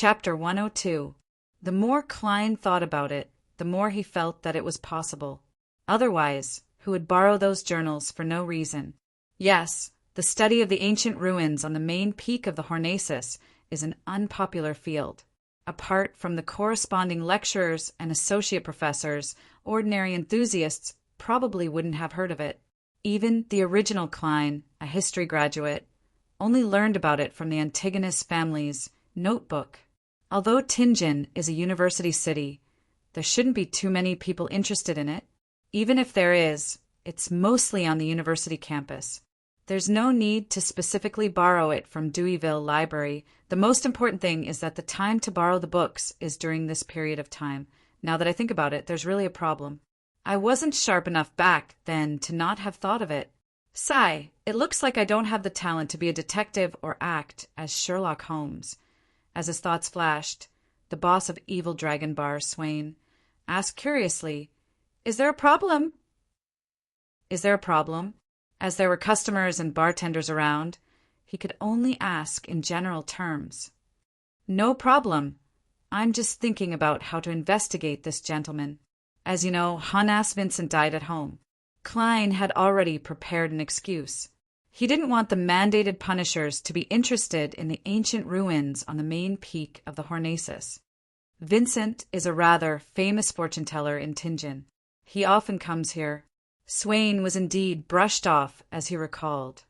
Chapter 102. The more Klein thought about it, the more he felt that it was possible. Otherwise, who would borrow those journals for no reason? Yes, the study of the ancient ruins on the main peak of the Hornacis is an unpopular field. Apart from the corresponding lecturers and associate professors, ordinary enthusiasts probably wouldn't have heard of it. Even the original Klein, a history graduate, only learned about it from the Antigonus family's notebook. Although Tianjin is a university city, there shouldn't be too many people interested in it. Even if there is, it's mostly on the university campus. There's no need to specifically borrow it from Deweyville Library. The most important thing is that the time to borrow the books is during this period of time. Now that I think about it, there's really a problem. I wasn't sharp enough back then to not have thought of it. Sigh, it looks like I don't have the talent to be a detective or act as Sherlock Holmes. As his thoughts flashed, the boss of Evil Dragon Bar, Swain, asked curiously, "Is there a problem?" As there were customers and bartenders around, he could only ask in general terms. "No problem. I'm just thinking about how to investigate this gentleman. As you know, Hannas Vincent died at home." Klein had already prepared an excuse. He didn't want the mandated punishers to be interested in the ancient ruins on the main peak of the Hornacis. Vincent is a rather famous fortune-teller in Tianjin. He often comes here. Swain was indeed brushed off as he recalled.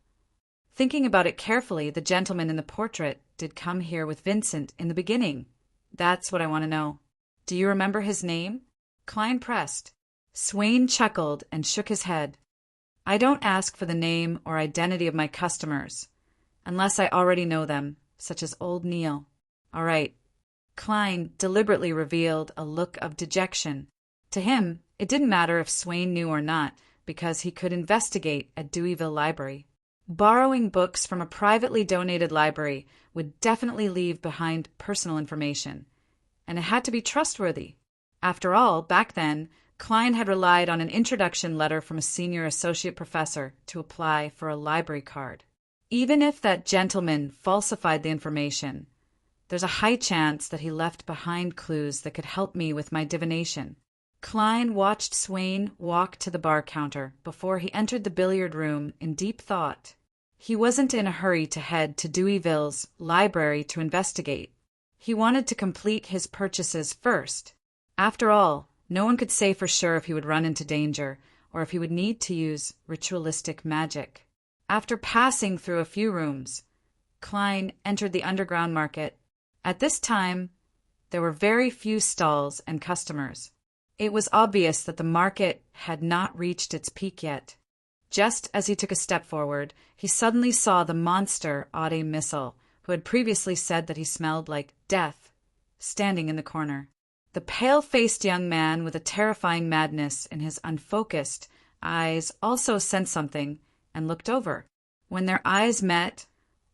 Thinking about it carefully, the gentleman in the portrait did come here with Vincent in the beginning. That's what I want to know. Do you remember his name? Klein pressed. Swain chuckled and shook his head. I don't ask for the name or identity of my customers, unless I already know them, such as old Neil. All right. Klein deliberately revealed a look of dejection. To him, it didn't matter if Swain knew or not, because he could investigate at Deweyville Library. Borrowing books from a privately donated library would definitely leave behind personal information, and it had to be trustworthy. After all, back then, Klein had relied on an introduction letter from a senior associate professor to apply for a library card. Even if that gentleman falsified the information, there's a high chance that he left behind clues that could help me with my divination. Klein watched Swain walk to the bar counter before he entered the billiard room in deep thought. He wasn't in a hurry to head to Deweyville's library to investigate. He wanted to complete his purchases first. After all, no one could say for sure if he would run into danger or if he would need to use ritualistic magic. After passing through a few rooms, Klein entered the underground market. At this time, there were very few stalls and customers. It was obvious that the market had not reached its peak yet. Just as he took a step forward, he suddenly saw the monster Aude Missile, who had previously said that he smelled like death, standing in the corner. The pale-faced young man with a terrifying madness in his unfocused eyes also sensed something and looked over. When their eyes met,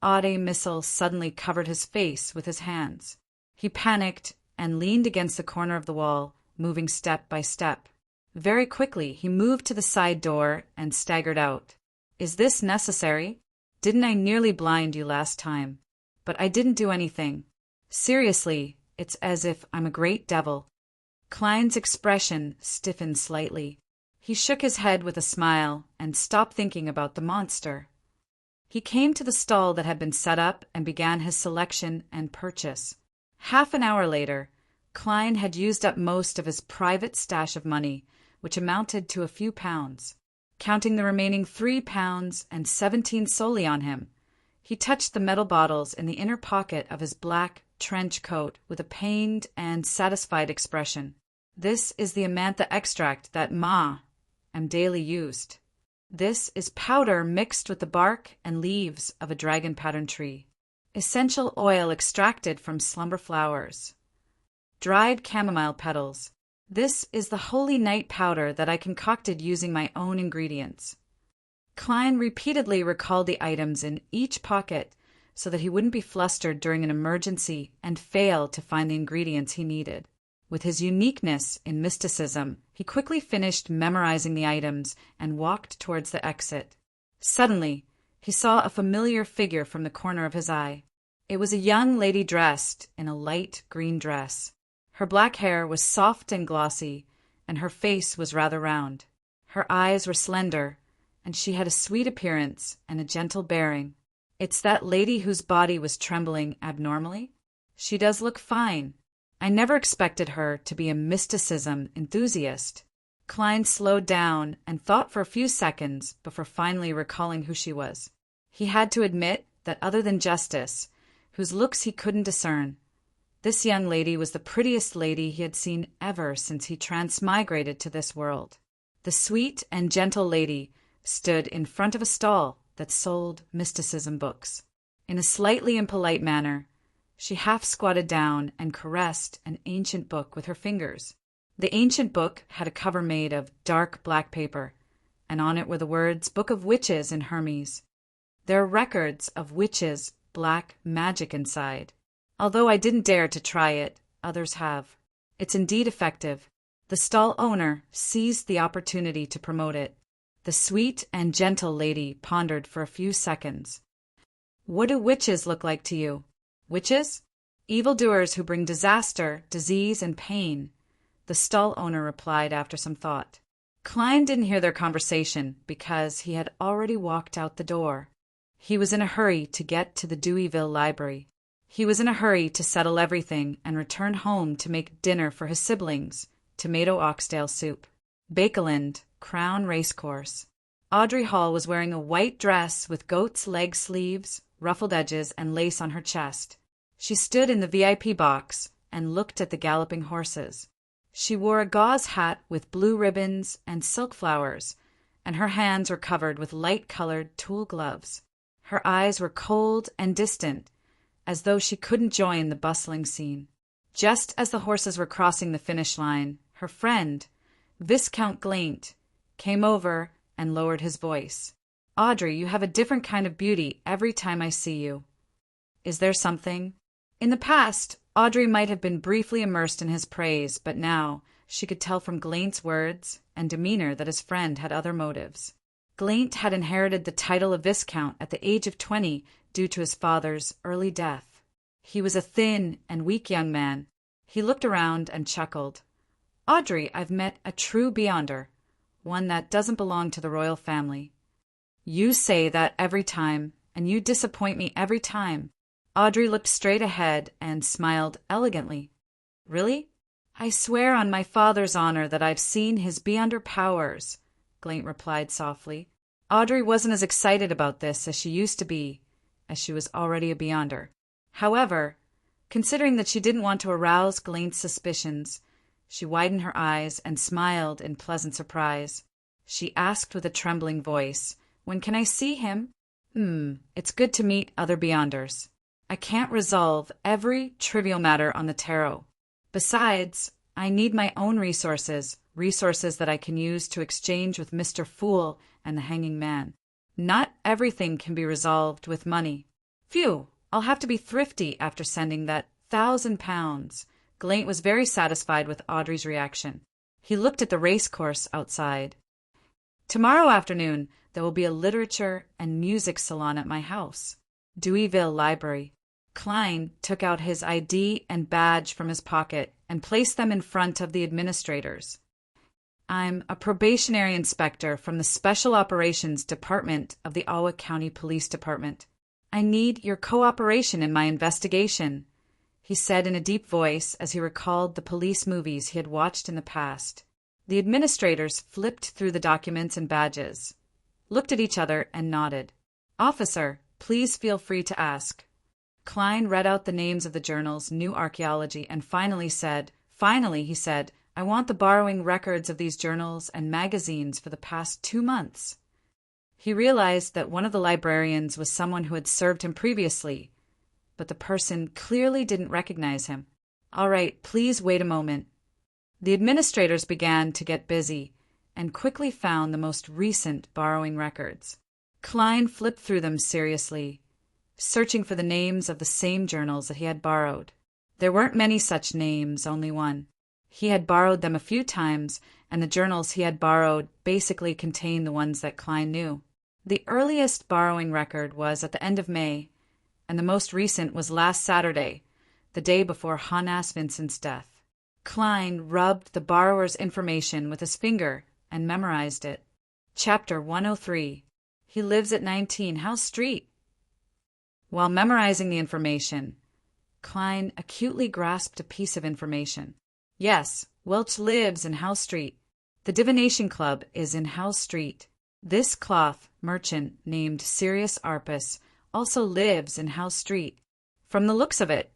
Aude Missile suddenly covered his face with his hands. He panicked and leaned against the corner of the wall, moving step by step. Very quickly, he moved to the side door and staggered out. "Is this necessary? Didn't I nearly blind you last time? But I didn't do anything. Seriously, it's as if I'm a great devil." Klein's expression stiffened slightly. He shook his head with a smile and stopped thinking about the monster. He came to the stall that had been set up and began his selection and purchase. Half an hour later, Klein had used up most of his private stash of money, which amounted to a few pounds. Counting the remaining 3 pounds and 17 soldi on him, he touched the metal bottles in the inner pocket of his black trench coat with a pained and satisfied expression. "This is the amantha extract that Ma daily used. This is powder mixed with the bark and leaves of a dragon-pattern tree. Essential oil extracted from slumber flowers. Dried chamomile petals. This is the holy night powder that I concocted using my own ingredients." Klein repeatedly recalled the items in each pocket so that he wouldn't be flustered during an emergency and fail to find the ingredients he needed. With his uniqueness in mysticism, he quickly finished memorizing the items and walked towards the exit. Suddenly, he saw a familiar figure from the corner of his eye. It was a young lady dressed in a light green dress. Her black hair was soft and glossy, and her face was rather round. Her eyes were slender, and she had a sweet appearance and a gentle bearing. It's that lady whose body was trembling abnormally? She does look fine. I never expected her to be a mysticism enthusiast. Klein slowed down and thought for a few seconds before finally recalling who she was. He had to admit that other than Justice, whose looks he couldn't discern, this young lady was the prettiest lady he had seen ever since he transmigrated to this world. The sweet and gentle lady stood in front of a stall that sold mysticism books. In a slightly impolite manner, she half squatted down and caressed an ancient book with her fingers. The ancient book had a cover made of dark black paper, and on it were the words "Book of Witches" in Hermes. There are records of witches' black magic inside. Although I didn't dare to try it, others have. It's indeed effective. The stall owner seized the opportunity to promote it. The sweet and gentle lady pondered for a few seconds. "What do witches look like to you?" "Witches? Evildoers who bring disaster, disease, and pain," the stall owner replied after some thought. Klein didn't hear their conversation because he had already walked out the door. He was in a hurry to get to the Deweyville Library. He was in a hurry to settle everything and return home to make dinner for his siblings, tomato oxtail soup. Bakeland, Crown Racecourse. Audrey Hall was wearing a white dress with goat's leg sleeves, ruffled edges, and lace on her chest. She stood in the VIP box and looked at the galloping horses. She wore a gauze hat with blue ribbons and silk flowers, and her hands were covered with light-colored tulle gloves. Her eyes were cold and distant, as though she couldn't join the bustling scene. Just as the horses were crossing the finish line, her friend, Viscount Glaint, came over and lowered his voice. "Audrey, you have a different kind of beauty every time I see you. Is there something?" In the past, Audrey might have been briefly immersed in his praise, but now she could tell from Glaint's words and demeanor that his friend had other motives. Glaint had inherited the title of Viscount at the age of 20 due to his father's early death. He was a thin and weak young man. He looked around and chuckled. "Audrey, I've met a true Beyonder, one that doesn't belong to the royal family." "You say that every time, and you disappoint me every time." Audrey looked straight ahead and smiled elegantly. "Really?" "I swear on my father's honor that I've seen his Beyonder powers," Glaint replied softly. Audrey wasn't as excited about this as she used to be, as she was already a Beyonder. However, considering that she didn't want to arouse Glaint's suspicions, she widened her eyes and smiled in pleasant surprise. She asked with a trembling voice, "When can I see him?" It's good to meet other Beyonders. I can't resolve every trivial matter on the tarot. Besides, I need my own resources that I can use to exchange with Mr. Fool and the Hanging Man. Not everything can be resolved with money. Phew, I'll have to be thrifty after sending that £1,000. Glaint was very satisfied with Audrey's reaction. He looked at the racecourse outside. "Tomorrow afternoon there will be a literature and music salon at my house, Deweyville Library." Klein took out his ID and badge from his pocket and placed them in front of the administrators. "I'm a probationary inspector from the Special Operations Department of the Ottawa County Police Department. I need your cooperation in my investigation," he said in a deep voice as he recalled the police movies he had watched in the past. The administrators flipped through the documents and badges, looked at each other, and nodded. "Officer, please feel free to ask." Klein read out the names of the journals New Archaeology and finally, he said, "I want the borrowing records of these journals and magazines for the past 2 months." He realized that one of the librarians was someone who had served him previously, but the person clearly didn't recognize him. "All right, please wait a moment." The administrators began to get busy and quickly found the most recent borrowing records. Klein flipped through them seriously, searching for the names of the same journals that he had borrowed. There weren't many such names, only one. He had borrowed them a few times, and the journals he had borrowed basically contained the ones that Klein knew. The earliest borrowing record was at the end of May, and the most recent was last Saturday, the day before Hannes Vincent's death. Klein rubbed the borrower's information with his finger and memorized it. Chapter 103. He lives at 19 House Street. While memorizing the information, Klein acutely grasped a piece of information. Yes, Welch lives in House Street. The Divination Club is in House Street. This cloth merchant named Sirius Arpus also lives in House Street. From the looks of it,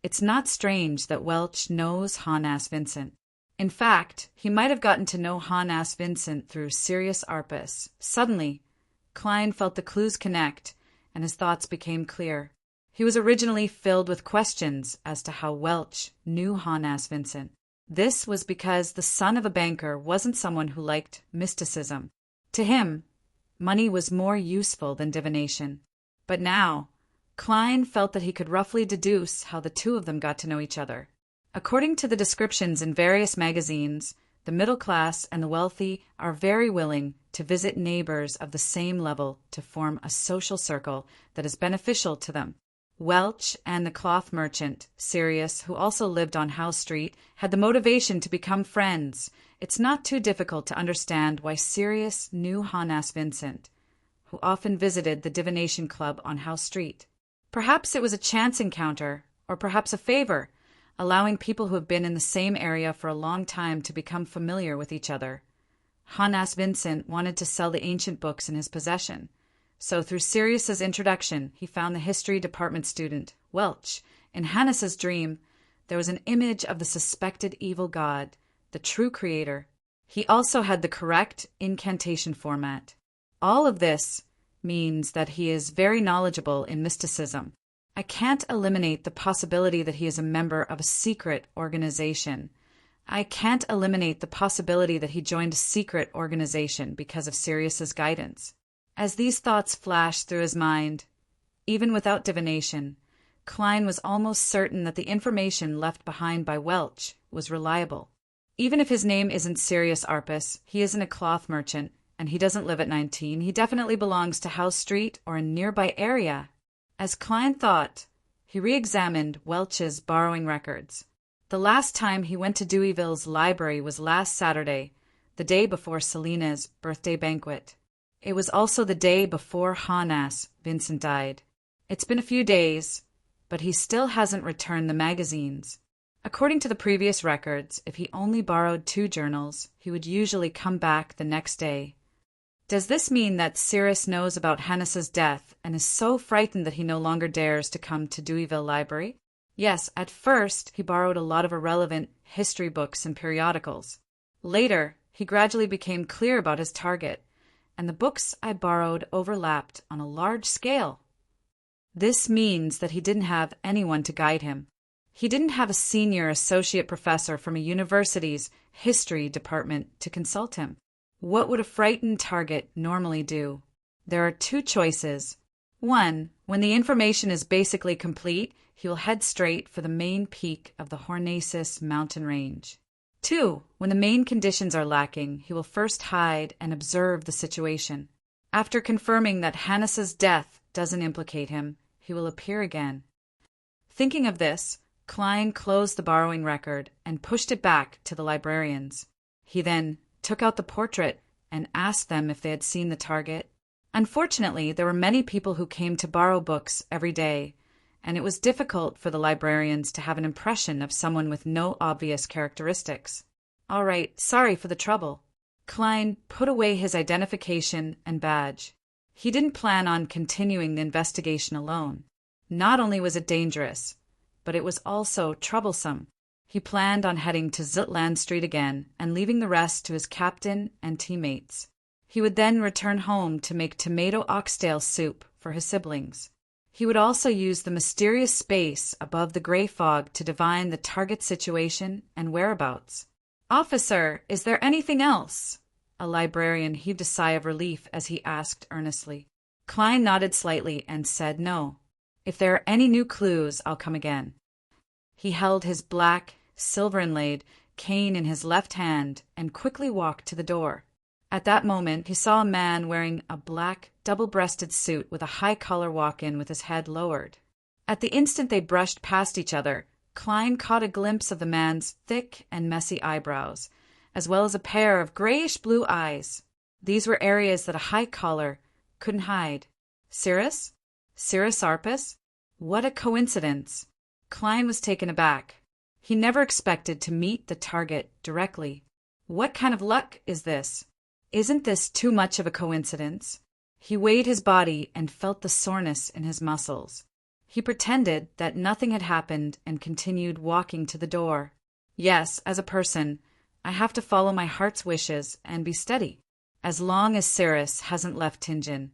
it's not strange that Welch knows Hannes Vincent. In fact, he might have gotten to know Hannes Vincent through Sirius Arpus. Suddenly, Klein felt the clues connect, and his thoughts became clear. He was originally filled with questions as to how Welch knew Hannes Vincent. This was because the son of a banker wasn't someone who liked mysticism. To him, money was more useful than divination. But now, Klein felt that he could roughly deduce how the two of them got to know each other. According to the descriptions in various magazines, the middle class and the wealthy are very willing to visit neighbors of the same level to form a social circle that is beneficial to them. Welch and the cloth merchant, Sirius, who also lived on House Street, had the motivation to become friends. It's not too difficult to understand why Sirius knew Hannes Vincent, who often visited the Divination Club on House Street. Perhaps it was a chance encounter, or perhaps a favor, allowing people who have been in the same area for a long time to become familiar with each other. Hannes Vincent wanted to sell the ancient books in his possession, so through Sirius's introduction, he found the history department student, Welch. In Hannes's dream, there was an image of the suspected evil god, the true creator. He also had the correct incantation format. All of this means that he is very knowledgeable in mysticism. I can't eliminate the possibility that he is a member of a secret organization. I can't eliminate the possibility that he joined a secret organization because of Sirius's guidance. As these thoughts flashed through his mind, even without divination, Klein was almost certain that the information left behind by Welch was reliable. Even if his name isn't Sirius Arpus, he isn't a cloth merchant, and he doesn't live at 19, he definitely belongs to House Street or a nearby area. As Klein thought, he re-examined Welch's borrowing records. The last time he went to Deweyville's library was last Saturday, the day before Selena's birthday banquet. It was also the day before Hannes Vincent died. It's been a few days, but he still hasn't returned the magazines. According to the previous records, if he only borrowed 2 journals, he would usually come back the next day. Does this mean that Sirius knows about Hannes's death and is so frightened that he no longer dares to come to Deweyville Library? Yes, at first he borrowed a lot of irrelevant history books and periodicals. Later, he gradually became clear about his target, and the books I borrowed overlapped on a large scale. This means that he didn't have anyone to guide him. He didn't have a senior associate professor from a university's history department to consult him. What would a frightened target normally do? There are 2 choices. 1, when the information is basically complete, he will head straight for the main peak of the Hornacis mountain range. 2, when the main conditions are lacking, he will first hide and observe the situation. After confirming that Hannes's death doesn't implicate him, he will appear again. Thinking of this, Klein closed the borrowing record and pushed it back to the librarians. He then took out the portrait and asked them if they had seen the target. Unfortunately, there were many people who came to borrow books every day, and it was difficult for the librarians to have an impression of someone with no obvious characteristics. All right, sorry for the trouble. Klein put away his identification and badge. He didn't plan on continuing the investigation alone. Not only was it dangerous, but it was also troublesome. He planned on heading to Zutland Street again and leaving the rest to his captain and teammates. He would then return home to make tomato oxtail soup for his siblings. He would also use the mysterious space above the gray fog to divine the target situation and whereabouts. "Officer, is there anything else?" A librarian heaved a sigh of relief as he asked earnestly. Klein nodded slightly and said no. "If there are any new clues, I'll come again." He held his black, silver-inlaid cane in his left hand and quickly walked to the door. At that moment, he saw a man wearing a black, double-breasted suit with a high collar walk in with his head lowered. At the instant they brushed past each other, Klein caught a glimpse of the man's thick and messy eyebrows, as well as a pair of grayish-blue eyes. These were areas that a high collar couldn't hide. Cirrus? Cirrus Arpus? What a coincidence! Klein was taken aback. He never expected to meet the target directly. What kind of luck is this? Isn't this too much of a coincidence? He weighed his body and felt the soreness in his muscles. He pretended that nothing had happened and continued walking to the door. Yes, as a person, I have to follow my heart's wishes and be steady. As long as Cirrus hasn't left Tinjin,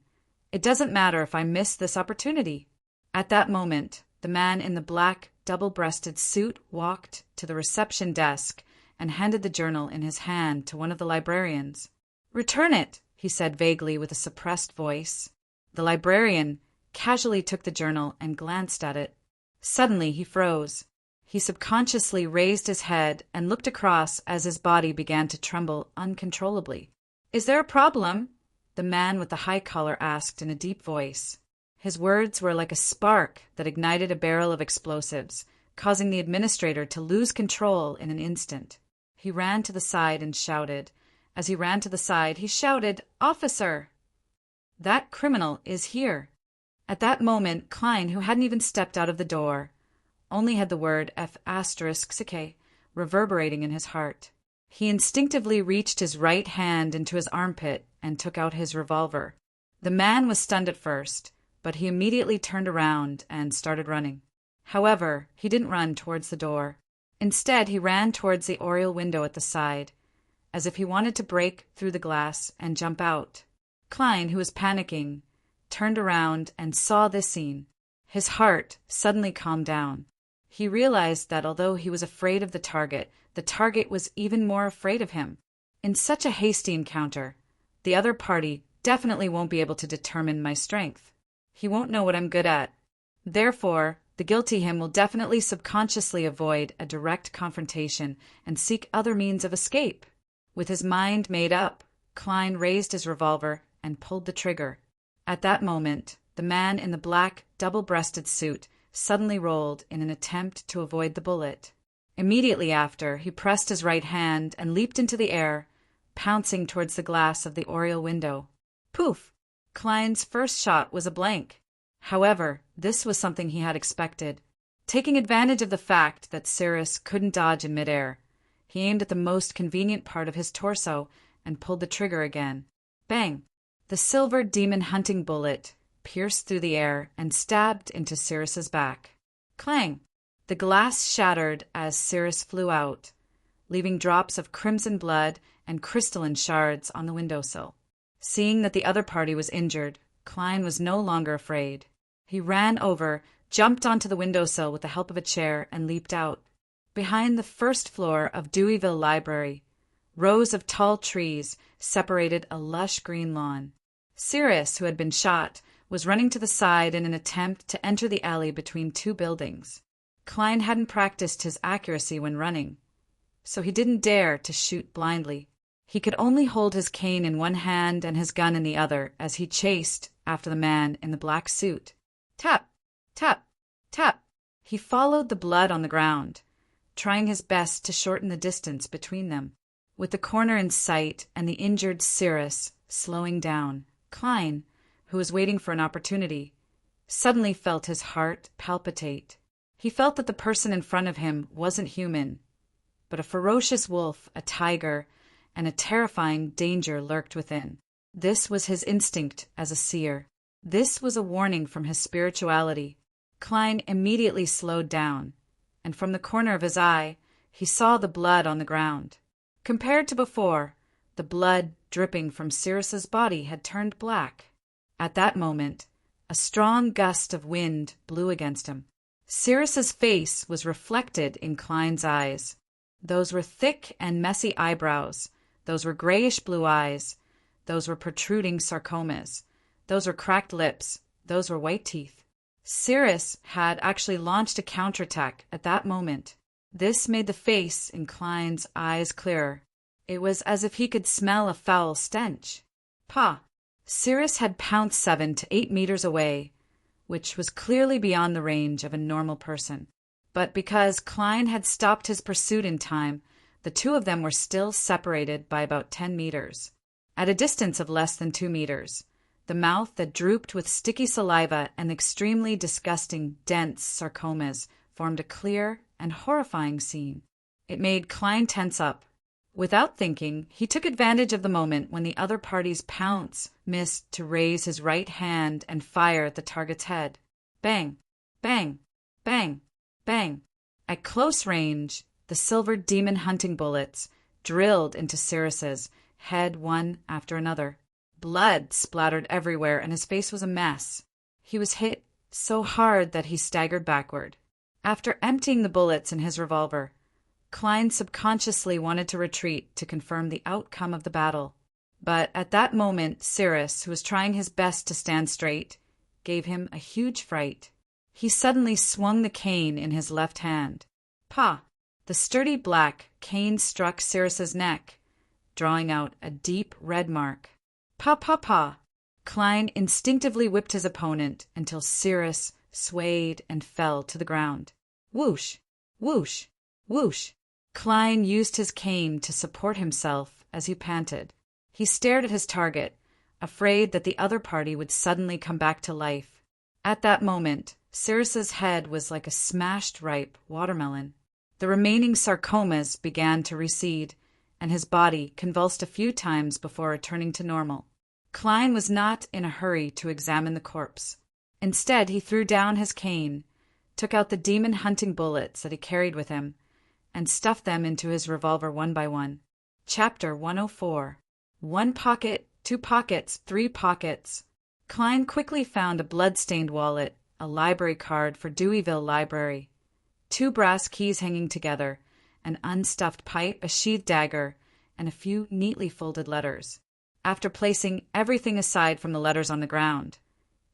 it doesn't matter if I miss this opportunity. At that moment, the man in the black, double-breasted suit walked to the reception desk and handed the journal in his hand to one of the librarians. "Return it," he said vaguely with a suppressed voice. The librarian casually took the journal and glanced at it. Suddenly he froze. He subconsciously raised his head and looked across as his body began to tremble uncontrollably. "Is there a problem?" the man with the high collar asked in a deep voice. His words were like a spark that ignited a barrel of explosives, causing the administrator to lose control in an instant. He ran to the side and shouted. As he ran to the side, he shouted, "Officer! That criminal is here." At that moment, Klein, who hadn't even stepped out of the door, only had the word F*** reverberating in his heart. He instinctively reached his right hand into his armpit and took out his revolver. The man was stunned at first, but he immediately turned around and started running. However, he didn't run towards the door. Instead, he ran towards the oriel window at the side, as if he wanted to break through the glass and jump out. Klein, who was panicking, turned around and saw this scene. His heart suddenly calmed down. He realized that although he was afraid of the target was even more afraid of him. In such a hasty encounter, the other party definitely won't be able to determine my strength. He won't know what I'm good at. Therefore, the guilty him will definitely subconsciously avoid a direct confrontation and seek other means of escape. With his mind made up, Klein raised his revolver and pulled the trigger. At that moment, the man in the black, double-breasted suit suddenly rolled in an attempt to avoid the bullet. Immediately after, he pressed his right hand and leaped into the air, pouncing towards the glass of the oriel window. Poof! Klein's first shot was a blank. However, this was something he had expected. Taking advantage of the fact that Cirrus couldn't dodge in midair, he aimed at the most convenient part of his torso and pulled the trigger again. Bang! The silver demon hunting bullet pierced through the air and stabbed into Cirrus's back. Clang! The glass shattered as Cirrus flew out, leaving drops of crimson blood and crystalline shards on the windowsill. Seeing that the other party was injured, Klein was no longer afraid. He ran over, jumped onto the windowsill with the help of a chair, and leaped out. Behind the first floor of Deweyville Library, rows of tall trees separated a lush green lawn. Cirrus, who had been shot, was running to the side in an attempt to enter the alley between two buildings. Klein hadn't practiced his accuracy when running, so he didn't dare to shoot blindly. He could only hold his cane in one hand and his gun in the other as he chased after the man in the black suit. Tap! Tap! Tap! He followed the blood on the ground, trying his best to shorten the distance between them. With the corner in sight and the injured Cirrus slowing down, Klein, who was waiting for an opportunity, suddenly felt his heart palpitate. He felt that the person in front of him wasn't human, but a ferocious wolf, a tiger, and a terrifying danger lurked within. This was his instinct as a seer. This was a warning from his spirituality. Klein immediately slowed down, and from the corner of his eye, he saw the blood on the ground. Compared to before, the blood dripping from Cirrus's body had turned black. At that moment, a strong gust of wind blew against him. Cirrus's face was reflected in Klein's eyes. Those were thick and messy eyebrows. Those were grayish-blue eyes. Those were protruding sarcomas. Those were cracked lips. Those were white teeth. Cirrus had actually launched a counterattack at that moment. This made the face in Klein's eyes clearer. It was as if he could smell a foul stench. Pah! Cirrus had pounced 7 to 8 meters away, which was clearly beyond the range of a normal person. But because Klein had stopped his pursuit in time, the two of them were still separated by about 10 meters. At a distance of less than 2 meters, the mouth that drooped with sticky saliva and extremely disgusting, dense sarcomas formed a clear and horrifying scene. It made Klein tense up. Without thinking, he took advantage of the moment when the other party's pounce missed to raise his right hand and fire at the target's head. Bang! Bang! Bang! Bang! At close range, the silver demon hunting bullets drilled into Cyrus's head one after another. Blood splattered everywhere, and his face was a mess. He was hit so hard that he staggered backward. After emptying the bullets in his revolver, Klein subconsciously wanted to retreat to confirm the outcome of the battle. But at that moment, Cyrus, who was trying his best to stand straight, gave him a huge fright. He suddenly swung the cane in his left hand. Pa! The sturdy black cane struck Cyrus's neck, drawing out a deep red mark. Pa, pa, pa! Klein instinctively whipped his opponent until Cyrus swayed and fell to the ground. Whoosh! Whoosh! Whoosh! Klein used his cane to support himself as he panted. He stared at his target, afraid that the other party would suddenly come back to life. At that moment, Cyrus's head was like a smashed ripe watermelon. The remaining sarcomas began to recede, and his body convulsed a few times before returning to normal. Klein was not in a hurry to examine the corpse. Instead, he threw down his cane, took out the demon hunting bullets that he carried with him, and stuffed them into his revolver one by one. Chapter 104. 1 pocket, 2 pockets, 3 pockets. Klein quickly found a blood-stained wallet, a library card for Deweyville Library, 2 brass keys hanging together, an unstuffed pipe, a sheathed dagger, and a few neatly folded letters. After placing everything aside from the letters on the ground,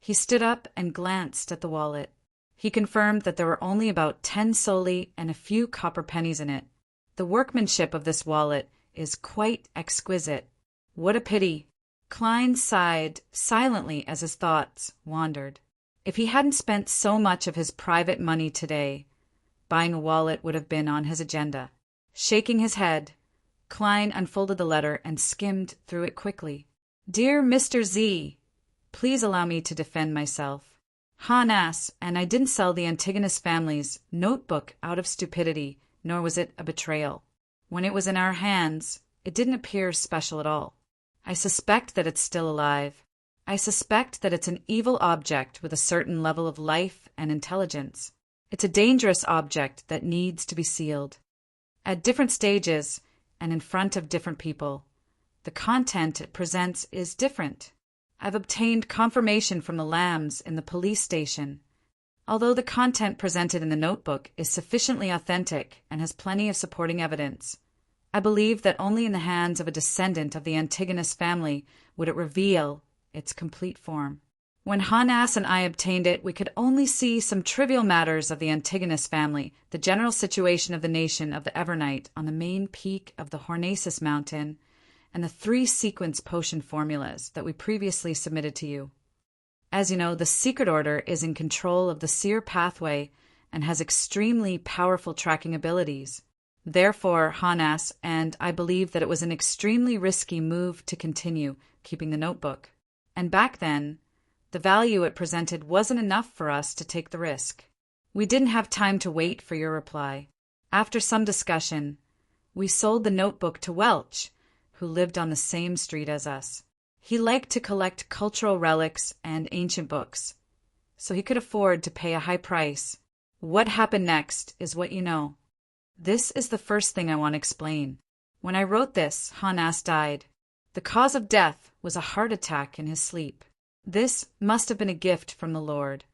he stood up and glanced at the wallet. He confirmed that there were only about 10 soldi and a few copper pennies in it. The workmanship of this wallet is quite exquisite. What a pity! Klein sighed silently as his thoughts wandered. If he hadn't spent so much of his private money today, buying a wallet would have been on his agenda. Shaking his head, Klein unfolded the letter and skimmed through it quickly. Dear Mr. Z, please allow me to defend myself. Han-ass, and I didn't sell the Antigonus family's notebook out of stupidity, nor was it a betrayal. When it was in our hands, it didn't appear special at all. I suspect that it's still alive. I suspect that it's an evil object with a certain level of life and intelligence. It's a dangerous object that needs to be sealed. At different stages, and in front of different people, the content it presents is different. I've obtained confirmation from the lambs in the police station. Although the content presented in the notebook is sufficiently authentic and has plenty of supporting evidence, I believe that only in the hands of a descendant of the Antigonus family would it reveal its complete form. When Han-ass and I obtained it, we could only see some trivial matters of the Antigonus family, the general situation of the nation of the Evernight on the main peak of the Hornacis mountain, and the 3 sequence potion formulas that we previously submitted to you. As you know, the Secret Order is in control of the Seer pathway and has extremely powerful tracking abilities. Therefore, Han-ass and I believe that it was an extremely risky move to continue keeping the notebook. And back then, the value it presented wasn't enough for us to take the risk. We didn't have time to wait for your reply. After some discussion, we sold the notebook to Welch, who lived on the same street as us. He liked to collect cultural relics and ancient books, so he could afford to pay a high price. What happened next is what you know. This is the first thing I want to explain. When I wrote this, Han-ass died. The cause of death was a heart attack in his sleep. This must have been a gift from the Lord,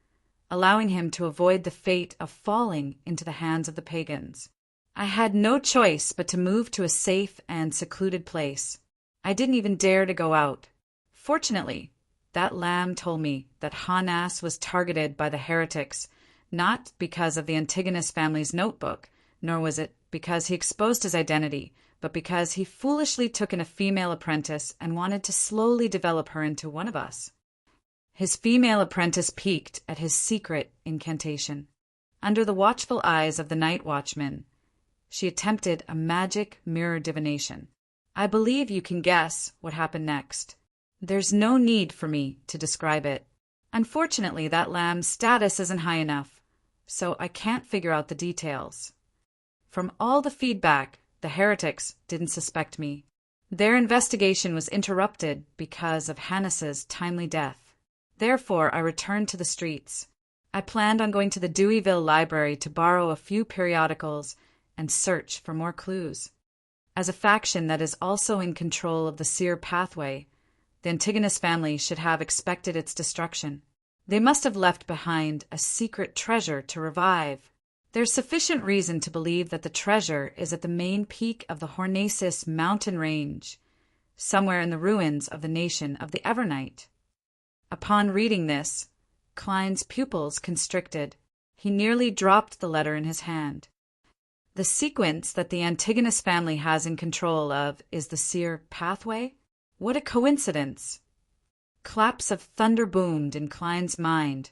allowing him to avoid the fate of falling into the hands of the pagans. I had no choice but to move to a safe and secluded place. I didn't even dare to go out. Fortunately, that lamb told me that Han-ass was targeted by the heretics, not because of the Antigonus family's notebook, nor was it because he exposed his identity, but because he foolishly took in a female apprentice and wanted to slowly develop her into one of us. His female apprentice peeked at his secret incantation. Under the watchful eyes of the night watchman, she attempted a magic mirror divination. I believe you can guess what happened next. There's no need for me to describe it. Unfortunately, that lamb's status isn't high enough, so I can't figure out the details. From all the feedback, the heretics didn't suspect me. Their investigation was interrupted because of Hannes's timely death. Therefore, I returned to the streets. I planned on going to the Deweyville Library to borrow a few periodicals and search for more clues. As a faction that is also in control of the seer pathway, the Antigonus family should have expected its destruction. They must have left behind a secret treasure to revive. There's sufficient reason to believe that the treasure is at the main peak of the Hornacis mountain range, somewhere in the ruins of the nation of the Evernight. Upon reading this, Klein's pupils constricted. He nearly dropped the letter in his hand. The sequence that the Antigonus family has in control of is the seer pathway? What a coincidence! Claps of thunder boomed in Klein's mind,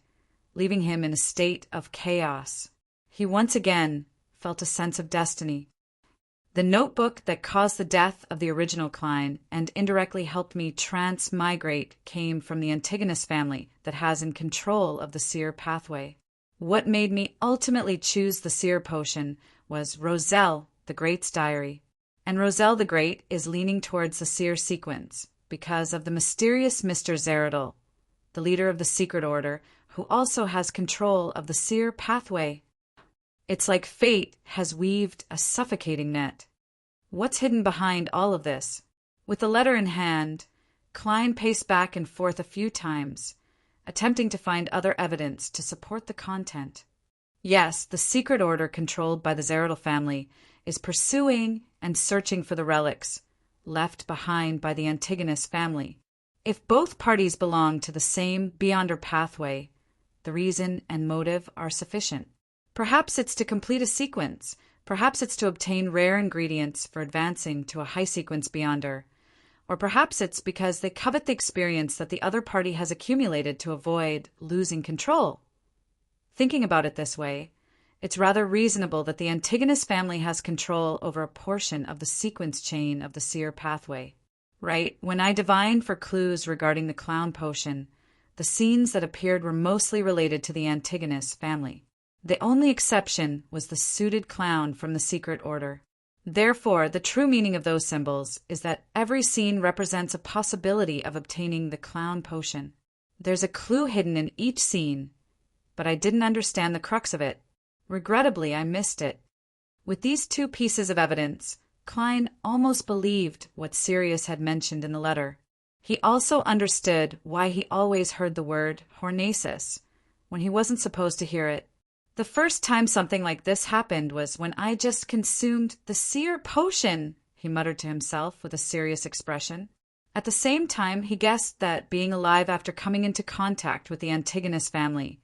leaving him in a state of chaos. He once again felt a sense of destiny. The notebook that caused the death of the original Klein and indirectly helped me transmigrate came from the Antigonus family that has in control of the seer pathway. What made me ultimately choose the seer potion was Roselle the Great's diary. And Roselle the Great is leaning towards the seer sequence because of the mysterious Mr. Zeradal, the leader of the secret order, who also has control of the seer pathway. It's like fate has weaved a suffocating net. What's hidden behind all of this? With the letter in hand, Klein paced back and forth a few times, attempting to find other evidence to support the content. Yes, the secret order controlled by the Zeradal family is pursuing and searching for the relics left behind by the Antigonus family. If both parties belong to the same Beyonder pathway, the reason and motive are sufficient. Perhaps it's to complete a sequence. Perhaps it's to obtain rare ingredients for advancing to a high-sequence Beyonder. Or perhaps it's because they covet the experience that the other party has accumulated to avoid losing control. Thinking about it this way, it's rather reasonable that the Antigonus family has control over a portion of the sequence chain of the seer pathway. Right, when I divined for clues regarding the clown potion, the scenes that appeared were mostly related to the Antigonus family. The only exception was the suited clown from the secret order. Therefore, the true meaning of those symbols is that every scene represents a possibility of obtaining the clown potion. There's a clue hidden in each scene, but I didn't understand the crux of it. Regrettably, I missed it. With these two pieces of evidence, Klein almost believed what Sirius had mentioned in the letter. He also understood why he always heard the word Hornacis when he wasn't supposed to hear it. The first time something like this happened was when I just consumed the seer potion, he muttered to himself with a serious expression. At the same time, he guessed that being alive after coming into contact with the Antigonus family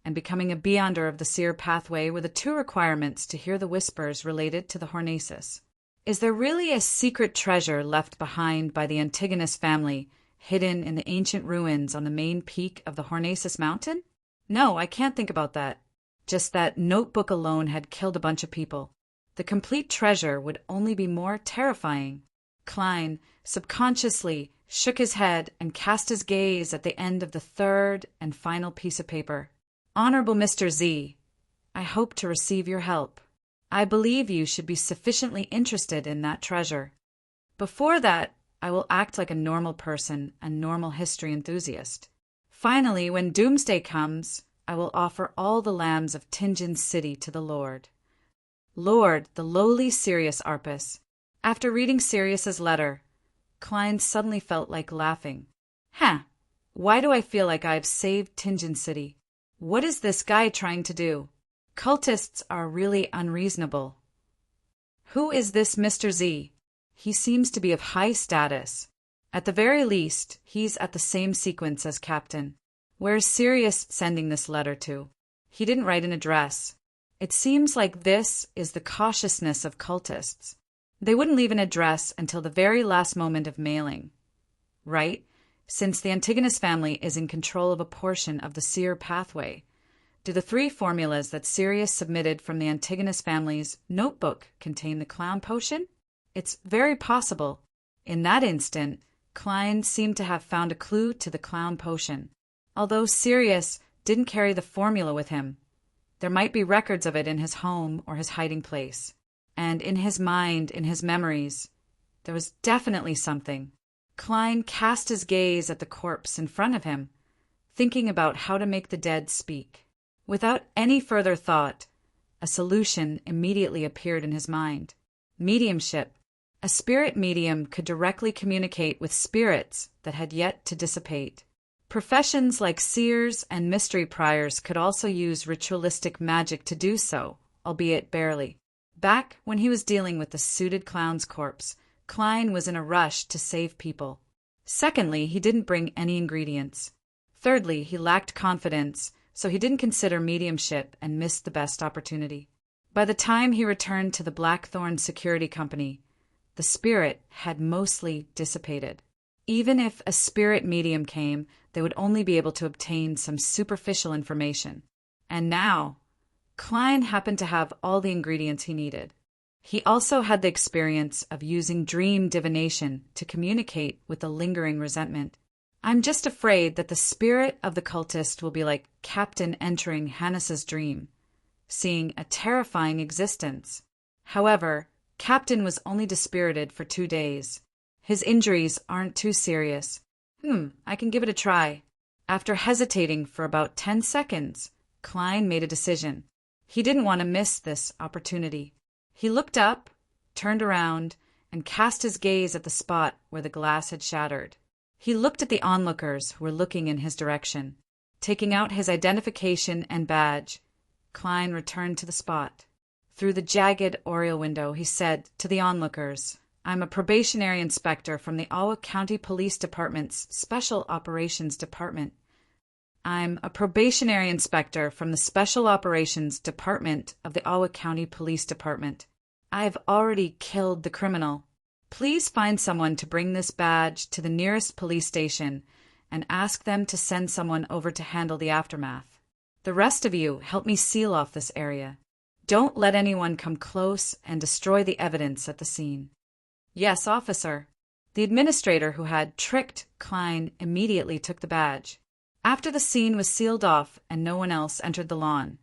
and becoming a Beyonder of the seer pathway were the two requirements to hear the whispers related to the Hornacis. Is there really a secret treasure left behind by the Antigonus family, hidden in the ancient ruins on the main peak of the Hornacis mountain? No, I can't think about that. Just that notebook alone had killed a bunch of people. The complete treasure would only be more terrifying. Klein subconsciously shook his head and cast his gaze at the end of the third and final piece of paper. Honorable Mr. Z, I hope to receive your help. I believe you should be sufficiently interested in that treasure. Before that, I will act like a normal person, a normal history enthusiast. Finally, when doomsday comes, I will offer all the lambs of Tingin's city to the Lord. Lord, the lowly Sirius Arpus. After reading Sirius's letter, Klein suddenly felt like laughing. Why do I feel like I've saved Tingen City? What is this guy trying to do? Cultists are really unreasonable. Who is this Mr. Z? He seems to be of high status. At the very least, he's at the same sequence as Captain. Where's Sirius sending this letter to? He didn't write an address. It seems like this is the cautiousness of cultists. They wouldn't leave an address until the very last moment of mailing. Right? Since the Antigonus family is in control of a portion of the seer pathway, do the 3 formulas that Sirius submitted from the Antigonus family's notebook contain the clown potion? It's very possible. In that instant, Klein seemed to have found a clue to the clown potion. Although Sirius didn't carry the formula with him, there might be records of it in his home or his hiding place. And in his mind, in his memories, there was definitely something. Klein cast his gaze at the corpse in front of him, thinking about how to make the dead speak. Without any further thought, a solution immediately appeared in his mind. Mediumship. A spirit medium could directly communicate with spirits that had yet to dissipate. Professions like seers and mystery priors could also use ritualistic magic to do so, albeit barely. Back when he was dealing with the suited clown's corpse, Klein was in a rush to save people. Secondly, he didn't bring any ingredients. Thirdly, he lacked confidence, so he didn't consider mediumship and missed the best opportunity. By the time he returned to the Blackthorn Security Company, the spirit had mostly dissipated. Even if a spirit medium came, they would only be able to obtain some superficial information. And now, Klein happened to have all the ingredients he needed. He also had the experience of using dream divination to communicate with the lingering resentment. I'm just afraid that the spirit of the cultist will be like Captain entering Hannes's dream, seeing a terrifying existence. However, Captain was only dispirited for 2 days. His injuries aren't too serious. I can give it a try. After hesitating for about 10 seconds, Klein made a decision. He didn't want to miss this opportunity. He looked up, turned around, and cast his gaze at the spot where the glass had shattered. He looked at the onlookers who were looking in his direction. Taking out his identification and badge, Klein returned to the spot. Through the jagged oriel window, he said to the onlookers, "I'm a probationary inspector from the Ottawa County Police Department's Special Operations Department. I'm a probationary inspector from the Special Operations Department of the Ottawa County Police Department. I've already killed the criminal. Please find someone to bring this badge to the nearest police station and ask them to send someone over to handle the aftermath. The rest of you help me seal off this area. Don't let anyone come close and destroy the evidence at the scene." "Yes, officer." The administrator who had tricked Klein immediately took the badge. After the scene was sealed off and no one else entered the lawn,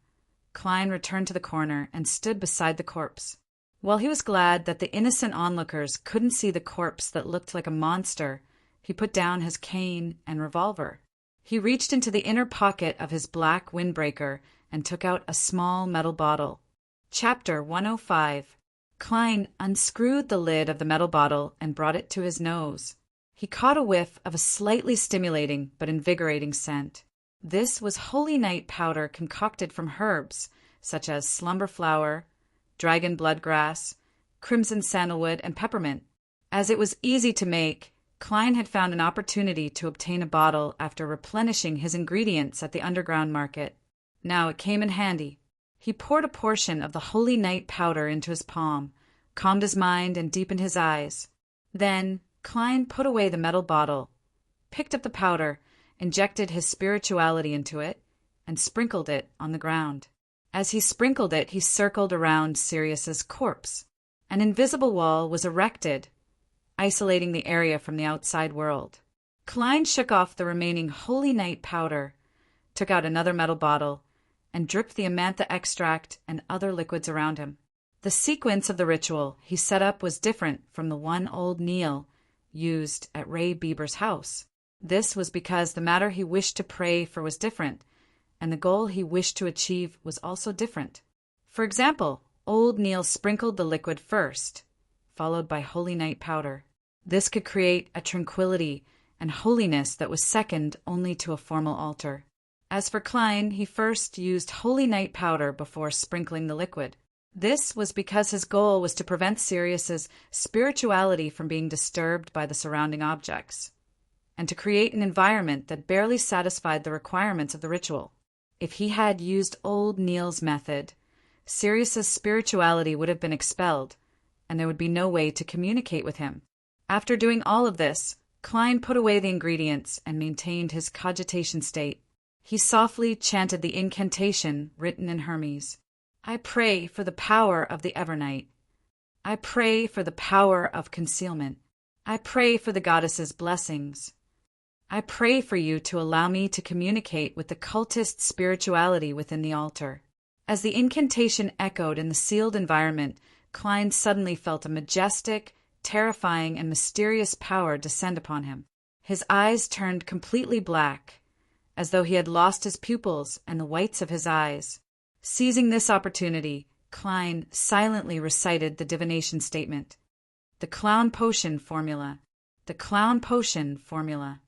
Klein returned to the corner and stood beside the corpse. While he was glad that the innocent onlookers couldn't see the corpse that looked like a monster, he put down his cane and revolver. He reached into the inner pocket of his black windbreaker and took out a small metal bottle. Chapter 105. Klein unscrewed the lid of the metal bottle and brought it to his nose. He caught a whiff of a slightly stimulating but invigorating scent. This was holy night powder concocted from herbs such as slumber flower, dragon bloodgrass, crimson sandalwood, and peppermint. As it was easy to make, Klein had found an opportunity to obtain a bottle after replenishing his ingredients at the underground market. Now it came in handy. He poured a portion of the holy night powder into his palm, calmed his mind, and deepened his eyes. Then Klein put away the metal bottle, picked up the powder, injected his spirituality into it, and sprinkled it on the ground. As he sprinkled it, he circled around Sirius's corpse. An invisible wall was erected, isolating the area from the outside world. Klein shook off the remaining holy night powder, took out another metal bottle, and dripped the amantha extract and other liquids around him. The sequence of the ritual he set up was different from the one old Neil used at Ray Bieber's house. This was because the matter he wished to pray for was different, and the goal he wished to achieve was also different. For example, old Neil sprinkled the liquid first, followed by holy night powder. This could create a tranquility and holiness that was second only to a formal altar. As for Klein, he first used holy night powder before sprinkling the liquid. This was because his goal was to prevent Sirius's spirituality from being disturbed by the surrounding objects, and to create an environment that barely satisfied the requirements of the ritual. If he had used old Neil's method, Sirius's spirituality would have been expelled, and there would be no way to communicate with him. After doing all of this, Klein put away the ingredients and maintained his cogitation state. He softly chanted the incantation written in Hermes. I pray for the power of the Evernight. I pray for the power of concealment. I pray for the goddess's blessings. I pray for you to allow me to communicate with the cultist spirituality within the altar. As the incantation echoed in the sealed environment, Klein suddenly felt a majestic, terrifying, and mysterious power descend upon him. His eyes turned completely black, as though he had lost his pupils and the whites of his eyes. Seizing this opportunity, Klein silently recited the divination statement. The clown potion formula. The clown potion formula.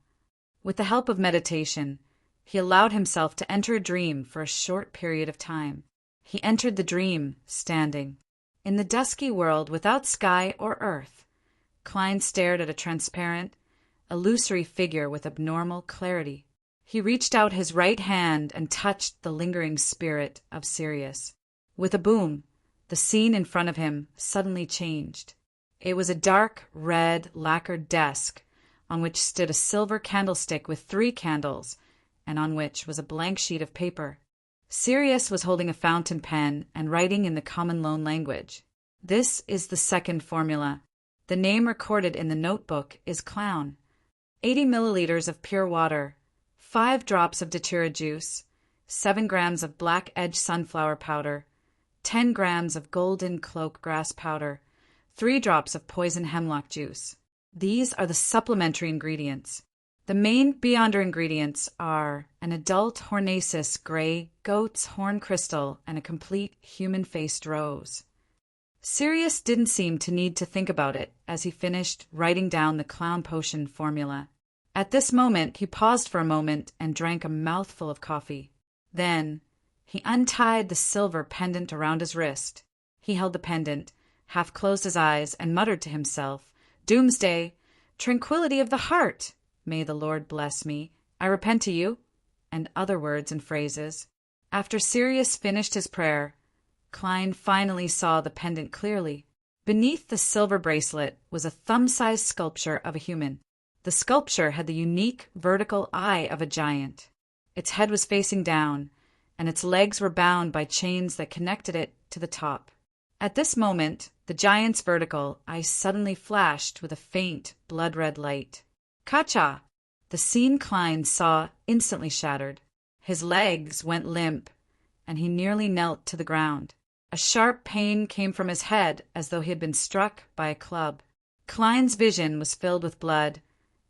With the help of meditation, he allowed himself to enter a dream for a short period of time. He entered the dream standing. In the dusky world without sky or earth, Klein stared at a transparent, illusory figure with abnormal clarity. He reached out his right hand and touched the lingering spirit of Sirius. With a boom, the scene in front of him suddenly changed. It was a dark, red, lacquered desk on which stood a silver candlestick with 3 candles, and on which was a blank sheet of paper. Sirius was holding a fountain pen and writing in the common loan language. This is the second formula. The name recorded in the notebook is Clown. 80 milliliters of pure water, 5 drops of datura juice, 7 grams of black edge sunflower powder, 10 grams of golden cloak grass powder, 3 drops of poison hemlock juice. These are the supplementary ingredients. The main Beyonder ingredients are an adult hornaceous gray goat's horn crystal and a complete human-faced rose. Sirius didn't seem to need to think about it as he finished writing down the clown potion formula. At this moment, he paused for a moment and drank a mouthful of coffee. Then, he untied the silver pendant around his wrist. He held the pendant, half closed his eyes, and muttered to himself, Doomsday, tranquility of the heart, may the Lord bless me, I repent to you, and other words and phrases. After Sirius finished his prayer, Klein finally saw the pendant clearly. Beneath the silver bracelet was a thumb-sized sculpture of a human. The sculpture had the unique vertical eye of a giant. Its head was facing down, and its legs were bound by chains that connected it to the top. At this moment, the giant's vertical eye suddenly flashed with a faint, blood-red light. Kacha! The scene Klein saw instantly shattered. His legs went limp, and he nearly knelt to the ground. A sharp pain came from his head as though he had been struck by a club. Klein's vision was filled with blood,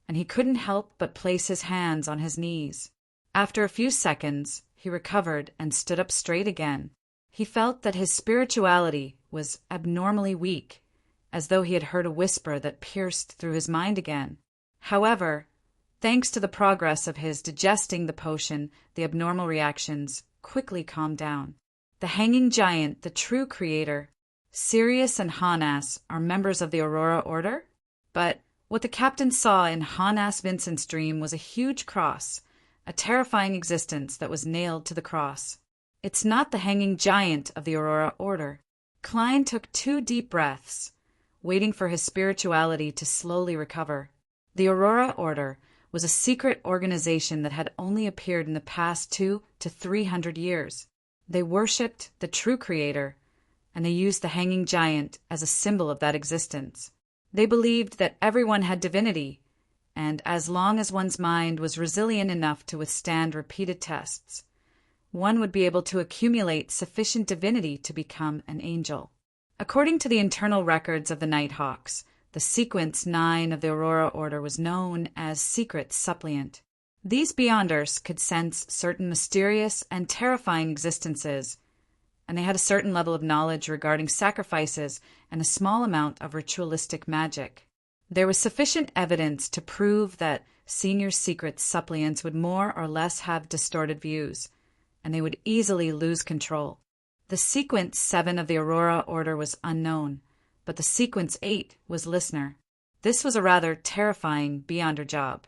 and he couldn't help but place his hands on his knees. After a few seconds, he recovered and stood up straight again. He felt that his spirituality was abnormally weak, as though he had heard a whisper that pierced through his mind again. However, thanks to the progress of his digesting the potion, the abnormal reactions quickly calmed down. The hanging giant, the true creator, Sirius and Hanas are members of the Aurora Order? But what the captain saw in Hanas Vincent's dream was a huge cross, a terrifying existence that was nailed to the cross. It's not the hanging giant of the Aurora Order. Klein took 2 deep breaths, waiting for his spirituality to slowly recover. The Aurora Order was a secret organization that had only appeared in the past 200 to 300 years. They worshipped the true creator, and they used the hanging giant as a symbol of that existence. They believed that everyone had divinity, and as long as one's mind was resilient enough to withstand repeated tests, one would be able to accumulate sufficient divinity to become an angel. According to the internal records of the Nighthawks, the sequence 9 of the Aurora Order was known as Secret Suppliant. These Beyonders could sense certain mysterious and terrifying existences, and they had a certain level of knowledge regarding sacrifices and a small amount of ritualistic magic. There was sufficient evidence to prove that senior secret suppliants would more or less have distorted views, and they would easily lose control. The sequence 7 of the Aurora Order was unknown, but the sequence 8 was listener. This was a rather terrifying Beyonder job.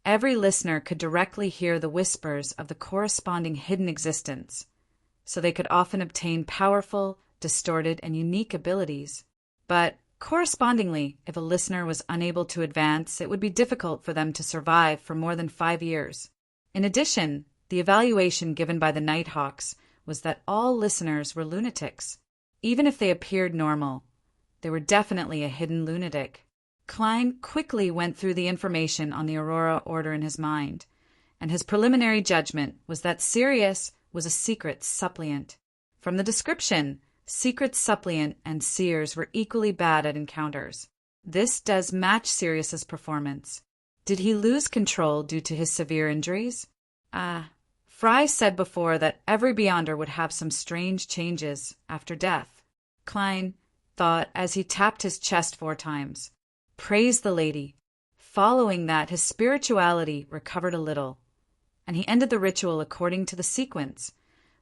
Every listener could directly hear the whispers of the corresponding hidden existence, so they could often obtain powerful, distorted, and unique abilities. But Correspondingly, if a listener was unable to advance, it would be difficult for them to survive for more than 5 years. In addition, the evaluation given by the Nighthawks was that all listeners were lunatics. Even if they appeared normal, they were definitely a hidden lunatic. Klein quickly went through the information on the Aurora order in his mind, and his preliminary judgment was that Sirius was a secret suppliant. From the description, secret suppliant and seers were equally bad at encounters. This does match Sirius's performance. Did he lose control due to his severe injuries? Fry said before that every Beyonder would have some strange changes after death. Klein thought as he tapped his chest 4 times. Praise the lady. Following that, his spirituality recovered a little, and he ended the ritual according to the sequence,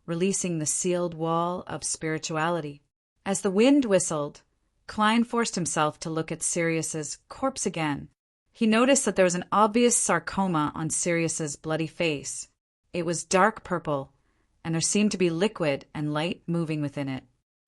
releasing the sealed wall of spirituality. As the wind whistled, Klein forced himself to look at Sirius's corpse again. He noticed that there was an obvious sarcoma on Sirius's bloody face. It was dark purple, and there seemed to be liquid and light moving within it.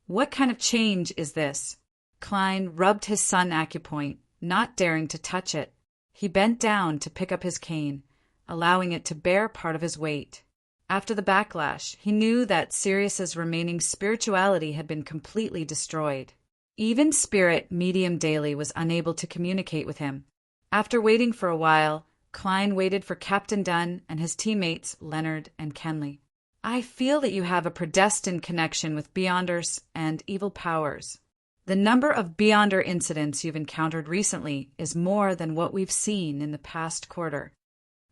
What kind of change is this? Klein rubbed his sun acupoint, not daring to touch it. He bent down to pick up his cane, allowing it to bear part of his weight. After the backlash, he knew that Sirius's remaining spirituality had been completely destroyed. Even Spirit Medium Daily was unable to communicate with him. After waiting for a while, Klein waited for Captain Dunn and his teammates Leonard and Kenley. I feel that you have a predestined connection with Beyonders and evil powers. The number of Beyonder incidents you've encountered recently is more than what we've seen in the past quarter.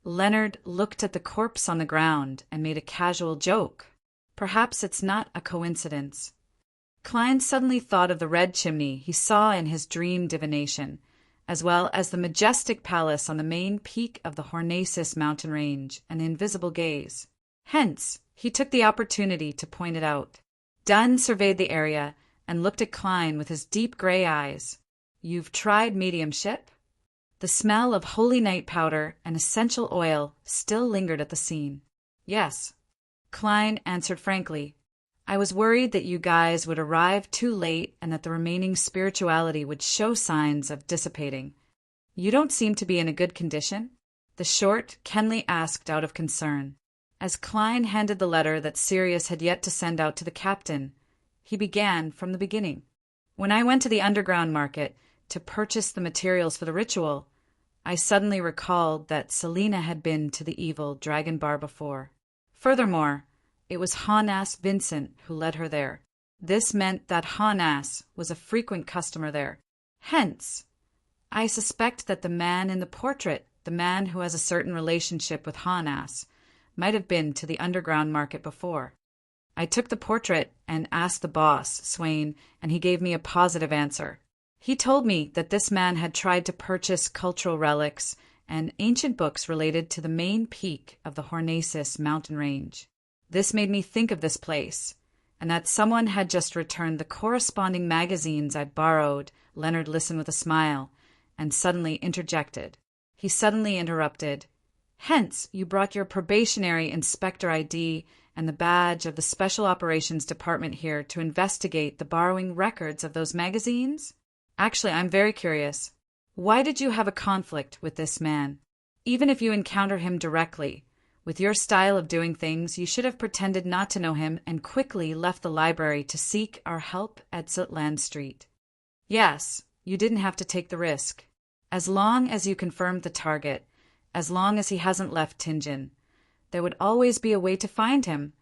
Leonard looked at the corpse on the ground and made a casual joke. Perhaps it's not a coincidence. Klein suddenly thought of the red chimney he saw in his dream divination, as well as the majestic palace on the main peak of the Hornacis mountain range and the invisible gaze. Hence, he took the opportunity to point it out. Dunn surveyed the area and looked at Klein with his deep gray eyes. You've tried mediumship? The smell of holy night powder and essential oil still lingered at the scene. Yes. Klein answered frankly. I was worried that you guys would arrive too late and that the remaining spirituality would show signs of dissipating. You don't seem to be in a good condition? The short, Kenley asked out of concern. As Klein handed the letter that Sirius had yet to send out to the captain, he began from the beginning. When I went to the underground market to purchase the materials for the ritual, I suddenly recalled that Selena had been to the evil Dragon Bar before. Furthermore, it was Honass Vincent who led her there. This meant that Honass was a frequent customer there. Hence, I suspect that the man in the portrait, the man who has a certain relationship with Honass, might have been to the underground market before. I took the portrait and asked the boss, Swain, and he gave me a positive answer. He told me that this man had tried to purchase cultural relics and ancient books related to the main peak of the Hornacis mountain range. This made me think of this place, and that someone had just returned the corresponding magazines I borrowed. Leonard listened with a smile, and suddenly interjected. He suddenly interrupted. Hence, you brought your probationary inspector ID and the badge of the Special Operations Department here to investigate the borrowing records of those magazines? Actually, I'm very curious. Why did you have a conflict with this man? Even if you encounter him directly, with your style of doing things, you should have pretended not to know him and quickly left the library to seek our help at Zutland Street. Yes, you didn't have to take the risk. As long as you confirmed the target, as long as he hasn't left Tingen, there would always be a way to find him,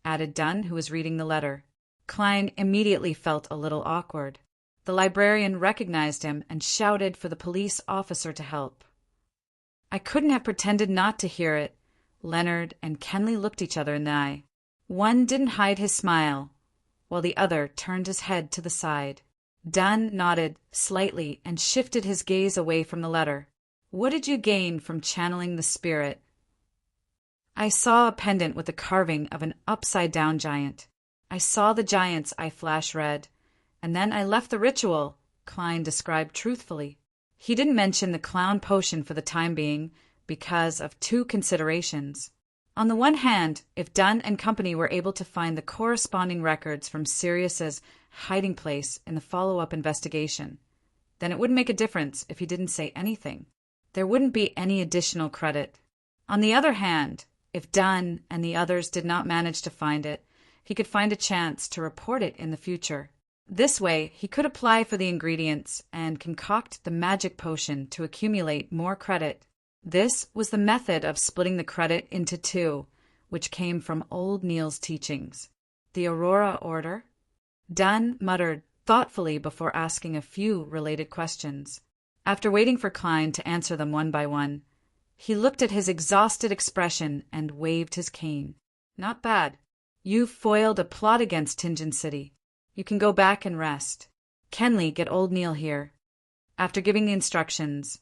added Dunn, who was reading the letter. Klein immediately felt a little awkward. The librarian recognized him and shouted for the police officer to help. I couldn't have pretended not to hear it. Leonard and Kenley looked each other in the eye. One didn't hide his smile, while the other turned his head to the side. Dunn nodded slightly and shifted his gaze away from the letter. What did you gain from channeling the spirit? I saw a pendant with the carving of an upside-down giant. I saw the giant's eye flash red, and then I left the ritual, Klein described truthfully. He didn't mention the clown potion for the time being, because of 2 considerations. On the one hand, if Dunn and company were able to find the corresponding records from Sirius's hiding place in the follow-up investigation, Then it wouldn't make a difference if he didn't say anything. There wouldn't be any additional credit. On the other hand, if Dunn and the others did not manage to find it, he could find a chance to report it in the future. This way, he could apply for the ingredients and concoct the magic potion to accumulate more credit. This was the method of splitting the credit into two, which came from old Neil's teachings. The Aurora Order? Dunn muttered thoughtfully before asking a few related questions. After waiting for Klein to answer them one by one, he looked at his exhausted expression and waved his cane. Not bad. You've foiled a plot against Tingen City. You can go back and rest. Kenley, get old Neil here. After giving the instructions,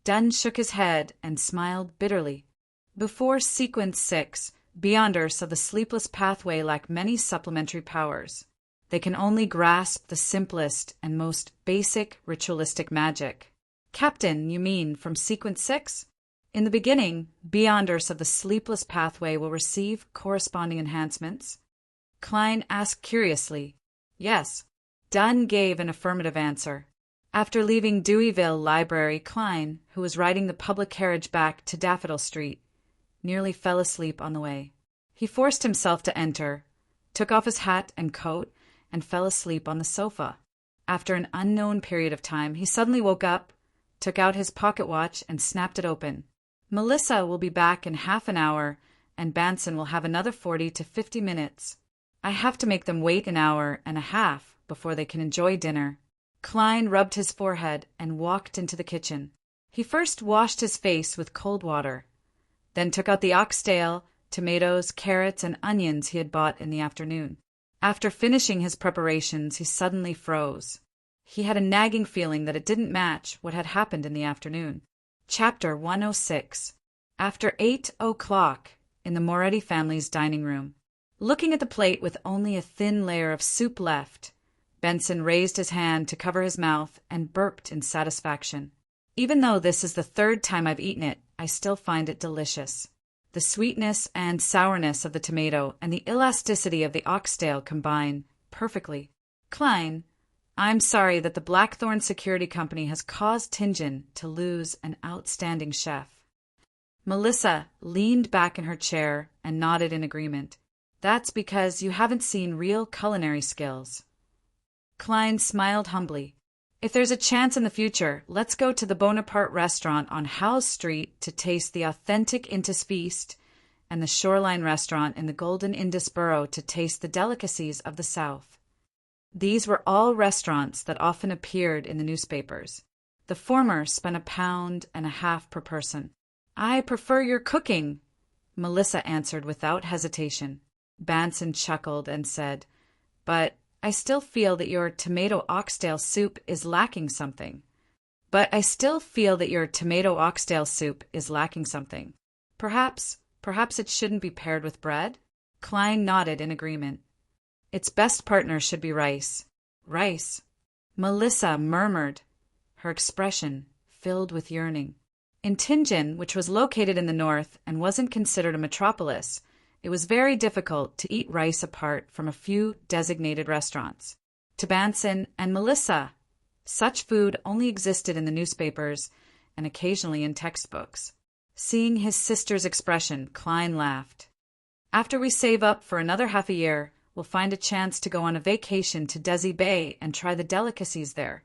Dunn shook his head and smiled bitterly. Before Sequence 6, Beyonders of the Sleepless Pathway lack many supplementary powers. They can only grasp the simplest and most basic ritualistic magic. Captain, you mean from Sequence 6? In the beginning, Beyonders of the Sleepless Pathway will receive corresponding enhancements. Klein asked curiously. Yes. Dunn gave an affirmative answer. After leaving Deweyville Library, Klein, who was riding the public carriage back to Daffodil Street, nearly fell asleep on the way. He forced himself to enter, took off his hat and coat, and fell asleep on the sofa. After an unknown period of time, he suddenly woke up, took out his pocket watch, and snapped it open. Melissa will be back in half an hour, and Banson will have another 40 to 50 minutes. I have to make them wait an hour and a half before they can enjoy dinner. Klein rubbed his forehead and walked into the kitchen. He first washed his face with cold water, then took out the oxtail, tomatoes, carrots, and onions he had bought in the afternoon. After finishing his preparations, he suddenly froze. He had a nagging feeling that it didn't match what had happened in the afternoon. Chapter 106. After 8 o'clock, in the Moretti family's dining room. Looking at the plate with only a thin layer of soup left, Benson raised his hand to cover his mouth and burped in satisfaction. Even though this is the third time I've eaten it, I still find it delicious. The sweetness and sourness of the tomato and the elasticity of the oxtail combine perfectly. Klein, I'm sorry that the Blackthorn Security Company has caused Tingen to lose an outstanding chef. Melissa leaned back in her chair and nodded in agreement. That's because you haven't seen real culinary skills. Klein smiled humbly. If there's a chance in the future, let's go to the Bonaparte restaurant on Howes Street to taste the authentic Intis feast, and the Shoreline restaurant in the Golden Indus Borough to taste the delicacies of the South. These were all restaurants that often appeared in the newspapers. The former spent £1.50 per person. I prefer your cooking, Melissa answered without hesitation. Banson chuckled and said, but I still feel that your tomato oxtail soup is lacking something. Perhaps it shouldn't be paired with bread? Klein nodded in agreement. Its best partner should be rice. Rice, Melissa murmured, her expression filled with yearning. In Tingen, which was located in the north and wasn't considered a metropolis, it was very difficult to eat rice apart from a few designated restaurants. To Banson and Melissa, such food only existed in the newspapers and occasionally in textbooks. Seeing his sister's expression, Klein laughed. After we save up for another half a year, we'll find a chance to go on a vacation to Desi Bay and try the delicacies there.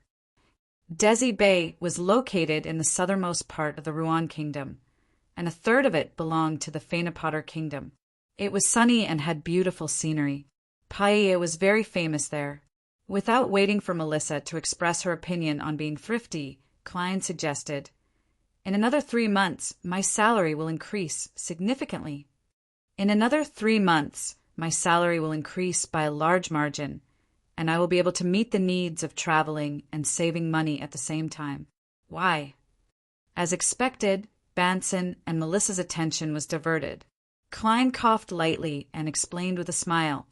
Desi Bay was located in the southernmost part of the Rouen Kingdom, and a third of it belonged to the Fanapotter Kingdom. It was sunny and had beautiful scenery. Paella was very famous there. Without waiting for Melissa to express her opinion on being thrifty, Klein suggested, in another 3 months, my salary will increase significantly. In another 3 months, my salary will increase by a large margin, and I will be able to meet the needs of traveling and saving money at the same time. Why? As expected, Banson and Melissa's attention was diverted. Klein coughed lightly and explained with a smile.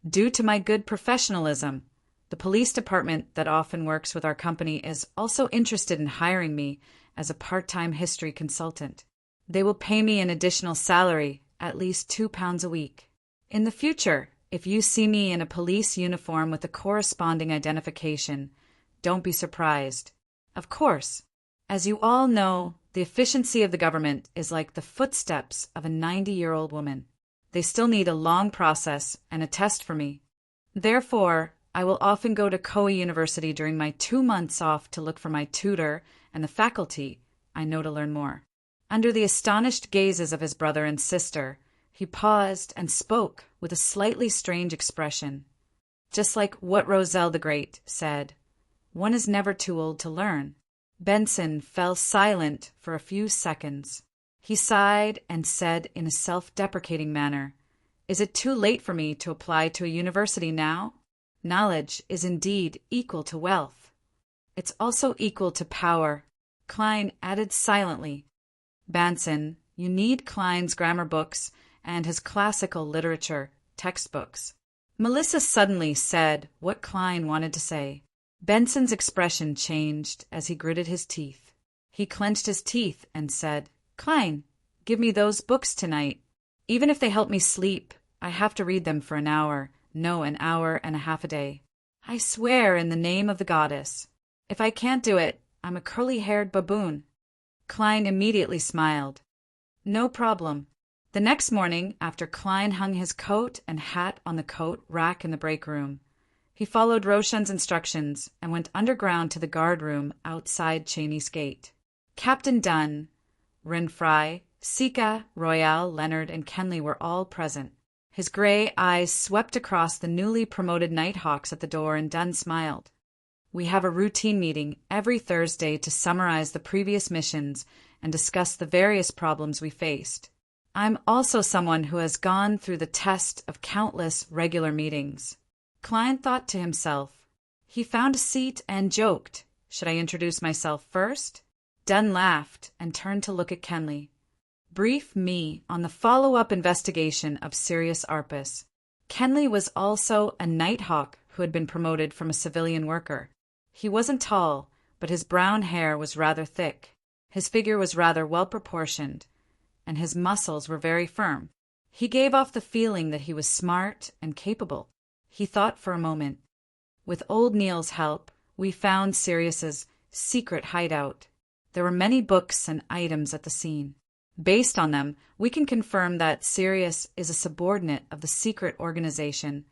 Due to my good professionalism, the police department that often works with our company is also interested in hiring me as a part-time history consultant. They will pay me an additional salary, at least £2 a week. In the future, if you see me in a police uniform with a corresponding identification, don't be surprised. Of course. As you all know, the efficiency of the government is like the footsteps of a 90-year-old woman. They still need a long process and a test for me. Therefore, I will often go to Koei University during my 2 months off to look for my tutor and the faculty I know to learn more. Under the astonished gazes of his brother and sister, he paused and spoke with a slightly strange expression. Just like what Roselle the Great said, one is never too old to learn. Benson fell silent for a few seconds. He sighed and said in a self-deprecating manner, "Is it too late for me to apply to a university now? Knowledge is indeed equal to wealth. It's also equal to power," Klein added silently. "Benson, you need Klein's grammar books and his classical literature textbooks." Melissa suddenly said what Klein wanted to say. Benson's expression changed as he gritted his teeth. He clenched his teeth and said, "Klein, give me those books tonight. Even if they help me sleep, I have to read them for an hour and a half a day. I swear in the name of the goddess. If I can't do it, I'm a curly-haired baboon." Klein immediately smiled. "No problem." The next morning, after Klein hung his coat and hat on the coat rack in the break room, he followed Roshan's instructions and went underground to the guard room outside Cheney's gate. Captain Dunn, Renfry, Sika, Royale, Leonard, and Kenley were all present. His gray eyes swept across the newly promoted Nighthawks at the door, and Dunn smiled. "We have a routine meeting every Thursday to summarize the previous missions and discuss the various problems we faced. I'm also someone who has gone through the test of countless regular meetings." Klein thought to himself. He found a seat and joked, "Should I introduce myself first?" Dunn laughed and turned to look at Kenley. "Brief me on the follow-up investigation of Sirius Arpus." Kenley was also a Nighthawk who had been promoted from a civilian worker. He wasn't tall, but his brown hair was rather thick. His figure was rather well-proportioned, and his muscles were very firm. He gave off the feeling that he was smart and capable. He thought for a moment. "With old Neil's help, we found Sirius's secret hideout. There were many books and items at the scene. Based on them, we can confirm that Sirius is a subordinate of the secret organization,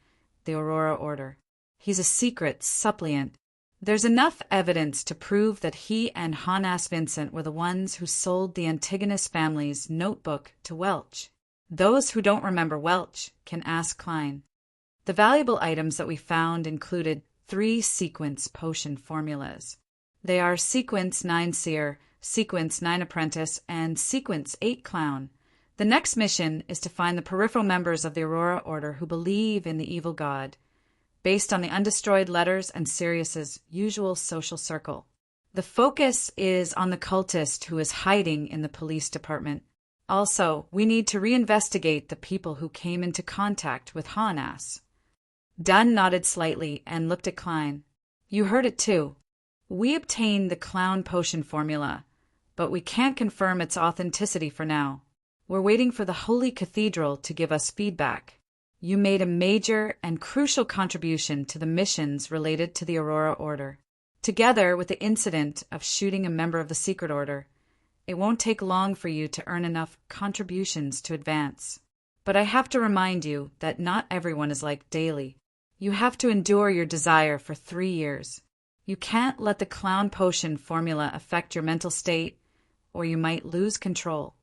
the Aurora Order. He's a secret suppliant. There's enough evidence to prove that he and Honas Vincent were the ones who sold the Antigonus family's notebook to Welch. Those who don't remember Welch can ask Klein. The valuable items that we found included 3 sequence potion formulas. They are Sequence 9 Seer, Sequence 9 Apprentice, and Sequence 8 Clown. The next mission is to find the peripheral members of the Aurora Order who believe in the evil god, based on the undestroyed letters and Sirius's usual social circle. The focus is on the cultist who is hiding in the police department. Also, we need to reinvestigate the people who came into contact with Honas. Dunn nodded slightly and looked at Klein. "You heard it too. We obtained the clown potion formula, but we can't confirm its authenticity for now. We're waiting for the Holy Cathedral to give us feedback. You made a major and crucial contribution to the missions related to the Aurora Order. Together with the incident of shooting a member of the Secret Order, it won't take long for you to earn enough contributions to advance. But I have to remind you that not everyone is like Daly. You have to endure your desire for 3 years. You can't let the clown potion formula affect your mental state, or you might lose control.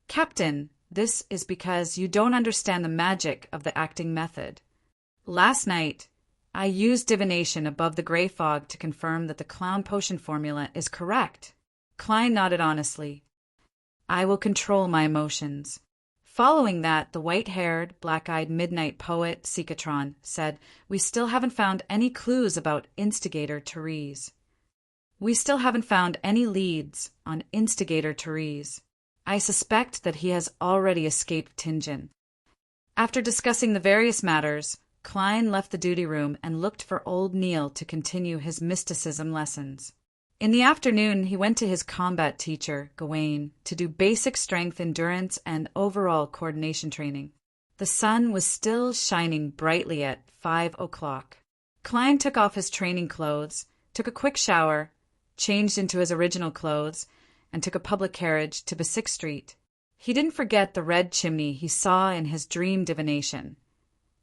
Captain, this is because you don't understand the magic of the acting method. Last night, I used divination above the gray fog to confirm that the clown potion formula is correct." Klein nodded honestly. "I will control my emotions." Following that, the white-haired, black-eyed midnight poet, Sikatron, said, "We still haven't found any clues about Instigator Therese. We still haven't found any leads on Instigator Therese. I suspect that he has already escaped Tingen." After discussing the various matters, Klein left the duty room and looked for old Neil to continue his mysticism lessons. In the afternoon, he went to his combat teacher, Gawain, to do basic strength endurance and overall coordination training. The sun was still shining brightly at 5 o'clock. Klein took off his training clothes, took a quick shower, changed into his original clothes, and took a public carriage to Basic Street. He didn't forget the red chimney he saw in his dream divination.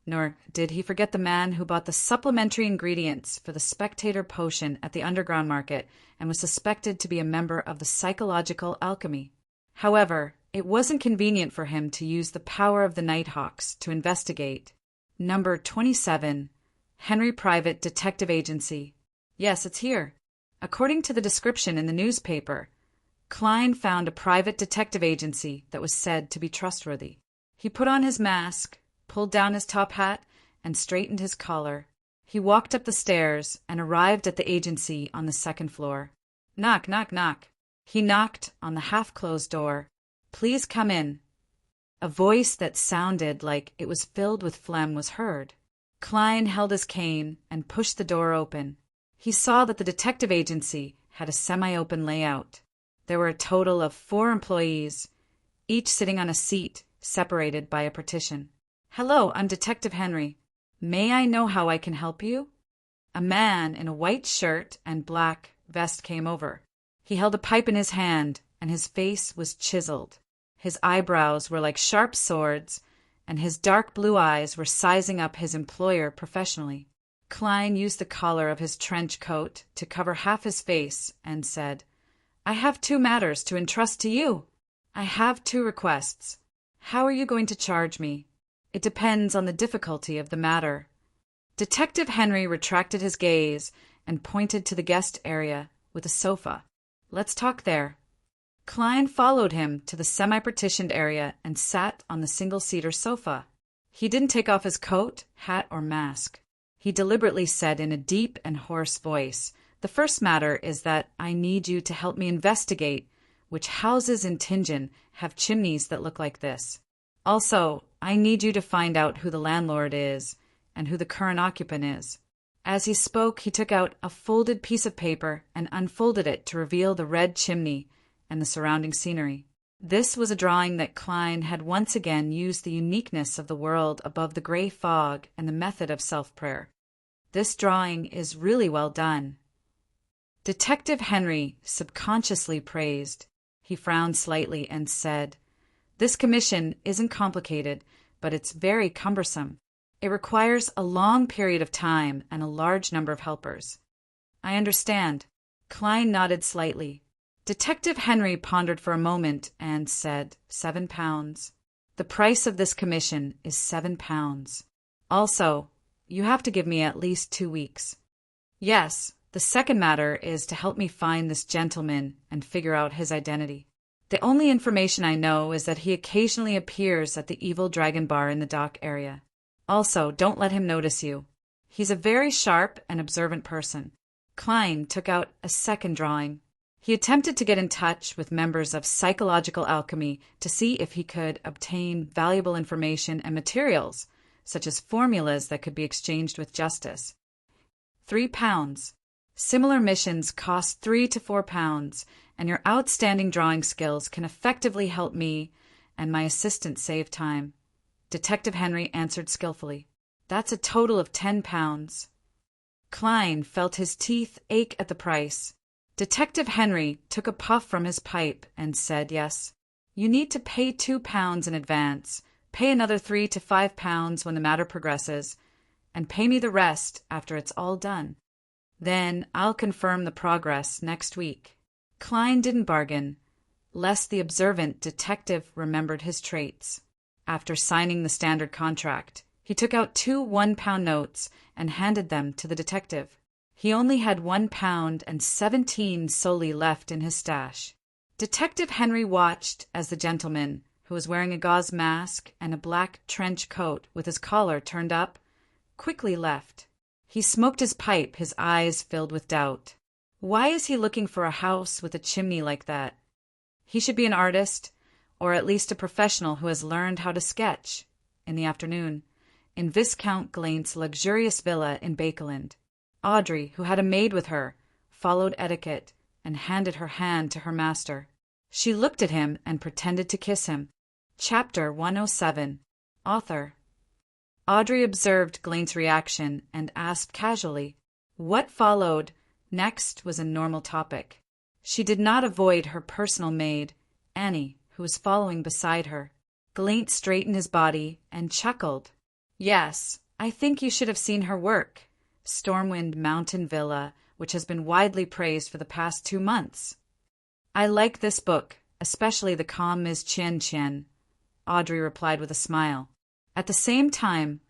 Nor did he forget the man who bought the supplementary ingredients for the Spectator potion at the underground market and was suspected to be a member of the psychological alchemy. However, it wasn't convenient for him to use the power of the Nighthawks to investigate. Number 27, Henry Private Detective Agency. Yes, it's here. According to the description in the newspaper, Klein found a private detective agency that was said to be trustworthy. He put on his mask, pulled down his top hat, and straightened his collar. He walked up the stairs and arrived at the agency on the second floor. Knock, knock, knock. He knocked on the half-closed door. Please come in. A voice that sounded like it was filled with phlegm was heard. Klein held his cane and pushed the door open. He saw that the detective agency had a semi-open layout. There were a total of 4 employees, each sitting on a seat separated by a partition. Hello, I'm Detective Henry. May I know how I can help you? A man in a white shirt and black vest came over. He held a pipe in his hand, and his face was chiseled. His eyebrows were like sharp swords, and his dark blue eyes were sizing up his employer professionally. Klein used the collar of his trench coat to cover half his face and said, I have 2 matters to entrust to you. I have 2 requests. How are you going to charge me? It depends on the difficulty of the matter. Detective Henry retracted his gaze and pointed to the guest area with a sofa. Let's talk there. Klein followed him to the semi-partitioned area and sat on the single-seater sofa. He didn't take off his coat, hat, or mask. He deliberately said in a deep and hoarse voice, The first matter is that I need you to help me investigate which houses in Tingen have chimneys that look like this. Also, I need you to find out who the landlord is and who the current occupant is. As he spoke, he took out a folded piece of paper and unfolded it to reveal the red chimney and the surrounding scenery. This was a drawing that Klein had once again used the uniqueness of the world above the gray fog and the method of self-prayer. This drawing is really well done. Detective Henry subconsciously praised. He frowned slightly and said, This commission isn't complicated, but it's very cumbersome. It requires a long period of time and a large number of helpers. I understand. Klein nodded slightly. Detective Henry pondered for a moment and said, £7. The price of this commission is £7. Also, you have to give me at least 2 weeks. Yes, the second matter is to help me find this gentleman and figure out his identity. The only information I know is that he occasionally appears at the Evil Dragon Bar in the dock area. Also, don't let him notice you. He's a very sharp and observant person. Klein took out a second drawing. He attempted to get in touch with members of psychological alchemy to see if he could obtain valuable information and materials, such as formulas that could be exchanged with justice. £3. Similar missions cost £3 to £4, and your outstanding drawing skills can effectively help me and my assistant save time. Detective Henry answered skillfully. That's a total of £10. Klein felt his teeth ache at the price. Detective Henry took a puff from his pipe and said, Yes, you need to pay £2 in advance, pay another £3 to £5 when the matter progresses, and pay me the rest after it's all done. Then I'll confirm the progress next week. Klein didn't bargain, lest the observant detective remembered his traits. After signing the standard contract, he took out 2 £1 notes and handed them to the detective. He only had £1 and 17 solely left in his stash. Detective Henry watched as the gentleman, who was wearing a gauze mask and a black trench coat with his collar turned up, quickly left. He smoked his pipe, his eyes filled with doubt. Why is he looking for a house with a chimney like that? He should be an artist, or at least a professional who has learned how to sketch. In the afternoon, in Viscount Glaint's luxurious villa in Bakeland, Audrey, who had a maid with her, followed etiquette and handed her hand to her master. She looked at him and pretended to kiss him. Chapter 107. Author. Audrey observed Glaint's reaction and asked casually, What followed Next was a normal topic. She did not avoid her personal maid, Annie, who was following beside her. Gleant straightened his body and chuckled. Yes, I think you should have seen her work. Stormwind Mountain Villa, which has been widely praised for the past 2 months. I like this book, especially the calm Ms. Chien Chien, Audrey replied with a smile. At the same time,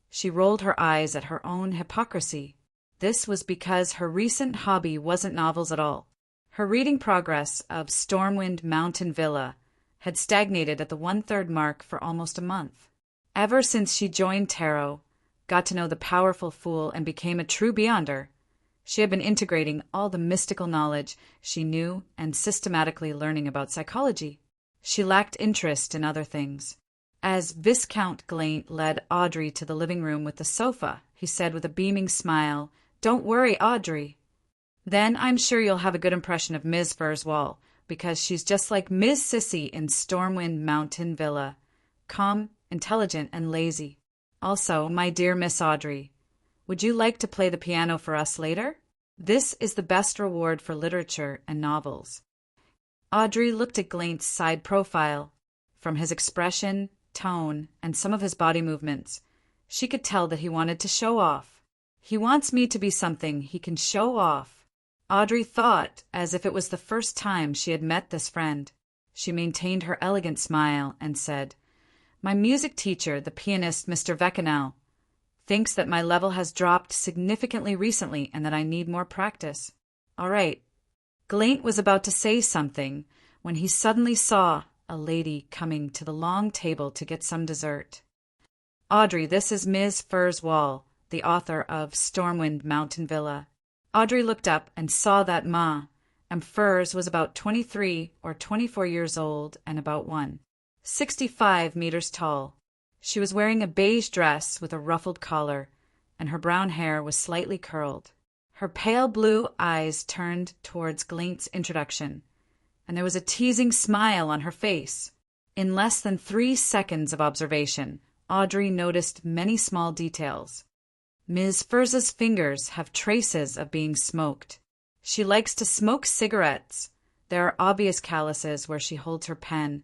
she rolled her eyes at her own hypocrisy. This was because her recent hobby wasn't novels at all. Her reading progress of Stormwind Mountain Villa had stagnated at the 1/3 mark for almost a month. Ever since she joined Tarot, got to know the powerful Fool, and became a true Beyonder, she had been integrating all the mystical knowledge she knew and systematically learning about psychology. She lacked interest in other things. As Viscount Gleant led Audrey to the living room with the sofa, he said with a beaming smile, "Don't worry, Audrey. Then I'm sure you'll have a good impression of Ms. Furswall, because she's just like Ms. Sissy in Stormwind Mountain Villa, calm, intelligent, and lazy. Also, my dear Miss Audrey, would you like to play the piano for us later? This is the best reward for literature and novels." Audrey looked at Gleant's side profile. From his expression, tone, and some of his body movements, she could tell that he wanted to show off. He wants me to be something he can show off. Audrey thought, as if it was the first time she had met this friend. She maintained her elegant smile and said, "My music teacher, the pianist Mr. Veckenau, thinks that my level has dropped significantly recently and that I need more practice." All right. Gleant was about to say something when he suddenly saw a lady coming to the long table to get some dessert. "Audrey, this is Ms. Furswall, the author of Stormwind Mountain Villa." Audrey looked up and saw that Furs was about 23 or 24 years old and about 165 meters tall. She was wearing a beige dress with a ruffled collar, and her brown hair was slightly curled. Her pale blue eyes turned towards Gleant's introduction, and there was a teasing smile on her face. In less than 3 seconds of observation, Audrey noticed many small details. Ms. Furs's fingers have traces of being smoked. She likes to smoke cigarettes. There are obvious calluses where she holds her pen,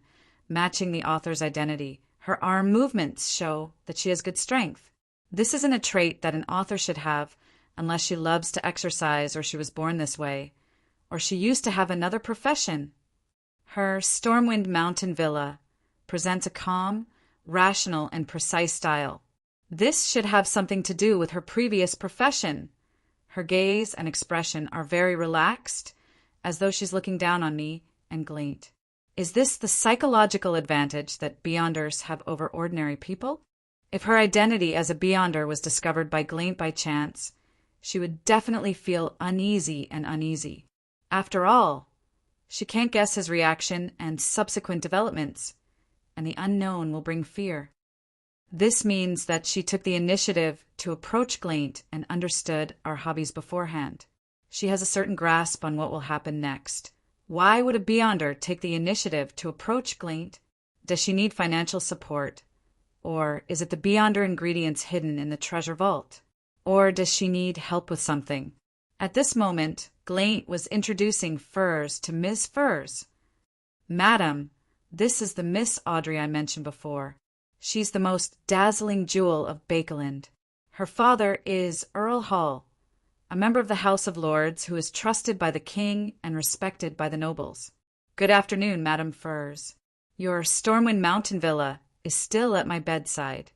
matching the author's identity. Her arm movements show that she has good strength. This isn't a trait that an author should have unless she loves to exercise or she was born this way, or she used to have another profession. Her Stormwind Mountain Villa presents a calm, rational, and precise style. This should have something to do with her previous profession. Her gaze and expression are very relaxed, as though she's looking down on me and Gleant. Is this the psychological advantage that Beyonders have over ordinary people? If her identity as a Beyonder was discovered by Gleant by chance, she would definitely feel uneasy and uneasy. After all, she can't guess his reaction and subsequent developments, and the unknown will bring fear. This means that she took the initiative to approach Gleant and understood our hobbies beforehand. She has a certain grasp on what will happen next. Why would a Beyonder take the initiative to approach Gleant? Does she need financial support? Or is it the Beyonder ingredients hidden in the treasure vault? Or does she need help with something? At this moment, Gleant was introducing Furs to Miss Furs. "Madam, this is the Miss Audrey I mentioned before. She's the most dazzling jewel of Bakeland. Her father is Earl Hall, a member of the House of Lords who is trusted by the king and respected by the nobles. Good afternoon, Madam Furs. Your Stormwind Mountain Villa is still at my bedside."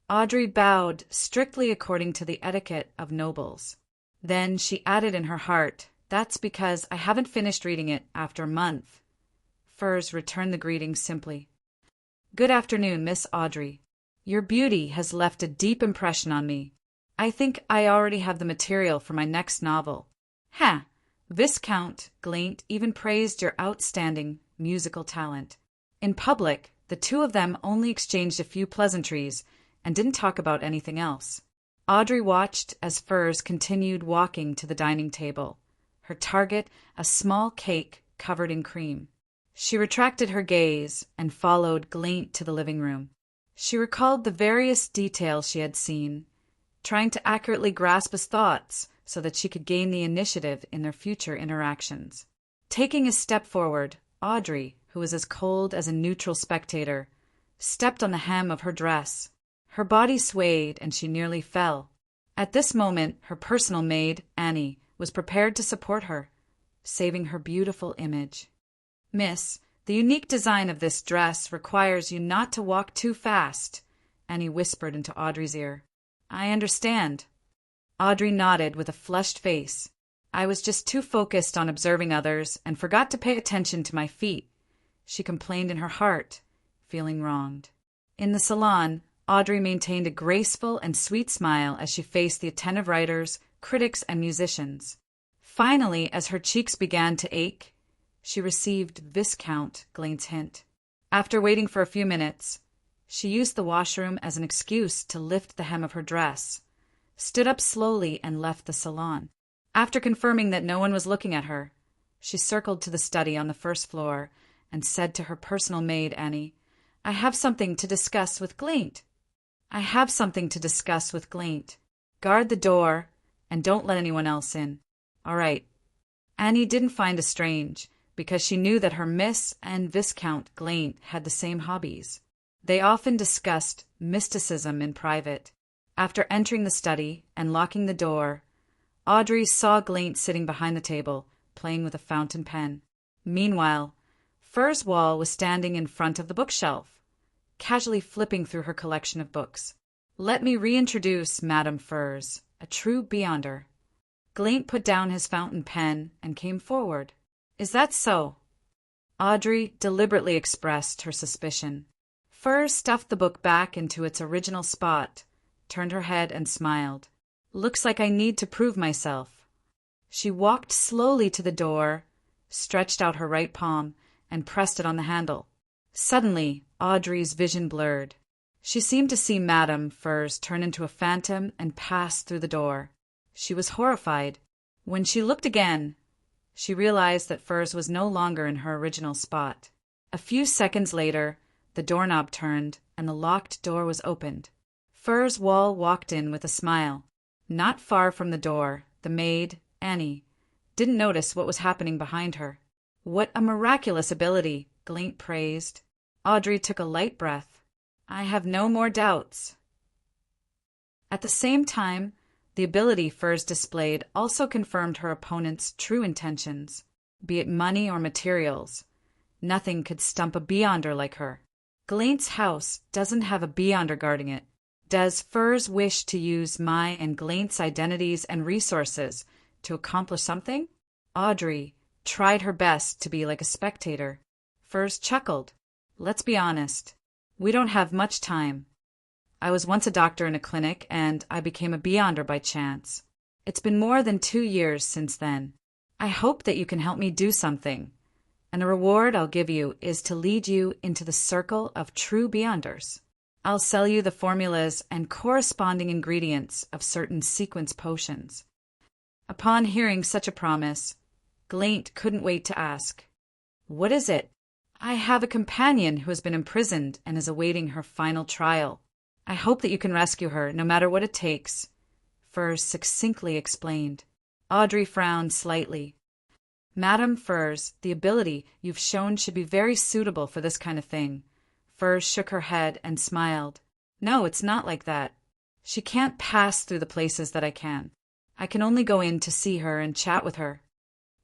Audrey bowed strictly according to the etiquette of nobles. Then she added in her heart, "That's because I haven't finished reading it after a month." Furs returned the greeting simply. "Good afternoon, Miss Audrey. Your beauty has left a deep impression on me. I think I already have the material for my next novel." Viscount Gleant even praised your outstanding musical talent. In public, the two of them only exchanged a few pleasantries and didn't talk about anything else. Audrey watched as Furs continued walking to the dining table, her target a small cake covered in cream. She retracted her gaze and followed Gleant to the living room. She recalled the various details she had seen, trying to accurately grasp his thoughts so that she could gain the initiative in their future interactions. Taking a step forward, Audrey, who was as cold as a neutral spectator, stepped on the hem of her dress. Her body swayed and she nearly fell. At this moment, her personal maid, Annie, was prepared to support her, saving her beautiful image. "Miss, the unique design of this dress requires you not to walk too fast," Annie whispered into Audrey's ear. "I understand." Audrey nodded with a flushed face. "I was just too focused on observing others and forgot to pay attention to my feet," she complained in her heart, feeling wronged. In the salon, Audrey maintained a graceful and sweet smile as she faced the attentive writers, critics, and musicians. Finally, as her cheeks began to ache, she received Viscount Glaine's hint. After waiting for a few minutes, she used the washroom as an excuse to lift the hem of her dress, stood up slowly, and left the salon. After confirming that no one was looking at her, she circled to the study on the first floor and said to her personal maid, Annie, "I have something to discuss with Glaine. I have something to discuss with Glaine. Guard the door and don't let anyone else in." "All right." Annie didn't find it strange, because she knew that her Miss and Viscount Glaine had the same hobbies. They often discussed mysticism in private. After entering the study and locking the door, Audrey saw Glaine sitting behind the table, playing with a fountain pen. Meanwhile, Furze Wall was standing in front of the bookshelf, casually flipping through her collection of books. "Let me reintroduce Madame Furze, a true beyonder." Glaine put down his fountain pen and came forward. "Is that so?" Audrey deliberately expressed her suspicion. Furze stuffed the book back into its original spot, turned her head and smiled. "Looks like I need to prove myself." She walked slowly to the door, stretched out her right palm, and pressed it on the handle. Suddenly, Audrey's vision blurred. She seemed to see Madame Furze turn into a phantom and pass through the door. She was horrified. When she looked again, she realized that Furze was no longer in her original spot. A few seconds later, the doorknob turned and the locked door was opened. Furze Wall walked in with a smile. Not far from the door, the maid, Annie, didn't notice what was happening behind her. "What a miraculous ability," Glaine praised. Audrey took a light breath. "I have no more doubts." At the same time, the ability Furze displayed also confirmed her opponent's true intentions. Be it money or materials, nothing could stump a beyonder like her. Glaine's house doesn't have a beyonder guarding it. Does Furze wish to use my and Glaine's identities and resources to accomplish something? Audrey tried her best to be like a spectator. Furze chuckled. "Let's be honest. We don't have much time. I was once a doctor in a clinic, and I became a beyonder by chance. It's been more than 2 years since then. I hope that you can help me do something, and the reward I'll give you is to lead you into the circle of true beyonders. I'll sell you the formulas and corresponding ingredients of certain sequence potions." Upon hearing such a promise, Glaine couldn't wait to ask, "What is it?" "I have a companion who has been imprisoned and is awaiting her final trial. I hope that you can rescue her, no matter what it takes," Furze succinctly explained. Audrey frowned slightly. "Madame Furze, the ability you've shown should be very suitable for this kind of thing." Furze shook her head and smiled. "No, it's not like that. She can't pass through the places that I can. I can only go in to see her and chat with her.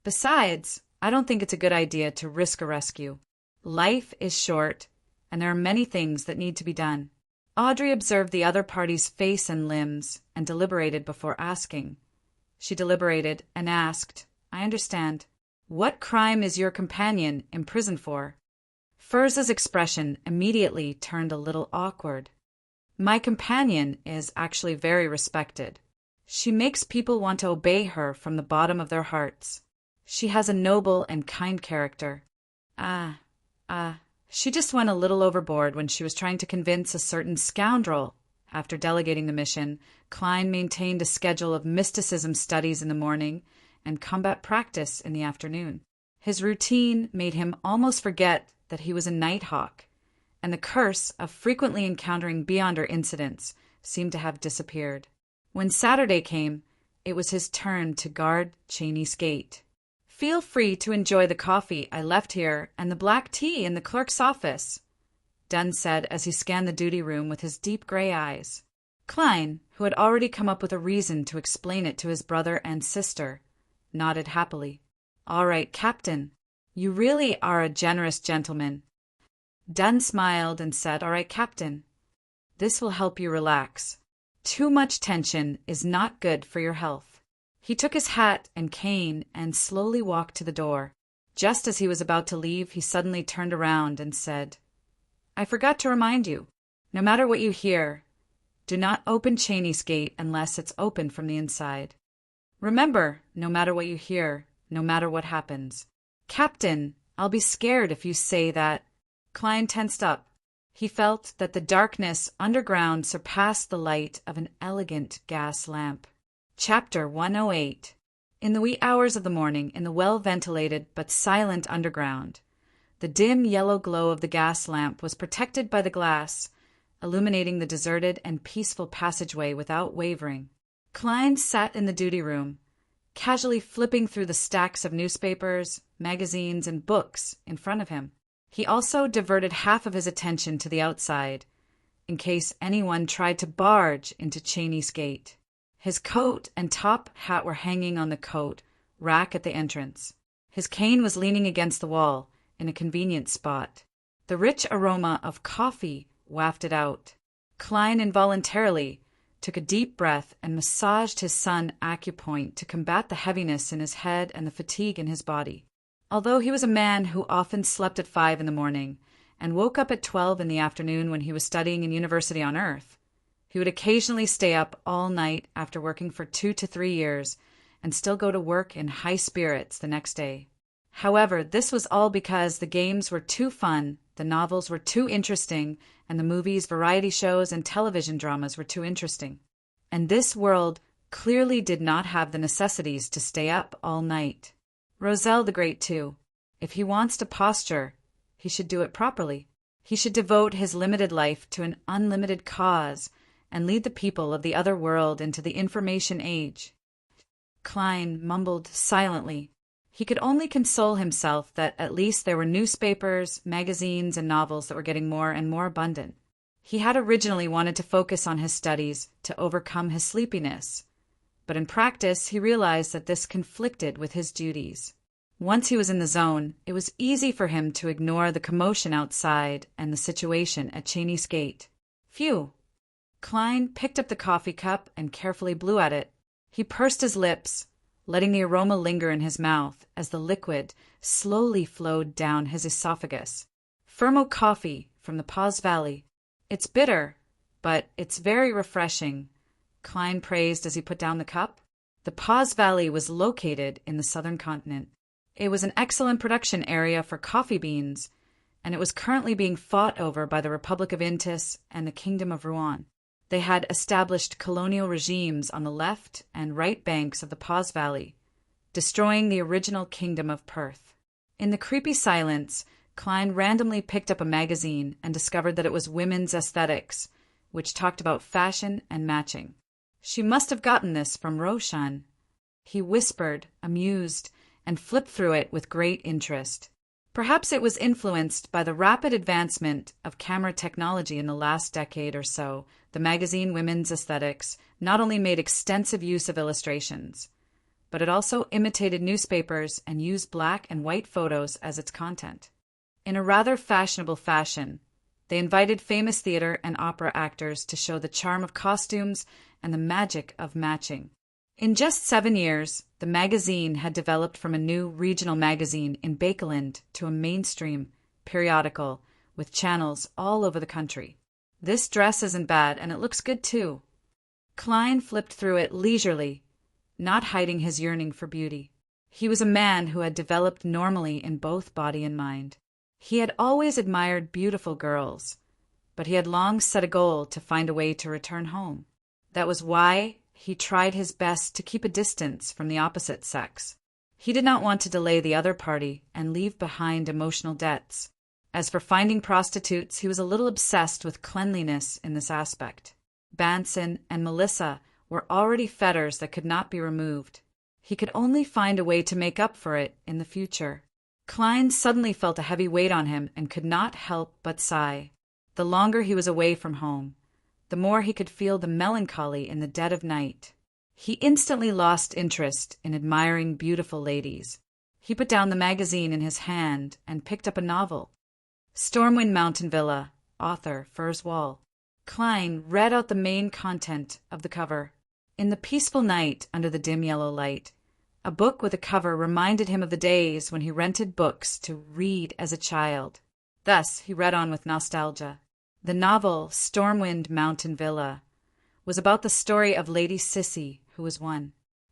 Besides, I don't think it's a good idea to risk a rescue. Life is short, and there are many things that need to be done." Audrey observed the other party's face and limbs and deliberated before asking. She deliberated and asked, "I understand. What crime is your companion imprisoned for?" Furze's expression immediately turned a little awkward. "My companion is actually very respected. She makes people want to obey her from the bottom of their hearts. She has a noble and kind character. She just went a little overboard when she was trying to convince a certain scoundrel." After delegating the mission, Klein maintained a schedule of mysticism studies in the morning and combat practice in the afternoon. His routine made him almost forget that he was a nighthawk, and the curse of frequently encountering beyonder incidents seemed to have disappeared. When Saturday came, it was his turn to guard Cheney's gate. "Feel free to enjoy the coffee I left here and the black tea in the clerk's office," Dunn said as he scanned the duty room with his deep gray eyes. Klein, who had already come up with a reason to explain it to his brother and sister, nodded happily. "All right, Captain. You really are a generous gentleman." Dunn smiled and said, "All right, Captain. This will help you relax. Too much tension is not good for your health." He took his hat and cane and slowly walked to the door. Just as he was about to leave, he suddenly turned around and said, "I forgot to remind you, no matter what you hear, do not open Cheney's gate unless it's open from the inside. Remember, no matter what you hear, no matter what happens." "Captain, I'll be scared if you say that." Klein tensed up. He felt that the darkness underground surpassed the light of an elegant gas lamp. Chapter 108. In the wee hours of the morning, in the well-ventilated but silent underground, the dim yellow glow of the gas lamp was protected by the glass, illuminating the deserted and peaceful passageway without wavering. Klein sat in the duty room, casually flipping through the stacks of newspapers, magazines, and books in front of him. He also diverted half of his attention to the outside, in case anyone tried to barge into Cheney's gate. His coat and top hat were hanging on the coat rack at the entrance. His cane was leaning against the wall in a convenient spot. The rich aroma of coffee wafted out. Klein involuntarily took a deep breath and massaged his sun acupoint to combat the heaviness in his head and the fatigue in his body. Although he was a man who often slept at 5 in the morning and woke up at 12 in the afternoon when he was studying in university on Earth, he would occasionally stay up all night after working for 2 to 3 years and still go to work in high spirits the next day. However, this was all because the games were too fun, the novels were too interesting, and the movies, variety shows, and television dramas were too interesting. And this world clearly did not have the necessities to stay up all night. Roselle the Great, too. If he wants to posture, he should do it properly. He should devote his limited life to an unlimited cause and lead the people of the other world into the information age. Klein mumbled silently. He could only console himself that at least there were newspapers, magazines, and novels that were getting more and more abundant. He had originally wanted to focus on his studies to overcome his sleepiness, but in practice he realized that this conflicted with his duties. Once he was in the zone, it was easy for him to ignore the commotion outside and the situation at Cheney's gate. Phew! Klein picked up the coffee cup and carefully blew at it. He pursed his lips, letting the aroma linger in his mouth as the liquid slowly flowed down his esophagus. Fermo coffee from the Paws Valley. It's bitter, but it's very refreshing, Klein praised as he put down the cup. The Paws Valley was located in the southern continent. It was an excellent production area for coffee beans, and it was currently being fought over by the Republic of Intis and the Kingdom of Rouen. They had established colonial regimes on the left and right banks of the Paws Valley, destroying the original Kingdom of Perth. In the creepy silence, Klein randomly picked up a magazine and discovered that it was Women's Aesthetics, which talked about fashion and matching. She must have gotten this from Roshan. He whispered, amused, and flipped through it with great interest. Perhaps it was influenced by the rapid advancement of camera technology in the last decade or so. The magazine Women's Aesthetics not only made extensive use of illustrations, but it also imitated newspapers and used black and white photos as its content. In a rather fashionable fashion, they invited famous theater and opera actors to show the charm of costumes and the magic of matching. In just 7 years, the magazine had developed from a new regional magazine in Bakeland to a mainstream periodical with channels all over the country. This dress isn't bad, and it looks good too. Klein flipped through it leisurely, not hiding his yearning for beauty. He was a man who had developed normally in both body and mind. He had always admired beautiful girls, but he had long set a goal to find a way to return home. That was why he tried his best to keep a distance from the opposite sex. He did not want to delay the other party and leave behind emotional debts. As for finding prostitutes, he was a little obsessed with cleanliness in this aspect. Banson and Melissa were already fetters that could not be removed. He could only find a way to make up for it in the future. Klein suddenly felt a heavy weight on him and could not help but sigh. The longer he was away from home, the more he could feel the melancholy in the dead of night. He instantly lost interest in admiring beautiful ladies. He put down the magazine in his hand and picked up a novel. Stormwind Mountain Villa, author Furs Wall. Klein read out the main content of the cover. In the peaceful night under the dim yellow light, a book with a cover reminded him of the days when he rented books to read as a child. Thus he read on with nostalgia. The novel Stormwind Mountain Villa was about the story of Lady Sissy, who was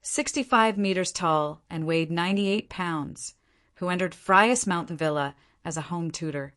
65 meters tall and weighed 98 pounds, who entered Frias Mountain Villa as a home tutor.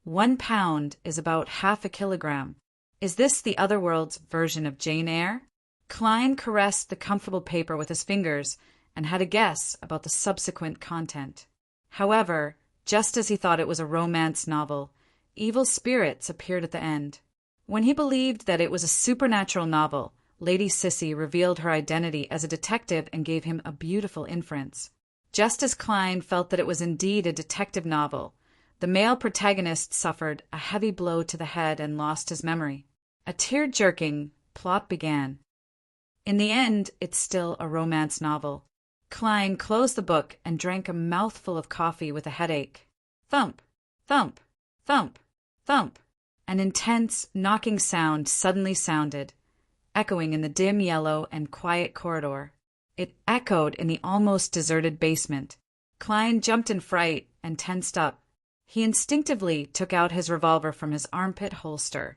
1 pound is about half a kilogram. Is this the other world's version of Jane Eyre? Klein caressed the comfortable paper with his fingers and had a guess about the subsequent content. However, just as he thought it was a romance novel, evil spirits appeared at the end. When he believed that it was a supernatural novel, Lady Sissy revealed her identity as a detective and gave him a beautiful inference. Just as Klein felt that it was indeed a detective novel, the male protagonist suffered a heavy blow to the head and lost his memory. A tear-jerking plot began. In the end, it's still a romance novel. Klein closed the book and drank a mouthful of coffee with a headache. Thump, thump, thump, thump. An intense, knocking sound suddenly sounded, echoing in the dim yellow and quiet corridor. It echoed in the almost deserted basement. Klein jumped in fright and tensed up. He instinctively took out his revolver from his armpit holster,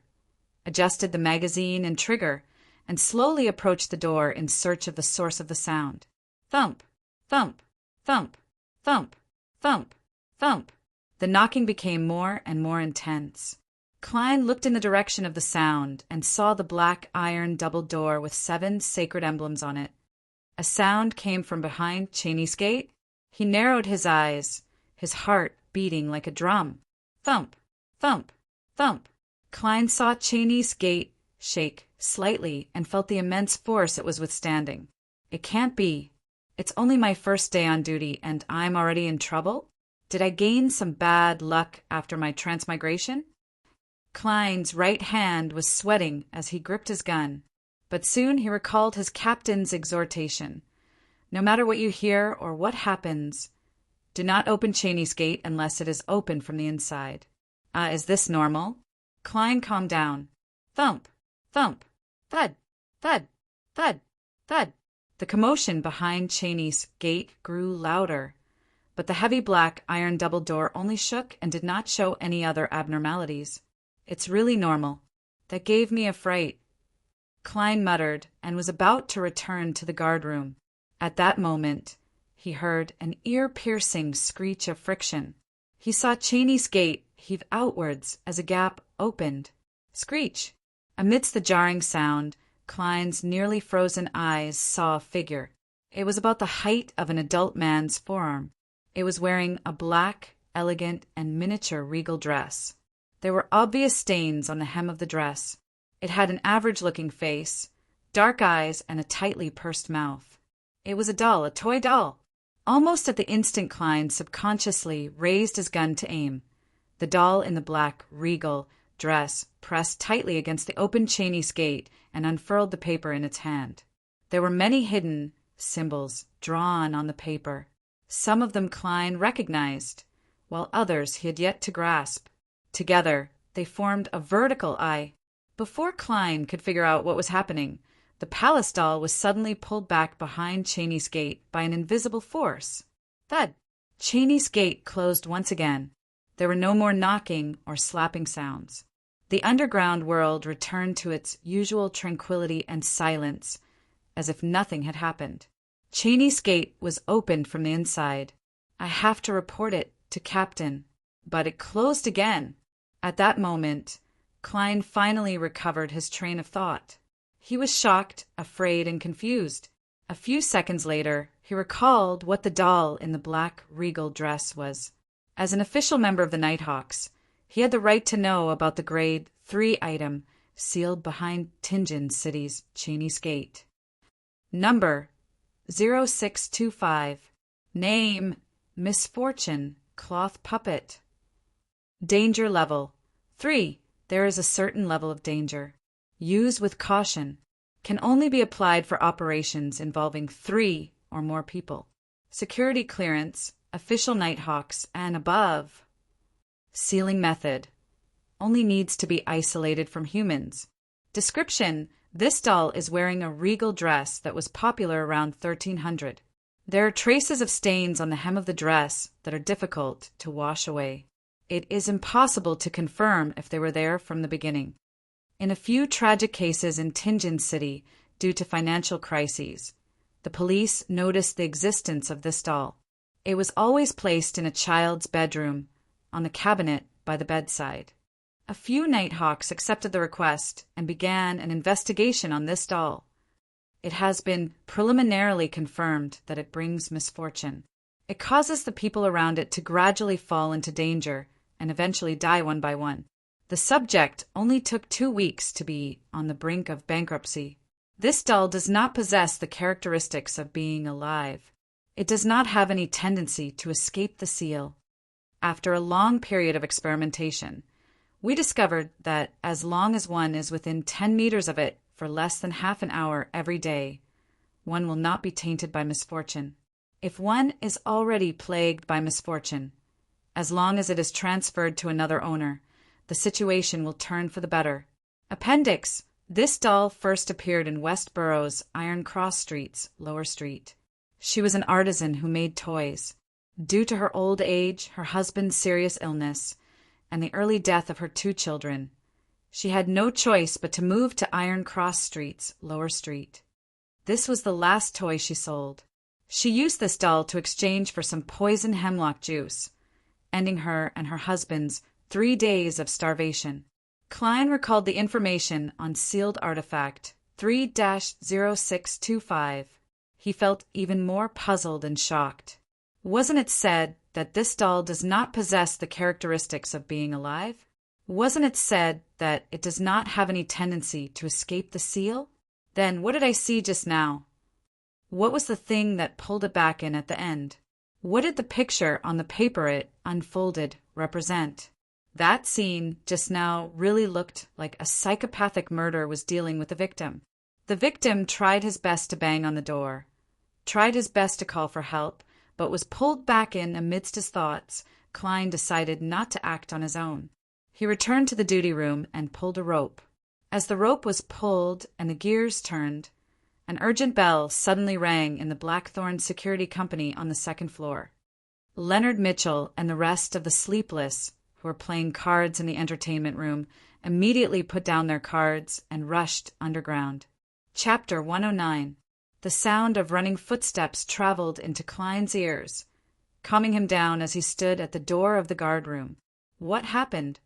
adjusted the magazine and trigger, and slowly approached the door in search of the source of the sound. Thump, thump, thump, thump, thump, thump. The knocking became more and more intense. Klein looked in the direction of the sound and saw the black iron double door with 7 sacred emblems on it. A sound came from behind Cheney's gate. He narrowed his eyes, his heart beating like a drum. Thump, thump, thump. Klein saw Cheney's gate shake slightly and felt the immense force it was withstanding. It can't be. It's only my first day on duty and I'm already in trouble? Did I gain some bad luck after my transmigration? Klein's right hand was sweating as he gripped his gun, but soon he recalled his captain's exhortation. No matter what you hear or what happens, do not open Cheney's gate unless it is open from the inside. Is this normal? Klein calmed down. Thump, thump, thud, thud, thud, thud. The commotion behind Cheney's gate grew louder, but the heavy black iron double door only shook and did not show any other abnormalities. It's really normal. That gave me a fright, Klein muttered, and was about to return to the guardroom. At that moment, he heard an ear-piercing screech of friction. He saw Cheney's gate heave outwards as a gap opened. Screech! Amidst the jarring sound, Klein's nearly frozen eyes saw a figure. It was about the height of an adult man's forearm. It was wearing a black, elegant, and miniature regal dress. There were obvious stains on the hem of the dress. It had an average-looking face, dark eyes, and a tightly pursed mouth. It was a doll, a toy doll. Almost at the instant Klein subconsciously raised his gun to aim. The doll in the black, regal dress pressed tightly against the open Cheney's gate and unfurled the paper in its hand. There were many hidden symbols drawn on the paper. Some of them Klein recognized, while others he had yet to grasp. Together, they formed a vertical eye. Before Klein could figure out what was happening, the palace doll was suddenly pulled back behind Cheney's gate by an invisible force. Thud! Cheney's gate closed once again. There were no more knocking or slapping sounds. The underground world returned to its usual tranquility and silence, as if nothing had happened. Cheney's gate was opened from the inside. I have to report it to Captain. But it closed again. At that moment, Klein finally recovered his train of thought. He was shocked, afraid, and confused. A few seconds later, he recalled what the doll in the black regal dress was. As an official member of the Nighthawks, he had the right to know about the grade 3 item sealed behind Tinjin City's Chinese Gate. Number 0625. Name Misfortune, Cloth Puppet. Danger level 3. There is a certain level of danger. Use with caution. Can only be applied for operations involving 3 or more people. Security clearance, official Nighthawks, and above. Sealing method. Only needs to be isolated from humans. Description: this doll is wearing a regal dress that was popular around 1300. There are traces of stains on the hem of the dress that are difficult to wash away. It is impossible to confirm if they were there from the beginning. In a few tragic cases in Tinjin City, due to financial crises, the police noticed the existence of this doll. It was always placed in a child's bedroom, on the cabinet by the bedside. A few Nighthawks accepted the request and began an investigation on this doll. It has been preliminarily confirmed that it brings misfortune. It causes the people around it to gradually fall into danger and eventually die one by one. The subject only took 2 weeks to be on the brink of bankruptcy. This doll does not possess the characteristics of being alive. It does not have any tendency to escape the seal. After a long period of experimentation, we discovered that as long as one is within 10 meters of it for less than half an hour every day, one will not be tainted by misfortune. If one is already plagued by misfortune, as long as it is transferred to another owner, the situation will turn for the better. Appendix: this doll first appeared in West Borough's Iron Cross Street's Lower Street. She was an artisan who made toys. Due to her old age, her husband's serious illness, and the early death of her 2 children, she had no choice but to move to Iron Cross Street's Lower Street. This was the last toy she sold. She used this doll to exchange for some poison hemlock juice, ending her and her husband's 3 days of starvation. Klein recalled the information on sealed artifact 3-0625. He felt even more puzzled and shocked. Wasn't it said that this doll does not possess the characteristics of being alive? Wasn't it said that it does not have any tendency to escape the seal? Then what did I see just now? What was the thing that pulled it back in at the end? What did the picture on the paper it unfolded represent? That scene just now really looked like a psychopathic murder was dealing with the victim. The victim tried his best to bang on the door, tried his best to call for help, but was pulled back in amidst his thoughts. Klein decided not to act on his own. He returned to the duty room and pulled a rope. As the rope was pulled and the gears turned, an urgent bell suddenly rang in the Blackthorn Security Company on the 2nd floor. Leonard Mitchell and the rest of the sleepless, who were playing cards in the entertainment room, immediately put down their cards and rushed underground. Chapter 109. The sound of running footsteps traveled into Klein's ears, calming him down as he stood at the door of the guard room. What happened?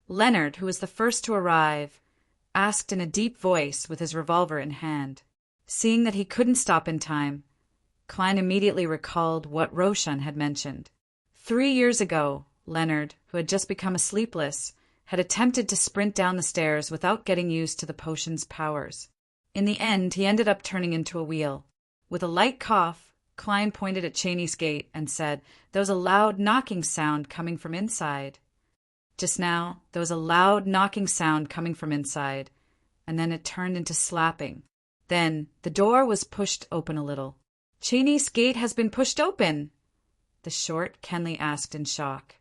Leonard, who was the first to arrive, asked in a deep voice with his revolver in hand. Seeing that he couldn't stop in time, Klein immediately recalled what Roshan had mentioned. 3 years ago, Leonard, who had just become a sleepless, had attempted to sprint down the stairs without getting used to the potion's powers. In the end, he ended up turning into a wheel. With a light cough, Klein pointed at Cheney's gate and said, "There was a loud knocking sound coming from inside." Just now, there was a loud knocking sound coming from inside, and then it turned into slapping. Then the door was pushed open a little. "Cheney's gate has been pushed open?" the short Kenley asked in shock.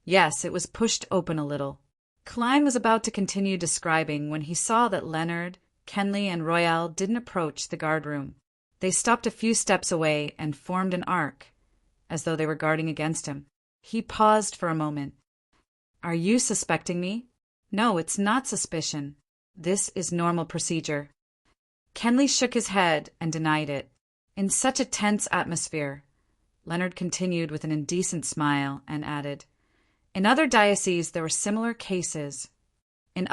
Yes, it was pushed open a little. Klein was about to continue describing when he saw that Leonard, Kenley, and Royale didn't approach the guard room. They stopped a few steps away and formed an arc, as though they were guarding against him. He paused for a moment. "Are you suspecting me?" "No, it's not suspicion. This is normal procedure." Kenley shook his head and denied it. In such a tense atmosphere, Leonard continued with an indecent smile and added, In other dioceses there were similar cases. The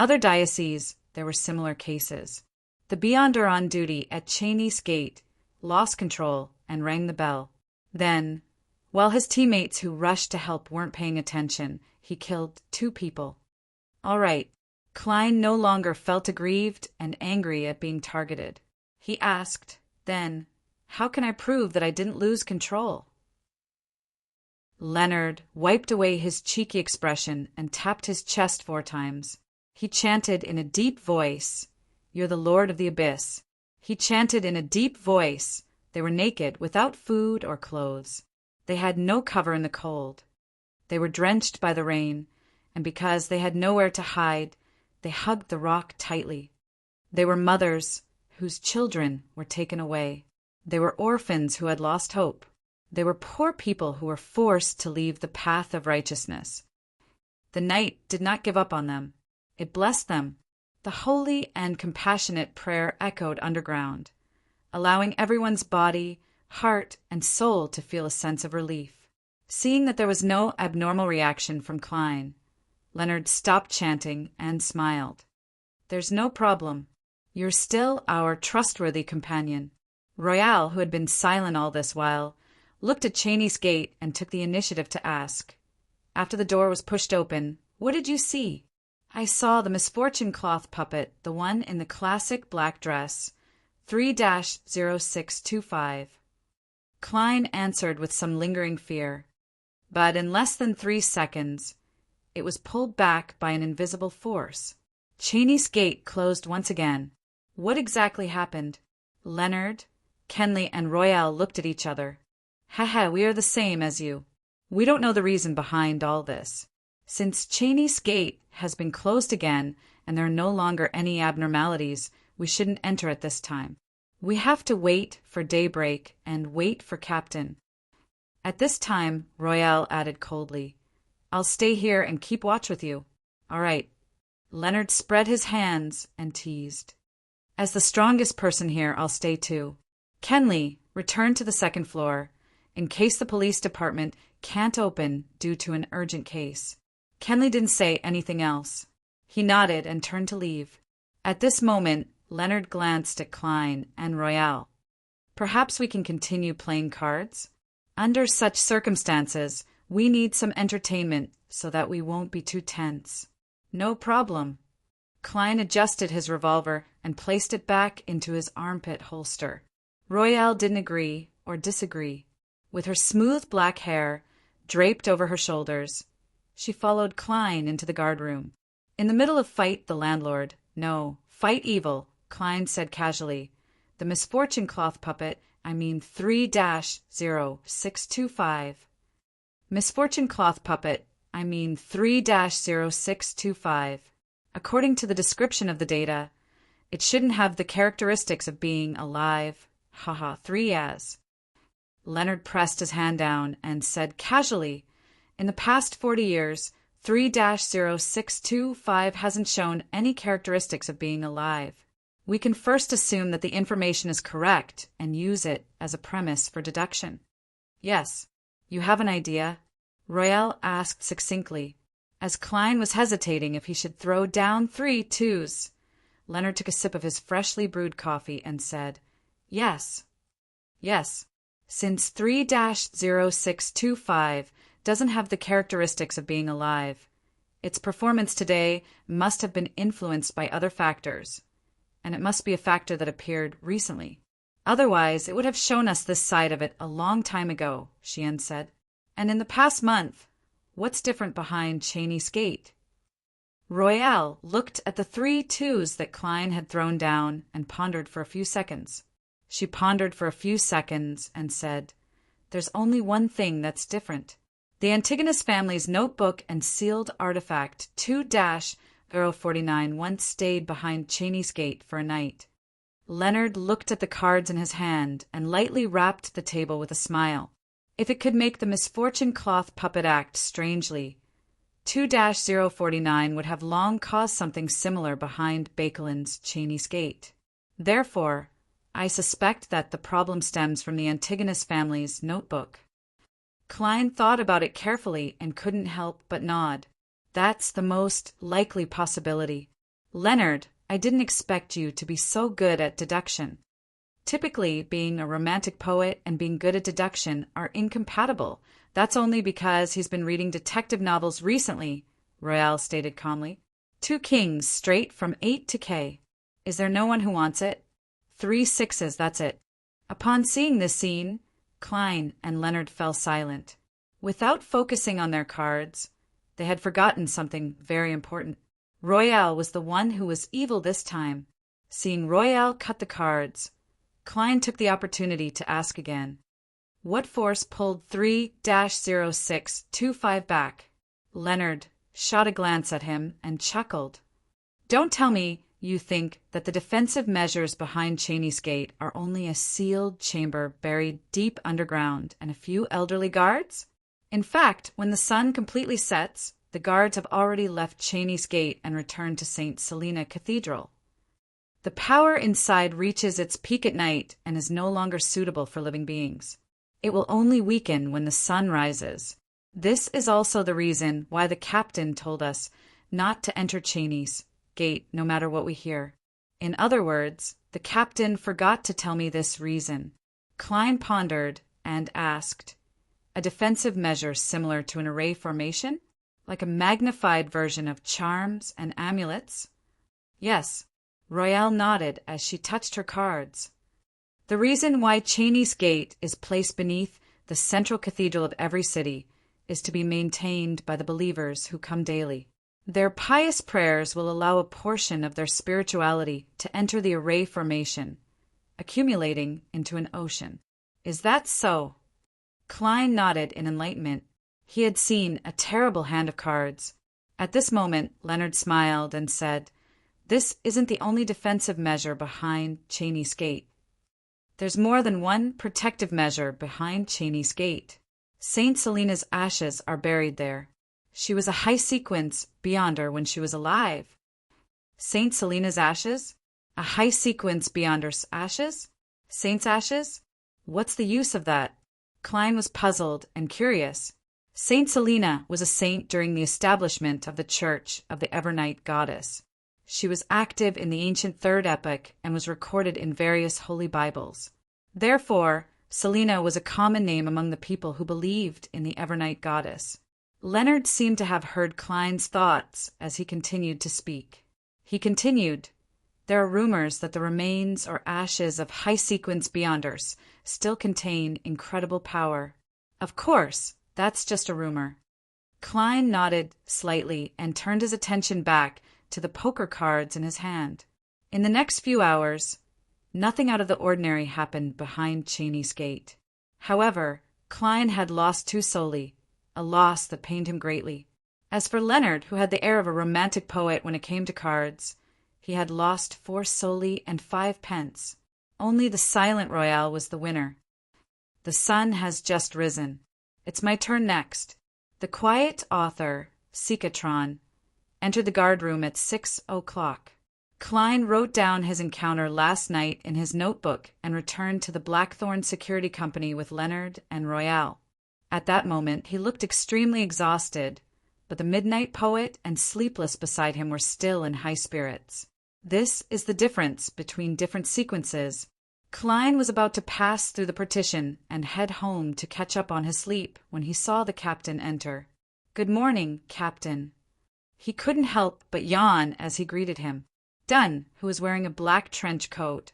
Beyonder on duty at Cheney's gate lost control and rang the bell. Then, while his teammates who rushed to help weren't paying attention, he killed 2 people. All right, Klein no longer felt aggrieved and angry at being targeted. He asked, then, "How can I prove that I didn't lose control?" Leonard wiped away his cheeky expression and tapped his chest 4 times. He chanted in a deep voice, "You're the Lord of the Abyss." He chanted in a deep voice. They were naked, without food or clothes. They had no cover in the cold. They were drenched by the rain, and because they had nowhere to hide, they hugged the rock tightly. They were mothers whose children were taken away. They were orphans who had lost hope. They were poor people who were forced to leave the path of righteousness. The night did not give up on them. It blessed them. The holy and compassionate prayer echoed underground, allowing everyone's body, heart, and soul to feel a sense of relief. Seeing that there was no abnormal reaction from Klein, Leonard stopped chanting and smiled. "There's no problem. You're still our trustworthy companion." Royale, who had been silent all this while, looked at Cheney's gate and took the initiative to ask. After the door was pushed open, "What did you see?" "I saw the misfortune cloth puppet, the one in the classic black dress, 3-0625. Klein answered with some lingering fear. But in less than 3 seconds, it was pulled back by an invisible force. Cheney's gate closed once again. What exactly happened? Leonard, Kenley, and Royale looked at each other. "Haha, we are the same as you. We don't know the reason behind all this. Since Cheney's gate has been closed again and there are no longer any abnormalities, we shouldn't enter at this time. We have to wait for daybreak and wait for Captain." At this time, Royale added coldly, "I'll stay here and keep watch with you." "All right." Leonard spread his hands and teased. "As the strongest person here, I'll stay too. Kenley, return to the 2nd floor, in case the police department can't open due to an urgent case." Kenley didn't say anything else. He nodded and turned to leave. At this moment, Leonard glanced at Klein and Royale. "Perhaps we can continue playing cards? Under such circumstances, we need some entertainment so that we won't be too tense." "No problem." Klein adjusted his revolver and placed it back into his armpit holster. Royale didn't agree or disagree. With her smooth black hair draped over her shoulders, she followed Klein into the guardroom. In the middle of Fight the Landlord, no, Fight Evil, Klein said casually, "The misfortune cloth puppet, 3-0625. Misfortune cloth puppet, 3-0625. According to the description of the data, it shouldn't have the characteristics of being alive. Haha, 3 as." Leonard pressed his hand down and said casually, "In the past 40 years, 3-0625 hasn't shown any characteristics of being alive. We can first assume that the information is correct and use it as a premise for deduction." "Yes. You have an idea?" Royale asked succinctly, as Klein was hesitating if he should throw down 3 twos. Leonard took a sip of his freshly brewed coffee and said, "Yes. Yes. Since 3-0625 doesn't have the characteristics of being alive, its performance today must have been influenced by other factors, and it must be a factor that appeared recently. Otherwise, it would have shown us this side of it a long time ago," Sheehan said. "And in the past month, what's different behind Cheney's gate?" Royale looked at the 3 twos that Klein had thrown down and pondered for a few seconds. She pondered for a few seconds and said, "There's only one thing that's different. The Antigonus family's notebook and sealed artifact 2-049 once stayed behind Cheney's gate for a night." Leonard looked at the cards in his hand and lightly rapped the table with a smile. If it could make the misfortune cloth puppet act strangely, 2-049 would have long caused something similar behind Bakelin's Cheney's gate. Therefore, I suspect that the problem stems from the Antigonus family's notebook. Klein thought about it carefully and couldn't help but nod. "That's the most likely possibility. Leonard, I didn't expect you to be so good at deduction. Typically, being a romantic poet and being good at deduction are incompatible. That's only because he's been reading detective novels recently," Royale stated calmly. 2 kings straight from 8 to K. Is there no one who wants it? 3 sixes, that's it. Upon seeing this scene, Klein and Leonard fell silent. Without focusing on their cards, they had forgotten something very important. Royale was the one who was evil this time. Seeing Royale cut the cards, Klein took the opportunity to ask again. What force pulled 3-0625 back? Leonard shot a glance at him and chuckled. Don't tell me you think that the defensive measures behind Cheney's Gate are only a sealed chamber buried deep underground and a few elderly guards? In fact, when the sun completely sets, the guards have already left Cheney's Gate and returned to St. Selina Cathedral. The power inside reaches its peak at night and is no longer suitable for living beings. It will only weaken when the sun rises. This is also the reason why the captain told us not to enter Cheney's Gate no matter what we hear. In other words, the captain forgot to tell me this reason. Klein pondered and asked, a defensive measure similar to an array formation? Like a magnified version of charms and amulets? Yes. Royale nodded as she touched her cards. The reason why Cheney's Gate is placed beneath the central cathedral of every city is to be maintained by the believers who come daily. Their pious prayers will allow a portion of their spirituality to enter the array formation, accumulating into an ocean. Is that so? Klein nodded in enlightenment. He had seen a terrible hand of cards. At this moment, Leonard smiled and said, this isn't the only defensive measure behind Cheney's Gate. There's more than one protective measure behind Cheney's Gate. St. Selina's ashes are buried there. She was a high sequence beyonder when she was alive. St. Selina's ashes? A high sequence beyonder's ashes? Saint's ashes? What's the use of that? Klein was puzzled and curious. St. Selina was a saint during the establishment of the Church of the Evernight Goddess. She was active in the ancient Third Epoch and was recorded in various holy Bibles. Therefore, Selina was a common name among the people who believed in the Evernight Goddess. Leonard seemed to have heard Klein's thoughts as he continued to speak. He continued, there are rumors that the remains or ashes of high-sequence beyonders still contain incredible power. Of course, that's just a rumor. Klein nodded slightly and turned his attention back to the poker cards in his hand. In the next few hours, nothing out of the ordinary happened behind Cheney's Gate. However, Klein had lost 2 soldi, a loss that pained him greatly. As for Leonard, who had the air of a romantic poet when it came to cards, he had lost 4 soldi and 5 pence. Only the silent Royale was the winner. The sun has just risen. It's my turn next. The quiet author, Sikatron, entered the guardroom at 6 o'clock. Klein wrote down his encounter last night in his notebook and returned to the Blackthorn Security Company with Leonard and Royale. At that moment, he looked extremely exhausted, but the midnight poet and Sleepless beside him were still in high spirits. This is the difference between different sequences. Klein was about to pass through the partition and head home to catch up on his sleep when he saw the captain enter. Good morning, Captain. He couldn't help but yawn as he greeted him. Dunn, who was wearing a black trench coat,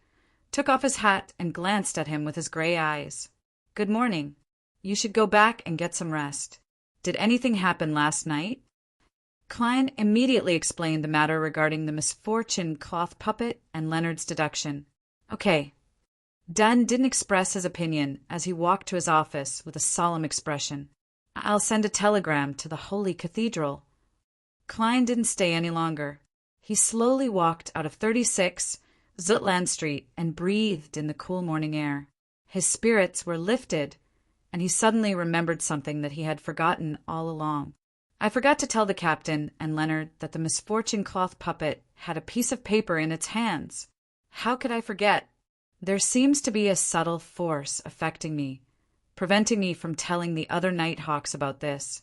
took off his hat and glanced at him with his gray eyes. Good morning. You should go back and get some rest. Did anything happen last night? Klein immediately explained the matter regarding the misfortune cloth puppet and Leonard's deduction. Okay. Dunn didn't express his opinion as he walked to his office with a solemn expression. I'll send a telegram to the Holy Cathedral. Klein didn't stay any longer. He slowly walked out of 36 Zutland Street and breathed in the cool morning air. His spirits were lifted, and he suddenly remembered something that he had forgotten all along. I forgot to tell the captain and Leonard that the misfortune cloth puppet had a piece of paper in its hands. How could I forget? There seems to be a subtle force affecting me, preventing me from telling the other Nighthawks about this.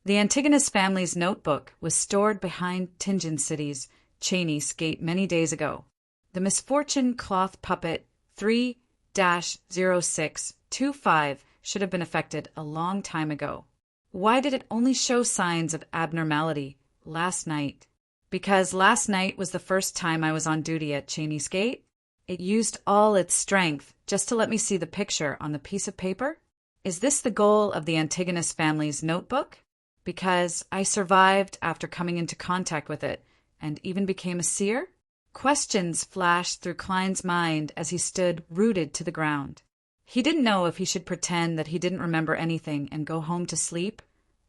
The Antigonus family's notebook was stored behind Tingen City's Cheney's Gate many days ago. The misfortune cloth puppet 3-0625 should have been affected a long time ago. Why did it only show signs of abnormality last night? Because last night was the first time I was on duty at Cheney's Gate. It used all its strength just to let me see the picture on the piece of paper. Is this the goal of the Antigonus family's notebook? Because I survived after coming into contact with it and even became a seer? Questions flashed through Klein's mind as he stood rooted to the ground. He didn't know if he should pretend that he didn't remember anything and go home to sleep,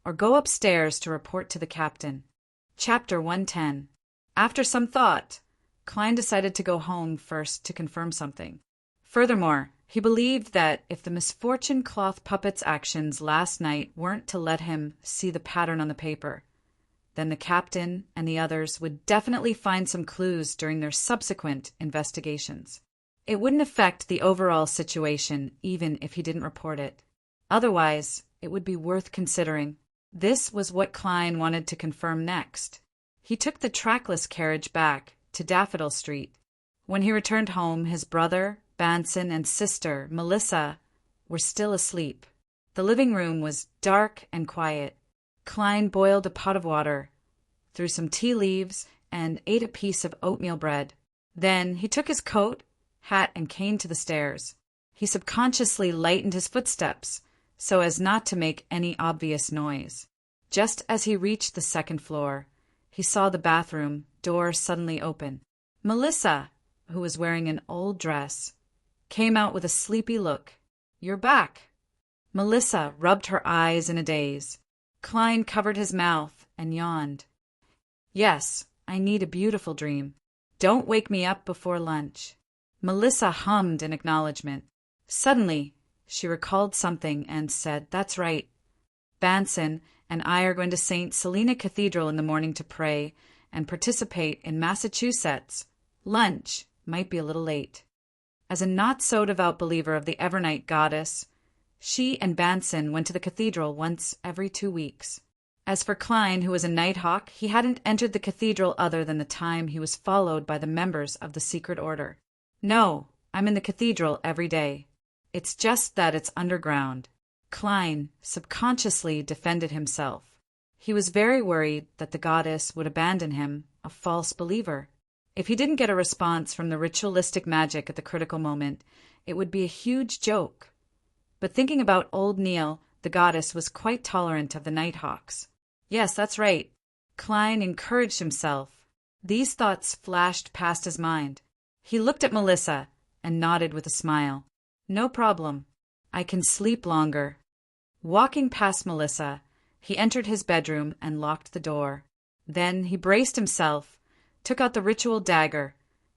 or go upstairs to report to the captain. Chapter 110. After some thought, Klein decided to go home first to confirm something. Furthermore, he believed that if the misfortune cloth puppet's actions last night weren't to let him see the pattern on the paper, then the captain and the others would definitely find some clues during their subsequent investigations. It wouldn't affect the overall situation even if he didn't report it. Otherwise, it would be worth considering. This was what Klein wanted to confirm next. He took the trackless carriage back to Daffodil Street. When he returned home, his brother, Banson, and sister, Melissa, were still asleep. The living room was dark and quiet. Klein boiled a pot of water, threw some tea leaves, and ate a piece of oatmeal bread. Then he took his coat, hat, and cane to the stairs. He subconsciously lightened his footsteps so as not to make any obvious noise. Just as he reached the second floor, he saw the bathroom door suddenly open. Melissa, who was wearing an old dress, came out with a sleepy look. "You're back." Melissa rubbed her eyes in a daze. Klein covered his mouth and yawned. "Yes, I need a beautiful dream. Don't wake me up before lunch." Melissa hummed in acknowledgement. Suddenly, she recalled something and said, "That's right. Banson and I are going to St. Selena Cathedral in the morning to pray and participate in Massachusetts. Lunch might be a little late." As a not-so-devout believer of the Evernight goddess, she and Banson went to the cathedral once every 2 weeks. As for Klein, who was a nighthawk, he hadn't entered the cathedral other than the time he was followed by the members of the secret order. "No, I'm in the cathedral every day. It's just that it's underground." Klein subconsciously defended himself. He was very worried that the goddess would abandon him, a false believer. If he didn't get a response from the ritualistic magic at the critical moment, it would be a huge joke. But thinking about old Neil, the goddess was quite tolerant of the Nighthawks. Yes, that's right. Klein encouraged himself. These thoughts flashed past his mind. He looked at Melissa and nodded with a smile. "No problem. I can sleep longer." Walking past Melissa, he entered his bedroom and locked the door. Then he braced himself, took out the ritual dagger,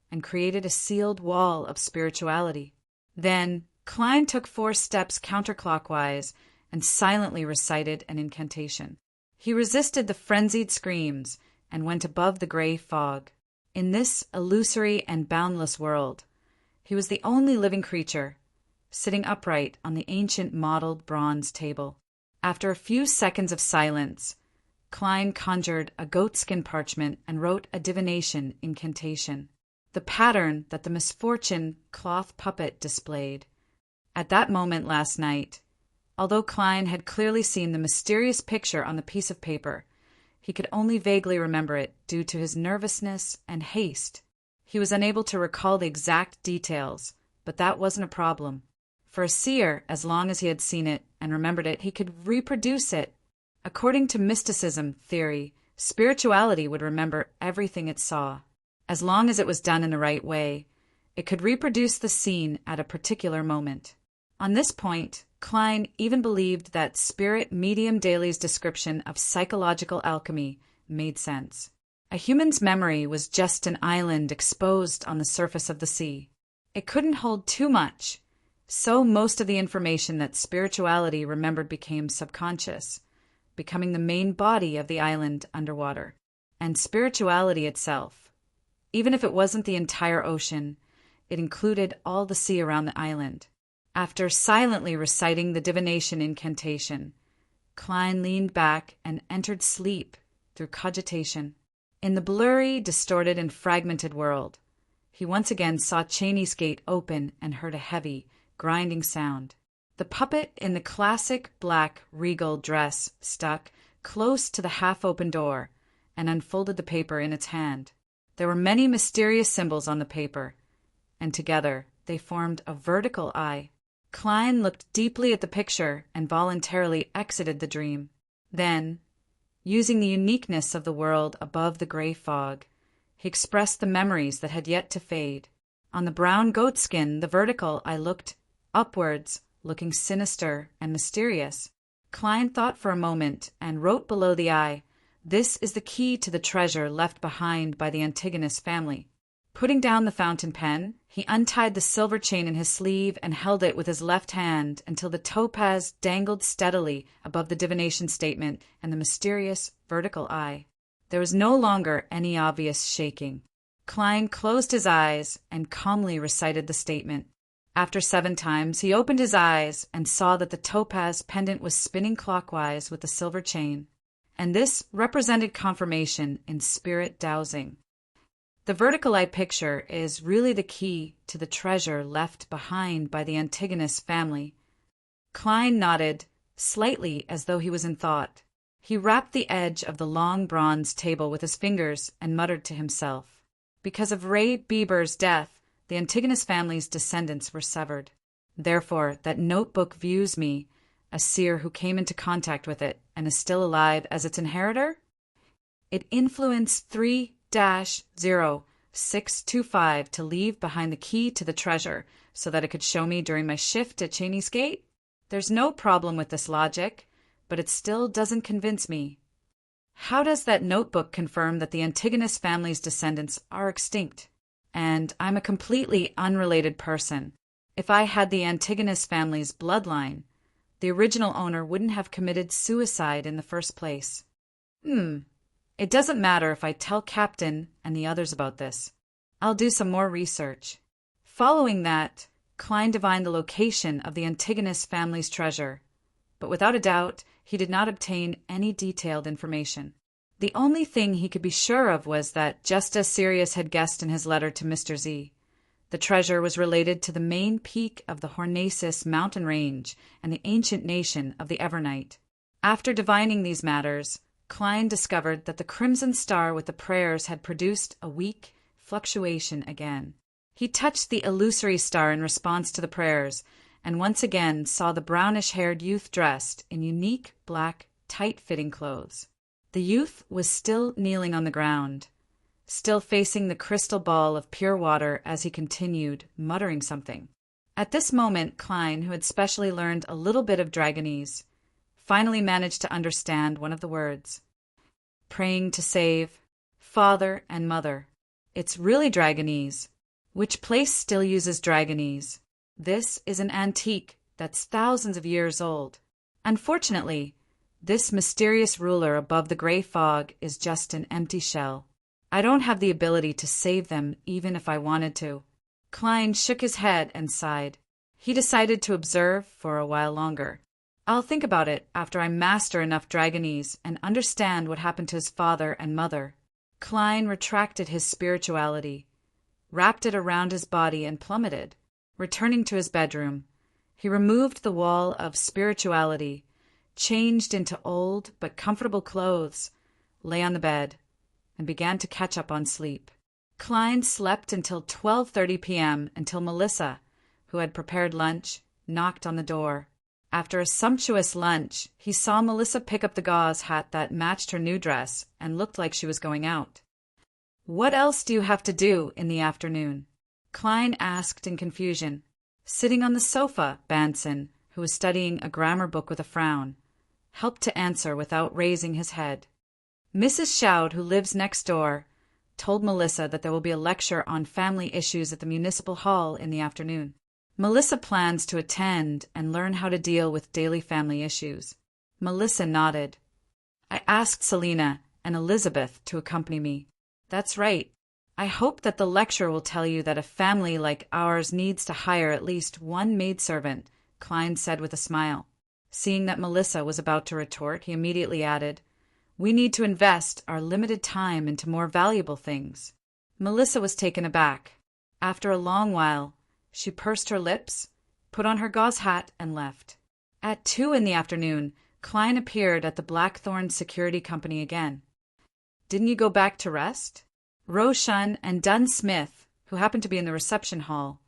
and created a sealed wall of spirituality. Then Klein took 4 steps counterclockwise and silently recited an incantation. He resisted the frenzied screams and went above the gray fog. In this illusory and boundless world, he was the only living creature, sitting upright on the ancient mottled bronze table. After a few seconds of silence, Klein conjured a goatskin parchment and wrote a divination incantation, the pattern that the misfortune cloth puppet displayed. At that moment last night, although Klein had clearly seen the mysterious picture on the piece of paper, he could only vaguely remember it due to his nervousness and haste. He was unable to recall the exact details, but that wasn't a problem. For a seer, as long as he had seen it and remembered it, he could reproduce it. According to mysticism theory, spirituality would remember everything it saw. As long as it was done in the right way, it could reproduce the scene at a particular moment. On this point, Klein even believed that Spirit Medium Daly's description of psychological alchemy made sense. A human's memory was just an island exposed on the surface of the sea. It couldn't hold too much, so most of the information that spirituality remembered became subconscious, becoming the main body of the island underwater. And spirituality itself, even if it wasn't the entire ocean, it included all the sea around the island. After silently reciting the divination incantation, Klein leaned back and entered sleep through cogitation. In the blurry, distorted, and fragmented world, he once again saw Cheney's Gate open and heard a heavy, grinding sound. The puppet in the classic black regal dress stuck close to the half-open door and unfolded the paper in its hand. There were many mysterious symbols on the paper, and together they formed a vertical eye. Klein looked deeply at the picture and voluntarily exited the dream. Then, using the uniqueness of the world above the gray fog, he expressed the memories that had yet to fade. On the brown goatskin, the vertical eye looked upwards, looking sinister and mysterious. Klein thought for a moment and wrote below the eye, "This is the key to the treasure left behind by the Antigonus family." Putting down the fountain pen, he untied the silver chain in his sleeve and held it with his left hand until the topaz dangled steadily above the divination statement and the mysterious vertical eye. There was no longer any obvious shaking. Klein closed his eyes and calmly recited the statement. After 7 times, he opened his eyes and saw that the topaz pendant was spinning clockwise with the silver chain, and this represented confirmation in spirit dowsing. The vertical eye picture is really the key to the treasure left behind by the Antigonus family. Klein nodded, slightly as though he was in thought. He rapped the edge of the long bronze table with his fingers and muttered to himself. Because of Ray Bieber's death, the Antigonus family's descendants were severed. Therefore, that notebook views me, a seer who came into contact with it and is still alive as its inheritor? It influenced 3-0625 to leave behind the key to the treasure so that it could show me during my shift at Cheney's Gate? There's no problem with this logic, but it still doesn't convince me. How does that notebook confirm that the Antigonus family's descendants are extinct? And I'm a completely unrelated person. If I had the Antigonus family's bloodline, the original owner wouldn't have committed suicide in the first place. It doesn't matter if I tell Captain and the others about this. I'll do some more research. Following that, Klein divined the location of the Antigonus family's treasure, but without a doubt, he did not obtain any detailed information. The only thing he could be sure of was that, just as Sirius had guessed in his letter to Mr. Z, the treasure was related to the main peak of the Hornacis mountain range and the ancient nation of the Evernight. After divining these matters, Klein discovered that the crimson star with the prayers had produced a weak fluctuation again. He touched the illusory star in response to the prayers, and once again saw the brownish-haired youth dressed in unique black, tight-fitting clothes. The youth was still kneeling on the ground, still facing the crystal ball of pure water as he continued, muttering something. At this moment, Klein, who had specially learned a little bit of Dragonese, finally managed to understand one of the words. Praying to save father and mother. It's really Dragonese. Which place still uses Dragonese? This is an antique that's thousands of years old. Unfortunately, this mysterious ruler above the gray fog is just an empty shell. I don't have the ability to save them even if I wanted to. Klein shook his head and sighed. He decided to observe for a while longer. I'll think about it after I master enough Dragonese and understand what happened to his father and mother. Klein retracted his spirituality, wrapped it around his body and plummeted. Returning to his bedroom, he removed the wall of spirituality, changed into old but comfortable clothes, lay on the bed, and began to catch up on sleep. Klein slept until 12:30 p.m. until Melissa, who had prepared lunch, knocked on the door. After a sumptuous lunch, he saw Melissa pick up the gauze hat that matched her new dress and looked like she was going out. "What else do you have to do in the afternoon?" Klein asked in confusion. Sitting on the sofa, Banson, who was studying a grammar book with a frown, helped to answer without raising his head. Mrs. Shoud, who lives next door, told Melissa that there will be a lecture on family issues at the Municipal Hall in the afternoon. Melissa plans to attend and learn how to deal with daily family issues. Melissa nodded. I asked Selena and Elizabeth to accompany me. That's right. I hope that the lecture will tell you that a family like ours needs to hire at least one maidservant, Klein said with a smile. Seeing that Melissa was about to retort, he immediately added, We need to invest our limited time into more valuable things. Melissa was taken aback. After a long while, she pursed her lips, put on her gauze hat, and left. At 2 in the afternoon, Klein appeared at the Blackthorn Security Company again. Didn't you go back to rest? Roshan and Dunn Smith, who happened to be in the reception hall,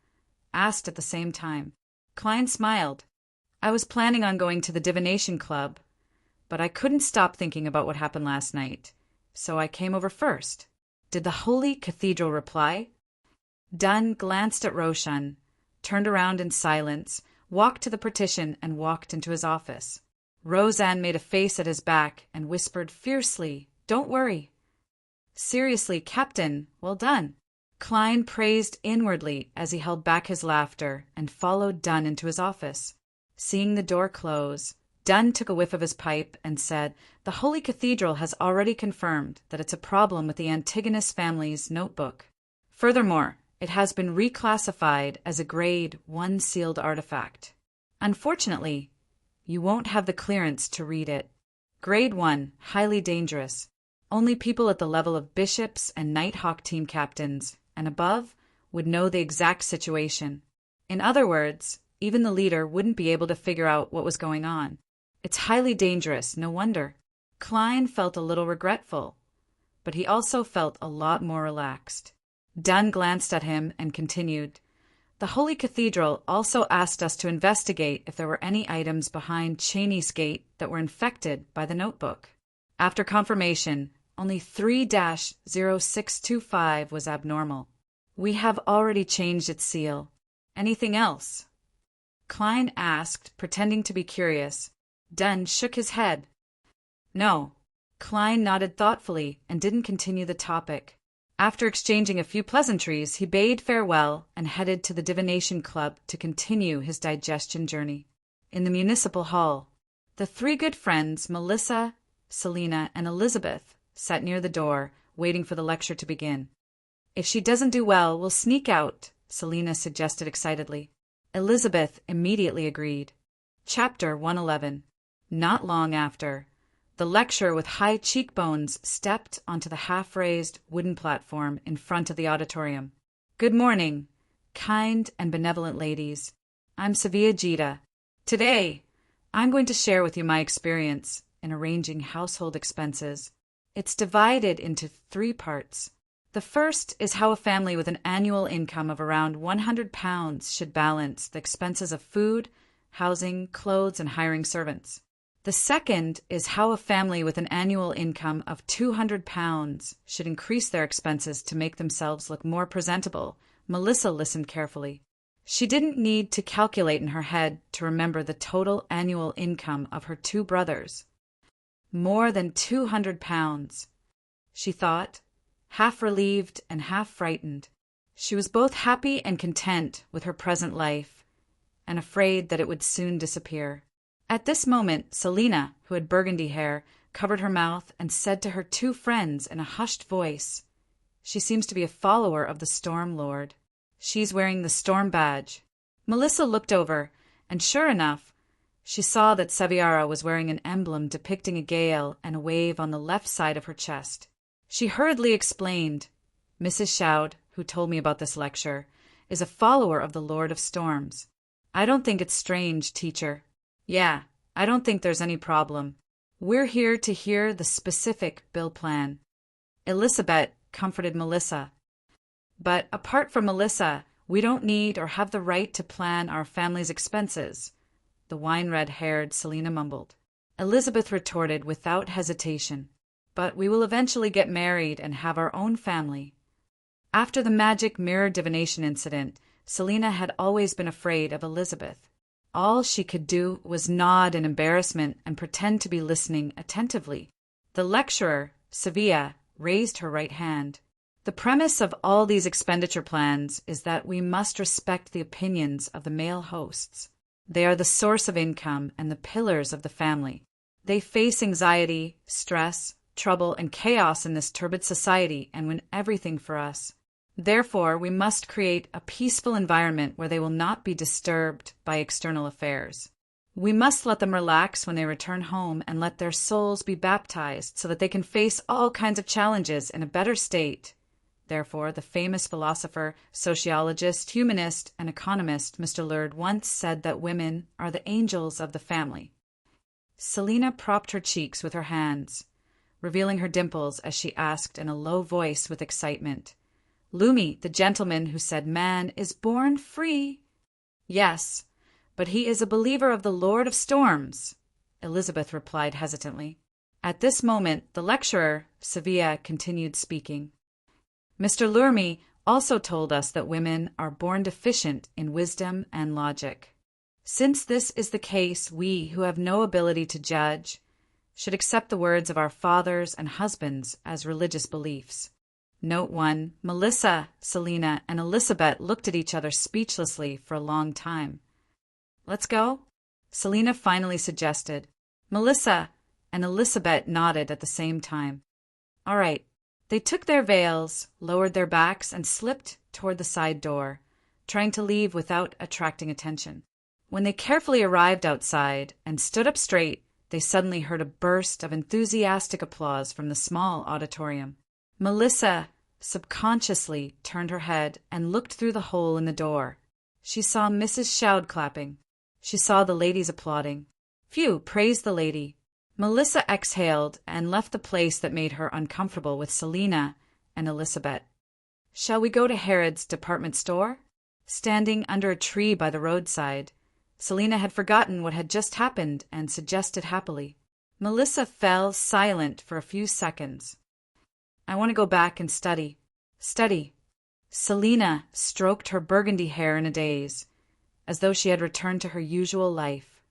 asked at the same time. Klein smiled. I was planning on going to the divination club, but I couldn't stop thinking about what happened last night, so I came over first. Did the Holy Cathedral reply? Dunn glanced at Roshan, turned around in silence, walked to the partition, and walked into his office. Roseanne made a face at his back and whispered fiercely, Don't worry. Seriously, Captain, well done. Klein praised inwardly as he held back his laughter and followed Dunn into his office. Seeing the door close, Dunn took a whiff of his pipe and said, The Holy Cathedral has already confirmed that it's a problem with the Antigonus family's notebook. Furthermore, it has been reclassified as a Grade 1 sealed artifact. Unfortunately, you won't have the clearance to read it. Grade 1, highly dangerous. Only people at the level of bishops and Nighthawk team captains and above would know the exact situation. In other words, even the leader wouldn't be able to figure out what was going on. It's highly dangerous, no wonder. Klein felt a little regretful, but he also felt a lot more relaxed. Dunn glanced at him and continued, The Holy Cathedral also asked us to investigate if there were any items behind Cheney's gate that were infected by the notebook. After confirmation, only 3-0625 was abnormal. We have already changed its seal. Anything else? Klein asked, pretending to be curious. Dunn shook his head. No. Klein nodded thoughtfully and didn't continue the topic. After exchanging a few pleasantries, he bade farewell and headed to the divination club to continue his digestion journey. In the municipal hall, the three good friends, Melissa, Selina, and Elizabeth, sat near the door, waiting for the lecture to begin. If she doesn't do well, we'll sneak out, Selina suggested excitedly. Elizabeth immediately agreed. Chapter 111. Not long after, the lecturer with high cheekbones stepped onto the half-raised wooden platform in front of the auditorium. Good morning, kind and benevolent ladies. I'm Sevilla Gita. Today, I'm going to share with you my experience in arranging household expenses. It's divided into 3 parts. The first is how a family with an annual income of around £100 should balance the expenses of food, housing, clothes, and hiring servants. The second is how a family with an annual income of £200 should increase their expenses to make themselves look more presentable. Melissa listened carefully. She didn't need to calculate in her head to remember the total annual income of her 2 brothers. More than £200, she thought, half relieved and half frightened. She was both happy and content with her present life, and afraid that it would soon disappear. At this moment, Selina, who had burgundy hair, covered her mouth and said to her 2 friends in a hushed voice, She seems to be a follower of the Storm Lord. She's wearing the Storm Badge. Melissa looked over, and sure enough, she saw that Saviara was wearing an emblem depicting a gale and a wave on the left side of her chest. She hurriedly explained, Mrs. Shoud, who told me about this lecture, is a follower of the Lord of Storms. I don't think it's strange, teacher. Yeah, I don't think there's any problem. We're here to hear the specific bill plan. Elizabeth comforted Melissa. But apart from Melissa, we don't need or have the right to plan our family's expenses, the wine-red-haired Selina mumbled. Elizabeth retorted without hesitation. But we will eventually get married and have our own family. After the magic mirror divination incident, Selina had always been afraid of Elizabeth. All she could do was nod in embarrassment and pretend to be listening attentively. The lecturer, Sevilla, raised her right hand. The premise of all these expenditure plans is that we must respect the opinions of the male hosts. They are the source of income and the pillars of the family. They face anxiety, stress, trouble, and chaos in this turbid society and win everything for us. Therefore, we must create a peaceful environment where they will not be disturbed by external affairs. We must let them relax when they return home and let their souls be baptized so that they can face all kinds of challenges in a better state. Therefore, the famous philosopher, sociologist, humanist, and economist Mr. Lurd once said that women are the angels of the family. Selina propped her cheeks with her hands, revealing her dimples as she asked in a low voice with excitement. "Lumi, the gentleman who said man is born free." "Yes, but he is a believer of the Lord of Storms," Elizabeth replied hesitantly. At this moment, the lecturer, Sevilla, continued speaking. "Mr. Lurmy also told us that women are born deficient in wisdom and logic. Since this is the case, we, who have no ability to judge, should accept the words of our fathers and husbands as religious beliefs." Note 1. Melissa, Selina, and Elizabeth looked at each other speechlessly for a long time. "Let's go?" Selina finally suggested. Melissa and Elizabeth nodded at the same time. All right. They took their veils, lowered their backs, and slipped toward the side door, trying to leave without attracting attention. When they carefully arrived outside and stood up straight, they suddenly heard a burst of enthusiastic applause from the small auditorium. Melissa subconsciously turned her head and looked through the hole in the door. She saw Mrs. Shoud clapping. She saw the ladies applauding. Phew, praise the lady. Melissa exhaled and left the place that made her uncomfortable with Selina and Elizabeth. "Shall we go to Herod's department store?" Standing under a tree by the roadside, Selina had forgotten what had just happened and suggested happily. Melissa fell silent for a few seconds. "I want to go back and study." "Study." Selina stroked her burgundy hair in a daze, as though she had returned to her usual life.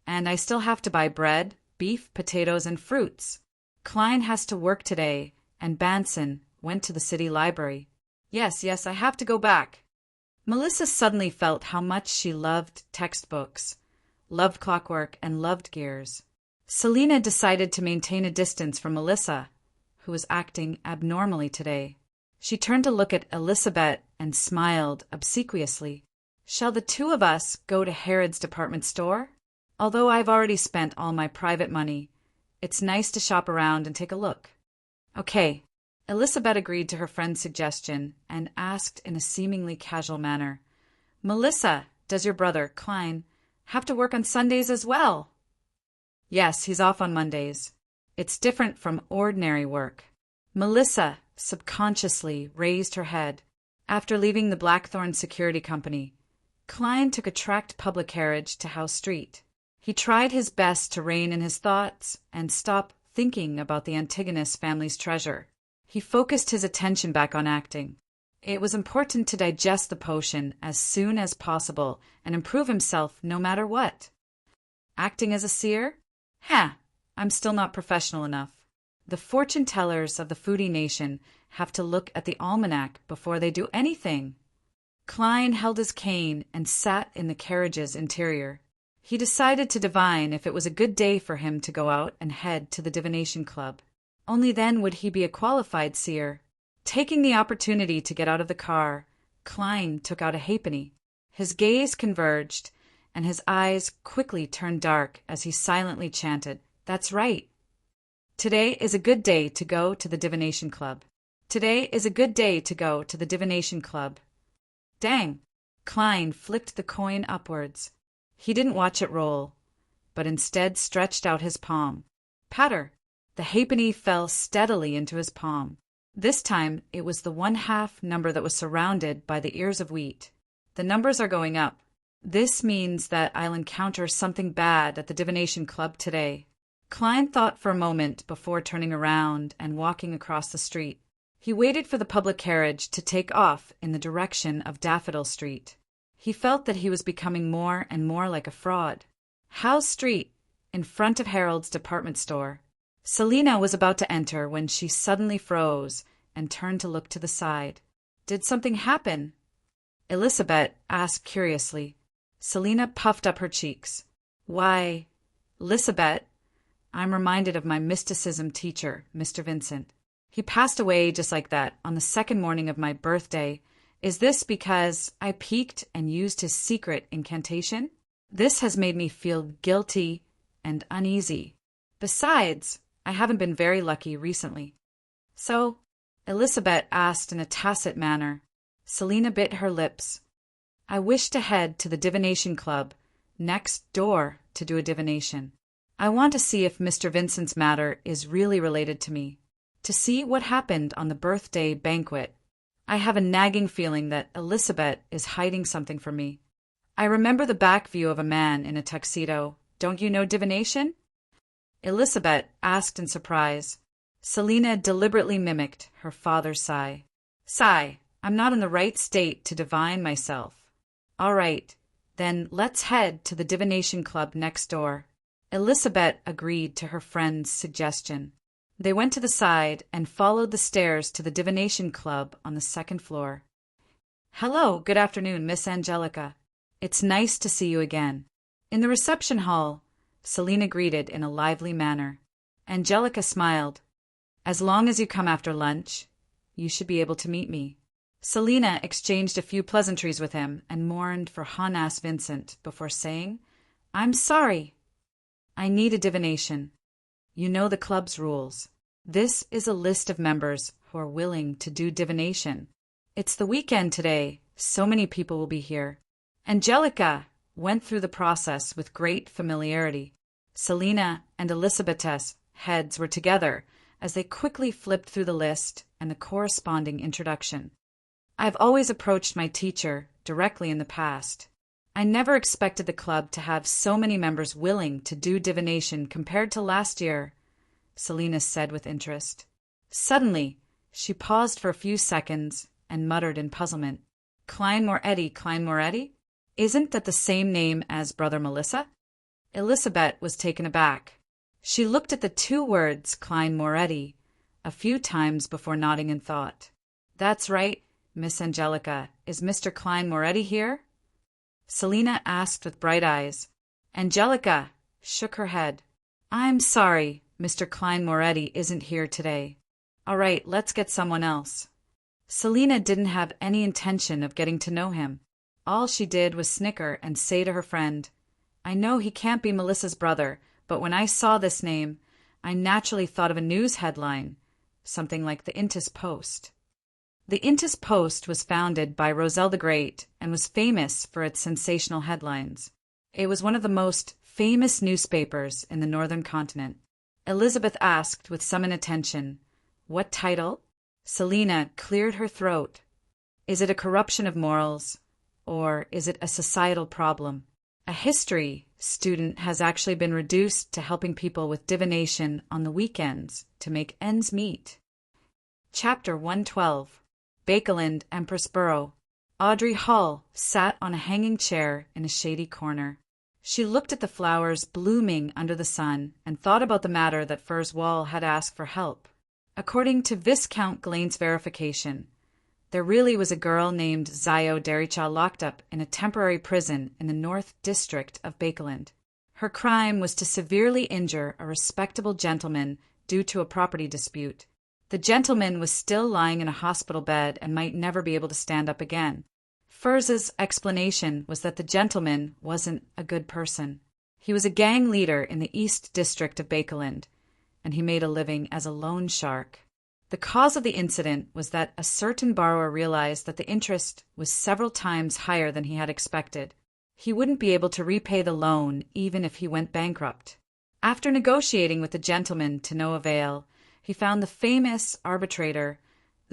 "And I still have to buy bread, beef, potatoes, and fruits. Klein has to work today, and Banson went to the city library. Yes, I have to go back." Melissa suddenly felt how much she loved textbooks, loved clockwork, and loved gears. Selina decided to maintain a distance from Melissa, who was acting abnormally today. She turned to look at Elizabeth and smiled obsequiously. "Shall the two of us go to Herod's department store? Although I've already spent all my private money, it's nice to shop around and take a look." "Okay." Elizabeth agreed to her friend's suggestion and asked in a seemingly casual manner, "Melissa, does your brother, Klein, have to work on Sundays as well?" "Yes, he's off on Mondays. It's different from ordinary work." Melissa subconsciously raised her head. After leaving the Blackthorn Security Company, Klein took a tracked public carriage to House Street. He tried his best to rein in his thoughts and stop thinking about the Antigonus family's treasure. He focused his attention back on acting. It was important to digest the potion as soon as possible and improve himself no matter what. Acting as a seer? I'm still not professional enough. The fortune tellers of the foodie nation have to look at the almanac before they do anything. Klein held his cane and sat in the carriage's interior. He decided to divine if it was a good day for him to go out and head to the divination club. Only then would he be a qualified seer. Taking the opportunity to get out of the car, Klein took out a halfpenny. His gaze converged, and his eyes quickly turned dark as he silently chanted, "That's right. Today is a good day to go to the divination club. Today is a good day to go to the divination club." Dang! Klein flicked the coin upwards. He didn't watch it roll, but instead stretched out his palm. Patter! The halfpenny fell steadily into his palm. This time it was the 1/2 number that was surrounded by the ears of wheat. The numbers are going up. This means that I'll encounter something bad at the divination club today. Klein thought for a moment before turning around and walking across the street. He waited for the public carriage to take off in the direction of Daffodil Street. He felt that he was becoming more and more like a fraud. House Street, in front of Harold's department store. Selina was about to enter when she suddenly froze and turned to look to the side. "Did something happen?" Elizabeth asked curiously. Selina puffed up her cheeks. "Why, Elizabeth, I'm reminded of my mysticism teacher, Mr. Vincent. He passed away just like that on the second morning of my birthday. Is this because I peeked and used his secret incantation? This has made me feel guilty and uneasy. Besides, I haven't been very lucky recently." "So?" Elizabeth asked in a tacit manner. Selina bit her lips. "I wish to head to the divination club next door to do a divination." I want to see if Mr. Vincent's matter is really related to me, to see what happened on the birthday banquet. I have a nagging feeling that Elizabeth is hiding something from me. I remember the back view of a man in a tuxedo. Don't you know divination? Elizabeth asked in surprise. Selina deliberately mimicked her father's sigh. Sigh, I'm not in the right state to divine myself. All right, then let's head to the divination club next door. Elizabeth agreed to her friend's suggestion. They went to the side and followed the stairs to the divination club on the second floor. Hello, good afternoon, Miss Angelica. It's nice to see you again. In the reception hall, Selina greeted in a lively manner. Angelica smiled. As long as you come after lunch, you should be able to meet me. Selina exchanged a few pleasantries with him and mourned for Honas Vincent before saying, I'm sorry. I need a divination. You know the club's rules. This is a list of members who are willing to do divination. It's the weekend today. So many people will be here. Angelica went through the process with great familiarity. Selina and Elizabeth's heads were together as they quickly flipped through the list and the corresponding introduction. I've always approached my teacher directly in the past. I never expected the club to have so many members willing to do divination compared to last year, Selina said with interest. Suddenly, she paused for a few seconds and muttered in puzzlement. Klein Moretti? Isn't that the same name as Brother Melissa? Elizabeth was taken aback. She looked at the two words Klein Moretti a few times before nodding in thought. That's right, Miss Angelica. Is Mr. Klein Moretti here? Selina asked with bright eyes. Angelica shook her head. I'm sorry, Mr. Klein Moretti isn't here today. All right, let's get someone else. Selina didn't have any intention of getting to know him. All she did was snicker and say to her friend, I know he can't be Melissa's brother, but when I saw this name, I naturally thought of a news headline, something like the Intis Post. The Intis Post was founded by Roselle the Great and was famous for its sensational headlines. It was one of the most famous newspapers in the northern continent. Elizabeth asked with some inattention, What title? Selina cleared her throat. Is it a corruption of morals, or is it a societal problem? A history student has actually been reduced to helping people with divination on the weekends to make ends meet. Chapter 112. Bakeland, Empress Borough. Audrey Hall sat on a hanging chair in a shady corner. She looked at the flowers blooming under the sun and thought about the matter that Furs Wall had asked for help. According to Viscount Glaine's verification, there really was a girl named Zio Dericha locked up in a temporary prison in the North District of Bakeland. Her crime was to severely injure a respectable gentleman due to a property dispute. The gentleman was still lying in a hospital bed and might never be able to stand up again. Furs's explanation was that the gentleman wasn't a good person. He was a gang leader in the East District of Bakeland, and he made a living as a loan shark. The cause of the incident was that a certain borrower realized that the interest was several times higher than he had expected. He wouldn't be able to repay the loan even if he went bankrupt. After negotiating with the gentleman to no avail, he found the famous arbitrator,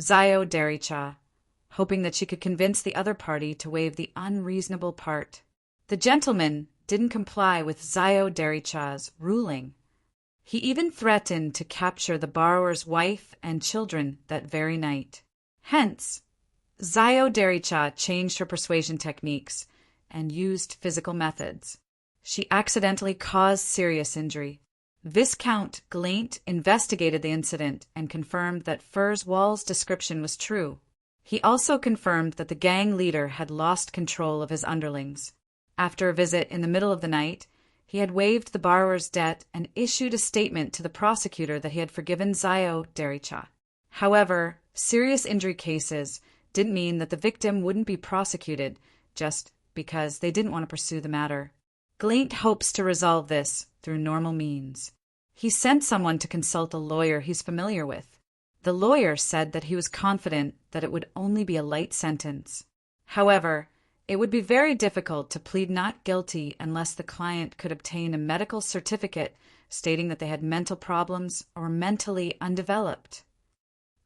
Zio Dericha, hoping that she could convince the other party to waive the unreasonable part. The gentleman didn't comply with Zio Dericha's ruling. He even threatened to capture the borrower's wife and children that very night. Hence, Zio Dericha changed her persuasion techniques and used physical methods. She accidentally caused serious injury. Viscount Gleint investigated the incident and confirmed that Furs Wall's description was true. He also confirmed that the gang leader had lost control of his underlings. After a visit in the middle of the night, he had waived the borrower's debt and issued a statement to the prosecutor that he had forgiven Zio Dericha. However, serious injury cases didn't mean that the victim wouldn't be prosecuted just because they didn't want to pursue the matter. Gleint hopes to resolve this through normal means. He sent someone to consult a lawyer he's familiar with. The lawyer said that he was confident that it would only be a light sentence. However, It would be very difficult to plead not guilty unless the client could obtain a medical certificate stating that they had mental problems or were mentally undeveloped.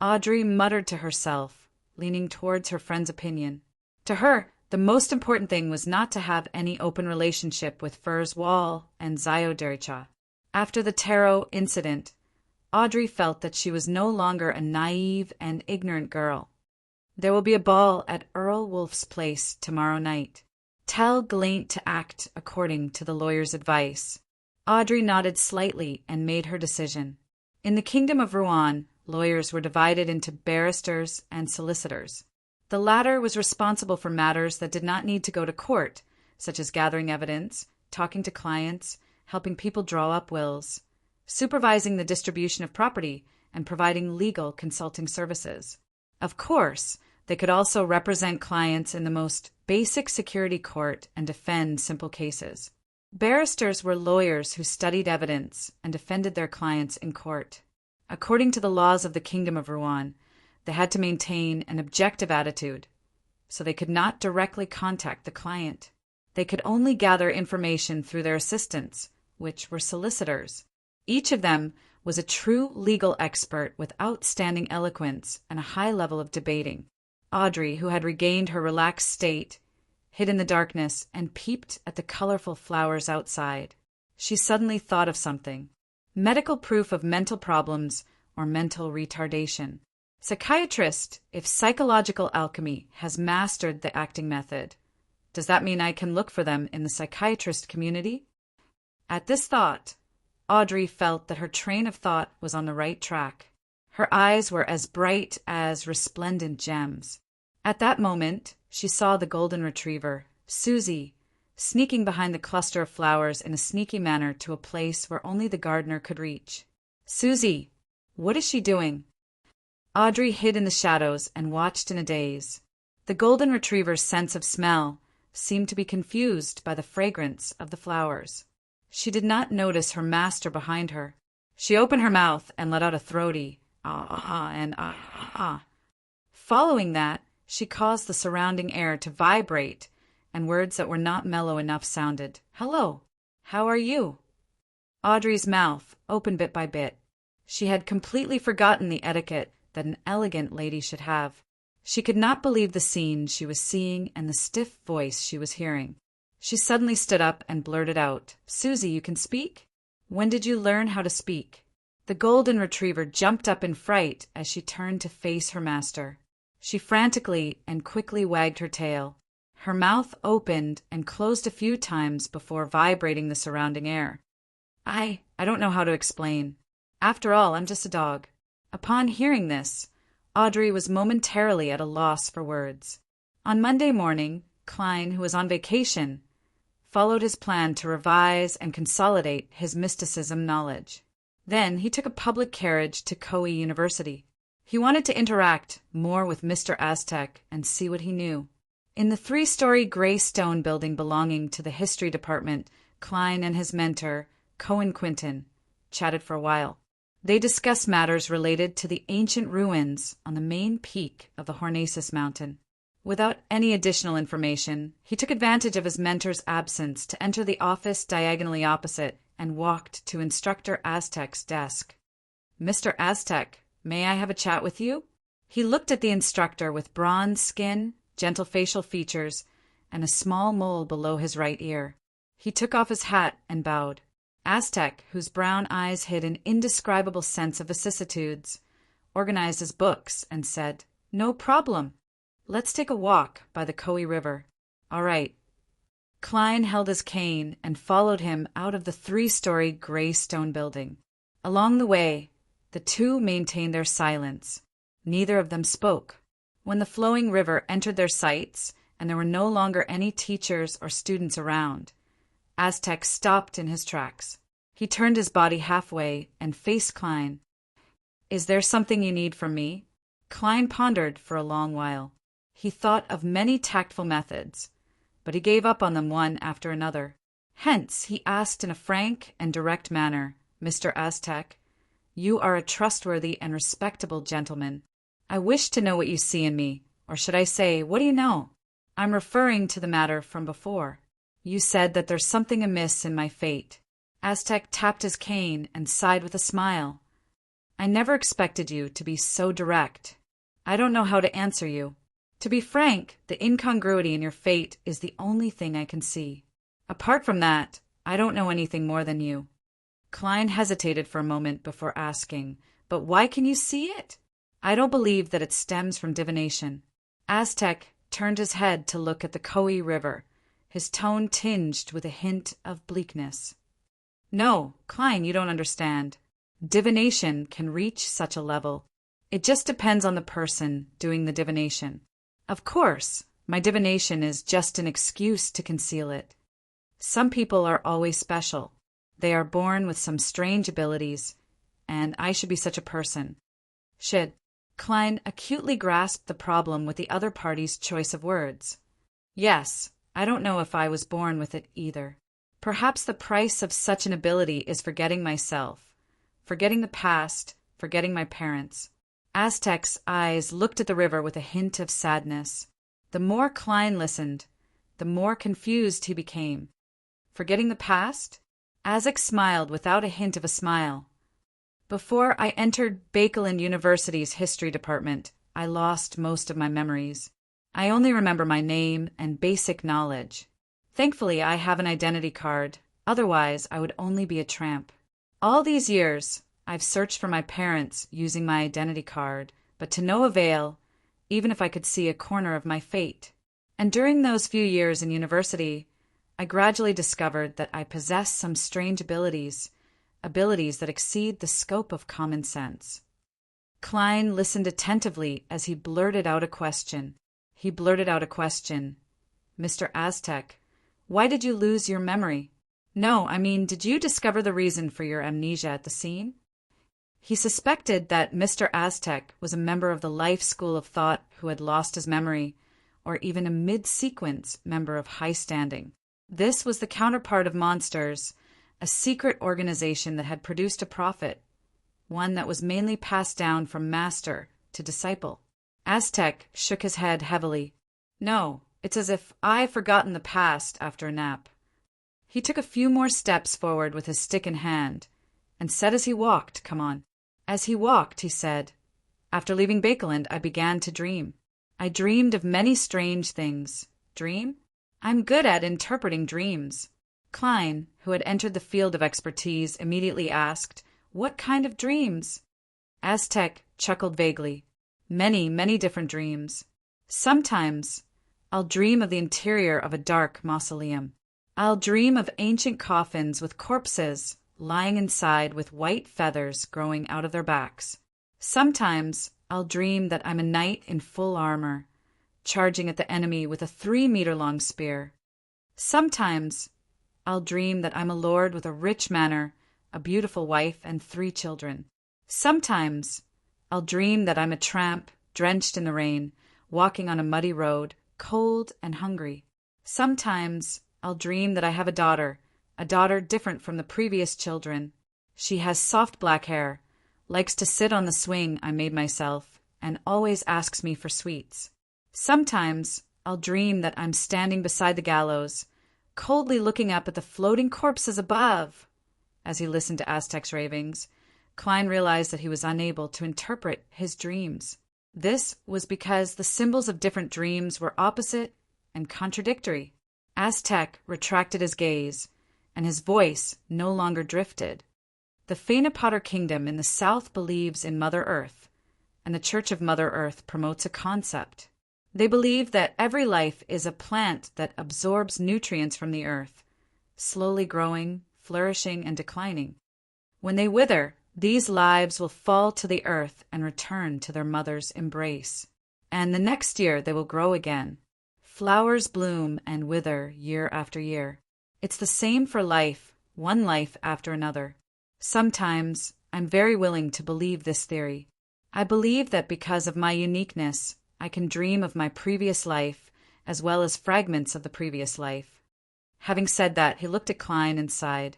Audrey muttered to herself, leaning towards her friend's opinion. To her, the most important thing was not to have any open relationship with Furs Wall and Zyodericha. After the tarot incident, Audrey felt that she was no longer a naive and ignorant girl. There will be a ball at Earl Wolf's place tomorrow night. Tell Gelaint to act according to the lawyer's advice. Audrey nodded slightly and made her decision. In the Kingdom of Rouen, lawyers were divided into barristers and solicitors. The latter was responsible for matters that did not need to go to court, such as gathering evidence, talking to clients, helping people draw up wills, supervising the distribution of property, and providing legal consulting services. Of course, they could also represent clients in the most basic security court and defend simple cases. Barristers were lawyers who studied evidence and defended their clients in court. According to the laws of the Kingdom of Rouen, they had to maintain an objective attitude, so they could not directly contact the client. They could only gather information through their assistants, which were solicitors. Each of them was a true legal expert with outstanding eloquence and a high level of debating. Audrey, who had regained her relaxed state, hid in the darkness and peeped at the colorful flowers outside. She suddenly thought of something. Medical proof of mental problems or mental retardation. Psychiatrist, if psychological alchemy has mastered the acting method, does that mean I can look for them in the psychiatrist community? At this thought, Audrey felt that her train of thought was on the right track. Her eyes were as bright as resplendent gems. At that moment, she saw the golden retriever, Susie, sneaking behind the cluster of flowers in a sneaky manner to a place where only the gardener could reach. Susie, what is she doing? Audrey hid in the shadows and watched in a daze. The golden retriever's sense of smell seemed to be confused by the fragrance of the flowers. She did not notice her master behind her. She opened her mouth and let out a throaty ah and ah. Following that, she caused the surrounding air to vibrate, and words that were not mellow enough sounded. Hello, how are you? Audrey's mouth opened bit by bit. She had completely forgotten the etiquette that an elegant lady should have. She could not believe the scene she was seeing and the stiff voice she was hearing. She suddenly stood up and blurted out, Susie, you can speak? When did you learn how to speak? The golden retriever jumped up in fright as she turned to face her master. She frantically and quickly wagged her tail. Her mouth opened and closed a few times before vibrating the surrounding air. I don't know how to explain. After all, I'm just a dog. Upon hearing this, Audrey was momentarily at a loss for words. On Monday morning, Klein, who was on vacation, followed his plan to revise and consolidate his mysticism knowledge. Then he took a public carriage to Koei University. He wanted to interact more with Mr. Aztec and see what he knew. In the 3-story gray stone building belonging to the history department, Klein and his mentor, Cohen Quinton, chatted for a while. They discussed matters related to the ancient ruins on the main peak of the Hornacis mountain. Without any additional information, he took advantage of his mentor's absence to enter the office diagonally opposite and walked to Instructor Aztec's desk. Mr. Aztec, may I have a chat with you? He looked at the instructor with bronze skin, gentle facial features, and a small mole below his right ear. He took off his hat and bowed. Aztec, whose brown eyes hid an indescribable sense of vicissitudes, organized his books and said, No problem. Let's take a walk by the Koei River. All right. Klein held his cane and followed him out of the 3-story gray stone building. Along the way, the two maintained their silence. Neither of them spoke. When the flowing river entered their sights and there were no longer any teachers or students around, Aztec stopped in his tracks. He turned his body halfway and faced Klein. Is there something you need from me? Klein pondered for a long while. He thought of many tactful methods, but he gave up on them one after another. Hence, he asked in a frank and direct manner, Mr. Aztec, you are a trustworthy and respectable gentleman. I wish to know what you see in me, or should I say, what do you know? I'm referring to the matter from before. You said that there's something amiss in my fate. Aztec tapped his cane and sighed with a smile. I never expected you to be so direct. I don't know how to answer you. To be frank, the incongruity in your fate is the only thing I can see. Apart from that, I don't know anything more than you. Klein hesitated for a moment before asking, but why can you see it? I don't believe that it stems from divination. Aztec turned his head to look at the Coe River, his tone tinged with a hint of bleakness. No, Klein, you don't understand. Divination can reach such a level. It just depends on the person doing the divination. Of course, my divination is just an excuse to conceal it. Some people are always special. They are born with some strange abilities, and I should be such a person. Should. Klein acutely grasped the problem with the other party's choice of words. Yes, I don't know if I was born with it either. Perhaps the price of such an ability is forgetting myself, forgetting the past, forgetting my parents. Aztec's eyes looked at the river with a hint of sadness. The more Klein listened, the more confused he became. Forgetting the past? Aztec smiled without a hint of a smile. Before I entered Bakelin University's history department, I lost most of my memories. I only remember my name and basic knowledge. Thankfully, I have an identity card. Otherwise, I would only be a tramp. All these years, I've searched for my parents using my identity card, but to no avail, even if I could see a corner of my fate. And during those few years in university, I gradually discovered that I possess some strange abilities that exceed the scope of common sense. Klein listened attentively as he blurted out a question. Mr. Aztec, why did you lose your memory? No, I mean, did you discover the reason for your amnesia at the scene? He suspected that Mr. Aztec was a member of the life school of thought who had lost his memory, or even a mid-sequence member of high standing. This was the counterpart of Monsters, a secret organization that had produced a prophet, one that was mainly passed down from master to disciple. Aztec shook his head heavily. No, it's as if I've forgotten the past after a nap. He took a few more steps forward with his stick in hand, and said as he walked, come on. As he walked, he said, after leaving Bakeland, I began to dream. I dreamed of many strange things. Dream? I'm good at interpreting dreams. Klein, who had entered the field of expertise, immediately asked, what kind of dreams? Aztec chuckled vaguely. Many, many different dreams. Sometimes I'll dream of the interior of a dark mausoleum. I'll dream of ancient coffins with corpses lying inside with white feathers growing out of their backs. Sometimes I'll dream that I'm a knight in full armor, charging at the enemy with a 3-meter-long spear. Sometimes I'll dream that I'm a lord with a rich manor, a beautiful wife, and 3 children. Sometimes I'll dream that I'm a tramp, drenched in the rain, walking on a muddy road, cold and hungry. Sometimes I'll dream that I have a daughter different from the previous children. She has soft black hair, likes to sit on the swing I made myself, and always asks me for sweets. Sometimes I'll dream that I'm standing beside the gallows, coldly looking up at the floating corpses above. As he listened to Aztec's ravings, Klein realized that he was unable to interpret his dreams. This was because the symbols of different dreams were opposite and contradictory. Aztec retracted his gaze, and his voice no longer drifted. The Feynapotter Kingdom in the south believes in Mother Earth, and the Church of Mother Earth promotes a concept. They believe that every life is a plant that absorbs nutrients from the earth, slowly growing, flourishing, and declining. When they wither, these lives will fall to the earth and return to their mother's embrace. And the next year they will grow again. Flowers bloom and wither year after year. It's the same for life, one life after another. Sometimes I'm very willing to believe this theory. I believe that because of my uniqueness, I can dream of my previous life as well as fragments of the previous life. Having said that, he looked at Klein and sighed.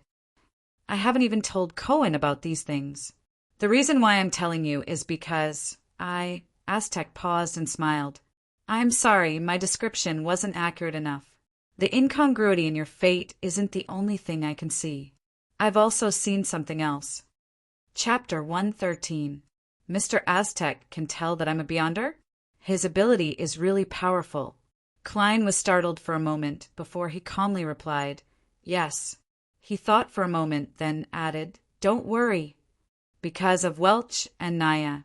I haven't even told Cohen about these things. The reason why I'm telling you is because Aztec paused and smiled. I'm sorry, my description wasn't accurate enough. The incongruity in your fate isn't the only thing I can see. I've also seen something else. Chapter 113. Mr. Aztec can tell that I'm a Beyonder? His ability is really powerful. Klein was startled for a moment before he calmly replied, yes. He thought for a moment, then added, don't worry. Because of Welch and Naya.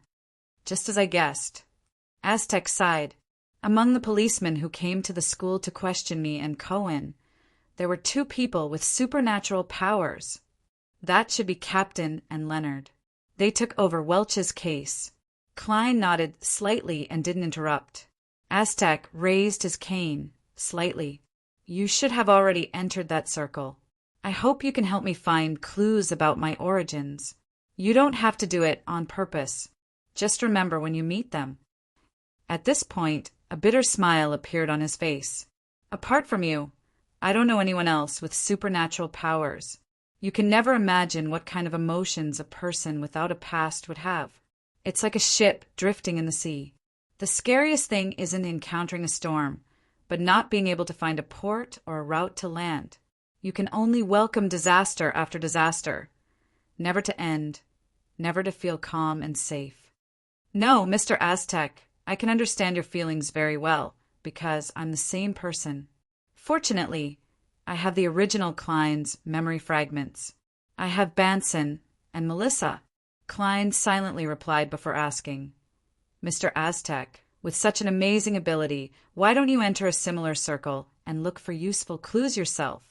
Just as I guessed. Aztec sighed. Among the policemen who came to the school to question me and Cohen, there were 2 people with supernatural powers. That should be Captain and Leonard. They took over Welch's case. Klein nodded slightly and didn't interrupt. Aztec raised his cane, slightly. You should have already entered that circle. I hope you can help me find clues about my origins. You don't have to do it on purpose. Just remember when you meet them. At this point, a bitter smile appeared on his face. Apart from you, I don't know anyone else with supernatural powers. You can never imagine what kind of emotions a person without a past would have. It's like a ship drifting in the sea. The scariest thing isn't encountering a storm, but not being able to find a port or a route to land. You can only welcome disaster after disaster, never to end, never to feel calm and safe. No, Mr. Aztec, I can understand your feelings very well, because I'm the same person. Fortunately, I have the original Klein's memory fragments. I have Banson and Melissa. Klein silently replied before asking, Mr. Aztec, with such an amazing ability, why don't you enter a similar circle and look for useful clues yourself?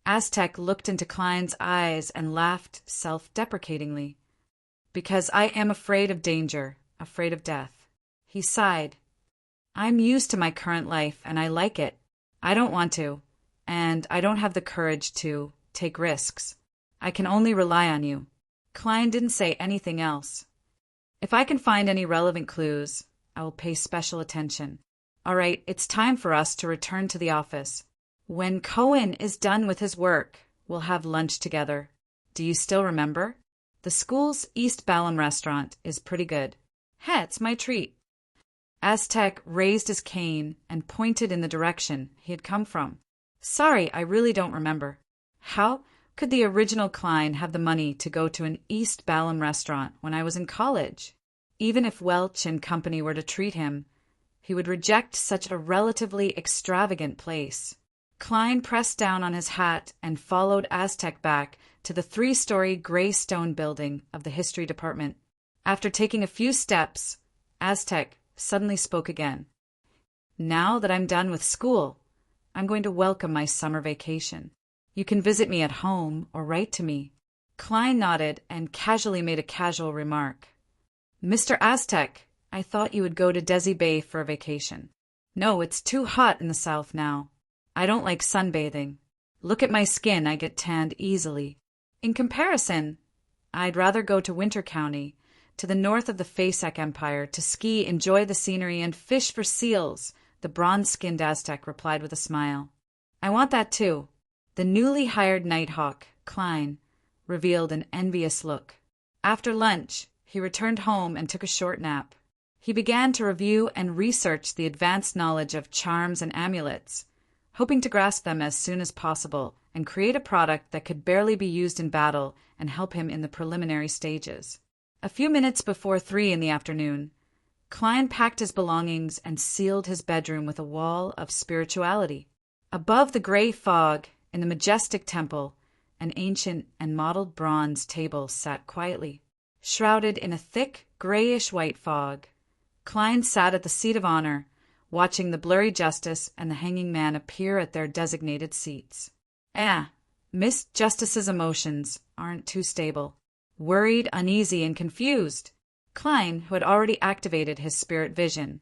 Aztec looked into Klein's eyes and laughed self-deprecatingly. Because I am afraid of danger, afraid of death. He sighed. I'm used to my current life and I like it. I don't want to, and I don't have the courage to take risks. I can only rely on you. Klein didn't say anything else. If I can find any relevant clues, I will pay special attention. All right, it's time for us to return to the office. When Cohen is done with his work, we'll have lunch together. Do you still remember? The school's East Balham restaurant is pretty good. Hey, it's my treat. Aztec raised his cane and pointed in the direction he had come from. Sorry, I really don't remember. How could the original Klein have the money to go to an East Balham restaurant when I was in college? Even if Welch and company were to treat him, he would reject such a relatively extravagant place. Klein pressed down on his hat and followed Aztec back to the 3-story gray stone building of the history department. After taking a few steps, Aztec suddenly spoke again. Now that I'm done with school, I'm going to welcome my summer vacation. You can visit me at home or write to me. Klein nodded and casually made a casual remark. Mr. Aztec, I thought you would go to Desi Bay for a vacation. No, it's too hot in the south now. I don't like sunbathing. Look at my skin, I get tanned easily. In comparison, I'd rather go to Winter County, to the north of the Fasek Empire, to ski, enjoy the scenery, and fish for seals, the bronze-skinned Aztec replied with a smile. I want that too. The newly hired Nighthawk, Klein, revealed an envious look. After lunch, he returned home and took a short nap. He began to review and research the advanced knowledge of charms and amulets, hoping to grasp them as soon as possible and create a product that could barely be used in battle and help him in the preliminary stages. A few minutes before 3 in the afternoon, Klein packed his belongings and sealed his bedroom with a wall of spirituality. Above the gray fog, in the majestic temple, an ancient and mottled bronze table sat quietly. Shrouded in a thick, grayish-white fog, Klein sat at the seat of honor, watching the blurry justice and the hanging man appear at their designated seats. Miss Justice's emotions aren't too stable. Worried, uneasy, and confused, Klein, who had already activated his spirit vision,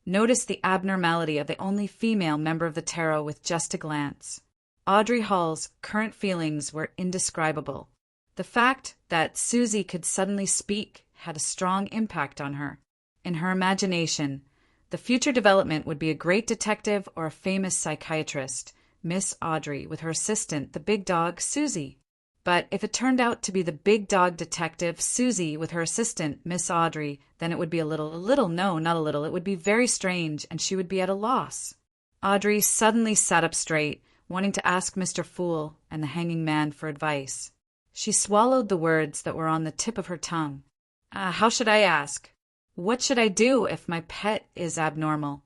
noticed the abnormality of the only female member of the tarot with just a glance. Audrey Hall's current feelings were indescribable. The fact that Susie could suddenly speak had a strong impact on her. In her imagination, the future development would be a great detective or a famous psychiatrist, Miss Audrey, with her assistant, the big dog, Susie. But if it turned out to be the big dog detective, Susie, with her assistant, Miss Audrey, then it would be no, not a little, it would be very strange, and she would be at a loss. Audrey suddenly sat up straight, wanting to ask Mr. Fool and the hanging man for advice. She swallowed the words that were on the tip of her tongue. How should I ask? What should I do if my pet is abnormal?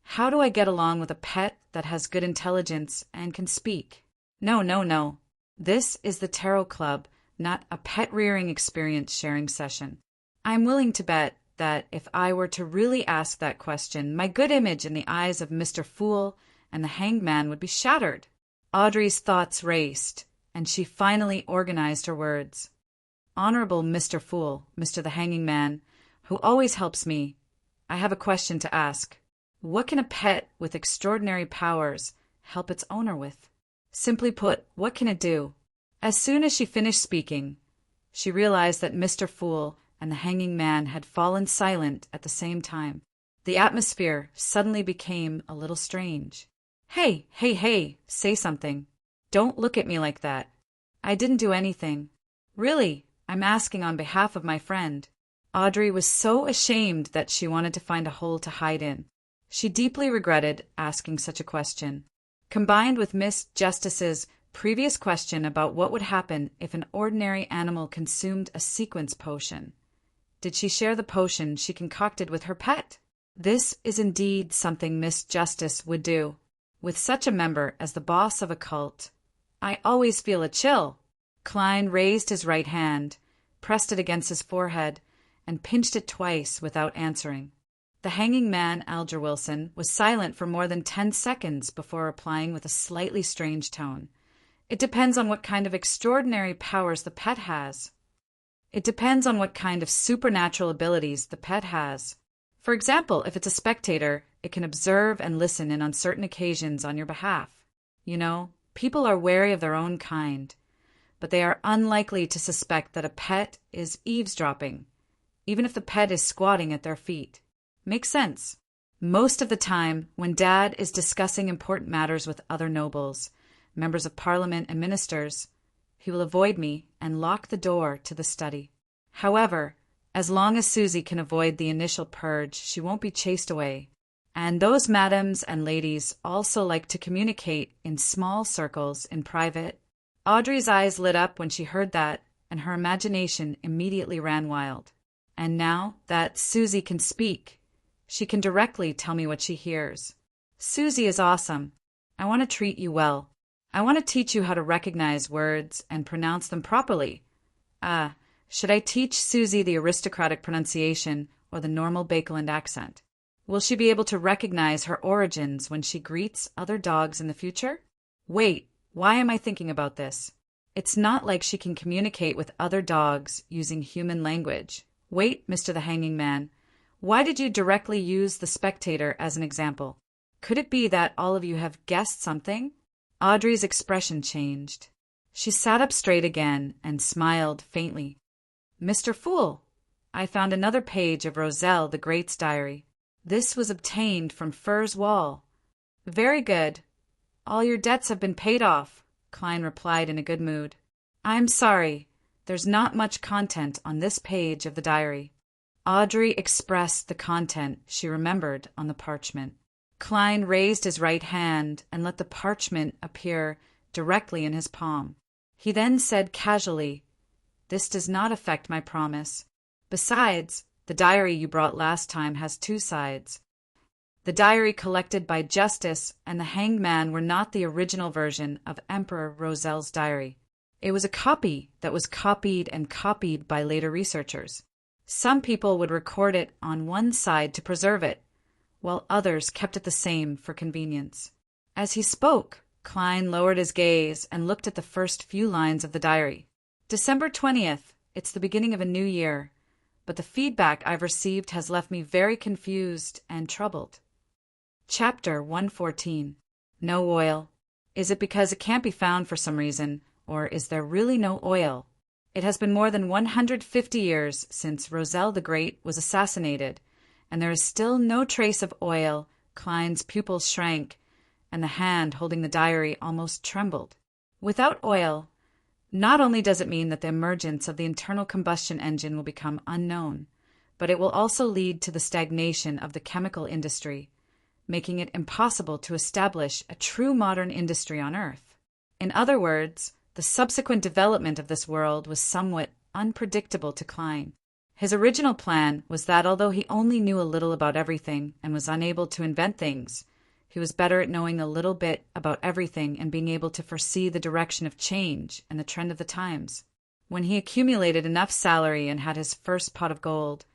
How do I get along with a pet that has good intelligence and can speak? No, no, no. This is the Tarot Club, not a pet-rearing experience sharing session. I'm willing to bet that if I were to really ask that question, my good image in the eyes of Mr. Fool and the hanged man would be shattered. Audrey's thoughts raced, and she finally organized her words. Honorable Mr. Fool, Mr. the Hanging Man, who always helps me, I have a question to ask. What can a pet with extraordinary powers help its owner with? Simply put, what can it do? As soon as she finished speaking, she realized that Mr. Fool and the hanging man had fallen silent at the same time. The atmosphere suddenly became a little strange. Hey, hey, hey, say something. Don't look at me like that. I didn't do anything. Really, I'm asking on behalf of my friend. Audrey was so ashamed that she wanted to find a hole to hide in. She deeply regretted asking such a question. Combined with Miss Justice's previous question about what would happen if an ordinary animal consumed a sequence potion. Did she share the potion she concocted with her pet? This is indeed something Miss Justice would do. With such a member as the boss of a cult, I always feel a chill. Klein raised his right hand, pressed it against his forehead, and pinched it twice without answering. The hanging man, Alger Wilson, was silent for more than 10 seconds before replying with a slightly strange tone. It depends on what kind of extraordinary powers the pet has. It depends on what kind of supernatural abilities the pet has. For example, if it's a spectator, it can observe and listen in uncertain occasions on your behalf. You know, people are wary of their own kind, but they are unlikely to suspect that a pet is eavesdropping, even if the pet is squatting at their feet. Makes sense. Most of the time, when Dad is discussing important matters with other nobles, members of Parliament and ministers, he will avoid me and lock the door to the study. However, as long as Susie can avoid the initial purge, she won't be chased away. And those madams and ladies also like to communicate in small circles in private. Audrey's eyes lit up when she heard that, and her imagination immediately ran wild. And now that Susie can speak, she can directly tell me what she hears. Susie is awesome. I want to treat you well. I want to teach you how to recognize words and pronounce them properly. Should I teach Susie the aristocratic pronunciation or the normal Bakeland accent? Will she be able to recognize her origins when she greets other dogs in the future? Wait, why am I thinking about this? It's not like she can communicate with other dogs using human language. Wait, Mr. the Hanging Man. Why did you directly use the spectator as an example? Could it be that all of you have guessed something? Audrey's expression changed. She sat up straight again and smiled faintly. Mr. Fool, I found another page of Roselle the Great's diary. This was obtained from Fur's Wall. Very good. All your debts have been paid off, Klein replied in a good mood. I'm sorry. There's not much content on this page of the diary. Audrey expressed the content she remembered on the parchment. Klein raised his right hand and let the parchment appear directly in his palm. He then said casually, "This does not affect my promise. Besides, the diary you brought last time has 2 sides. The diary collected by Justice and the Hanged Man were not the original version of Emperor Roselle's diary. It was a copy that was copied and copied by later researchers. Some people would record it on one side to preserve it, while others kept it the same for convenience." As he spoke, Klein lowered his gaze and looked at the first few lines of the diary. December 20th. It's the beginning of a new year, but the feedback I've received has left me very confused and troubled. Chapter 114. No oil. Is it because it can't be found for some reason, or is there really no oil? It has been more than 150 years since Roselle the Great was assassinated, and there is still no trace of oil. Klein's pupils shrank, and the hand holding the diary almost trembled. Without oil, Not only does it mean that the emergence of the internal combustion engine will become unknown, but it will also lead to the stagnation of the chemical industry, making it impossible to establish a true modern industry on Earth. In other words, the subsequent development of this world was somewhat unpredictable to Klein. His original plan was that although he only knew a little about everything and was unable to invent things, he was better at knowing a little bit about everything and being able to foresee the direction of change and the trend of the times. When he accumulated enough salary and had his first pot of gold,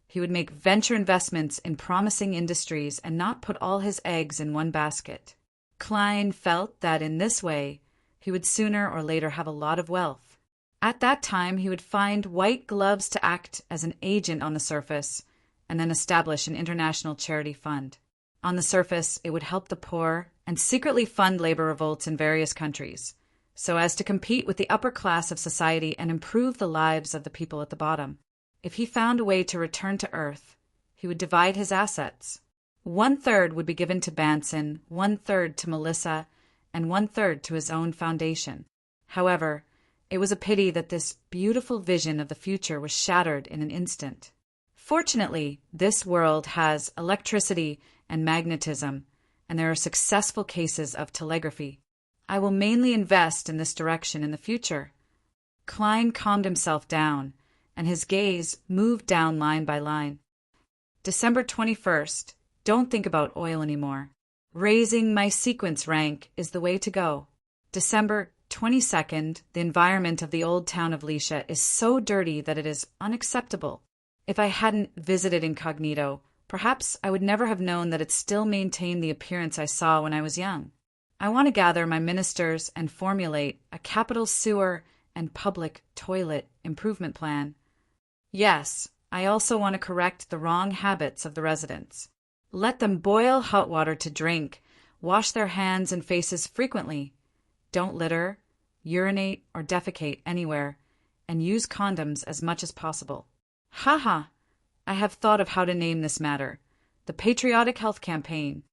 he would make venture investments in promising industries and not put all his eggs in one basket. Klein felt that in this way, he would sooner or later have a lot of wealth. At that time, he would find white gloves to act as an agent on the surface and then establish an international charity fund. On the surface, it would help the poor and secretly fund labor revolts in various countries, so as to compete with the upper class of society and improve the lives of the people at the bottom. If he found a way to return to Earth, he would divide his assets. 1/3 would be given to Banson, 1/3 to Melissa, and 1/3 to his own foundation. However, it was a pity that this beautiful vision of the future was shattered in an instant. Fortunately, this world has electricity and magnetism, and there are successful cases of telegraphy. I will mainly invest in this direction in the future. Klein calmed himself down, and his gaze moved down line by line. December 21st. Don't think about oil anymore. Raising my sequence rank is the way to go. December 22nd. The environment of the old town of Leisha is so dirty that it is unacceptable. If I hadn't visited incognito, perhaps I would never have known that it still maintained the appearance I saw when I was young. I want to gather my ministers and formulate a capital sewer and public toilet improvement plan. Yes, I also want to correct the wrong habits of the residents. Let them boil hot water to drink, wash their hands and faces frequently, don't litter, urinate, or defecate anywhere, and use condoms as much as possible. Haha! I have thought of how to name this matter, the Patriotic Health Campaign.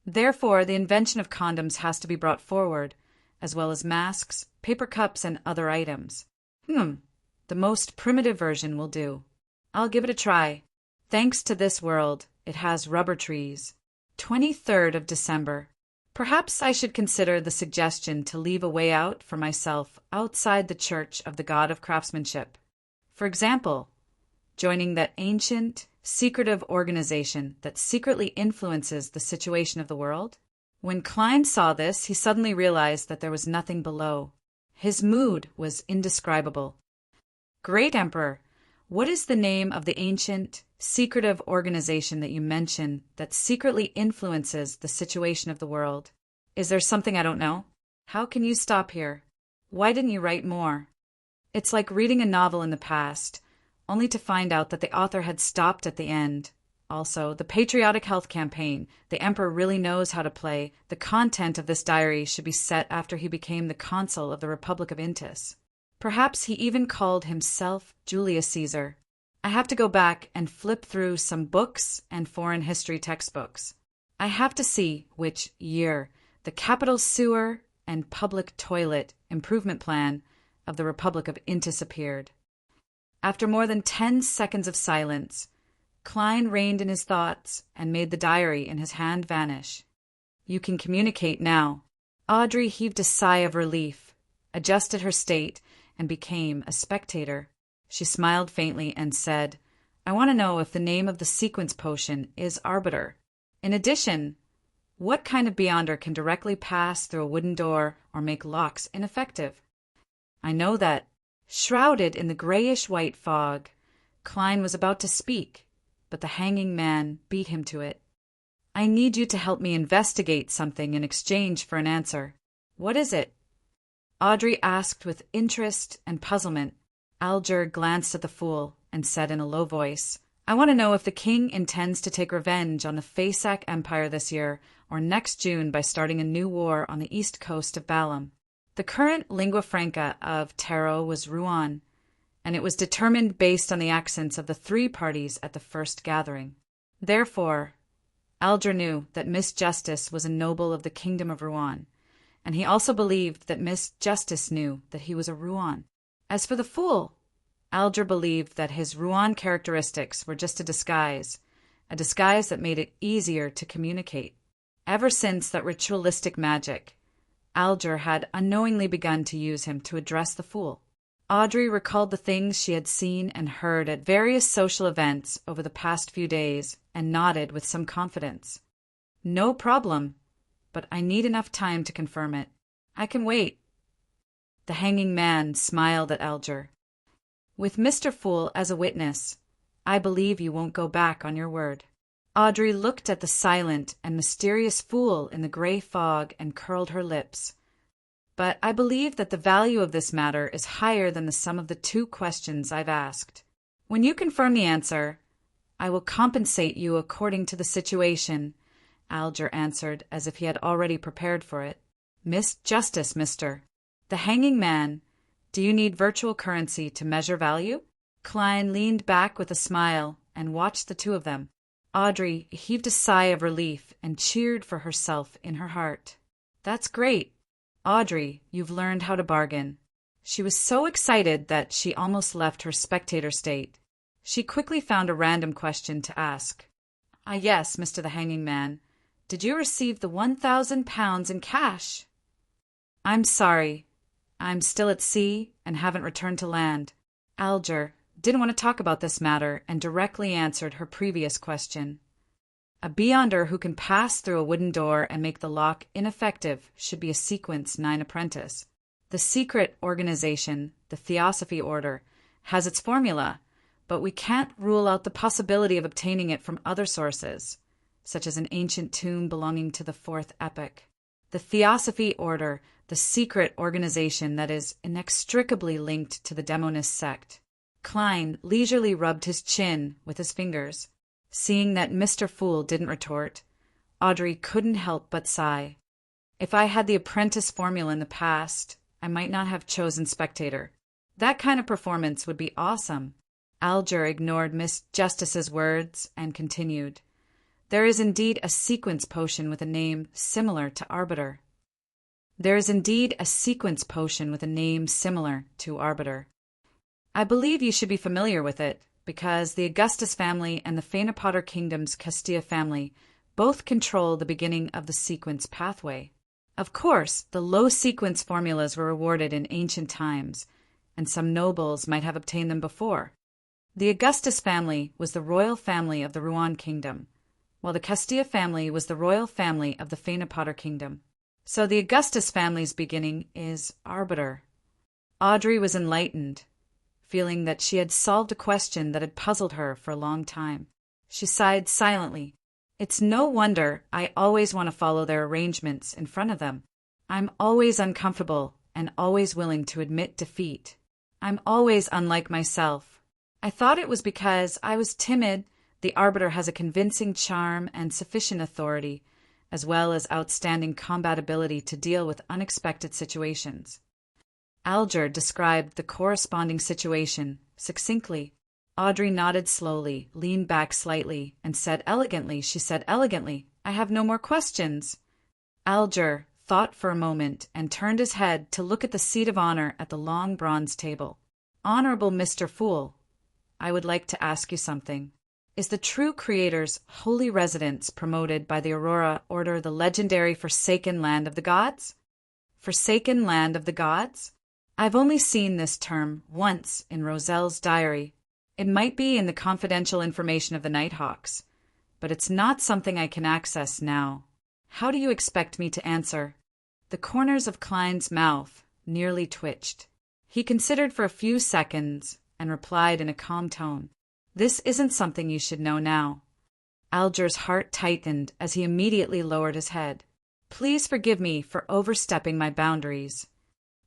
Therefore, the invention of condoms has to be brought forward, as well as masks, paper cups, and other items. The most primitive version will do. I'll give it a try. Thanks to this world, it has rubber trees. 23rd of December. Perhaps I should consider the suggestion to leave a way out for myself outside the Church of the God of Craftsmanship. For example, joining that ancient, secretive organization that secretly influences the situation of the world? When Klein saw this, he suddenly realized that there was nothing below. His mood was indescribable. Great Emperor, what is the name of the ancient, secretive organization that you mention that secretly influences the situation of the world? Is there something I don't know? How can you stop here? Why didn't you write more? It's like reading a novel in the past, only to find out that the author had stopped at the end. Also, the Patriotic Health Campaign, the Emperor really knows how to play. The content of this diary should be set after he became the consul of the Republic of Intis. Perhaps he even called himself Julius Caesar. I have to go back and flip through some books and foreign history textbooks. I have to see which year the capital sewer and public toilet improvement plan of the Republic of Intis appeared. After more than 10 seconds of silence, Klein reined in his thoughts and made the diary in his hand vanish. You can communicate now. Audrey heaved a sigh of relief, adjusted her state, and became a spectator. She smiled faintly and said, I want to know if the name of the sequence potion is Arbiter. In addition, what kind of beyonder can directly pass through a wooden door or make locks ineffective? I know that. Shrouded in the grayish-white fog, Klein was about to speak, but the hanging man beat him to it. I need you to help me investigate something in exchange for an answer. What is it? Audrey asked with interest and puzzlement. Alger glanced at the fool and said in a low voice, I want to know if the king intends to take revenge on the Faesac Empire this year or next June by starting a new war on the east coast of Balam. The current lingua franca of Tarot was Rouen, and it was determined based on the accents of the 3 parties at the first gathering. Therefore, Alger knew that Miss Justice was a noble of the kingdom of Rouen, and he also believed that Miss Justice knew that he was a Ruan. As for the fool, Alger believed that his Ruan characteristics were just a disguise that made it easier to communicate. Ever since that ritualistic magic, Alger had unknowingly begun to use him to address the fool. Audrey recalled the things she had seen and heard at various social events over the past few days and nodded with some confidence. No problem, but I need enough time to confirm it. I can wait. The hanging man smiled at Alger. With Mr. Fool as a witness, I believe you won't go back on your word. Audrey looked at the silent and mysterious fool in the gray fog and curled her lips. But I believe that the value of this matter is higher than the sum of the 2 questions I've asked. When you confirm the answer, I will compensate you according to the situation, Alger answered as if he had already prepared for it. Miss Justice, mister. The hanging man, do you need virtual currency to measure value? Klein leaned back with a smile and watched the 2 of them. Audrey heaved a sigh of relief and cheered for herself in her heart. That's great. Audrey, you've learned how to bargain. She was so excited that she almost left her spectator state. She quickly found a random question to ask. Yes, Mr. the Hanging Man. Did you receive the £1,000 in cash? I'm sorry. I'm still at sea and haven't returned to land. Alger didn't want to talk about this matter and directly answered her previous question. A beyonder who can pass through a wooden door and make the lock ineffective should be a Sequence 9 apprentice. The secret organization, the Theosophy Order, has its formula, but we can't rule out the possibility of obtaining it from other sources, such as an ancient tomb belonging to the 4th epoch. The Theosophy Order, the secret organization that is inextricably linked to the Demonist sect. Klein leisurely rubbed his chin with his fingers. Seeing that Mr. Fool didn't retort, Audrey couldn't help but sigh. If I had the apprentice formula in the past, I might not have chosen spectator. That kind of performance would be awesome. Alger ignored Miss Justice's words and continued. There is indeed a sequence potion with a name similar to Arbiter. There is indeed a sequence potion with a name similar to Arbiter. I believe you should be familiar with it, because the Augustus family and the Phaenopotter Kingdom's Castilla family both control the beginning of the sequence pathway. Of course, the low sequence formulas were rewarded in ancient times, and some nobles might have obtained them before. The Augustus family was the royal family of the Ruan Kingdom, while the Castilla family was the royal family of the Phaenopotter Kingdom. So the Augustus family's beginning is Arbiter. Audrey was enlightened, feeling that she had solved a question that had puzzled her for a long time. She sighed silently. It's no wonder I always want to follow their arrangements in front of them. I'm always uncomfortable and always willing to admit defeat. I'm always unlike myself. I thought it was because I was timid. The Arbiter has a convincing charm and sufficient authority, as well as outstanding combat ability to deal with unexpected situations. Alger described the corresponding situation succinctly. Audrey nodded slowly, leaned back slightly, and said elegantly, I have no more questions. Alger thought for a moment and turned his head to look at the seat of honor at the long bronze table. Honorable Mr. Fool, I would like to ask you something. Is the true Creator's holy residence promoted by the Aurora Order the legendary Forsaken Land of the Gods? Forsaken Land of the Gods? I've only seen this term once in Roselle's diary. It might be in the confidential information of the Nighthawks, but it's not something I can access now. How do you expect me to answer? The corners of Klein's mouth nearly twitched. He considered for a few seconds and replied in a calm tone. This isn't something you should know now. Alger's heart tightened as he immediately lowered his head. Please forgive me for overstepping my boundaries.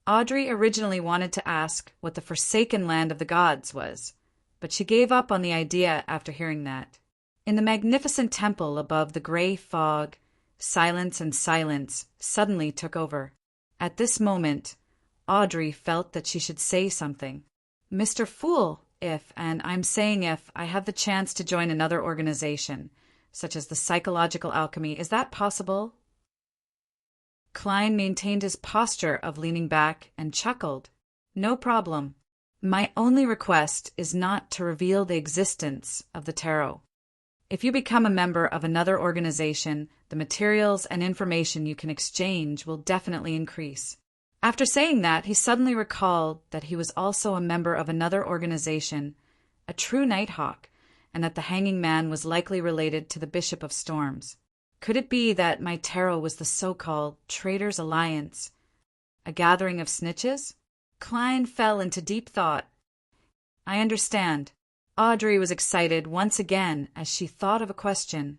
Audrey originally wanted to ask what the Forsaken Land of the Gods was, but she gave up on the idea after hearing that. In the magnificent temple above the gray fog, silence suddenly took over. At this moment, Audrey felt that she should say something. Mr. Fool, and I'm saying if, I have the chance to join another organization, such as the Psychological Alchemy, is that possible? Klein maintained his posture of leaning back and chuckled. No problem. My only request is not to reveal the existence of the tarot. If you become a member of another organization, the materials and information you can exchange will definitely increase. After saying that, he suddenly recalled that he was also a member of another organization, a true Nighthawk, and that the Hanging Man was likely related to the Bishop of Storms. Could it be that my tarot was the so-called Traitors' Alliance, a gathering of snitches? Klein fell into deep thought. I understand. Audrey was excited once again as she thought of a question.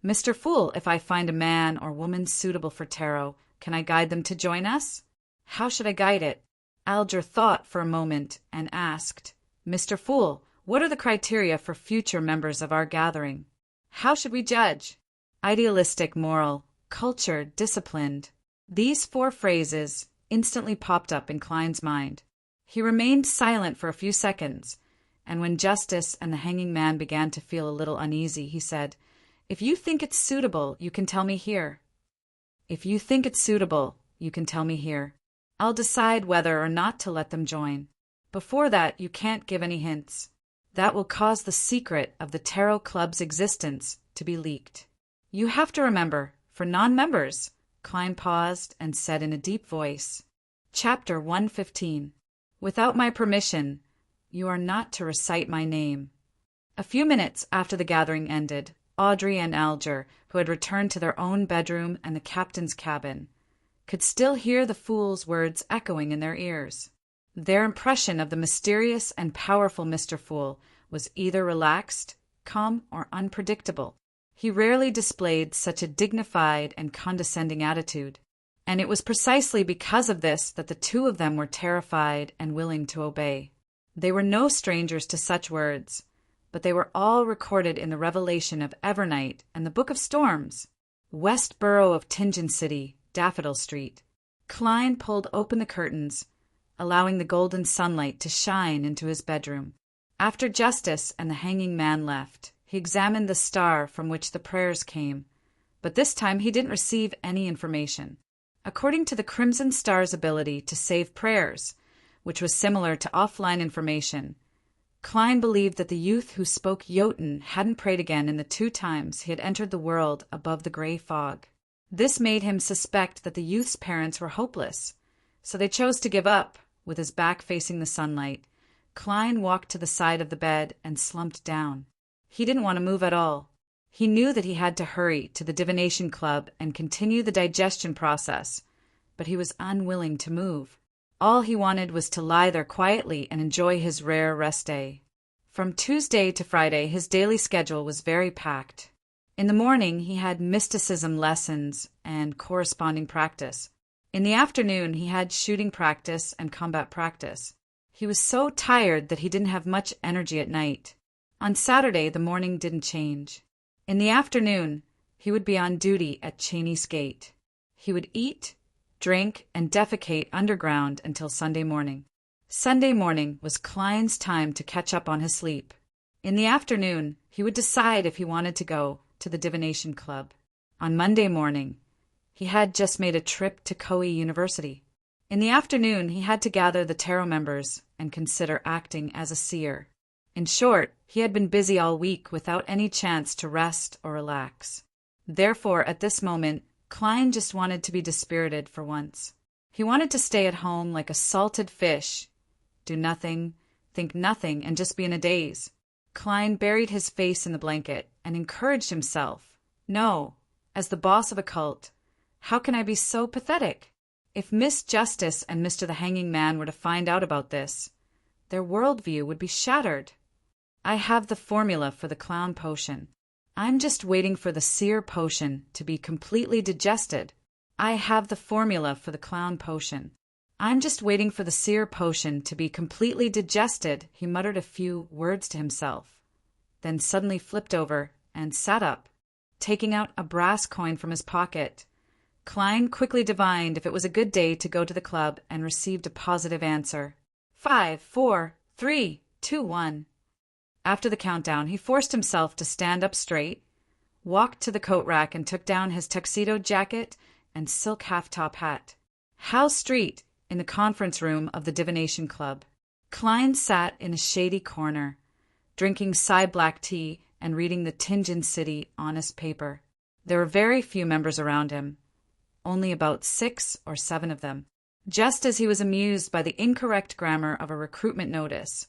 Mr. Fool, if I find a man or woman suitable for tarot, can I guide them to join us? How should I guide it? Alger thought for a moment and asked, Mr. Fool, what are the criteria for future members of our gathering? How should we judge? Idealistic, moral, cultured, disciplined. These 4 phrases instantly popped up in Klein's mind. He remained silent for a few seconds, and when Justice and the Hanging Man began to feel a little uneasy, he said, If you think it's suitable, you can tell me here. If you think it's suitable, you can tell me here. I'll decide whether or not to let them join. Before that, you can't give any hints. That will cause the secret of the Tarot Club's existence to be leaked. You have to remember, for non-members, Klein paused and said in a deep voice, Chapter 115. Without my permission, you are not to recite my name. A few minutes after the gathering ended, Audrey and Alger, who had returned to their own bedroom and the captain's cabin, could still hear the fool's words echoing in their ears. Their impression of the mysterious and powerful Mr. Fool was either relaxed, calm, or unpredictable. He rarely displayed such a dignified and condescending attitude, and it was precisely because of this that the 2 of them were terrified and willing to obey. They were no strangers to such words, but they were all recorded in the Revelation of Evernight and the Book of Storms. West Borough of Tingen City, Daffodil Street. Klein pulled open the curtains, allowing the golden sunlight to shine into his bedroom. After Justice and the Hanging Man left, he examined the star from which the prayers came, but this time he didn't receive any information. According to the Crimson Star's ability to save prayers, which was similar to offline information, Klein believed that the youth who spoke Jotun hadn't prayed again in the 2 times he had entered the world above the gray fog. This made him suspect that the youth's parents were hopeless, so they chose to give up. With his back facing the sunlight, Klein walked to the side of the bed and slumped down. He didn't want to move at all. He knew that he had to hurry to the divination club and continue the digestion process, but he was unwilling to move. All he wanted was to lie there quietly and enjoy his rare rest day. From Tuesday to Friday, his daily schedule was very packed. In the morning, he had mysticism lessons and corresponding practice. In the afternoon, he had shooting practice and combat practice. He was so tired that he didn't have much energy at night. On Saturday, the morning didn't change. In the afternoon, he would be on duty at Cheney's Gate. He would eat, drink, and defecate underground until Sunday morning. Sunday morning was Klein's time to catch up on his sleep. In the afternoon, he would decide if he wanted to go to the divination club. On Monday morning, he had just made a trip to Koei University. In the afternoon, he had to gather the tarot members and consider acting as a seer. In short, he had been busy all week without any chance to rest or relax. Therefore, at this moment, Klein just wanted to be dispirited for once. He wanted to stay at home like a salted fish, do nothing, think nothing, and just be in a daze. Klein buried his face in the blanket and encouraged himself. No, as the boss of a cult, how can I be so pathetic? If Miss Justice and Mr. the Hanging Man were to find out about this, their worldview would be shattered. I have the formula for the clown potion. I'm just waiting for the seer potion to be completely digested. I have the formula for the clown potion. I'm just waiting for the seer potion to be completely digested. He muttered a few words to himself, then suddenly flipped over and sat up, taking out a brass coin from his pocket. Klein quickly divined if it was a good day to go to the club and received a positive answer. 5, 4, 3, 2, 1. After the countdown, he forced himself to stand up straight, walked to the coat rack and took down his tuxedo jacket and silk half-top hat. Howe Street, in the conference room of the Divination Club. Klein sat in a shady corner, drinking black tea and reading the Tinjin City honest paper. There were very few members around him, only about 6 or 7 of them. Just as he was amused by the incorrect grammar of a recruitment notice,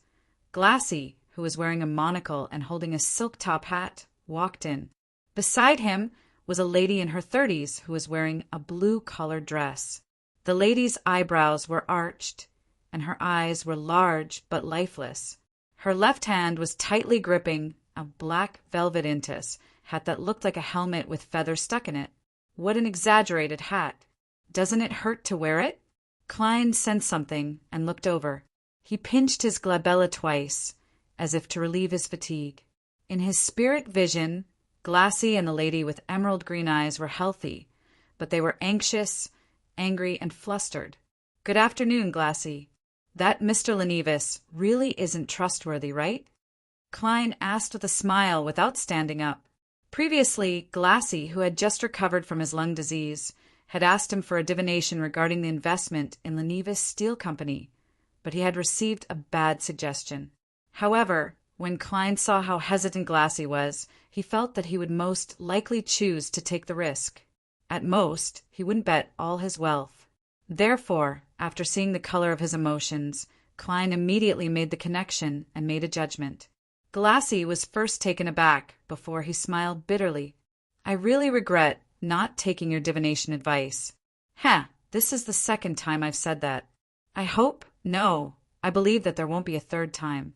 Glassy, who was wearing a monocle and holding a silk top hat, walked in. Beside him was a lady in her 30s who was wearing a blue-collared dress. The lady's eyebrows were arched, and her eyes were large but lifeless. Her left hand was tightly gripping a black velvet intis hat that looked like a helmet with feathers stuck in it. What an exaggerated hat! Doesn't it hurt to wear it? Klein sensed something and looked over. He pinched his glabella twice, as if to relieve his fatigue. In his spirit vision, Glassy and the lady with emerald green eyes were healthy, but they were anxious, angry, and flustered. "Good afternoon, Glassy. That Mr. Lenevis really isn't trustworthy, right?" Klein asked with a smile without standing up. Previously, Glassy, who had just recovered from his lung disease, had asked him for a divination regarding the investment in Lenevis Steel Company, but he had received a bad suggestion. However, when Klein saw how hesitant Glassy was, he felt that he would most likely choose to take the risk. At most, he wouldn't bet all his wealth. Therefore, after seeing the color of his emotions, Klein immediately made the connection and made a judgment. Glassy was first taken aback before he smiled bitterly. "I really regret not taking your divination advice." This is the second time I've said that. I believe that there won't be a third time."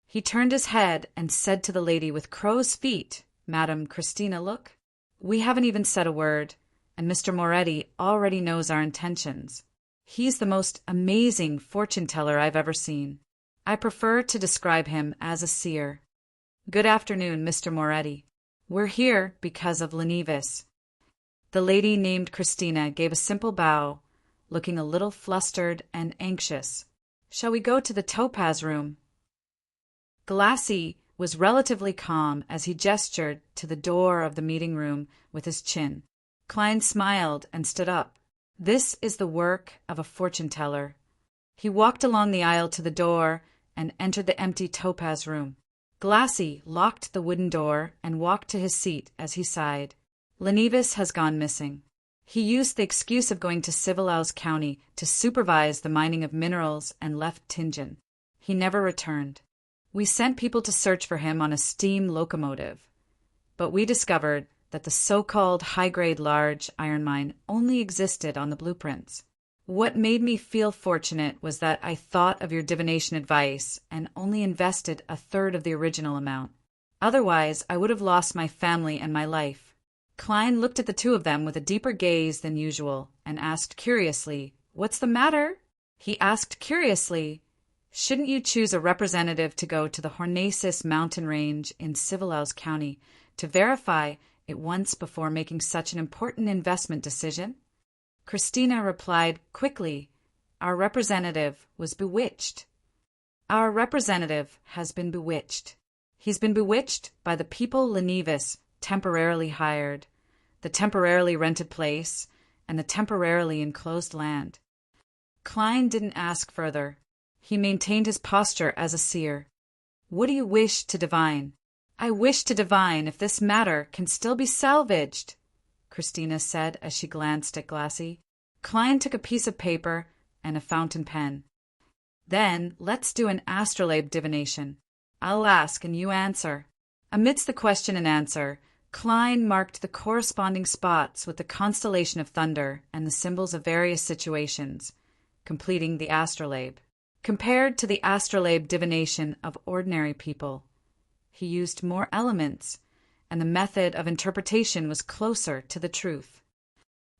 He turned his head and said to the lady with crow's feet, "Madam Christina, look. We haven't even said a word, and Mr. Moretti already knows our intentions. He's the most amazing fortune-teller I've ever seen. I prefer to describe him as a seer. Good afternoon, Mr. Moretti. We're here because of Lenevis." The lady named Christina gave a simple bow, looking a little flustered and anxious. "Shall we go to the topaz room?" Glassy was relatively calm as he gestured to the door of the meeting room with his chin. Klein smiled and stood up. This is the work of a fortune-teller. He walked along the aisle to the door and entered the empty topaz room. Glassy locked the wooden door and walked to his seat as he sighed. Lenevis has gone missing. He used the excuse of going to Civilhouse County to supervise the mining of minerals and left Tinjin. He never returned. We sent people to search for him on a steam locomotive, but we discovered that the so-called high-grade large iron mine only existed on the blueprints. What made me feel fortunate was that I thought of your divination advice and only invested a third of the original amount. Otherwise, I would have lost my family and my life." Klein looked at the two of them with a deeper gaze than usual and asked curiously, "What's the matter?" He asked curiously, "Shouldn't you choose a representative to go to the Hornacis mountain range in Civilhouse County to verify it once before making such an important investment decision?" Christina replied quickly, "Our representative was bewitched." "Our representative has been bewitched. He's been bewitched by the people Lenevis temporarily hired, the temporarily rented place, and the temporarily enclosed land." Klein didn't ask further. He maintained his posture as a seer. "What do you wish to divine?" "I wish to divine if this matter can still be salvaged," Christina said as she glanced at Glassy. Klein took a piece of paper and a fountain pen. "Then let's do an astrolabe divination. I'll ask and you answer." Amidst the question and answer, Klein marked the corresponding spots with the constellation of thunder and the symbols of various situations, completing the astrolabe. Compared to the astrolabe divination of ordinary people, he used more elements, and the method of interpretation was closer to the truth.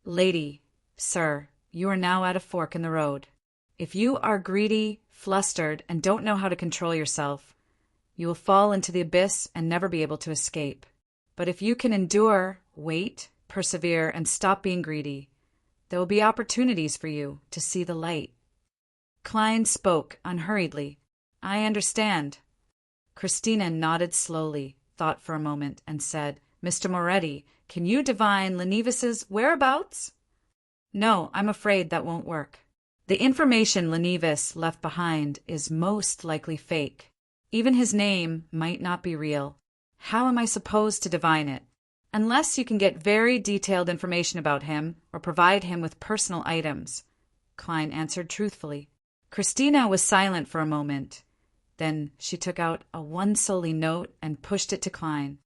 "Lady, sir, you are now at a fork in the road. If you are greedy, flustered, and don't know how to control yourself, you will fall into the abyss and never be able to escape. But if you can endure, wait, persevere, and stop being greedy, there will be opportunities for you to see the light." Klein spoke unhurriedly. "I understand." Christina nodded slowly, thought for a moment, and said, "Mr. Moretti, can you divine Lenevis's whereabouts?" No, I'm afraid that won't work. The information Lenevis left behind is most likely fake. Even his name might not be real. How am I supposed to divine it? Unless you can get very detailed information about him or provide him with personal items, Klein answered truthfully. Christina was silent for a moment. Then she took out a one-solely note and pushed it to Klein.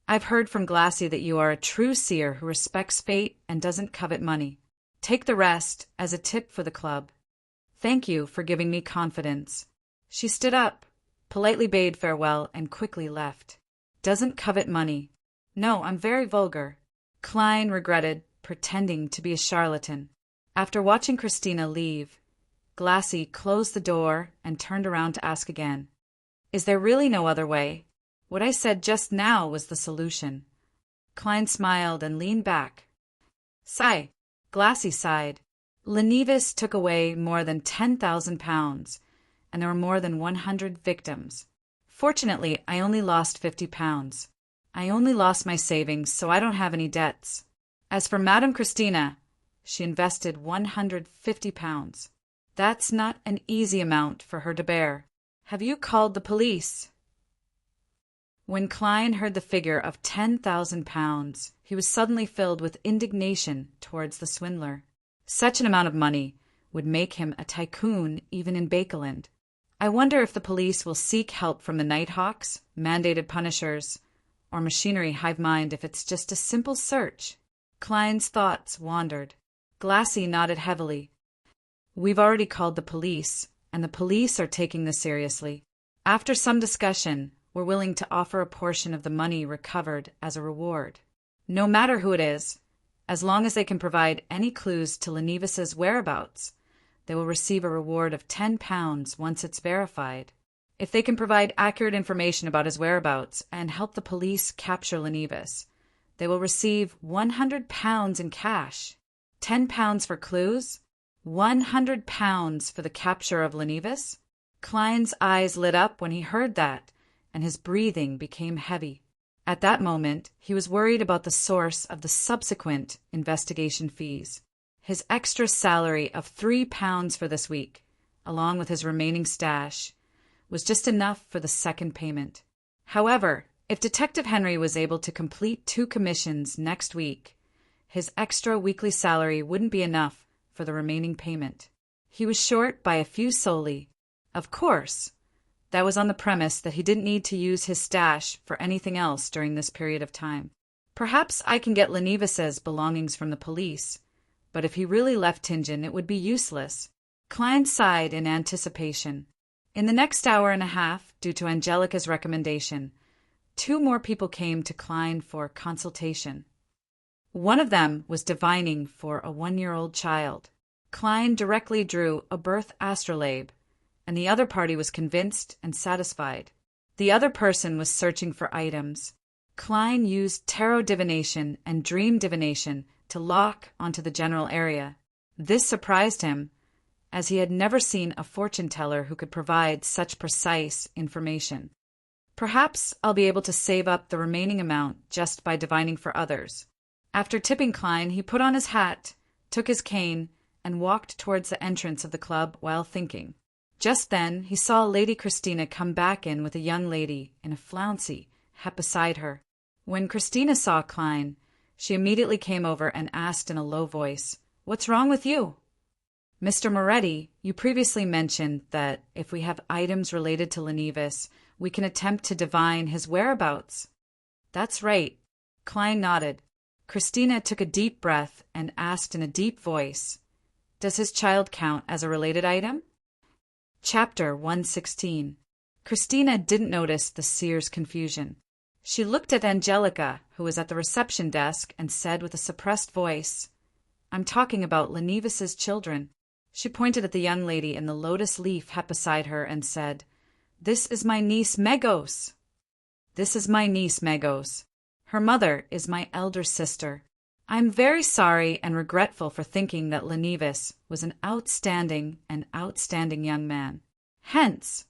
I've heard from Glassy that you are a true seer who respects fate and doesn't covet money. Take the rest as a tip for the club. Thank you for giving me confidence. She stood up, politely bade farewell, and quickly left. Doesn't covet money. No, I'm very vulgar. Klein regretted pretending to be a charlatan. After watching Christina leave, Glassy closed the door and turned around to ask again. Is there really no other way? What I said just now was the solution. Klein smiled and leaned back. Sigh. Glassy sighed. Lenevis took away more than 10,000 pounds, and there were more than 100 victims. Fortunately, I only lost 50 pounds. I only lost my savings, so I don't have any debts. As for Madame Christina, she invested 150 pounds. That's not an easy amount for her to bear. Have you called the police? When Klein heard the figure of 10,000 pounds, he was suddenly filled with indignation towards the swindler. Such an amount of money would make him a tycoon even in Bakeland. I wonder if the police will seek help from the Nighthawks, mandated punishers, or machinery hive mind if it's just a simple search. Klein's thoughts wandered. Glassy nodded heavily. We've already called the police, and the police are taking this seriously. After some discussion, we're willing to offer a portion of the money recovered as a reward. No matter who it is, as long as they can provide any clues to Lenevis's whereabouts, they will receive a reward of 10 pounds once it's verified. If they can provide accurate information about his whereabouts and help the police capture Lenevis, they will receive 100 pounds in cash. 10 pounds for clues? 100 pounds for the capture of Lenevis? Klein's eyes lit up when he heard that, and his breathing became heavy. At that moment, he was worried about the source of the subsequent investigation fees. His extra salary of 3 pounds for this week, along with his remaining stash, was just enough for the second payment. However, if Detective Henry was able to complete 2 commissions next week, his extra weekly salary wouldn't be enough for the remaining payment. He was short by a few soldi. Of course, that was on the premise that he didn't need to use his stash for anything else during this period of time. Perhaps I can get Lenevis's belongings from the police, but if he really left Tingen, it would be useless. Klein sighed in anticipation. In the next hour and a half, due to Angelica's recommendation, 2 more people came to Klein for consultation. One of them was divining for a 1-year-old child. Klein directly drew a birth astrolabe, and the other party was convinced and satisfied. The other person was searching for items. Klein used tarot divination and dream divination to lock onto the general area. This surprised him, as he had never seen a fortune teller who could provide such precise information. Perhaps I'll be able to save up the remaining amount just by divining for others. After tipping Klein, he put on his hat, took his cane, and walked towards the entrance of the club while thinking. Just then, he saw Lady Christina come back in with a young lady in a flouncy hat beside her. When Christina saw Klein, she immediately came over and asked in a low voice, "What's wrong with you?" "Mr. Moretti, you previously mentioned that if we have items related to Lenevis, we can attempt to divine his whereabouts." "That's right." Klein nodded. Christina took a deep breath and asked in a deep voice, "Does his child count as a related item?" Chapter 116. Christina didn't notice the seer's confusion. She looked at Angelica, who was at the reception desk, and said with a suppressed voice, "I'm talking about Lenevis's children." She pointed at the young lady in the lotus leaf hat beside her and said, "This is my niece Megos." "This is my niece Megos. Her mother is my elder sister. I'm very sorry and regretful for thinking that Lenevis was an outstanding young man. Hence,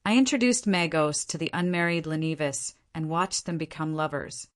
I introduced Megos to the unmarried Lenevis and watched them become lovers.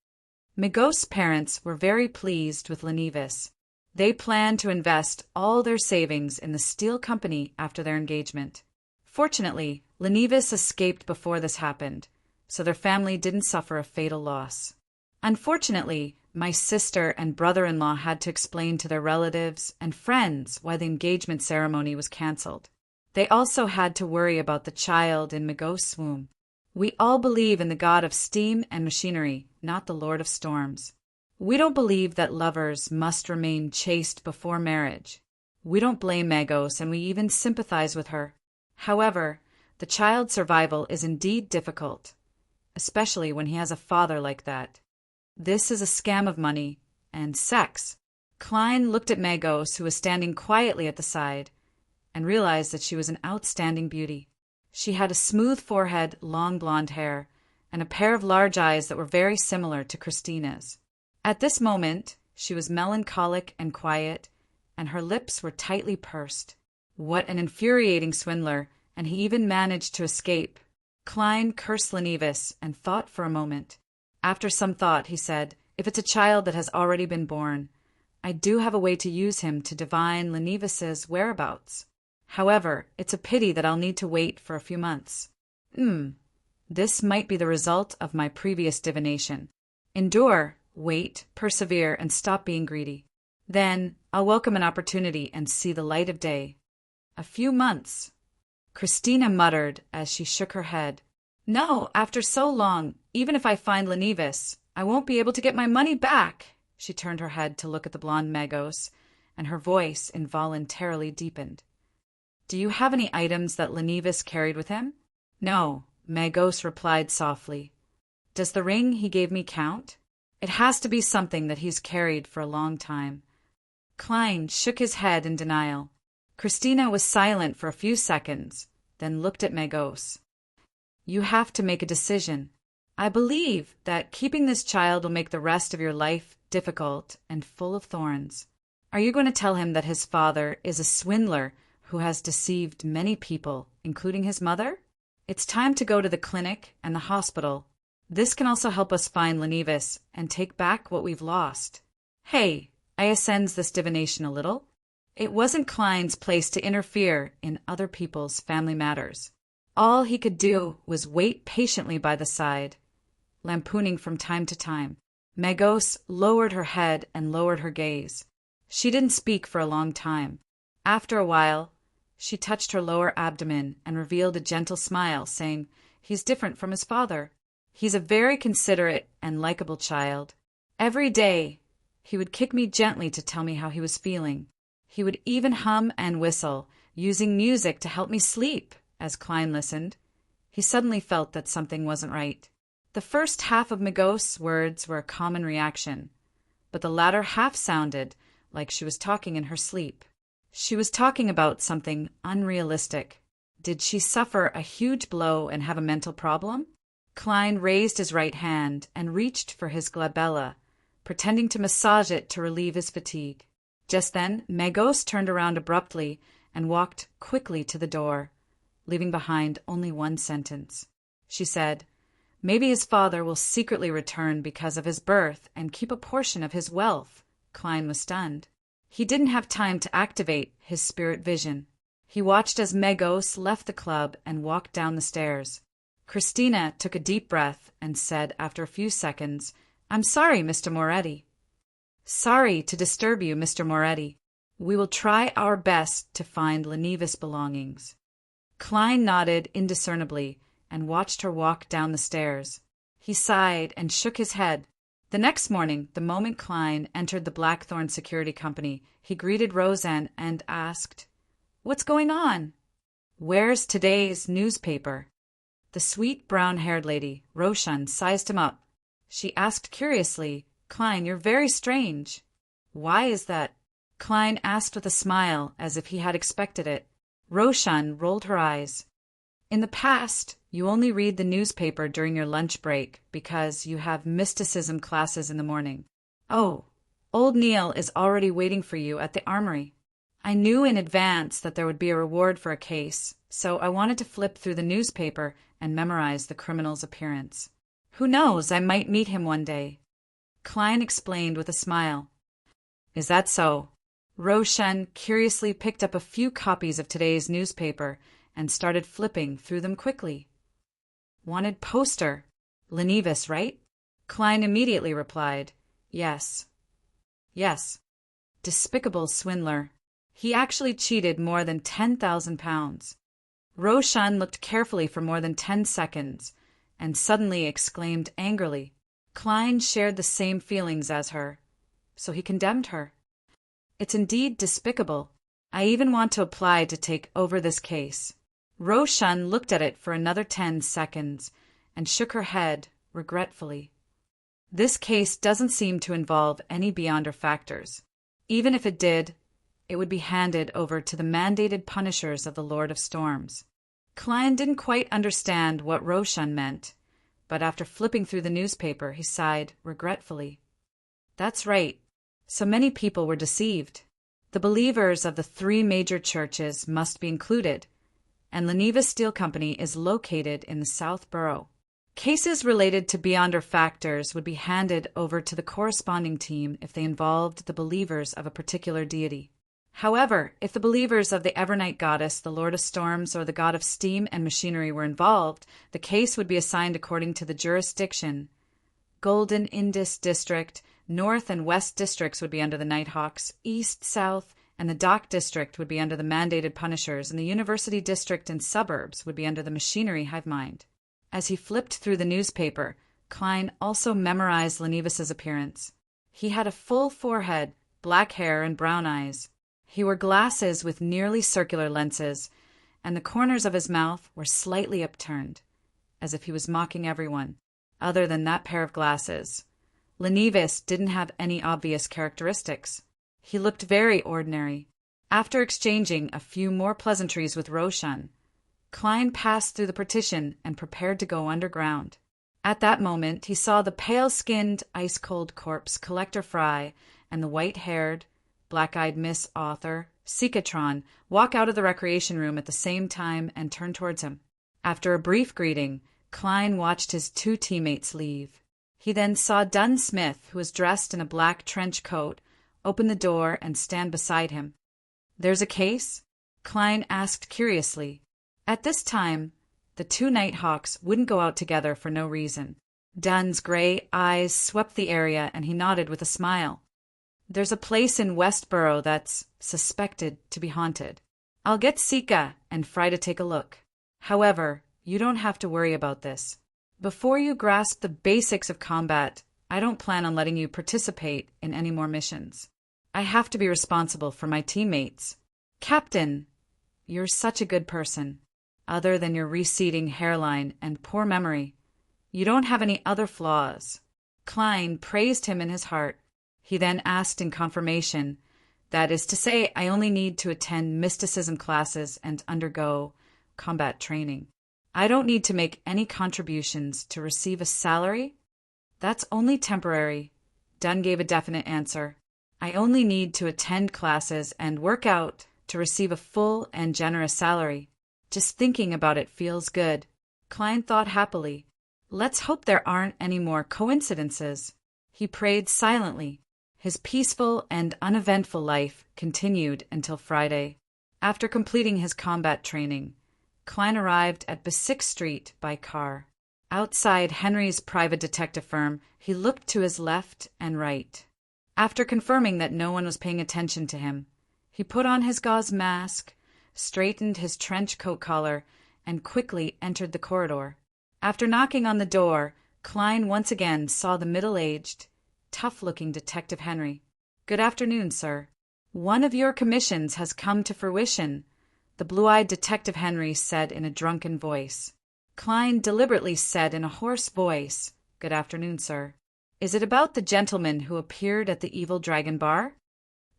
Megos' parents were very pleased with Lenevis. They planned to invest all their savings in the steel company after their engagement. Fortunately, Lenivis escaped before this happened, so their family didn't suffer a fatal loss. Unfortunately, my sister and brother-in-law had to explain to their relatives and friends why the engagement ceremony was cancelled. They also had to worry about the child in Magos' womb. We all believe in the god of steam and machinery, not the lord of storms. We don't believe that lovers must remain chaste before marriage. We don't blame Magos, and we even sympathize with her. However, the child's survival is indeed difficult, especially when he has a father like that. This is a scam of money and sex. Klein looked at Magos, who was standing quietly at the side, and realized that she was an outstanding beauty. She had a smooth forehead, long blonde hair, and a pair of large eyes that were very similar to Christina's. At this moment, she was melancholic and quiet, and her lips were tightly pursed. What an infuriating swindler, and he even managed to escape. Klein cursed Lenivis and thought for a moment. After some thought, he said, "If it's a child that has already been born, I do have a way to use him to divine Lenivis's whereabouts. However, it's a pity that I'll need to wait for a few months. This might be the result of my previous divination. Endure, wait, persevere, and stop being greedy. Then I'll welcome an opportunity and see the light of day." A few months. Christina muttered as she shook her head. "No, after so long, even if I find Lenivis, I won't be able to get my money back." She turned her head to look at the blonde Magos, and her voice involuntarily deepened. "Do you have any items that Lenivis carried with him?" "No," Magos replied softly. "Does the ring he gave me count?" "It has to be something that he's carried for a long time." Klein shook his head in denial. Christina was silent for a few seconds, then looked at Magos. "You have to make a decision. I believe that keeping this child will make the rest of your life difficult and full of thorns. Are you going to tell him that his father is a swindler who has deceived many people, including his mother? It's time to go to the clinic and the hospital. This can also help us find Lenivis and take back what we've lost." "Hey, I ascends this divination a little." It wasn't Klein's place to interfere in other people's family matters. All he could do was wait patiently by the side, lampooning from time to time. Magos lowered her head and lowered her gaze. She didn't speak for a long time. After a while, she touched her lower abdomen and revealed a gentle smile, saying, "He's different from his father. He's a very considerate and likable child. Every day, he would kick me gently to tell me how he was feeling. He would even hum and whistle, using music to help me sleep." As Klein listened, he suddenly felt that something wasn't right. The first half of Magos' words were a common reaction, but the latter half sounded like she was talking in her sleep. She was talking about something unrealistic. Did she suffer a huge blow and have a mental problem? Klein raised his right hand and reached for his glabella, pretending to massage it to relieve his fatigue. Just then, Magos turned around abruptly and walked quickly to the door, leaving behind only one sentence. She said, "Maybe his father will secretly return because of his birth and keep a portion of his wealth." Klein was stunned. He didn't have time to activate his spirit vision. He watched as Magos left the club and walked down the stairs. Christina took a deep breath and said after a few seconds, "I'm sorry, Mr. Moretti." "Sorry to disturb you, Mr. Moretti. We will try our best to find Lenivis' belongings." Klein nodded indiscernibly and watched her walk down the stairs. He sighed and shook his head. The next morning, the moment Klein entered the Blackthorn Security Company, he greeted Roseanne and asked, "What's going on? Where's today's newspaper?" The sweet brown-haired lady, Roshan, sized him up. She asked curiously, "Klein, you're very strange." "Why is that?" Klein asked with a smile, as if he had expected it. Roshan rolled her eyes. "In the past, you only read the newspaper during your lunch break because you have mysticism classes in the morning. Oh, old Neil is already waiting for you at the armory. I knew in advance that there would be a reward for a case, so I wanted to flip through the newspaper and memorize the criminal's appearance. Who knows, I might meet him one day." Klein explained with a smile. "Is that so? Roshan curiously picked up a few copies of today's newspaper and started flipping through them quickly. Wanted poster. Lenivis, right? Klein immediately replied, Yes. Yes. Despicable swindler. He actually cheated more than £10,000. Roshan looked carefully for more than 10 seconds and suddenly exclaimed angrily. Klein shared the same feelings as her, so he condemned her. It's indeed despicable. I even want to apply to take over this case. Roshan looked at it for another 10 seconds and shook her head regretfully. This case doesn't seem to involve any beyonder factors. Even if it did, it would be handed over to the mandated punishers of the Lord of Storms. Klein didn't quite understand what Roshan meant, but after flipping through the newspaper, he sighed regretfully. That's right. So many people were deceived. The believers of the 3 major churches must be included, and Lenivis Steel Company is located in the South Borough. Cases related to beyonder factors would be handed over to the corresponding team if they involved the believers of a particular deity. However, if the believers of the Evernight Goddess, the Lord of Storms, or the God of Steam and Machinery were involved, the case would be assigned according to the jurisdiction. Golden Indus District, North and West Districts would be under the Nighthawks, East, South, and the Dock District would be under the mandated punishers, and the University District and suburbs would be under the Machinery hive mind. As he flipped through the newspaper, Klein also memorized Lenivis's appearance. He had a full forehead, black hair, and brown eyes. He wore glasses with nearly circular lenses, and the corners of his mouth were slightly upturned, as if he was mocking everyone, other than that pair of glasses. Lenivis didn't have any obvious characteristics. He looked very ordinary. After exchanging a few more pleasantries with Roshan, Klein passed through the partition and prepared to go underground. At that moment, he saw the pale-skinned, ice-cold corpse Collector Fry and the white-haired, black-eyed Miss Author, Sikatron, walk out of the recreation room at the same time and turn towards him. After a brief greeting, Klein watched his 2 teammates leave. He then saw Dunn Smith, who was dressed in a black trench coat, open the door and stand beside him. There's a case? Klein asked curiously. At this time, the 2 Nighthawks wouldn't go out together for no reason. Dunn's gray eyes swept the area and he nodded with a smile. There's a place in Westboro that's suspected to be haunted. I'll get Sika and Fry to take a look. However, you don't have to worry about this. Before you grasp the basics of combat, I don't plan on letting you participate in any more missions. I have to be responsible for my teammates. Captain, you're such a good person. Other than your receding hairline and poor memory, you don't have any other flaws. Klein praised him in his heart. He then asked in confirmation, that is to say, I only need to attend mysticism classes and undergo combat training. I don't need to make any contributions to receive a salary? That's only temporary. Dunn gave a definite answer. I only need to attend classes and work out to receive a full and generous salary. Just thinking about it feels good. Klein thought happily. Let's hope there aren't any more coincidences. He prayed silently. His peaceful and uneventful life continued until Friday. After completing his combat training, Klein arrived at Basic Street by car. Outside Henry's private detective firm, he looked to his left and right. After confirming that no one was paying attention to him, he put on his gauze mask, straightened his trench coat collar, and quickly entered the corridor. After knocking on the door, Klein once again saw the middle-aged, tough-looking Detective Henry. Good afternoon, sir. One of your commissions has come to fruition, the blue-eyed Detective Henry said in a drunken voice. Klein deliberately said in a hoarse voice, Good afternoon, sir. Is it about the gentleman who appeared at the Evil Dragon Bar?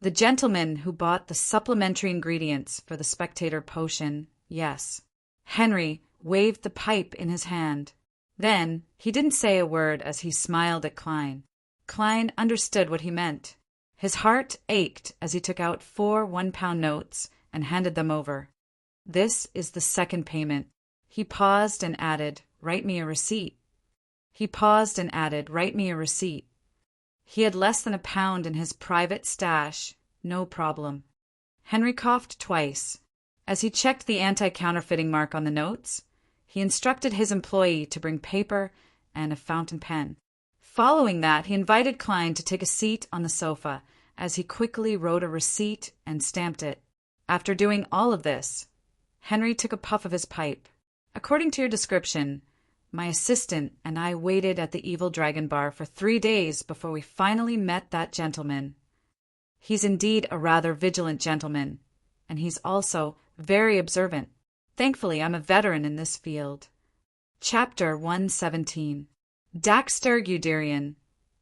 The gentleman who bought the supplementary ingredients for the Spectator potion, yes. Henry waved the pipe in his hand. Then he didn't say a word as he smiled at Klein. Klein understood what he meant. His heart ached as he took out 4 one-pound notes and handed them over. This is the second payment. He paused and added, Write me a receipt. He paused and added, Write me a receipt. He had less than £1 in his private stash, No problem. Henry coughed twice. As he checked the anti-counterfeiting mark on the notes, he instructed his employee to bring paper and a fountain pen. Following that, he invited Klein to take a seat on the sofa as he quickly wrote a receipt and stamped it. After doing all of this, Henry took a puff of his pipe. According to your description, my assistant and I waited at the Evil Dragon Bar for 3 days before we finally met that gentleman. He's indeed a rather vigilant gentleman, and he's also very observant. Thankfully, I'm a veteran in this field. Chapter 117. Daxter Guderian,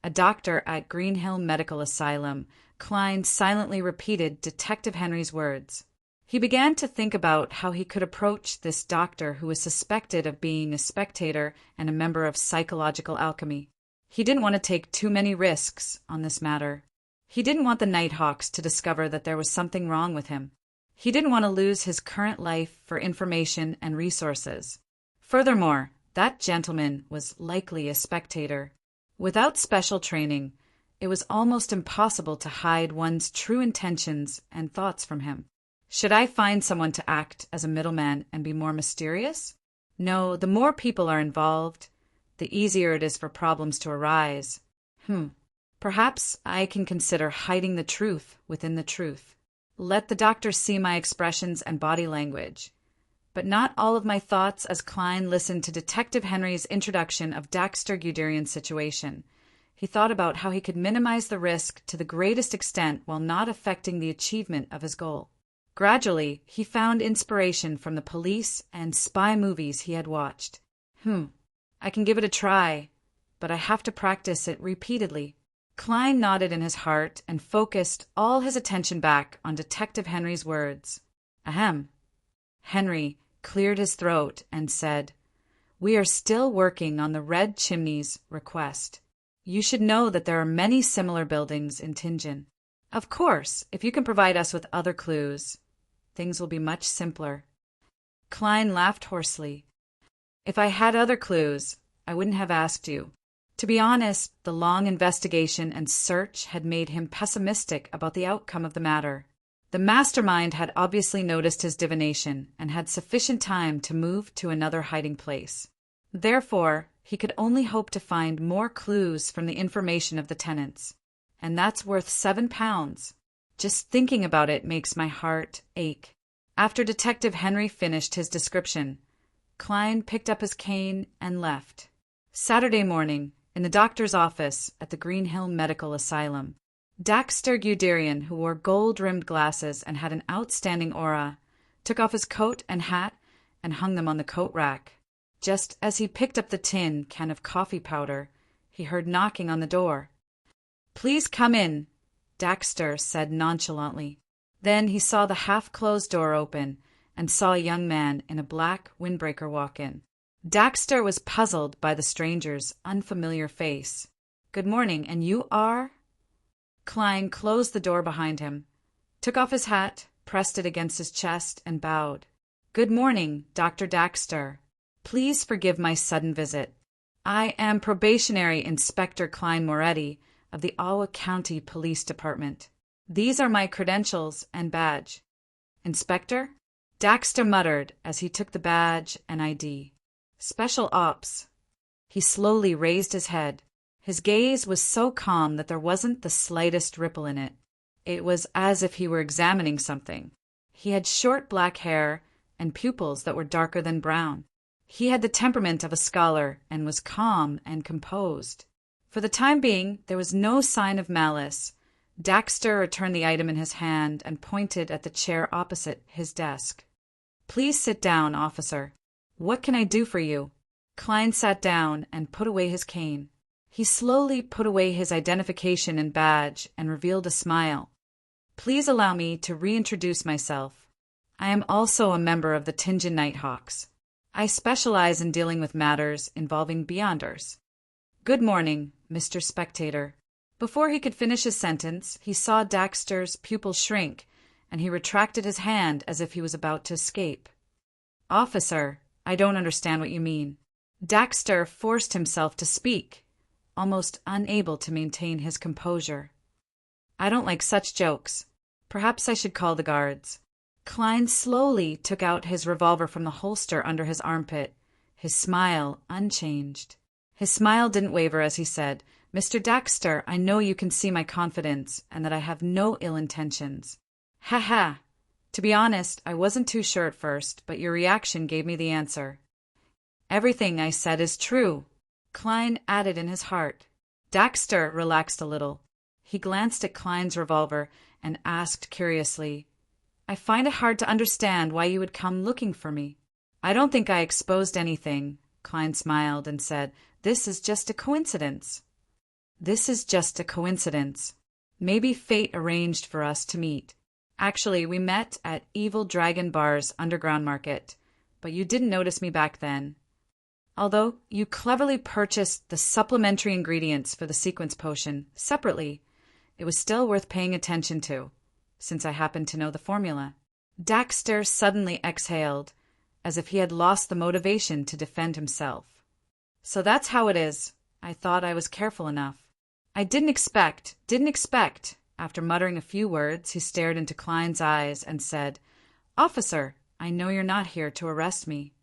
a doctor at Greenhill Medical Asylum, Klein silently repeated Detective Henry's words. He began to think about how he could approach this doctor who was suspected of being a spectator and a member of psychological alchemy. He didn't want to take too many risks on this matter. He didn't want the Nighthawks to discover that there was something wrong with him. He didn't want to lose his current life for information and resources. Furthermore, that gentleman was likely a spectator. Without special training, it was almost impossible to hide one's true intentions and thoughts from him. Should I find someone to act as a middleman and be more mysterious? No, the more people are involved, the easier it is for problems to arise. Perhaps I can consider hiding the truth within the truth. Let the doctor see my expressions and body language. But not all of my thoughts as Klein listened to Detective Henry's introduction of Daxter Guderian's situation. He thought about how he could minimize the risk to the greatest extent while not affecting the achievement of his goal. Gradually, he found inspiration from the police and spy movies he had watched. I can give it a try, but I have to practice it repeatedly. Klein nodded in his heart and focused all his attention back on Detective Henry's words. Ahem. Henry cleared his throat and said, "We are still working on the Red Chimney's request. You should know that there are many similar buildings in Tingen. Of course, if you can provide us with other clues, things will be much simpler." Klein laughed hoarsely. "If I had other clues, I wouldn't have asked you." To be honest, the long investigation and search had made him pessimistic about the outcome of the matter. The mastermind had obviously noticed his divination and had sufficient time to move to another hiding place. Therefore, he could only hope to find more clues from the information of the tenants. And that's worth £7. Just thinking about it makes my heart ache. After Detective Henry finished his description, Klein picked up his cane and left. Saturday morning, in the doctor's office at the Greenhill Medical Asylum, Daxter Guderian, who wore gold-rimmed glasses and had an outstanding aura, took off his coat and hat and hung them on the coat rack. Just as he picked up the tin can of coffee powder, he heard knocking on the door. "Please come in," Daxter said nonchalantly. Then he saw the half-closed door open and saw a young man in a black windbreaker walk in. Daxter was puzzled by the stranger's unfamiliar face. "Good morning, and you are—" Klein closed the door behind him, took off his hat, pressed it against his chest, and bowed. "Good morning, Dr. Daxter. Please forgive my sudden visit. I am Probationary Inspector Klein Moretti of the Ottawa County Police Department. These are my credentials and badge." "Inspector?" Daxter muttered as he took the badge and ID. "Special Ops." He slowly raised his head. His gaze was so calm that there wasn't the slightest ripple in it. It was as if he were examining something. He had short black hair and pupils that were darker than brown. He had the temperament of a scholar and was calm and composed. For the time being, there was no sign of malice. Daxter returned the item in his hand and pointed at the chair opposite his desk. "Please sit down, officer. What can I do for you?" Klein sat down and put away his cane. He slowly put away his identification and badge and revealed a smile. "Please allow me to reintroduce myself. I am also a member of the Tingen Nighthawks. I specialize in dealing with matters involving Beyonders. Good morning, Mr. Spectator." Before he could finish his sentence, he saw Daxter's pupil shrink, and he retracted his hand as if he was about to escape. "Officer, I don't understand what you mean." Daxter forced himself to speak, almost unable to maintain his composure. "I don't like such jokes. Perhaps I should call the guards. Klein slowly took out his revolver from the holster under his armpit, his smile unchanged. His smile didn't waver as he said, "Mr. Daxter, I know you can see my confidence and that I have no ill intentions." "Ha ha! To be honest, I wasn't too sure at first, but your reaction gave me the answer." "Everything I said is true," Klein added in his heart. Daxter relaxed a little. He glanced at Klein's revolver and asked curiously, "I find it hard to understand why you would come looking for me." "I don't think I exposed anything," Klein smiled and said, "This is just a coincidence." "This is just a coincidence. Maybe fate arranged for us to meet. Actually, we met at Evil Dragon Bar's underground market, but you didn't notice me back then. Although you cleverly purchased the supplementary ingredients for the sequence potion separately, it was still worth paying attention to, since I happened to know the formula." Daxter suddenly exhaled, as if he had lost the motivation to defend himself. "So that's how it is. I thought I was careful enough. I didn't expect. After muttering a few words, he stared into Klein's eyes and said, "Officer, I know you're not here to arrest me."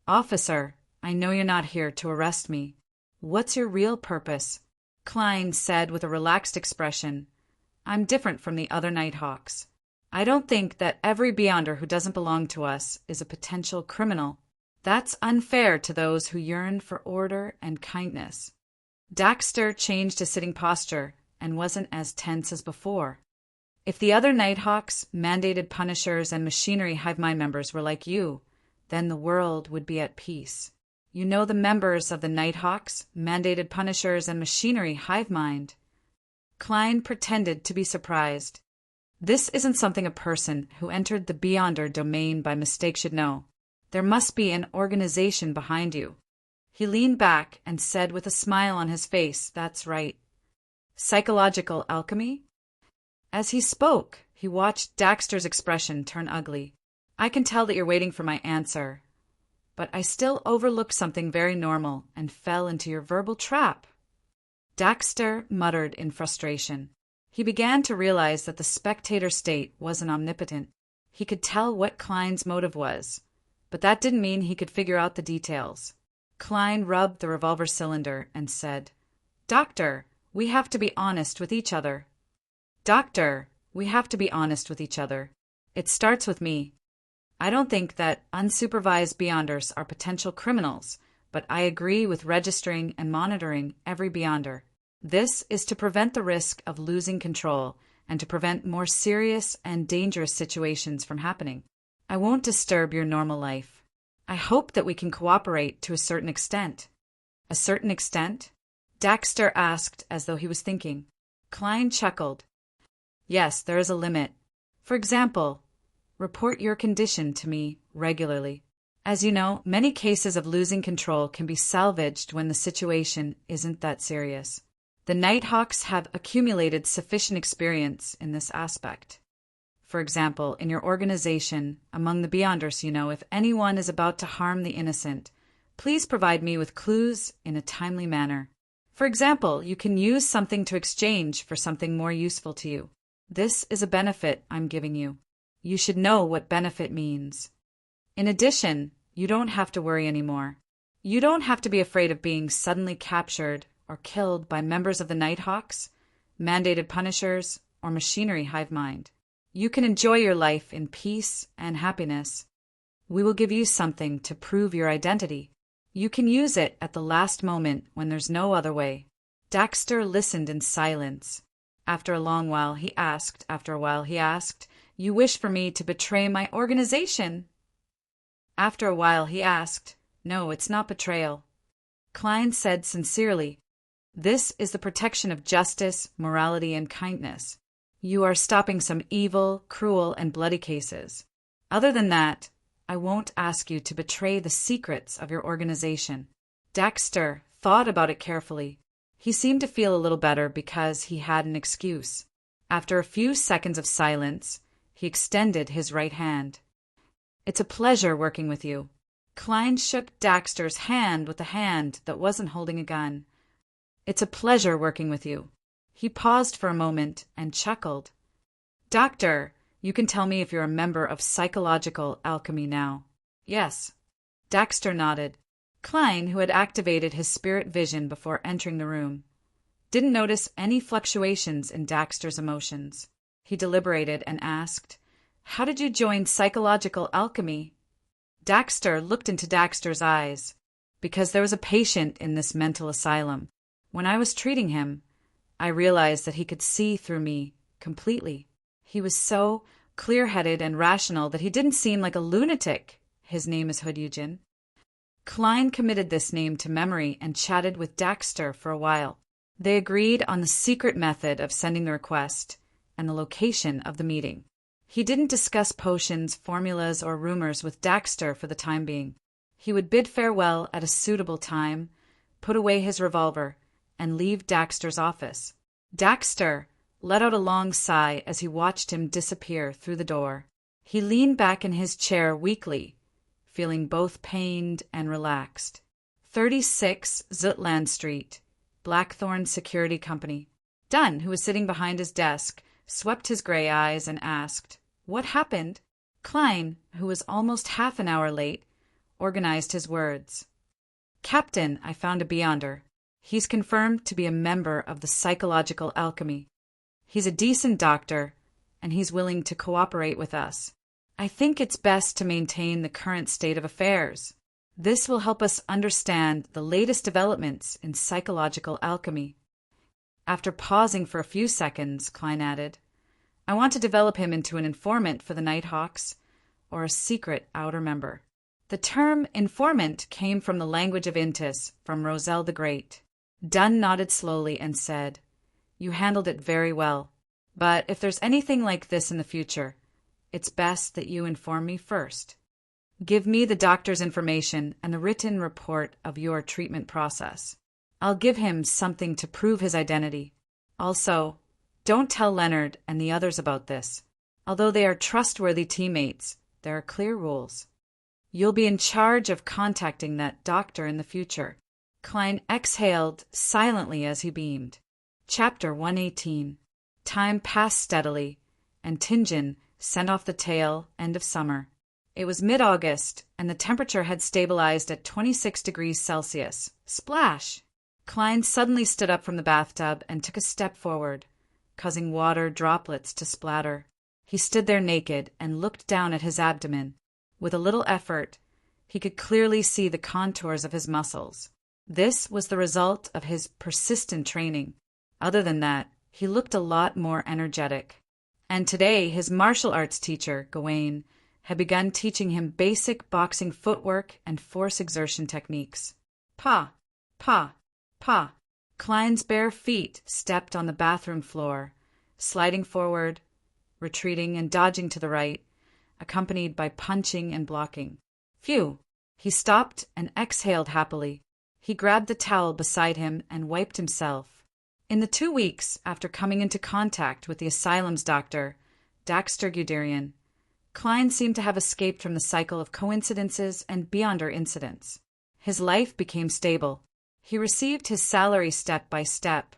"Officer, I know you're not here to arrest me. What's your real purpose?" Klein said with a relaxed expression, "I'm different from the other Nighthawks. I don't think that every Beyonder who doesn't belong to us is a potential criminal. That's unfair to those who yearn for order and kindness." Daxter changed his sitting posture and wasn't as tense as before. "If the other Nighthawks, mandated punishers, and machinery hive mind members were like you, then the world would be at peace. You know the members of the Nighthawks, mandated punishers, and machinery hive mind." Klein pretended to be surprised. "This isn't something a person who entered the Beyonder domain by mistake should know. There must be an organization behind you." He leaned back and said with a smile on his face, "That's right." "Psychological alchemy?" As he spoke, he watched Daxter's expression turn ugly. "I can tell that you're waiting for my answer, but I still overlooked something very normal and fell into your verbal trap." Daxter muttered in frustration. He began to realize that the spectator state wasn't omnipotent. He could tell what Klein's motive was, but that didn't mean he could figure out the details. Klein rubbed the revolver cylinder and said, "Doctor, we have to be honest with each other. Doctor, we have to be honest with each other. It starts with me. I don't think that unsupervised Beyonders are potential criminals, but I agree with registering and monitoring every Beyonder. This is to prevent the risk of losing control and to prevent more serious and dangerous situations from happening. I won't disturb your normal life. I hope that we can cooperate to a certain extent." "A certain extent?" Daxter asked as though he was thinking. Klein chuckled. "Yes, there is a limit. For example, report your condition to me regularly. As you know, many cases of losing control can be salvaged when the situation isn't that serious. The Nighthawks have accumulated sufficient experience in this aspect. For example, in your organization, among the Beyonders, if anyone is about to harm the innocent, please provide me with clues in a timely manner. For example, you can use something to exchange for something more useful to you. This is a benefit I'm giving you. You should know what benefit means. In addition, you don't have to worry anymore. You don't have to be afraid of being suddenly captured or killed by members of the Nighthawks, mandated punishers, or machinery hive mind. You can enjoy your life in peace and happiness. We will give you something to prove your identity. You can use it at the last moment when there's no other way." Daxter listened in silence. After a while he asked, "You wish for me to betray my organization?" After a while he asked, "No, it's not betrayal." Klein said sincerely, "This is the protection of justice, morality, and kindness. You are stopping some evil, cruel, and bloody cases. Other than that, I won't ask you to betray the secrets of your organization." Daxter thought about it carefully. He seemed to feel a little better because he had an excuse. After a few seconds of silence, he extended his right hand. "It's a pleasure working with you." Klein shook Daxter's hand with a hand that wasn't holding a gun. "It's a pleasure working with you." He paused for a moment and chuckled. Doctor, you can tell me if you're a member of psychological alchemy now. Yes. Daxter nodded. Klein, who had activated his spirit vision before entering the room, didn't notice any fluctuations in Daxter's emotions. He deliberated and asked, "How did you join psychological alchemy?" Daxter looked into Daxter's eyes. "Because there was a patient in this mental asylum. When I was treating him, I realized that he could see through me completely. He was so clear-headed and rational that he didn't seem like a lunatic. His name is Hodyujin." Klein committed this name to memory and chatted with Daxter for a while. They agreed on the secret method of sending the request and the location of the meeting. He didn't discuss potions, formulas, or rumors with Daxter for the time being. He would bid farewell at a suitable time, put away his revolver, and leave Daxter's office. Daxter let out a long sigh as he watched him disappear through the door. He leaned back in his chair weakly, feeling both pained and relaxed. 36 Zutland Street, Blackthorn Security Company. Dunn, who was sitting behind his desk, swept his gray eyes and asked, "What happened?" Klein, who was almost half an hour late, organized his words. "Captain, I found a Beyonder. He's confirmed to be a member of the psychological alchemy. He's a decent doctor, and he's willing to cooperate with us. I think it's best to maintain the current state of affairs. This will help us understand the latest developments in psychological alchemy." After pausing for a few seconds, Klein added, "I want to develop him into an informant for the Nighthawks, or a secret outer member." The term informant came from the language of Intis, from Roselle the Great. Dunn nodded slowly and said, "You handled it very well. But if there's anything like this in the future, it's best that you inform me first. Give me the doctor's information and the written report of your treatment process. I'll give him something to prove his identity. Also, don't tell Leonard and the others about this. Although they are trustworthy teammates, there are clear rules. You'll be in charge of contacting that doctor in the future." Klein exhaled silently as he beamed. Chapter 118. Time passed steadily, and Tingen sent off the tail end of summer. It was mid-August, and the temperature had stabilized at 26 degrees Celsius. Splash! Klein suddenly stood up from the bathtub and took a step forward, causing water droplets to splatter. He stood there naked and looked down at his abdomen. With a little effort, he could clearly see the contours of his muscles. This was the result of his persistent training. Other than that, he looked a lot more energetic. And today, his martial arts teacher, Gawain, had begun teaching him basic boxing footwork and force exertion techniques. Pa, pa, pa. Klein's bare feet stepped on the bathroom floor, sliding forward, retreating and dodging to the right, accompanied by punching and blocking. Phew! He stopped and exhaled happily. He grabbed the towel beside him and wiped himself. In the 2 weeks after coming into contact with the asylum's doctor, Daxter Guderian, Klein seemed to have escaped from the cycle of coincidences and Beyonder incidents. His life became stable. He received his salary step by step,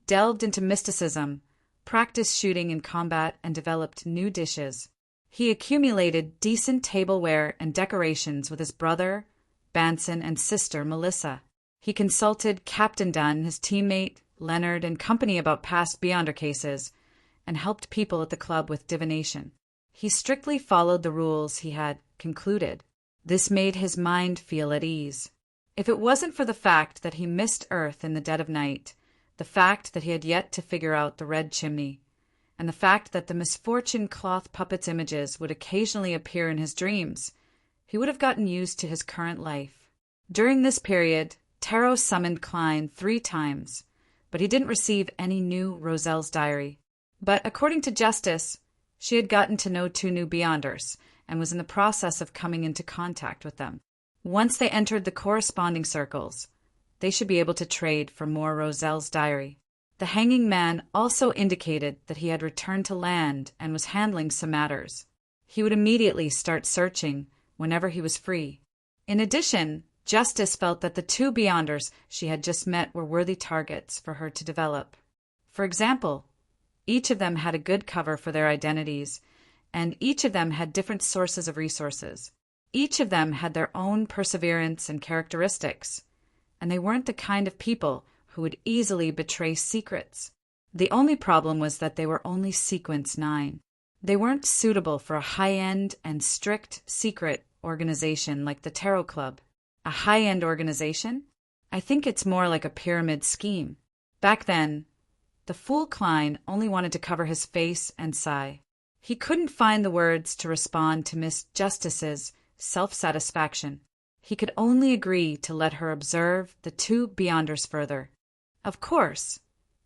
delved into mysticism, practiced shooting in combat, and developed new dishes. He accumulated decent tableware and decorations with his brother, Banson, and sister, Melissa. He consulted Captain Dunn, his teammate, Leonard, and company about past Beyonder cases, and helped people at the club with divination. He strictly followed the rules he had concluded. This made his mind feel at ease. If it wasn't for the fact that he missed Earth in the dead of night, the fact that he had yet to figure out the red chimney, and the fact that the misfortune cloth puppet's images would occasionally appear in his dreams, he would have gotten used to his current life. During this period, Tarot summoned Klein 3 times, but he didn't receive any new Roselle's diary. But according to Justice, she had gotten to know 2 new Beyonders and was in the process of coming into contact with them. Once they entered the corresponding circles, they should be able to trade for more Roselle's diary. The hanging man also indicated that he had returned to land and was handling some matters. He would immediately start searching whenever he was free. In addition, Justice felt that the 2 Beyonders she had just met were worthy targets for her to develop. For example, Each of them had a good cover for their identities, and each of them had different sources of resources. Each of them had their own perseverance and characteristics, and they weren't the kind of people who would easily betray secrets. The only problem was that they were only Sequence 9. They weren't suitable for a high-end and strict secret organization like the Tarot Club. A high-end organization? I think it's more like a pyramid scheme. Back then, the fool Klein only wanted to cover his face and sigh. He couldn't find the words to respond to Miss Justice's self-satisfaction. He could only agree to let her observe the two Beyonders further. Of course,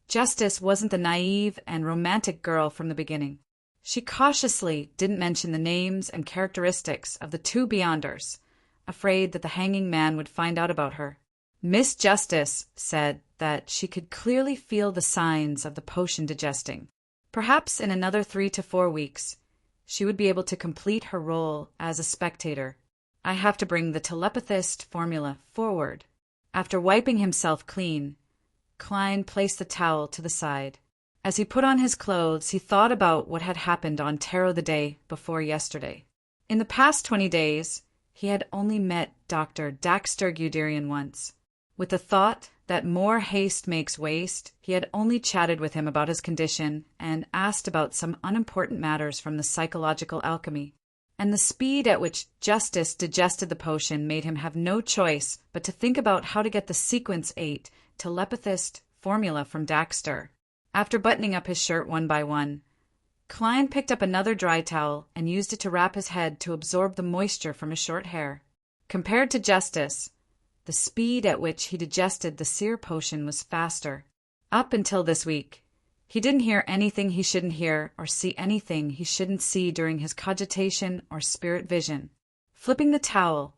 Justice wasn't the naive and romantic girl from the beginning. She cautiously didn't mention the names and characteristics of the two Beyonders, afraid that the hanging man would find out about her. Miss Justice said that she could clearly feel the signs of the potion digesting. Perhaps in another 3 to 4 weeks, she would be able to complete her role as a spectator. I have to bring the telepathist formula forward. After wiping himself clean, Klein placed the towel to the side. As he put on his clothes, he thought about what had happened on Tarot the day before yesterday. In the past 20 days, he had only met Dr. Daxter Guderian once. With the thought that more haste makes waste, he had only chatted with him about his condition and asked about some unimportant matters from the psychological alchemy. And the speed at which Justice digested the potion made him have no choice but to think about how to get the Sequence 8 telepathist formula from Daxter. After buttoning up his shirt one by one, Klein picked up another dry towel and used it to wrap his head to absorb the moisture from his short hair. Compared to Justice, the speed at which he digested the seer potion was faster. Up until this week, he didn't hear anything he shouldn't hear or see anything he shouldn't see during his cogitation or spirit vision. Flipping the towel,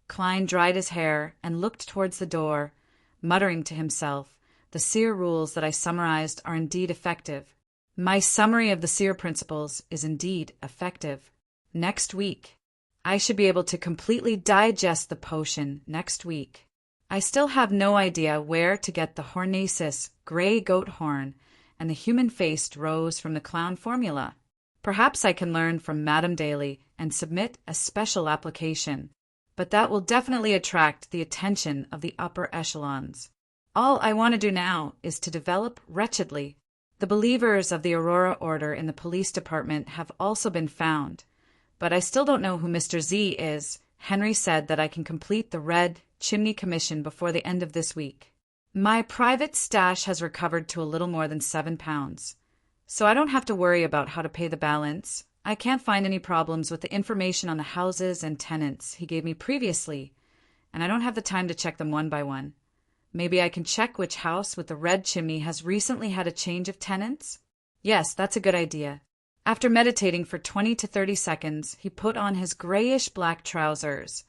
Klein dried his hair and looked towards the door, muttering to himself, "The seer rules that I summarized are indeed effective. My summary of the seer principles is indeed effective. Next week, I should be able to completely digest the potion next week. I still have no idea where to get the hornaceous gray goat horn and the human-faced rose from the clown formula. Perhaps I can learn from Madame Daly and submit a special application, but that will definitely attract the attention of the upper echelons. All I want to do now is to develop wretchedly. The believers of the Aurora Order in the police department have also been found, but I still don't know who Mr. Z is. Henry said that I can complete the Red Chimney Commission before the end of this week. My private stash has recovered to a little more than £7, so I don't have to worry about how to pay the balance. I can't find any problems with the information on the houses and tenants he gave me previously, and I don't have the time to check them one by one. Maybe I can check which house with the red chimney has recently had a change of tenants? Yes, that's a good idea. After meditating for 20 to 30 seconds, he put on his grayish-black trousers,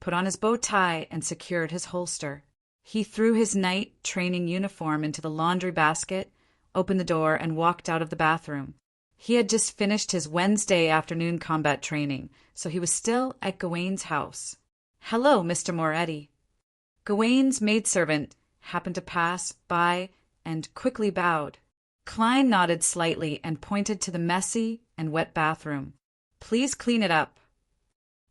put on his bow tie, and secured his holster. He threw his night training uniform into the laundry basket, opened the door, and walked out of the bathroom. He had just finished his Wednesday afternoon combat training, so he was still at Gawain's house. "Hello, Mr. Moretti." Gawain's maidservant happened to pass by and quickly bowed. Klein nodded slightly and pointed to the messy and wet bathroom. "Please clean it up."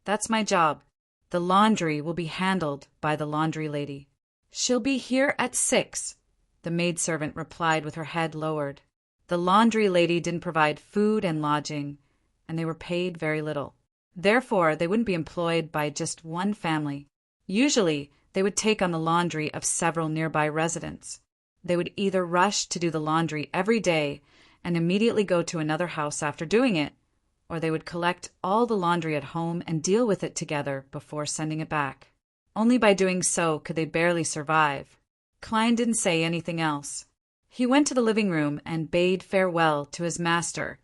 "That's my job. The laundry will be handled by the laundry lady." "She'll be here at 6, the maidservant replied with her head lowered. The laundry lady didn't provide food and lodging, and they were paid very little. Therefore, they wouldn't be employed by just one family. Usually, they would take on the laundry of several nearby residents. They would either rush to do the laundry every day and immediately go to another house after doing it, or they would collect all the laundry at home and deal with it together before sending it back. Only by doing so could they barely survive. Klein didn't say anything else. He went to the living room and bade farewell to his master,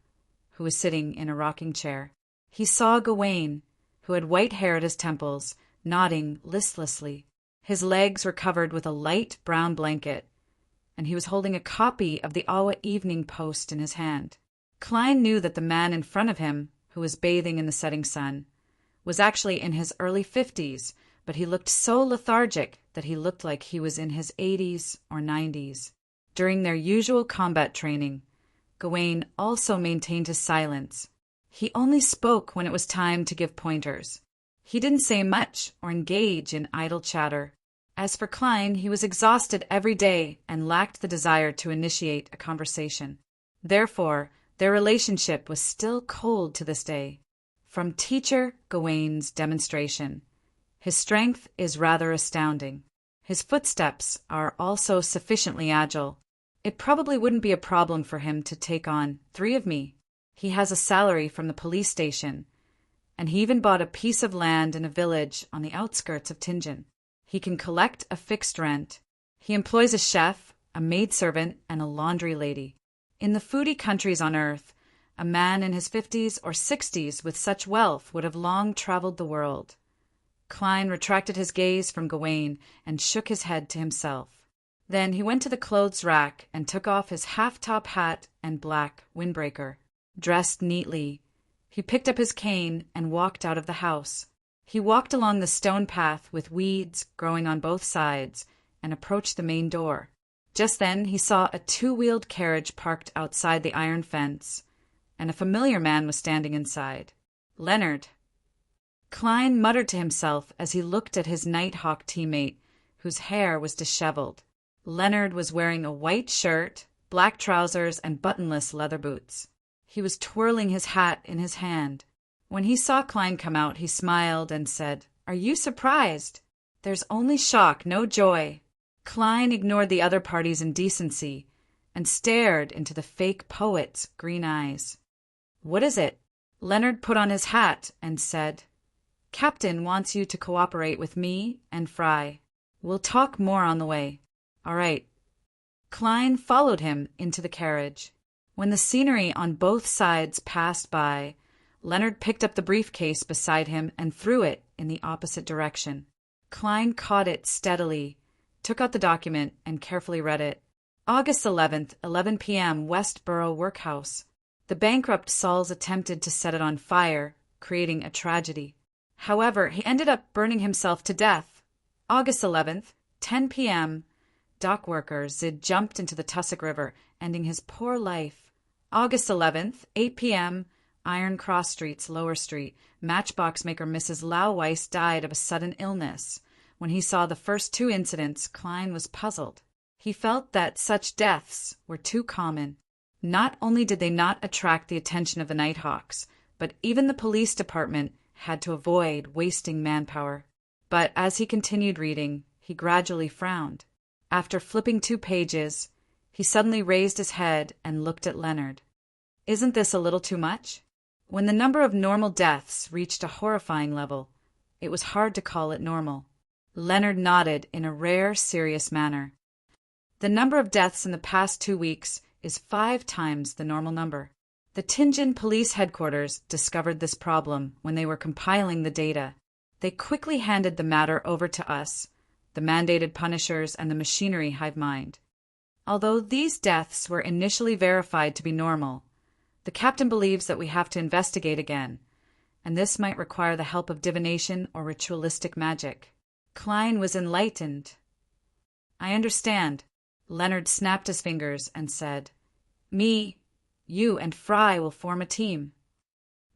who was sitting in a rocking chair. He saw Gawain, who had white hair at his temples, nodding listlessly. His legs were covered with a light brown blanket, and he was holding a copy of the Awa Evening Post in his hand. Klein knew that the man in front of him, who was bathing in the setting sun, was actually in his early 50s, but he looked so lethargic that he looked like he was in his 80s or 90s. During their usual combat training, Gawain also maintained his silence. He only spoke when it was time to give pointers. He didn't say much or engage in idle chatter. As for Klein, he was exhausted every day and lacked the desire to initiate a conversation. Therefore, their relationship was still cold to this day. From teacher Gawain's demonstration. His strength is rather astounding. His footsteps are also sufficiently agile. It probably wouldn't be a problem for him to take on 3 of me. He has a salary from the police station, and he even bought a piece of land in a village on the outskirts of Tingen. He can collect a fixed rent. He employs a chef, a maidservant, and a laundry lady. In the foodie countries on earth, a man in his 50s or 60s with such wealth would have long traveled the world. Klein retracted his gaze from Gawain and shook his head to himself. Then he went to the clothes rack and took off his half-top hat and black windbreaker. Dressed neatly, he picked up his cane and walked out of the house. He walked along the stone path with weeds growing on both sides and approached the main door. Just then he saw a 2-wheeled carriage parked outside the iron fence, and a familiar man was standing inside. Leonard. Klein muttered to himself as he looked at his Nighthawk teammate, whose hair was disheveled. Leonard was wearing a white shirt, black trousers, and buttonless leather boots. He was twirling his hat in his hand. When he saw Klein come out, he smiled and said, "Are you surprised? There's only shock, no joy." Klein ignored the other party's indecency and stared into the fake poet's green eyes. "What is it?" Leonard put on his hat and said, "Captain wants you to cooperate with me and Fry. We'll talk more on the way." "All right." Klein followed him into the carriage. When the scenery on both sides passed by, Leonard picked up the briefcase beside him and threw it in the opposite direction. Klein caught it steadily, took out the document, and carefully read it. August 11th, 11 p.m., Westboro Workhouse. The bankrupt Sauls attempted to set it on fire, creating a tragedy. However, he ended up burning himself to death. August 11th, 10 p.m., dock worker Zid jumped into the Tussock River, ending his poor life. August 11th, 8 p.m., Iron Cross Street's Lower Street. Matchbox maker Mrs. Lau Weiss died of a sudden illness. When he saw the first 2 incidents, Klein was puzzled. He felt that such deaths were too common. Not only did they not attract the attention of the Nighthawks, but even the police department had to avoid wasting manpower. But as he continued reading, he gradually frowned. After flipping 2 pages, he suddenly raised his head and looked at Leonard. "Isn't this a little too much?" When the number of normal deaths reached a horrifying level, it was hard to call it normal. Leonard nodded in a rare, serious manner. "The number of deaths in the past 2 weeks is 5 times the normal number. The Tingen Police Headquarters discovered this problem when they were compiling the data. They quickly handed the matter over to us, the mandated punishers, and the machinery hive mind. Although these deaths were initially verified to be normal, the captain believes that we have to investigate again, and this might require the help of divination or ritualistic magic." Klein was enlightened. "I understand." Leonard snapped his fingers and said, "Me, you, and Fry will form a team.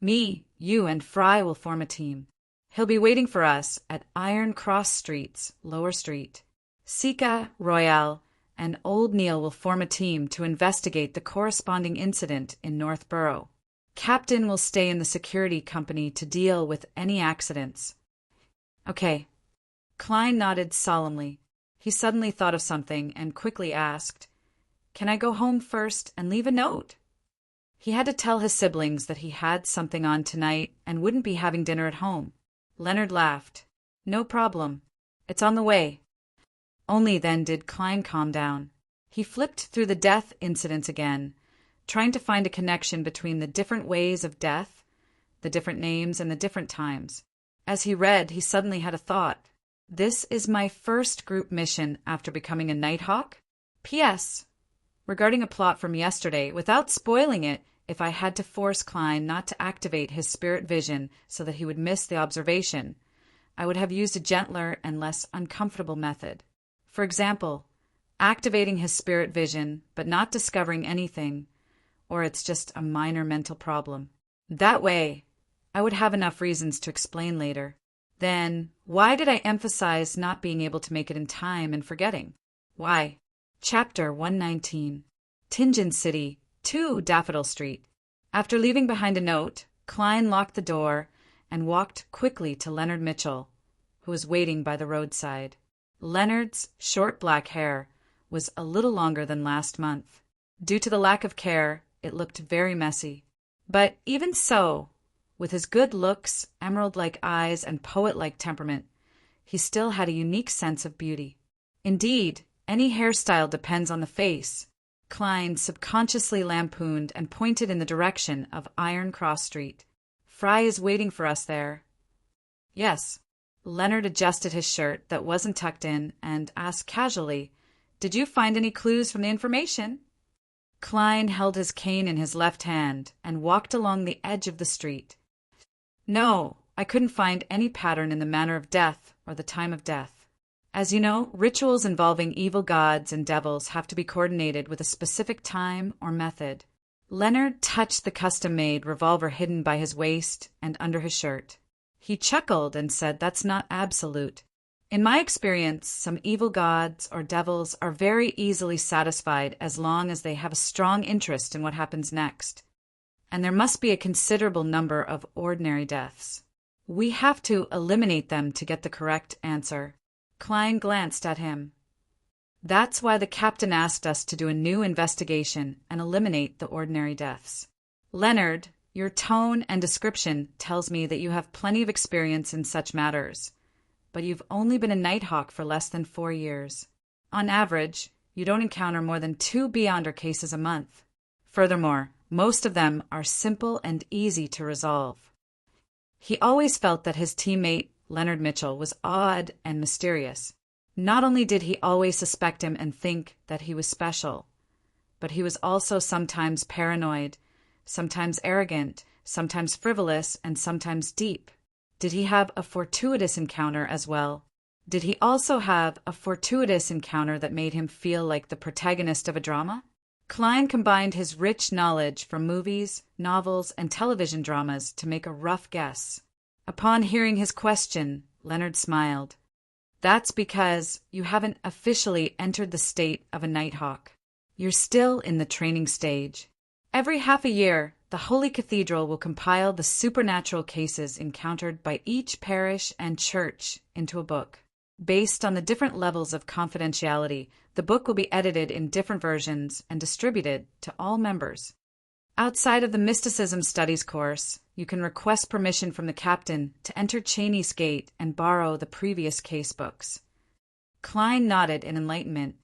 Me, you, and Fry will form a team. He'll be waiting for us at Iron Cross Street's Lower Street. Sika, Royale, and Old Neil will form a team to investigate the corresponding incident in Northborough. Captain will stay in the security company to deal with any accidents." "Okay." Klein nodded solemnly. He suddenly thought of something and quickly asked, "Can I go home first and leave a note?" He had to tell his siblings that he had something on tonight and wouldn't be having dinner at home. Leonard laughed. "No problem. It's on the way." Only then did Klein calm down. He flipped through the death incidents again, trying to find a connection between the different ways of death, the different names, and the different times. As he read, he suddenly had a thought. "This is my first group mission after becoming a Nighthawk? P.S. Regarding a plot from yesterday, without spoiling it, if I had to force Klein not to activate his spirit vision so that he would miss the observation, I would have used a gentler and less uncomfortable method. For example, activating his spirit vision but not discovering anything or it's just a minor mental problem. That way, I would have enough reasons to explain later. Then, why did I emphasize not being able to make it in time and forgetting? Why? Chapter 119. Tingen City, 2 Daffodil Street. After leaving behind a note, Klein locked the door and walked quickly to Leonard Mitchell, who was waiting by the roadside. Leonard's short black hair was a little longer than last month. Due to the lack of care, it looked very messy. But even so, with his good looks, emerald-like eyes, and poet-like temperament, he still had a unique sense of beauty. Indeed, any hairstyle depends on the face. Klein subconsciously lampooned and pointed in the direction of Iron Cross Street. Fry is waiting for us there. Yes. Leonard adjusted his shirt that wasn't tucked in and asked casually, "Did you find any clues from the information?" Klein held his cane in his left hand and walked along the edge of the street. "No, I couldn't find any pattern in the manner of death or the time of death. As you know, rituals involving evil gods and devils have to be coordinated with a specific time or method." Leonard touched the custom-made revolver hidden by his waist and under his shirt. He chuckled and said, "That's not absolute. In my experience, some evil gods or devils are very easily satisfied as long as they have a strong interest in what happens next. And there must be a considerable number of ordinary deaths. We have to eliminate them to get the correct answer." Klein glanced at him. "That's why the captain asked us to do a new investigation and eliminate the ordinary deaths. Leonard, your tone and description tells me that you have plenty of experience in such matters, but you've only been a Nighthawk for less than 4 years. On average, you don't encounter more than 2 Beyonder cases a month. Furthermore, most of them are simple and easy to resolve." He always felt that his teammate, Leonard Mitchell, was odd and mysterious. Not only did he always suspect him and think that he was special, but he was also sometimes paranoid, sometimes arrogant, sometimes frivolous, and sometimes deep. Did he have a fortuitous encounter as well? Did he also have a fortuitous encounter that made him feel like the protagonist of a drama? Klein combined his rich knowledge from movies, novels, and television dramas to make a rough guess. Upon hearing his question, Leonard smiled. "That's because you haven't officially entered the state of a Nighthawk. You're still in the training stage. Every half a year, the Holy Cathedral will compile the supernatural cases encountered by each parish and church into a book. Based on the different levels of confidentiality, the book will be edited in different versions and distributed to all members. Outside of the Mysticism Studies course, you can request permission from the captain to enter Cheney's Gate and borrow the previous case books." Klein nodded in enlightenment.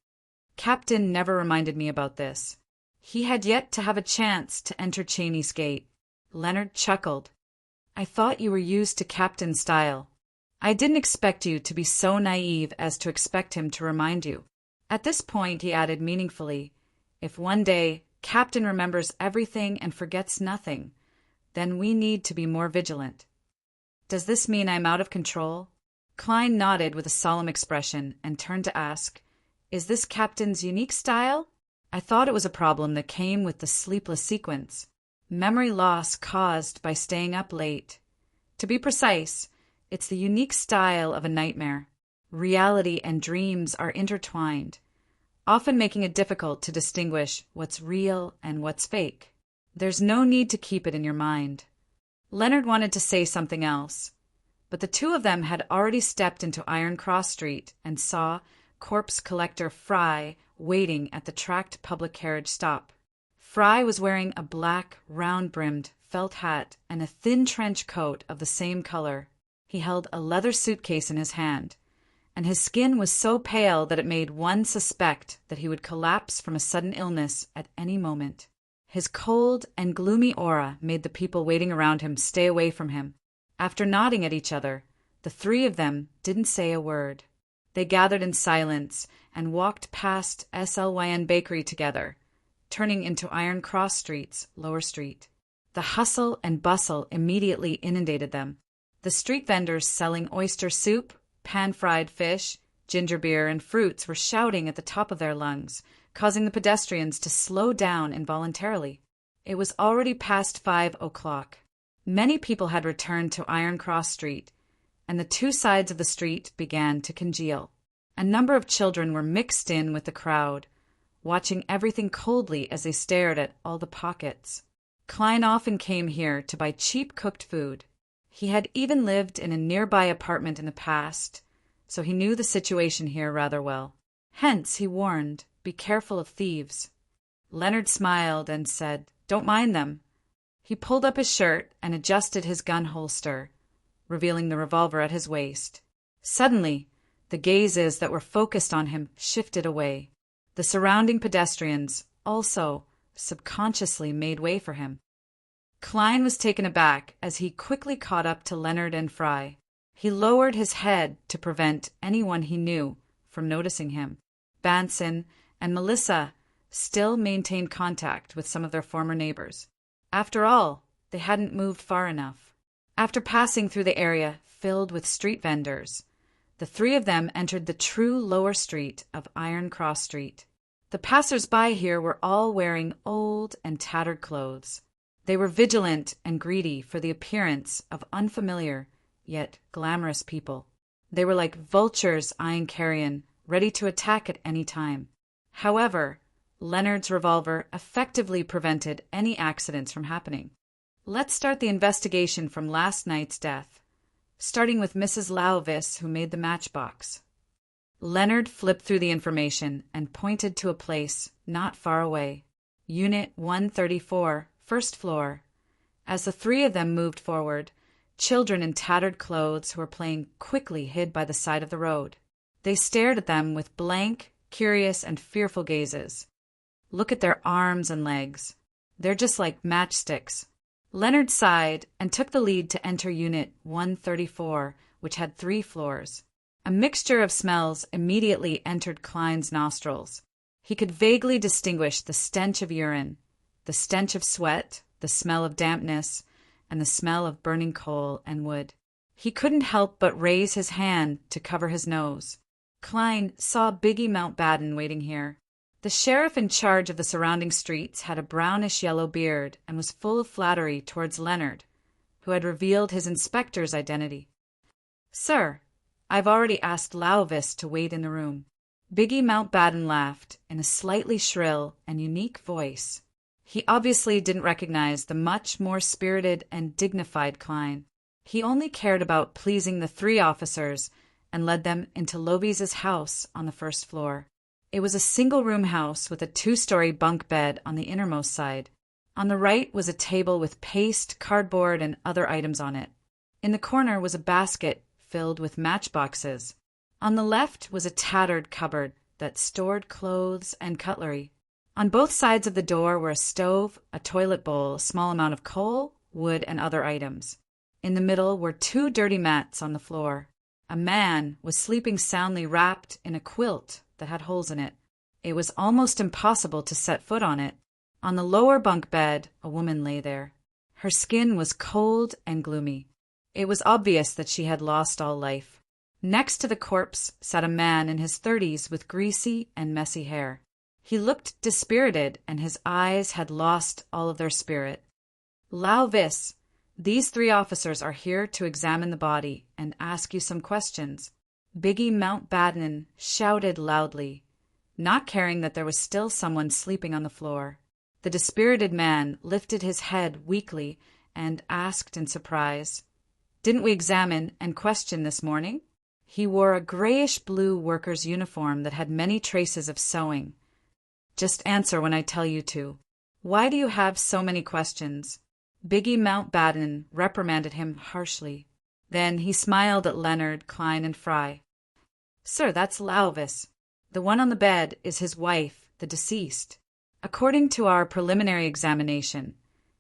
Captain never reminded me about this. He had yet to have a chance to enter Cheney's Gate. Leonard chuckled. "I thought you were used to Captain style. I didn't expect you to be so naive as to expect him to remind you." At this point, he added meaningfully, "If one day Captain remembers everything and forgets nothing, then we need to be more vigilant." "Does this mean I'm out of control?" Klein nodded with a solemn expression and turned to ask, "Is this Captain's unique style? I thought it was a problem that came with the sleepless sequence. Memory loss caused by staying up late. To be precise, it's the unique style of a nightmare. Reality and dreams are intertwined, often making it difficult to distinguish what's real and what's fake. There's no need to keep it in your mind." Leonard wanted to say something else, but the two of them had already stepped into Iron Cross Street and saw corpse collector Fry waiting at the tracked public carriage stop. Fry was wearing a black, round-brimmed felt hat and a thin trench coat of the same color. He held a leather suitcase in his hand, and his skin was so pale that it made one suspect that he would collapse from a sudden illness at any moment. His cold and gloomy aura made the people waiting around him stay away from him. After nodding at each other, the 3 of them didn't say a word. They gathered in silence and walked past SLYN Bakery together, turning into Iron Cross Street's lower street. The hustle and bustle immediately inundated them. The street vendors selling oyster soup, pan-fried fish, ginger beer, and fruits were shouting at the top of their lungs, causing the pedestrians to slow down involuntarily. It was already past 5 o'clock. Many people had returned to Iron Cross Street, and the two sides of the street began to congeal. A number of children were mixed in with the crowd, watching everything coldly as they stared at all the pockets. Klein often came here to buy cheap cooked food. He had even lived in a nearby apartment in the past, so he knew the situation here rather well. Hence, he warned, be careful of thieves. Leonard smiled and said, "Don't mind them." He pulled up his shirt and adjusted his gun holster, revealing the revolver at his waist. Suddenly, the gazes that were focused on him shifted away. The surrounding pedestrians also subconsciously made way for him. Klein was taken aback as he quickly caught up to Leonard and Fry. He lowered his head to prevent anyone he knew from noticing him. Banson and Melissa still maintained contact with some of their former neighbors. After all, they hadn't moved far enough. After passing through the area filled with street vendors, the three of them entered the true lower street of Iron Cross Street. The passers-by here were all wearing old and tattered clothes. They were vigilant and greedy for the appearance of unfamiliar yet glamorous people. They were like vultures eyeing carrion, ready to attack at any time. However, Leonard's revolver effectively prevented any accidents from happening. Let's start the investigation from last night's death, starting with Mrs. Lauvis, who made the matchbox. Leonard flipped through the information and pointed to a place not far away. Unit 134, first floor. As the three of them moved forward, children in tattered clothes who were playing quickly hid by the side of the road. They stared at them with blank, curious, and fearful gazes. Look at their arms and legs. They're just like matchsticks. Leonard sighed and took the lead to enter Unit 134, which had 3 floors. A mixture of smells immediately entered Klein's nostrils. He could vaguely distinguish the stench of urine, the stench of sweat, the smell of dampness, and the smell of burning coal and wood. He couldn't help but raise his hand to cover his nose. Klein saw Biggie Mountbatten waiting here. The sheriff in charge of the surrounding streets had a brownish-yellow beard and was full of flattery towards Leonard, who had revealed his inspector's identity. "Sir, I've already asked Lauvis to wait in the room." Biggie Mountbatten laughed in a slightly shrill and unique voice. He obviously didn't recognize the much more spirited and dignified Klein. He only cared about pleasing the 3 officers and led them into Lovis's house on the first floor. It was a single-room house with a 2-story bunk bed on the innermost side. On the right was a table with paste, cardboard, and other items on it. In the corner was a basket filled with matchboxes. On the left was a tattered cupboard that stored clothes and cutlery. On both sides of the door were a stove, a toilet bowl, a small amount of coal, wood, and other items. In the middle were 2 dirty mats on the floor. A man was sleeping soundly wrapped in a quilt that had holes in it. It was almost impossible to set foot on it. On the lower bunk bed, a woman lay there. Her skin was cold and gloomy. It was obvious that she had lost all life. Next to the corpse sat a man in his 30s with greasy and messy hair. He looked dispirited, and his eyes had lost all of their spirit. "Lauvis, these 3 officers are here to examine the body and ask you some questions." Biggie Mountbatten shouted loudly, not caring that there was still someone sleeping on the floor. The dispirited man lifted his head weakly and asked in surprise, "Didn't we examine and question this morning?" He wore a grayish-blue worker's uniform that had many traces of sewing. "Just answer when I tell you to. Why do you have so many questions?" Biggie Mountbatten reprimanded him harshly. Then he smiled at Leonard, Klein, and Fry. "Sir, that's Lauvis. The one on the bed is his wife, the deceased. According to our preliminary examination,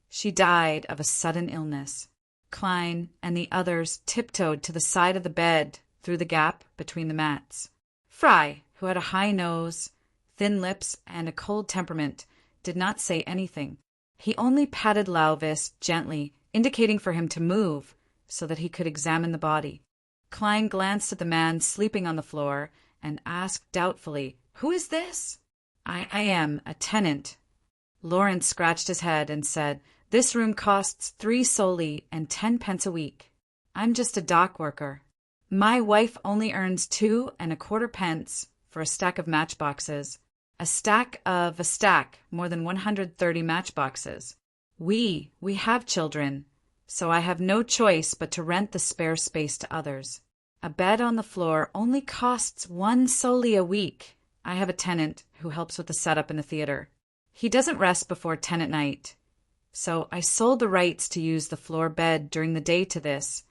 she died of a sudden illness." Klein and the others tiptoed to the side of the bed through the gap between the mats. Fry, who had a high nose, thin lips, and a cold temperament, did not say anything. He only patted Lauvis gently, indicating for him to move so that he could examine the body. Klein glanced at the man sleeping on the floor and asked doubtfully, "Who is this?" I am a tenant." Lawrence scratched his head and said, "This room costs 3 soldi and 10 pence a week. I'm just a dock worker. My wife only earns 2.25 pence for a stack of matchboxes. A stack, more than 130 matchboxes. We have children, so I have no choice but to rent the spare space to others. A bed on the floor only costs 1 soldi a week. I have a tenant who helps with the setup in the theater. He doesn't rest before 10 at night. So I sold the rights to use the floor bed during the day to this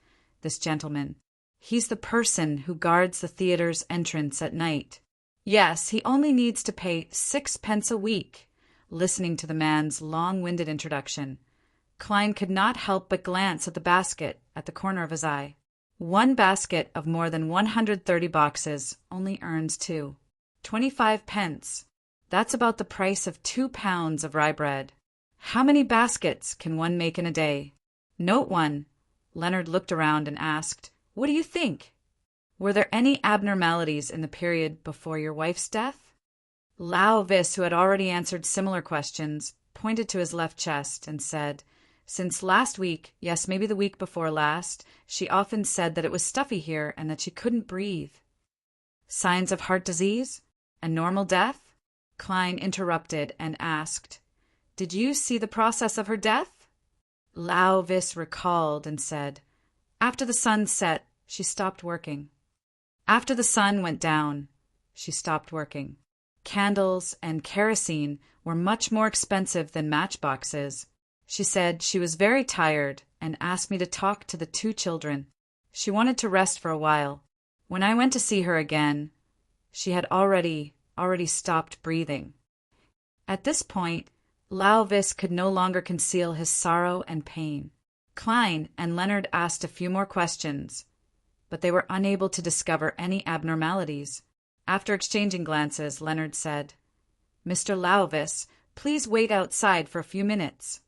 gentleman. He's the person who guards the theater's entrance at night. Yes, he only needs to pay 6 pence a week." Listening to the man's long-winded introduction, Klein could not help but glance at the basket at the corner of his eye. One basket of more than 130 boxes only earns 25 pence. That's about the price of 2 pounds of rye bread. How many baskets can one make in a day? Note 1. Leonard looked around and asked, "What do you think? Were there any abnormalities in the period before your wife's death?" Lao Vis, who had already answered similar questions, pointed to his left chest and said, "Since last week, yes, maybe the week before last, she often said that it was stuffy here and that she couldn't breathe." "Signs of heart disease? A normal death?" Klein interrupted and asked, "Did you see the process of her death?" Lao Vis recalled and said, "After the sun set, she stopped working. After the sun went down, she stopped working. Candles and kerosene were much more expensive than matchboxes. She said she was very tired and asked me to talk to the 2 children. She wanted to rest for a while. When I went to see her again, she had already stopped breathing." At this point, Lao Vis could no longer conceal his sorrow and pain. Klein and Leonard asked a few more questions, but they were unable to discover any abnormalities. After exchanging glances, Leonard said, "Mr. Lao Vis, please wait outside for a few minutes.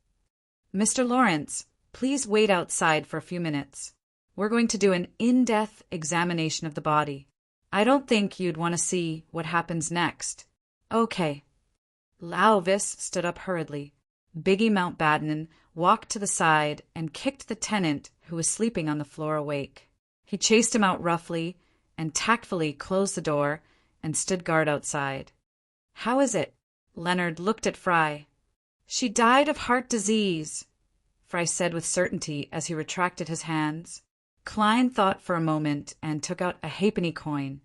Mr. Lawrence, please wait outside for a few minutes. We're going to do an in-depth examination of the body. I don't think you'd want to see what happens next." "Okay." Lao Vis stood up hurriedly. Biggie Mountbatten walked to the side and kicked the tenant who was sleeping on the floor awake. He chased him out roughly and tactfully closed the door and stood guard outside. "How is it?" Leonard looked at Fry. "She died of heart disease," Fry said with certainty as he retracted his hands. Klein thought for a moment and took out a halfpenny coin,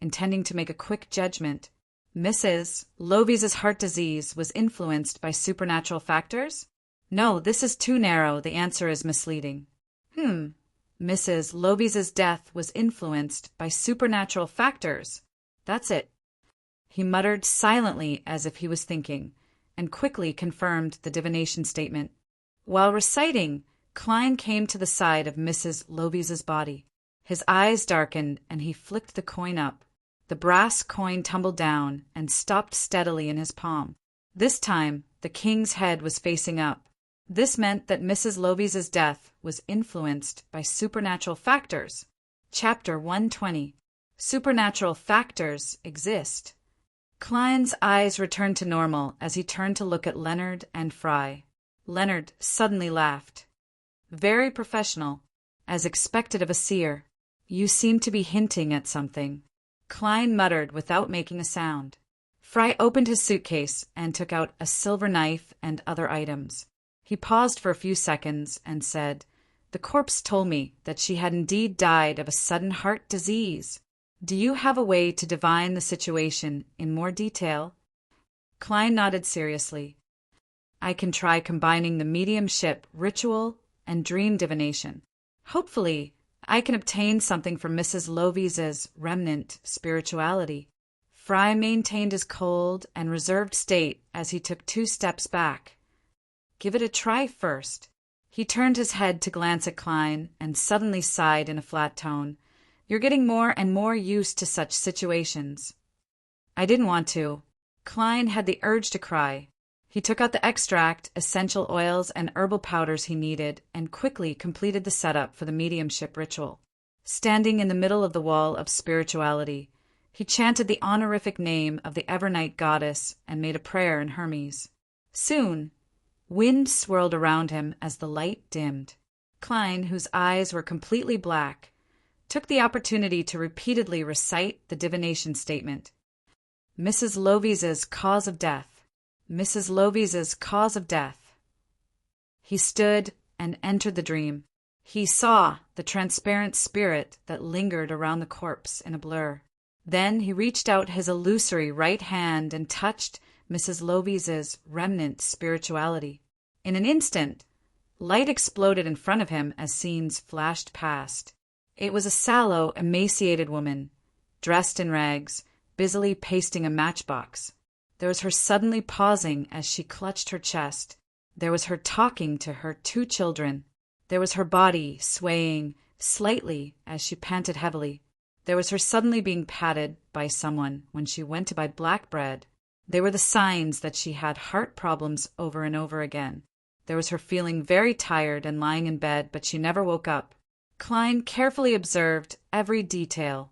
intending to make a quick judgment. "Mrs. Lovies's heart disease was influenced by supernatural factors? No, this is too narrow. The answer is misleading." Mrs. Lovies's death was influenced by supernatural factors. That's it." He muttered silently as if he was thinking, and quickly confirmed the divination statement. While reciting, Klein came to the side of Mrs. Lovies's body. His eyes darkened, and he flicked the coin up. The brass coin tumbled down and stopped steadily in his palm. This time, the king's head was facing up. This meant that Mrs. Lovies's death was influenced by supernatural factors. Chapter 120. Supernatural factors exist. Klein's eyes returned to normal as he turned to look at Leonard and Fry. Leonard suddenly laughed. "Very professional, as expected of a seer. You seem to be hinting at something." Klein muttered without making a sound. Fry opened his suitcase and took out a silver knife and other items. He paused for a few seconds and said, "The corpse told me that she had indeed died of a sudden heart disease. Do you have a way to divine the situation in more detail?" Klein nodded seriously. "I can try combining the mediumship ritual and dream divination. Hopefully, I can obtain something from Mrs. Lovies's remnant spirituality." Fry maintained his cold and reserved state as he took 2 steps back. "Give it a try first." He turned his head to glance at Klein and suddenly sighed in a flat tone. "You're getting more and more used to such situations." I didn't want to. Klein had the urge to cry. He took out the extract, essential oils, and herbal powders he needed and quickly completed the setup for the mediumship ritual. Standing in the middle of the wall of spirituality, he chanted the honorific name of the Evernight goddess and made a prayer in Hermes. Soon, wind swirled around him as the light dimmed. Klein, whose eyes were completely black, took the opportunity to repeatedly recite the divination statement. Mrs. Lovey's cause of death. Mrs. Lovey's cause of death. He stood and entered the dream. He saw the transparent spirit that lingered around the corpse in a blur. Then he reached out his illusory right hand and touched Mrs. Lovey's remnant spirituality. In an instant, light exploded in front of him as scenes flashed past. It was a sallow, emaciated woman, dressed in rags, busily pasting a matchbox. There was her suddenly pausing as she clutched her chest. There was her talking to her 2 children. There was her body swaying slightly as she panted heavily. There was her suddenly being patted by someone when she went to buy black bread. They were the signs that she had heart problems over and over again. There was her feeling very tired and lying in bed, but she never woke up. Klein carefully observed every detail,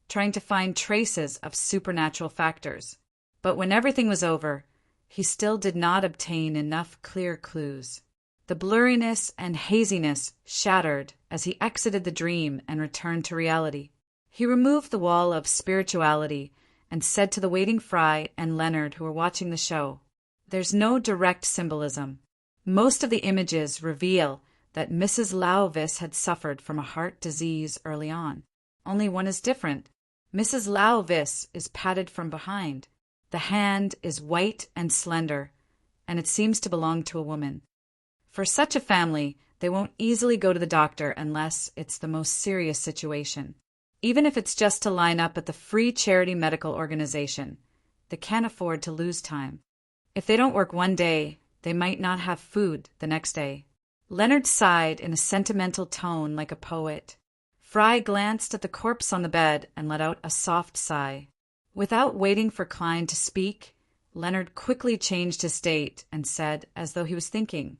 trying to find traces of supernatural factors. But when everything was over, he still did not obtain enough clear clues. The blurriness and haziness shattered as he exited the dream and returned to reality. He removed the wall of spirituality and said to the waiting Fry and Leonard who were watching the show, "There's no direct symbolism. Most of the images reveal that Mrs. Lauvis had suffered from a heart disease early on. Only one is different. Mrs. Lauvis is patted from behind. The hand is white and slender, and it seems to belong to a woman. For such a family, they won't easily go to the doctor unless it's the most serious situation. Even if it's just to line up at the free charity medical organization, they can't afford to lose time. If they don't work one day, they might not have food the next day." Leonard sighed in a sentimental tone like a poet. Fry glanced at the corpse on the bed and let out a soft sigh. Without waiting for Klein to speak, Leonard quickly changed his state and said, as though he was thinking,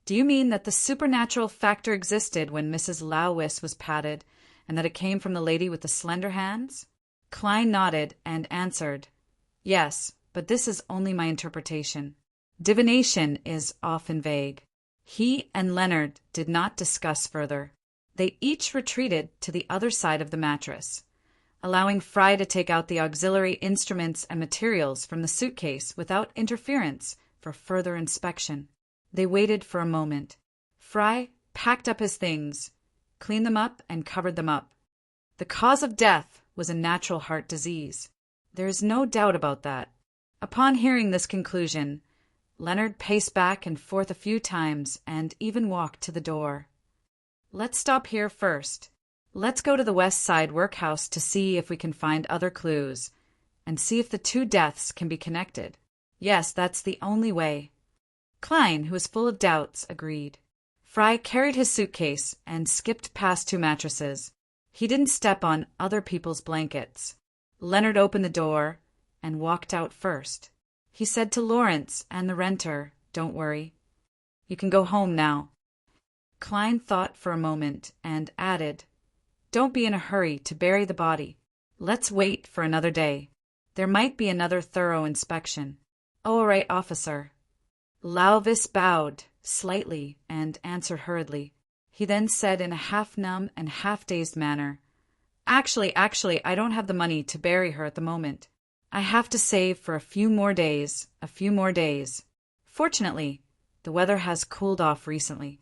"Do you mean that the supernatural factor existed when Mrs. Lawis was patted, and that it came from the lady with the slender hands?" Klein nodded and answered, "Yes, but this is only my interpretation. Divination is often vague." He and Leonard did not discuss further. They each retreated to the other side of the mattress, allowing Fry to take out the auxiliary instruments and materials from the suitcase without interference for further inspection. They waited for a moment. Fry packed up his things, cleaned them up, and covered them up. The cause of death was a natural heart disease. There is no doubt about that. Upon hearing this conclusion, Leonard paced back and forth a few times and even walked to the door. "Let's stop here first. Let's go to the West Side workhouse to see if we can find other clues, and see if the 2 deaths can be connected. Yes, that's the only way." Klein, who was full of doubts, agreed. Fry carried his suitcase and skipped past 2 mattresses. He didn't step on other people's blankets. Leonard opened the door and walked out first. He said to Lawrence and the renter, "Don't worry. You can go home now." Klein thought for a moment and added, "Don't be in a hurry to bury the body. Let's wait for another day. There might be another thorough inspection." "All right, officer." Lauvis bowed slightly and answered hurriedly. He then said in a half-numb and half-dazed manner, Actually, I don't have the money to bury her at the moment. I have to save for a few more days. Fortunately, the weather has cooled off recently."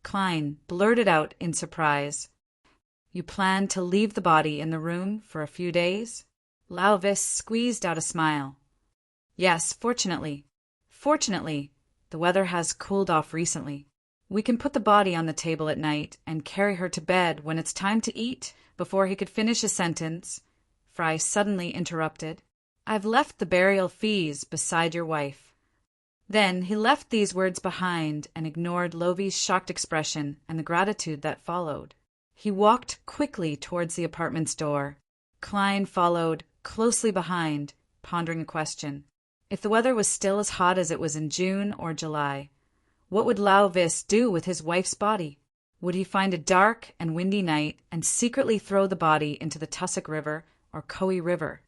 Klein blurted out in surprise, "You plan to leave the body in the room for a few days?" Lauvis squeezed out a smile. "Yes, fortunately, the weather has cooled off recently. We can put the body on the table at night and carry her to bed when it's time to eat." Before he could finish his sentence, Fry suddenly interrupted, "I've left the burial fees beside your wife." Then he left these words behind and ignored Lovey's shocked expression and the gratitude that followed. He walked quickly towards the apartment's door. Klein followed closely behind, pondering a question. If the weather was still as hot as it was in June or July, what would Lauvis do with his wife's body? Would he find a dark and windy night and secretly throw the body into the Tussock River or Coe River?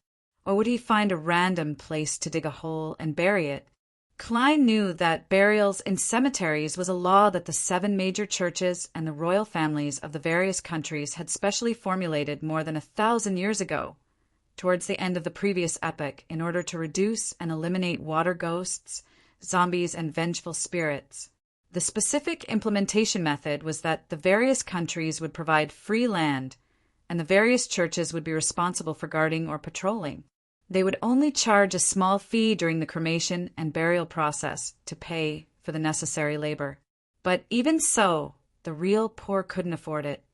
Or would he find a random place to dig a hole and bury it, Klein knew that burials in cemeteries was a law that the 7 major churches and the royal families of the various countries had specially formulated more than 1,000 years ago, towards the end of the previous epoch, in order to reduce and eliminate water ghosts, zombies, and vengeful spirits. The specific implementation method was that the various countries would provide free land, and the various churches would be responsible for guarding or patrolling. They would only charge a small fee during the cremation and burial process to pay for the necessary labor. But even so, the real poor couldn't afford it.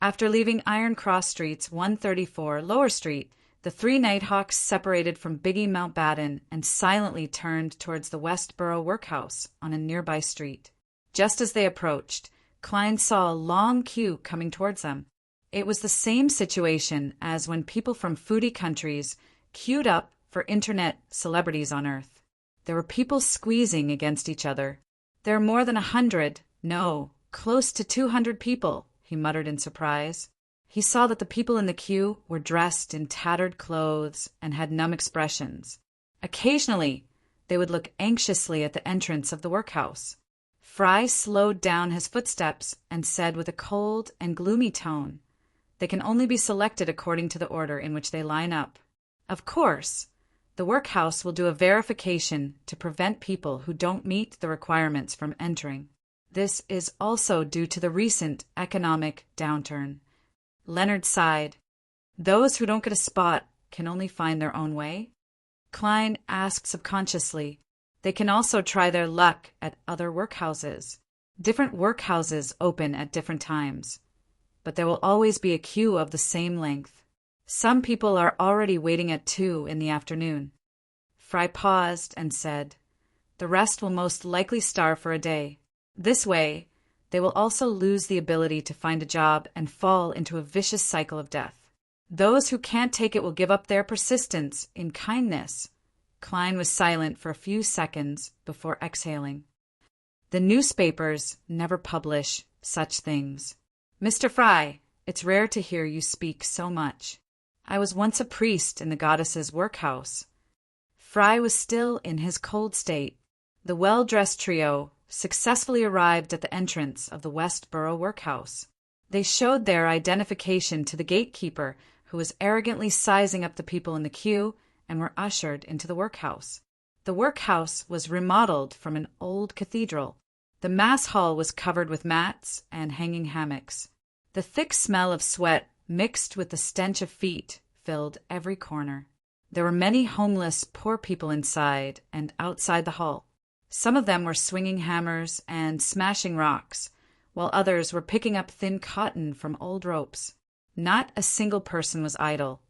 After leaving Iron Cross Street's 134 Lower Street, the 3 Nighthawks separated from Biggie Mountbatten and silently turned towards the Westboro Workhouse on a nearby street. Just as they approached, Klein saw a long queue coming towards them. It was the same situation as when people from foodie countries queued up for internet celebrities on Earth. There were people squeezing against each other. There are more than 100, no, close to 200 people, he muttered in surprise. He saw that the people in the queue were dressed in tattered clothes and had numb expressions. Occasionally, they would look anxiously at the entrance of the workhouse. Fry slowed down his footsteps and said with a cold and gloomy tone, "They can only be selected according to the order in which they line up. Of course, the workhouse will do a verification to prevent people who don't meet the requirements from entering. This is also due to the recent economic downturn." Leonard sighed. "Those who don't get a spot can only find their own way?" Klein asked subconsciously. They can also try their luck at other workhouses. Different workhouses open at different times, but there will always be a queue of the same length. Some people are already waiting at 2 in the afternoon. Fry paused and said, "The rest will most likely starve for a day. This way, they will also lose the ability to find a job and fall into a vicious cycle of death. Those who can't take it will give up their persistence in kindness." Klein was silent for a few seconds before exhaling. "The newspapers never publish such things. Mr. Fry, it's rare to hear you speak so much. I was once a priest in the goddess's workhouse." Fry was still in his cold state. The well-dressed trio successfully arrived at the entrance of the Westboro Workhouse. They showed their identification to the gatekeeper, who was arrogantly sizing up the people in the queue, and were ushered into the workhouse. The workhouse was remodeled from an old cathedral. The mass hall was covered with mats and hanging hammocks. The thick smell of sweat mixed with the stench of feet filled every corner. There were many homeless, poor people inside and outside the hall. Some of them were swinging hammers and smashing rocks, while others were picking up thin cotton from old ropes. Not a single person was idle.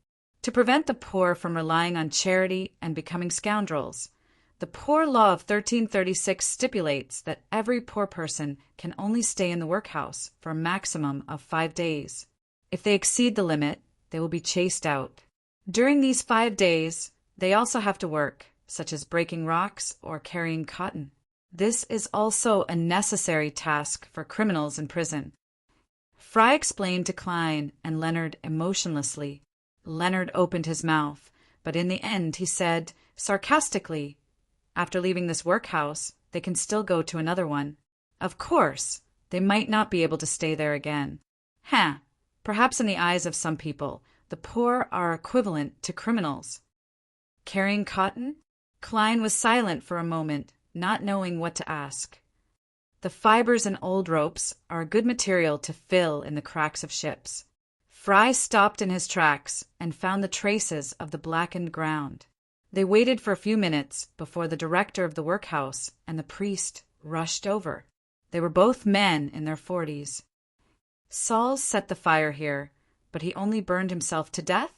To prevent the poor from relying on charity and becoming scoundrels, the Poor Law of 1336 stipulates that every poor person can only stay in the workhouse for a maximum of 5 days. If they exceed the limit, they will be chased out. During these 5 days, they also have to work, such as breaking rocks or carrying cotton. This is also a necessary task for criminals in prison. Fry explained to Klein and Leonard emotionlessly. Leonard opened his mouth, but in the end he said, sarcastically, "After leaving this workhouse, they can still go to another one. Of course, they might not be able to stay there again. Perhaps in the eyes of some people, the poor are equivalent to criminals." Carrying cotton? Klein was silent for a moment, not knowing what to ask. The fibers in old ropes are a good material to fill in the cracks of ships. Fry stopped in his tracks and found the traces of the blackened ground. They waited for a few minutes before the director of the workhouse and the priest rushed over. They were both men in their 40s. "Saul set the fire here, but he only burned himself to death?"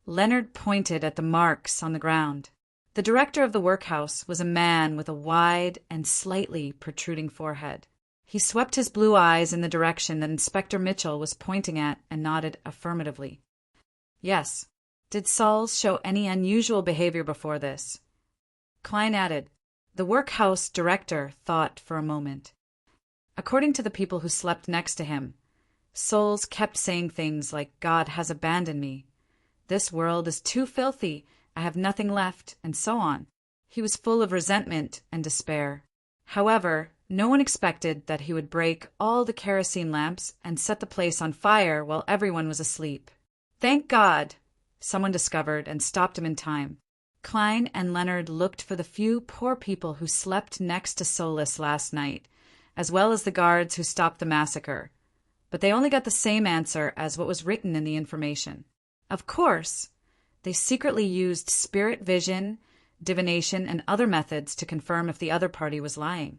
Leonard pointed at the marks on the ground. The director of the workhouse was a man with a wide and slightly protruding forehead. He swept his blue eyes in the direction that Inspector Mitchell was pointing at and nodded affirmatively. "Yes. Did Saul's show any unusual behavior before this?" Klein added. The workhouse director thought for a moment. "According to the people who slept next to him, Souls kept saying things like, 'God has abandoned me,' 'This world is too filthy, I have nothing left,' and so on. He was full of resentment and despair. However, no one expected that he would break all the kerosene lamps and set the place on fire while everyone was asleep. Thank God! Someone discovered and stopped him in time. Klein and Leonard looked for the few poor people who slept next to Solus last night, as well as the guards who stopped the massacre, but they only got the same answer as what was written in the information. Of course, they secretly used spirit vision, divination, and other methods to confirm if the other party was lying.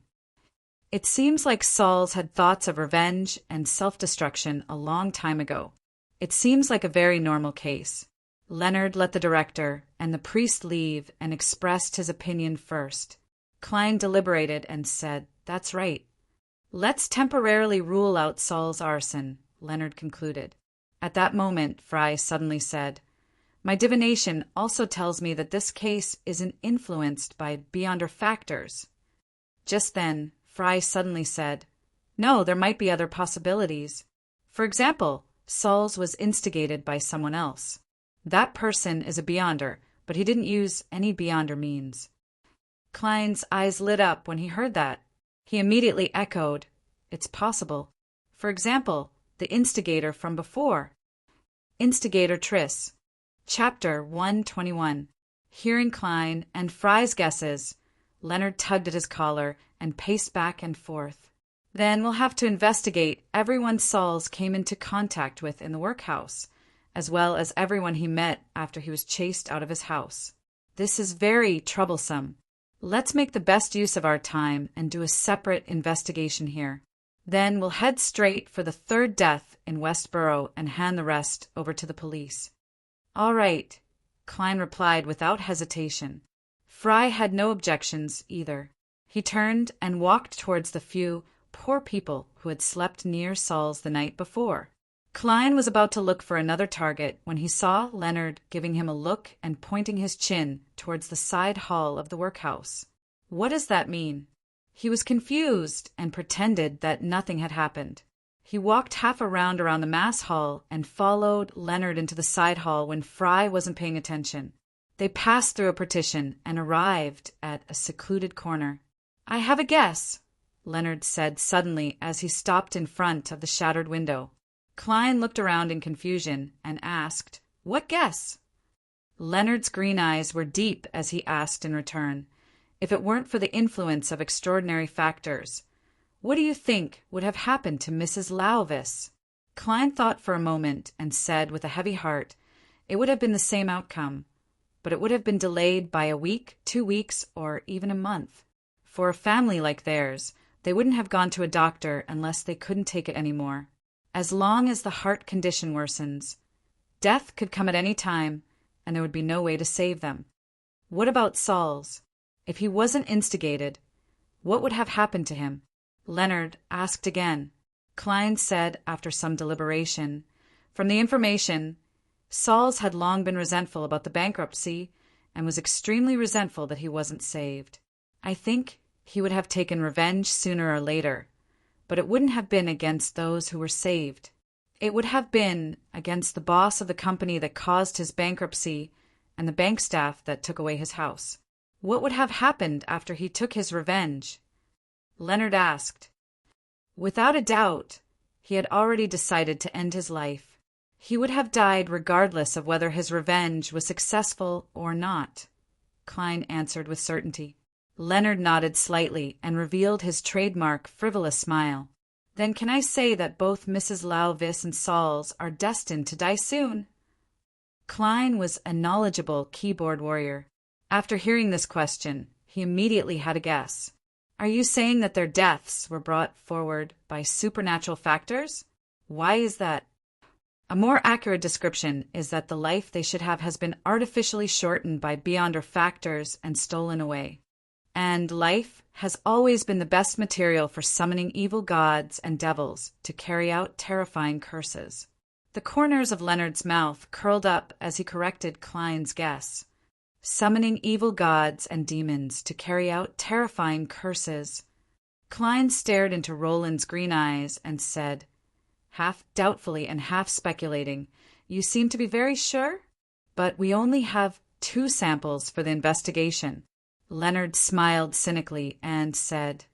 It seems like Sauls had thoughts of revenge and self-destruction a long time ago. It seems like a very normal case. Leonard let the director and the priest leave and expressed his opinion first. Klein deliberated and said, "That's right. Let's temporarily rule out Saul's arson," Leonard concluded. At that moment, Fry suddenly said, "My divination also tells me that this case isn't influenced by beyonder factors." Just then, Fry suddenly said, "No, there might be other possibilities. For example, Saul's was instigated by someone else. That person is a beyonder, but he didn't use any beyonder means." Klein's eyes lit up when he heard that. He immediately echoed, "It's possible. For example, the instigator from before." Instigator Triss. Chapter 121. Hearing Klein and Fry's guesses, Leonard tugged at his collar and paced back and forth. "Then we'll have to investigate everyone Sauls came into contact with in the workhouse, as well as everyone he met after he was chased out of his house. This is very troublesome. Let's make the best use of our time and do a separate investigation here. Then we'll head straight for the third death in Westboro and hand the rest over to the police." "All right," Klein replied without hesitation. Fry had no objections either. He turned and walked towards the few poor people who had slept near Saul's the night before. Klein was about to look for another target when he saw Leonard giving him a look and pointing his chin towards the side hall of the workhouse. What does that mean? He was confused and pretended that nothing had happened. He walked half around the mass hall and followed Leonard into the side hall when Fry wasn't paying attention. They passed through a partition and arrived at a secluded corner. "I have a guess," Leonard said suddenly as he stopped in front of the shattered window. Klein looked around in confusion and asked, "What guess?" Leonard's green eyes were deep as he asked in return, "If it weren't for the influence of extraordinary factors, what do you think would have happened to Mrs. Lauvis?" Klein thought for a moment and said with a heavy heart, "It would have been the same outcome, but it would have been delayed by a week, 2 weeks, or even a month. For a family like theirs, they wouldn't have gone to a doctor unless they couldn't take it anymore. As long as the heart condition worsens, death could come at any time, and there would be no way to save them. What about Sauls? If he wasn't instigated, what would have happened to him?" Leonard asked again. Klein said after some deliberation, "From the information, Sauls had long been resentful about the bankruptcy and was extremely resentful that he wasn't saved. I think he would have taken revenge sooner or later, but it wouldn't have been against those who were saved. It would have been against the boss of the company that caused his bankruptcy and the bank staff that took away his house." "What would have happened after he took his revenge?" Leonard asked. Without a doubt, he had already decided to end his life. He would have died regardless of whether his revenge was successful or not, Klein answered with certainty. Leonard nodded slightly and revealed his trademark frivolous smile. "Then can I say that both Mrs. Lauvis and Sauls are destined to die soon?" Klein was a knowledgeable keyboard warrior. After hearing this question, he immediately had a guess. "Are you saying that their deaths were brought forward by supernatural factors? Why is that?" "A more accurate description is that the life they should have has been artificially shortened by beyonder factors and stolen away. And life has always been the best material for summoning evil gods and devils to carry out terrifying curses." The corners of Leonard's mouth curled up as he corrected Klein's guess. Summoning evil gods and demons to carry out terrifying curses. Klein stared into Roland's green eyes and said, half doubtfully and half speculating, "You seem to be very sure? But we only have 2 samples for the investigation. Leonard smiled cynically and said,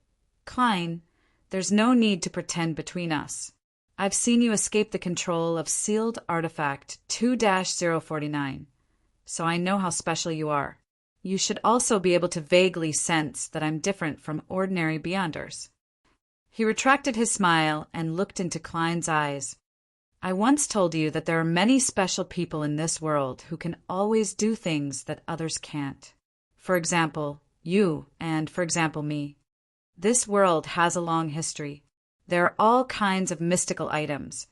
"Klein, there's no need to pretend between us. I've seen you escape the control of sealed artifact 2-049, so I know how special you are. You should also be able to vaguely sense that I'm different from ordinary Beyonders." He retracted his smile and looked into Klein's eyes. "I once told you that there are many special people in this world who can always do things that others can't. For example, you, and for example, me. This world has a long history. There are all kinds of mystical items,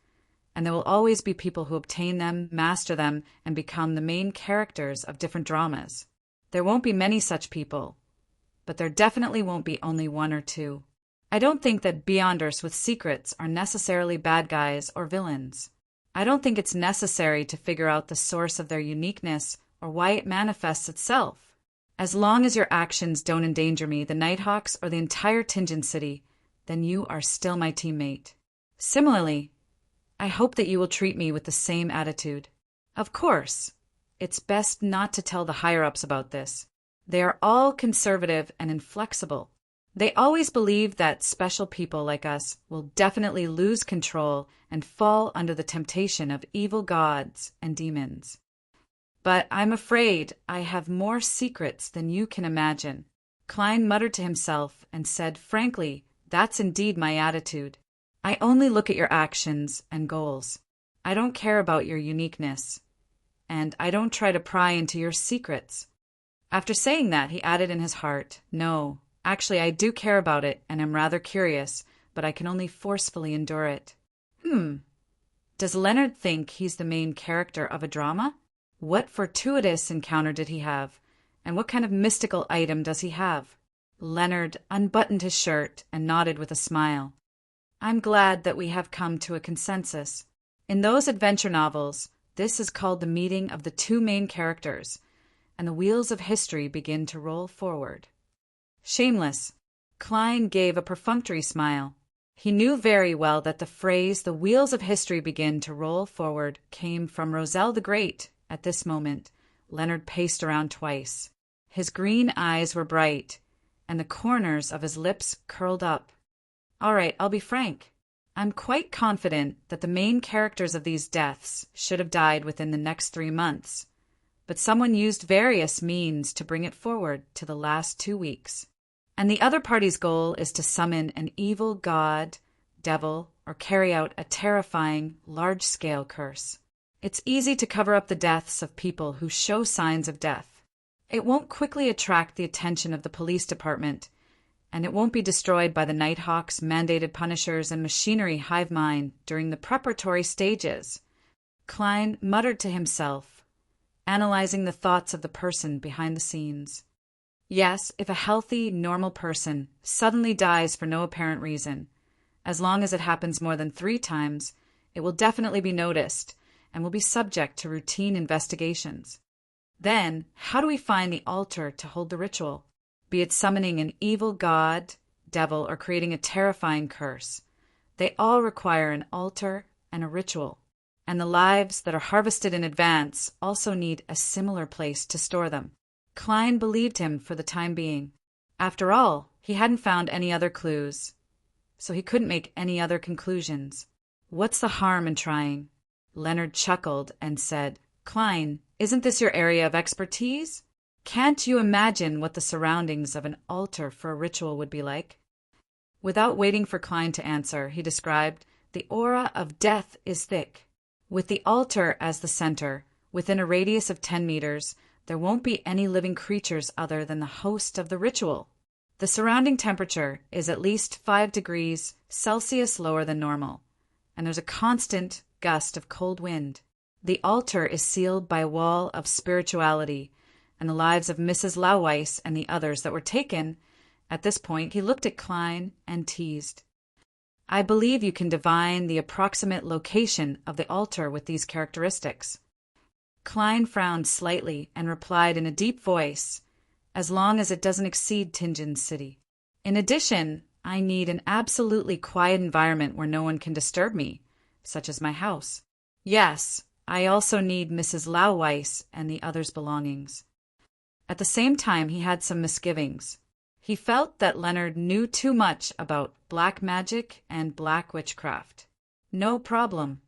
and there will always be people who obtain them, master them, and become the main characters of different dramas. There won't be many such people, but there definitely won't be only one or two. I don't think that Beyonders with secrets are necessarily bad guys or villains. I don't think it's necessary to figure out the source of their uniqueness or why it manifests itself. As long as your actions don't endanger me, the Nighthawks, or the entire Tinjin City, then you are still my teammate. Similarly, I hope that you will treat me with the same attitude. Of course, it's best not to tell the higher-ups about this. They are all conservative and inflexible. They always believe that special people like us will definitely lose control and fall under the temptation of evil gods and demons. But I'm afraid I have more secrets than you can imagine." Klein muttered to himself and said, "Frankly, that's indeed my attitude. I only look at your actions and goals. I don't care about your uniqueness, and I don't try to pry into your secrets." After saying that, he added in his heart, "No, actually I do care about it and am rather curious, but I can only forcefully endure it." Does Leonard think he's the main character of a drama? What fortuitous encounter did he have, and what kind of mystical item does he have? Leonard unbuttoned his shirt and nodded with a smile. "I'm glad that we have come to a consensus. In those adventure novels, this is called the meeting of the two main characters, and the wheels of history begin to roll forward." Shameless, Klein gave a perfunctory smile. He knew very well that the phrase "the wheels of history begin to roll forward" came from Roselle the Great. At this moment, Leonard paced around twice. His green eyes were bright, and the corners of his lips curled up. "All right, I'll be frank. I'm quite confident that the main characters of these deaths should have died within the next 3 months, but someone used various means to bring it forward to the last 2 weeks. And the other party's goal is to summon an evil god, devil, or carry out a terrifying, large-scale curse. It's easy to cover up the deaths of people who show signs of death. It won't quickly attract the attention of the police department, and it won't be destroyed by the Nighthawks, mandated punishers, and machinery hive mind during the preparatory stages." Klein muttered to himself, analyzing the thoughts of the person behind the scenes. Yes, if a healthy, normal person suddenly dies for no apparent reason, as long as it happens more than 3 times, it will definitely be noticed and will be subject to routine investigations. Then, how do we find the altar to hold the ritual? Be it summoning an evil god, devil, or creating a terrifying curse, they all require an altar and a ritual. And the lives that are harvested in advance also need a similar place to store them. Klein believed him for the time being. After all, he hadn't found any other clues, so he couldn't make any other conclusions. What's the harm in trying? Leonard chuckled and said, "Klein, isn't this your area of expertise? Can't you imagine what the surroundings of an altar for a ritual would be like?" Without waiting for Klein to answer, he described, "The aura of death is thick. With the altar as the center, within a radius of 10 meters, there won't be any living creatures other than the host of the ritual. The surrounding temperature is at least 5 degrees Celsius lower than normal, and there's a constant gust of cold wind. The altar is sealed by a wall of spirituality, and the lives of Mrs. Lauweiss and the others that were taken." At this point, he looked at Klein and teased, "I believe you can divine the approximate location of the altar with these characteristics." Klein frowned slightly and replied in a deep voice, "As long as it doesn't exceed Tinjin City. In addition, I need an absolutely quiet environment where no one can disturb me, such as my house. Yes, I also need Mrs. Lauweiss and the others' belongings." At the same time, he had some misgivings. He felt that Leonard knew too much about black magic and black witchcraft. No problem.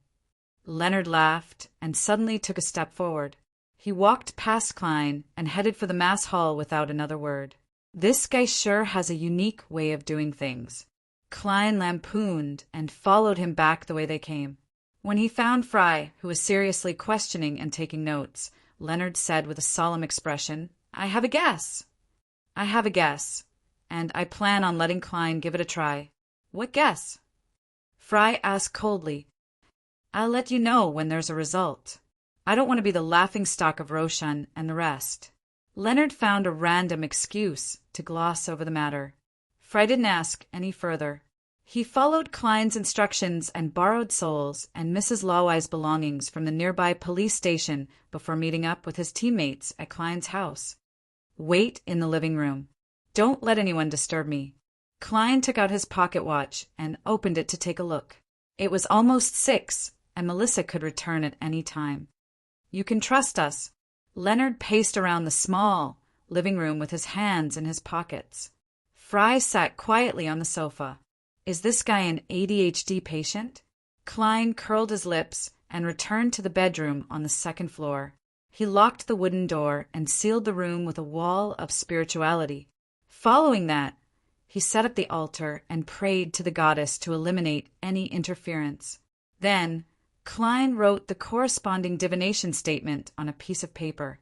Leonard laughed and suddenly took a step forward. He walked past Klein and headed for the mass hall without another word. This guy sure has a unique way of doing things. Klein lampooned and followed him back the way they came. When he found Fry, who was seriously questioning and taking notes, Leonard said with a solemn expression, "I have a guess. I have a guess, and I plan on letting Klein give it a try." "What guess?" Fry asked coldly. "I'll let you know when there's a result. I don't want to be the laughingstock of Roshan and the rest." Leonard found a random excuse to gloss over the matter. Fry didn't ask any further. He followed Klein's instructions and borrowed Souls and Mrs. Lawye's belongings from the nearby police station before meeting up with his teammates at Klein's house. "Wait in the living room. Don't let anyone disturb me." Klein took out his pocket watch and opened it to take a look. It was almost 6, and Melissa could return at any time. "You can trust us." Leonard paced around the small living room with his hands in his pockets. Fry sat quietly on the sofa. Is this guy an ADHD patient? Klein curled his lips and returned to the bedroom on the second floor. He locked the wooden door and sealed the room with a wall of spirituality. Following that, he set up the altar and prayed to the goddess to eliminate any interference. Then, Klein wrote the corresponding divination statement on a piece of paper.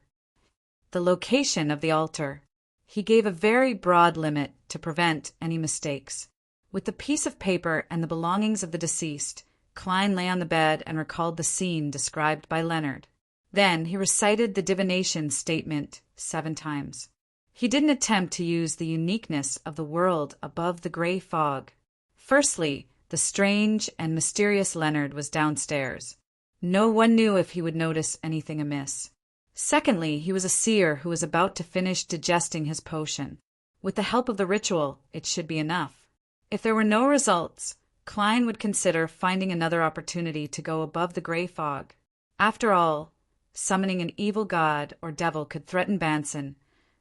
The location of the altar. He gave a very broad limit to prevent any mistakes. With the piece of paper and the belongings of the deceased, Klein lay on the bed and recalled the scene described by Leonard. Then he recited the divination statement 7 times. He didn't attempt to use the uniqueness of the world above the gray fog. Firstly, the strange and mysterious Leonard was downstairs. No one knew if he would notice anything amiss. Secondly, he was a seer who was about to finish digesting his potion. With the help of the ritual, it should be enough. If there were no results, Klein would consider finding another opportunity to go above the gray fog. After all, summoning an evil god or devil could threaten Banson,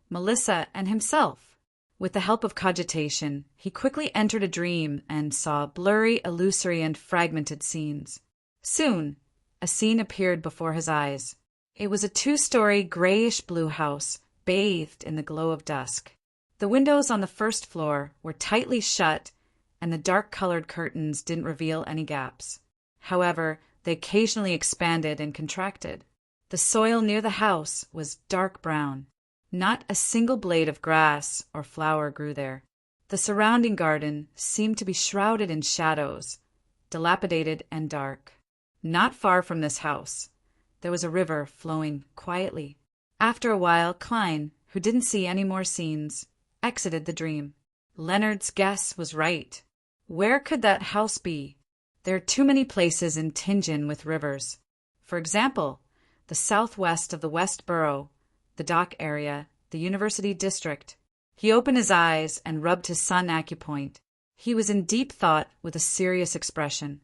Melissa, and himself. With the help of cogitation, he quickly entered a dream and saw blurry, illusory, and fragmented scenes. Soon, a scene appeared before his eyes. It was a 2-story grayish-blue house, bathed in the glow of dusk. The windows on the first floor were tightly shut, and the dark-colored curtains didn't reveal any gaps. However, they occasionally expanded and contracted. The soil near the house was dark brown. Not a single blade of grass or flower grew there. The surrounding garden seemed to be shrouded in shadows, dilapidated and dark. Not far from this house, there was a river flowing quietly. After a while, Klein, who didn't see any more scenes, exited the dream. Leonard's guess was right. Where could that house be? There are too many places in Tianjin with rivers. For example, the southwest of the West Borough, the dock area, the University District. He opened his eyes and rubbed his sun acupoint. He was in deep thought with a serious expression.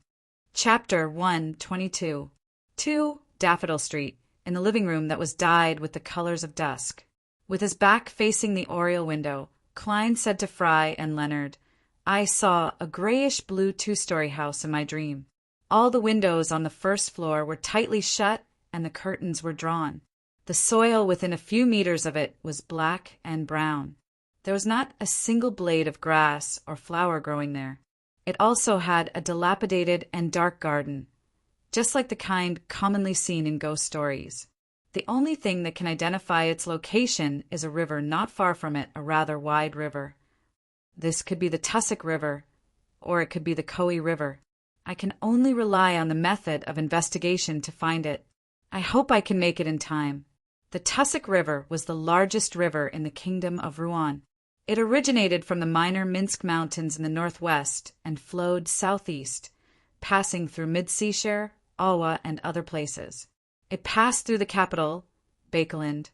Chapter 122. 2 Daffodil Street, in the living room that was dyed with the colors of dusk. With his back facing the oriel window, Klein said to Fry and Leonard, "I saw a grayish-blue 2-story house in my dream. All the windows on the first floor were tightly shut and the curtains were drawn. The soil within a few meters of it was black and brown. There was not a single blade of grass or flower growing there. It also had a dilapidated and dark garden, just like the kind commonly seen in ghost stories. The only thing that can identify its location is a river not far from it, a rather wide river. This could be the Tussock River, or it could be the Koe River. I can only rely on the method of investigation to find it. I hope I can make it in time." The Tussock River was the largest river in the Kingdom of Ruan. It originated from the minor Minsk Mountains in the northwest and flowed southeast, passing through Mid-Seashire, Alwa, and other places. It passed through the capital, Bakeland,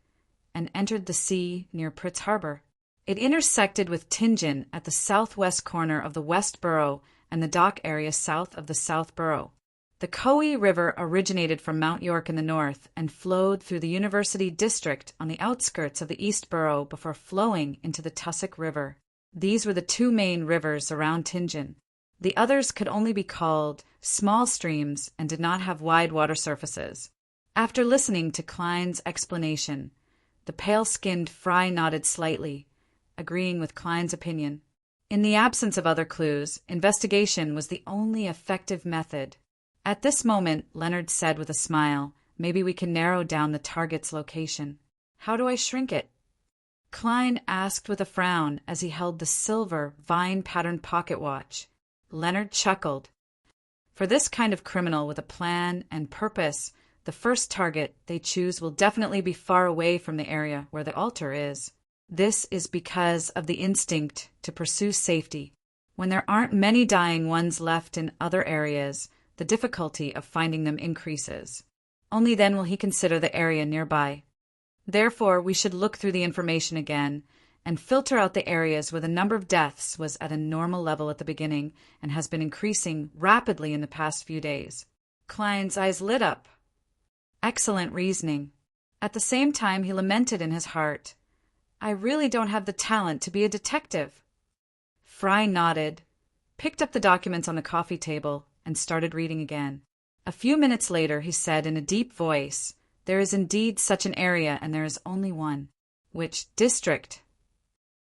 and entered the sea near Pritz Harbor. It intersected with Tianjin at the southwest corner of the West Borough and the dock area south of the South Borough. The Coe River originated from Mount York in the north and flowed through the University District on the outskirts of the East Borough before flowing into the Tussock River. These were the two main rivers around Tingen. The others could only be called small streams and did not have wide water surfaces. After listening to Klein's explanation, the pale-skinned Fry nodded slightly, agreeing with Klein's opinion. In the absence of other clues, investigation was the only effective method. At this moment, Leonard said with a smile, "Maybe we can narrow down the target's location." "How do I shrink it?" Klein asked with a frown as he held the silver, vine-patterned pocket watch. Leonard chuckled. For this kind of criminal with a plan and purpose, the first target they choose will definitely be far away from the area where the altar is. This is because of the instinct to pursue safety. When there aren't many dying ones left in other areas, the difficulty of finding them increases. Only then will he consider the area nearby. Therefore, we should look through the information again and filter out the areas where the number of deaths was at a normal level at the beginning and has been increasing rapidly in the past few days. Klein's eyes lit up. Excellent reasoning. At the same time, he lamented in his heart, "I really don't have the talent to be a detective." Fry nodded, picked up the documents on the coffee table, and started reading again. A few minutes later, he said in a deep voice, "There is indeed such an area, and there is only one." "Which district?"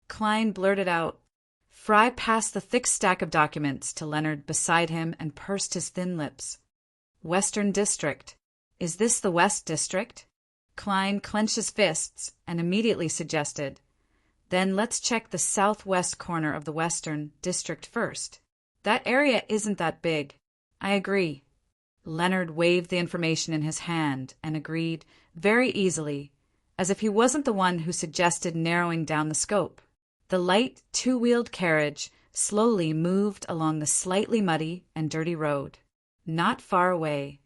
Klein blurted out. Fry passed the thick stack of documents to Leonard beside him and pursed his thin lips. "Western District. Is this the West District?" Klein clenched his fists and immediately suggested, "Then let's check the southwest corner of the Western District first. That area isn't that big." "I agree." Leonard waved the information in his hand and agreed very easily, as if he wasn't the one who suggested narrowing down the scope. The light, two-wheeled carriage slowly moved along the slightly muddy and dirty road. Not far away,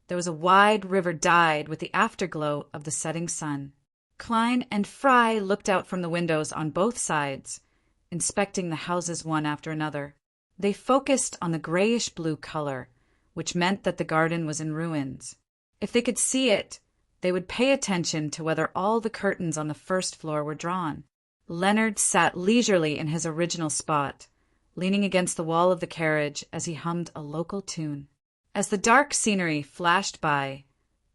there was a wide river dyed with the afterglow of the setting sun. Klein and Fry looked out from the windows on both sides, inspecting the houses one after another. They focused on the grayish-blue color, which meant that the garden was in ruins. If they could see it, they would pay attention to whether all the curtains on the first floor were drawn. Leonard sat leisurely in his original spot, leaning against the wall of the carriage as he hummed a local tune. As the dark scenery flashed by,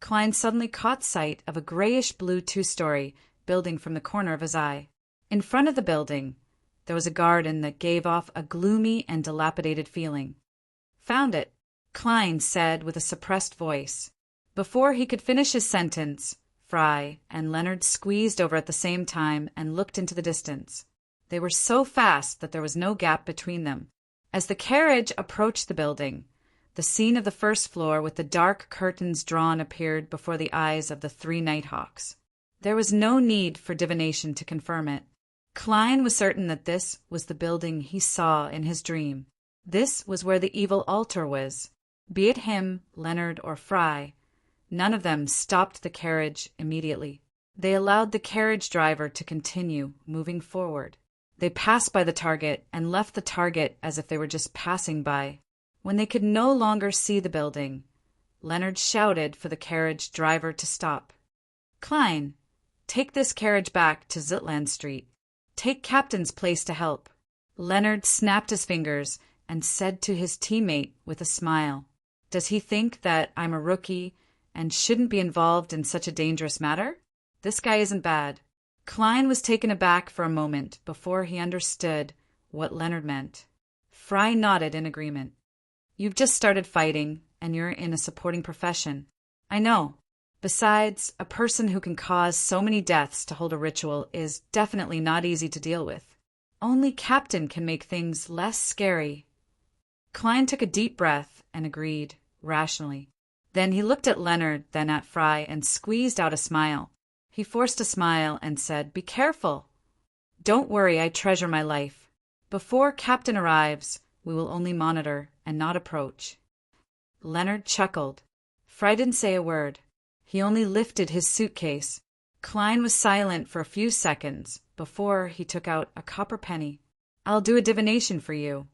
Klein suddenly caught sight of a grayish-blue two-story building from the corner of his eye. In front of the building, there was a garden that gave off a gloomy and dilapidated feeling. "Found it," Klein said with a suppressed voice. Before he could finish his sentence, Fry and Leonard squeezed over at the same time and looked into the distance. They were so fast that there was no gap between them. As the carriage approached the building, the scene of the first floor with the dark curtains drawn appeared before the eyes of the three Nighthawks. There was no need for divination to confirm it. Klein was certain that this was the building he saw in his dream. This was where the evil altar was. Be it him, Leonard, or Fry, none of them stopped the carriage immediately. They allowed the carriage driver to continue moving forward. They passed by the target and left the target as if they were just passing by. When they could no longer see the building, Leonard shouted for the carriage driver to stop. "Klein, take this carriage back to Zitland Street. Take Captain's place to help." Leonard snapped his fingers and said to his teammate with a smile, "Does he think that I'm a rookie and shouldn't be involved in such a dangerous matter? This guy isn't bad." Klein was taken aback for a moment before he understood what Leonard meant. Fry nodded in agreement. "You've just started fighting, and you're in a supporting profession." "I know. Besides, a person who can cause so many deaths to hold a ritual is definitely not easy to deal with. Only Captain can make things less scary." Klein took a deep breath and agreed, rationally. Then he looked at Leonard, then at Fry, and squeezed out a smile. He forced a smile and said, "Be careful." "Don't worry, I treasure my life. Before Captain arrives, we will only monitor and not approach." Leonard chuckled. Fry didn't say a word. He only lifted his suitcase. Klein was silent for a few seconds before he took out a copper penny. "I'll do a divination for you."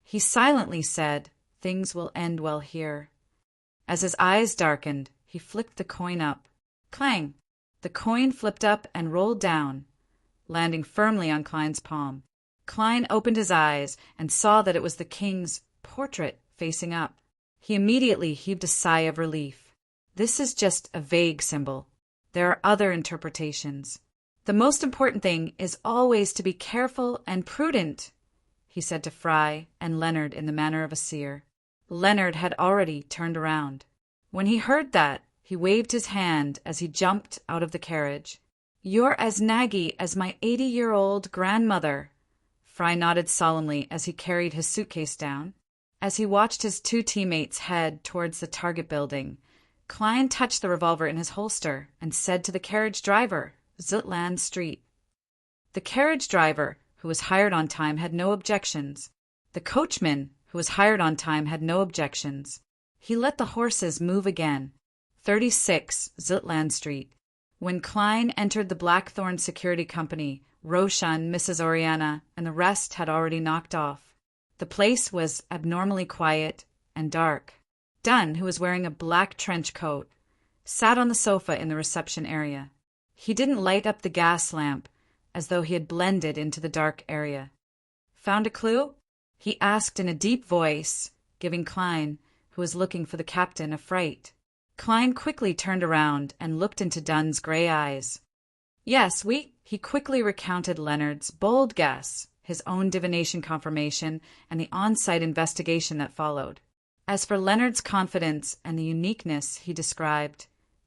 He silently said, "Things will end well here." As his eyes darkened, he flicked the coin up. Clang! The coin flipped up and rolled down, landing firmly on Klein's palm. Klein opened his eyes and saw that it was the king's portrait facing up. He immediately heaved a sigh of relief. This is just a vague symbol. There are other interpretations. The most important thing is always to be careful and prudent, he said to Fry and Leonard in the manner of a seer. Leonard had already turned around. When he heard that, he waved his hand as he jumped out of the carriage. You're as naggy as my 80-year-old grandmother. Fry nodded solemnly as he carried his suitcase down. As he watched his two teammates head towards the target building, Klein touched the revolver in his holster and said to the carriage driver, Zutland Street. The carriage driver, who was hired on time, had no objections. The coachman, who was hired on time, had no objections. He let the horses move again. 36 Zutland Street. When Klein entered the Blackthorn Security Company, Roshan, Mrs. Oriana, and the rest had already knocked off. The place was abnormally quiet and dark. Dunn, who was wearing a black trench coat, sat on the sofa in the reception area. He didn't light up the gas lamp, as though he had blended into the dark area. Found a clue? He asked in a deep voice, giving Klein, who was looking for the captain, a fright. Klein quickly turned around and looked into Dunn's gray eyes. Yes, he quickly recounted Leonard's bold guess, his own divination confirmation, and the on-site investigation that followed. As for Leonard's confidence and the uniqueness he described,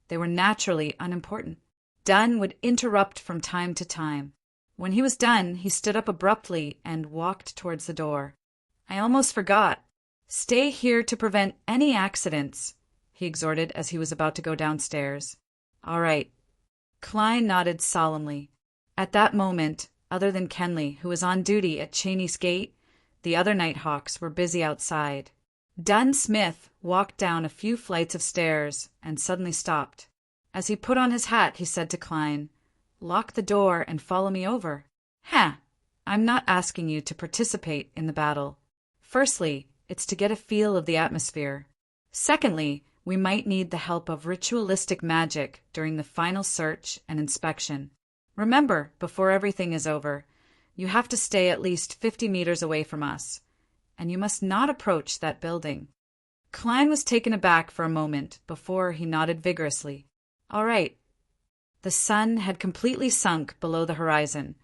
they were naturally unimportant. Dunn would interrupt from time to time. When he was done, he stood up abruptly and walked towards the door. I almost forgot. Stay here to prevent any accidents, he exhorted as he was about to go downstairs. All right. Klein nodded solemnly. At that moment, other than Kenley, who was on duty at Cheney's Gate, the other Nighthawks were busy outside. Dunn Smith walked down a few flights of stairs and suddenly stopped. As he put on his hat, he said to Klein, Lock the door and follow me over. I'm not asking you to participate in the battle. Firstly, it's to get a feel of the atmosphere. Secondly, we might need the help of ritualistic magic during the final search and inspection. Remember, before everything is over, you have to stay at least 50 meters away from us, and you must not approach that building. Klein was taken aback for a moment before he nodded vigorously. All right. The sun had completely sunk below the horizon,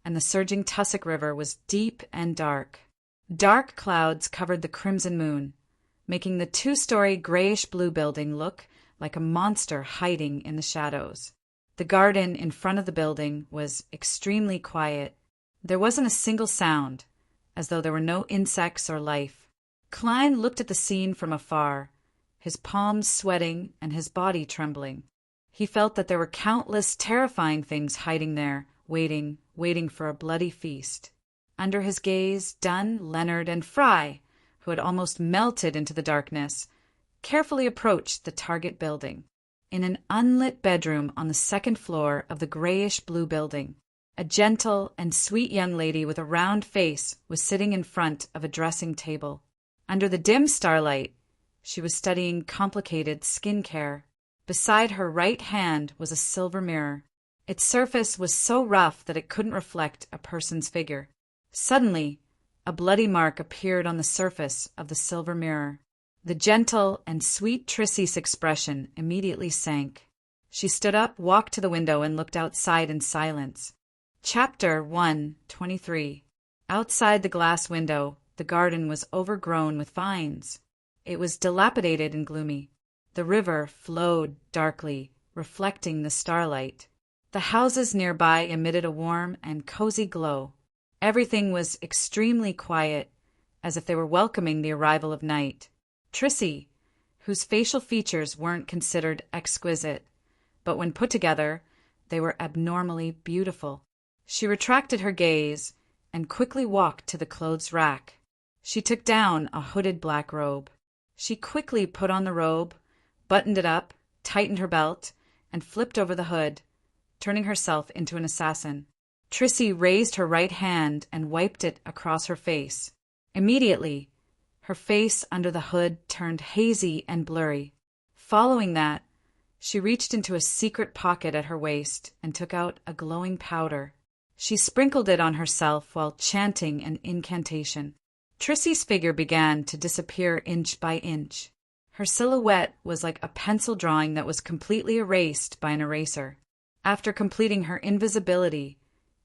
and the surging Tussock River was deep and dark. Dark clouds covered the crimson moon, making the 2-story grayish-blue building look like a monster hiding in the shadows. The garden in front of the building was extremely quiet. There wasn't a single sound, as though there were no insects or life. Klein looked at the scene from afar, his palms sweating and his body trembling. He felt that there were countless terrifying things hiding there, waiting for a bloody feast. Under his gaze, Dunn, Leonard, and Fry, who had almost melted into the darkness, carefully approached the target building. In an unlit bedroom on the second floor of the grayish-blue building, a gentle and sweet young lady with a round face was sitting in front of a dressing table. Under the dim starlight, she was studying complicated skin care. Beside her right hand was a silver mirror. Its surface was so rough that it couldn't reflect a person's figure. Suddenly, a bloody mark appeared on the surface of the silver mirror. The gentle and sweet Trissie's expression immediately sank. She stood up, walked to the window, and looked outside in silence. Chapter 1:23. Outside the glass window, the garden was overgrown with vines. It was dilapidated and gloomy. The river flowed darkly, reflecting the starlight. The houses nearby emitted a warm and cozy glow. Everything was extremely quiet, as if they were welcoming the arrival of night. Trissie, whose facial features weren't considered exquisite, but when put together, they were abnormally beautiful. She retracted her gaze and quickly walked to the clothes rack. She took down a hooded black robe. She quickly put on the robe, buttoned it up, tightened her belt, and flipped over the hood, turning herself into an assassin. Trissie raised her right hand and wiped it across her face. Immediately, her face under the hood turned hazy and blurry. Following that, she reached into a secret pocket at her waist and took out a glowing powder. She sprinkled it on herself while chanting an incantation. Trissy's figure began to disappear inch by inch. Her silhouette was like a pencil drawing that was completely erased by an eraser. After completing her invisibility,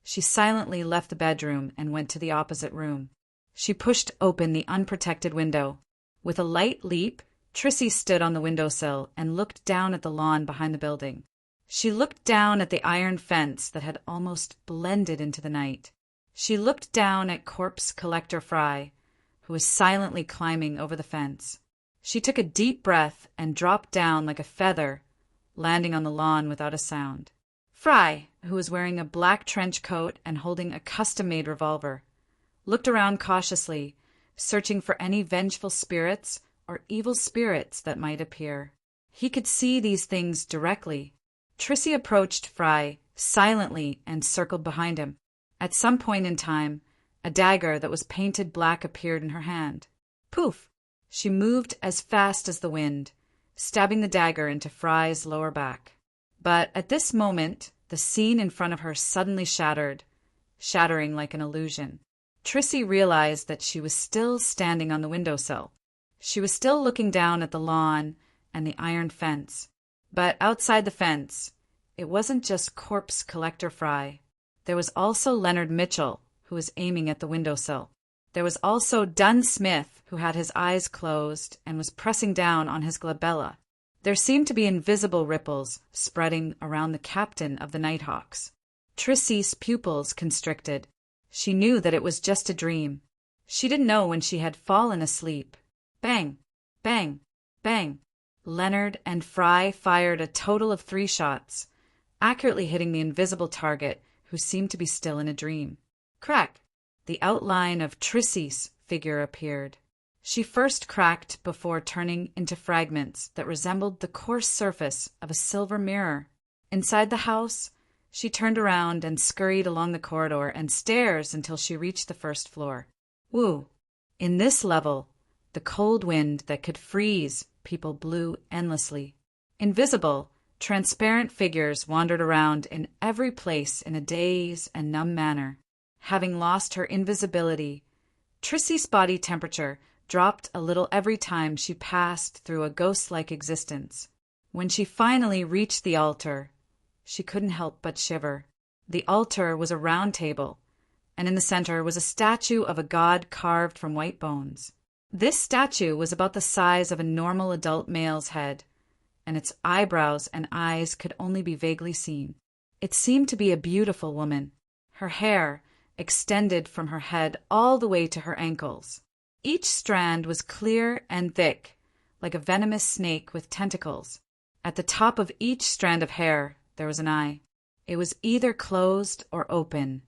she silently left the bedroom and went to the opposite room. She pushed open the unprotected window. With a light leap, Trissy stood on the windowsill and looked down at the lawn behind the building. She looked down at the iron fence that had almost blended into the night. She looked down at Corpse Collector Fry, who was silently climbing over the fence. She took a deep breath and dropped down like a feather, landing on the lawn without a sound. Fry, who was wearing a black trench coat and holding a custom-made revolver, looked around cautiously, searching for any vengeful spirits or evil spirits that might appear. He could see these things directly. Trissy approached Fry silently and circled behind him. At some point in time, a dagger that was painted black appeared in her hand. Poof! She moved as fast as the wind, stabbing the dagger into Fry's lower back. But at this moment, the scene in front of her suddenly shattered, shattering like an illusion. Trissy realized that she was still standing on the windowsill. She was still looking down at the lawn and the iron fence. But outside the fence, it wasn't just Corpse Collector Fry. There was also Leonard Mitchell, who was aiming at the windowsill. There was also Dunn Smith, who had his eyes closed and was pressing down on his glabella. There seemed to be invisible ripples spreading around the captain of the Nighthawks. Trissy's pupils constricted. She knew that it was just a dream. She didn't know when she had fallen asleep. Bang! Bang! Bang! Leonard and Fry fired a total of 3 shots, accurately hitting the invisible target, who seemed to be still in a dream. Crack! The outline of Trissy's figure appeared. She first cracked before turning into fragments that resembled the coarse surface of a silver mirror. Inside the house, she turned around and scurried along the corridor and stairs until she reached the first floor. Woo! In this level, the cold wind that could freeze people blew endlessly. Invisible, transparent figures wandered around in every place in a dazed and numb manner. Having lost her invisibility, Trissy's body temperature dropped a little every time she passed through a ghost-like existence. When she finally reached the altar, she couldn't help but shiver. The altar was a round table, and in the center was a statue of a god carved from white bones. This statue was about the size of a normal adult male's head, and its eyebrows and eyes could only be vaguely seen. It seemed to be a beautiful woman. Her hair extended from her head all the way to her ankles. Each strand was clear and thick, like a venomous snake with tentacles. At the top of each strand of hair, there was an eye. It was either closed or open,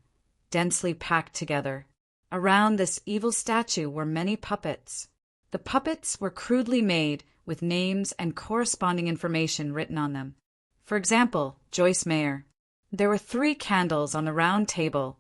densely packed together. Around this evil statue were many puppets. The puppets were crudely made with names and corresponding information written on them. For example, Joyce Mayer. There were 3 candles on the round table,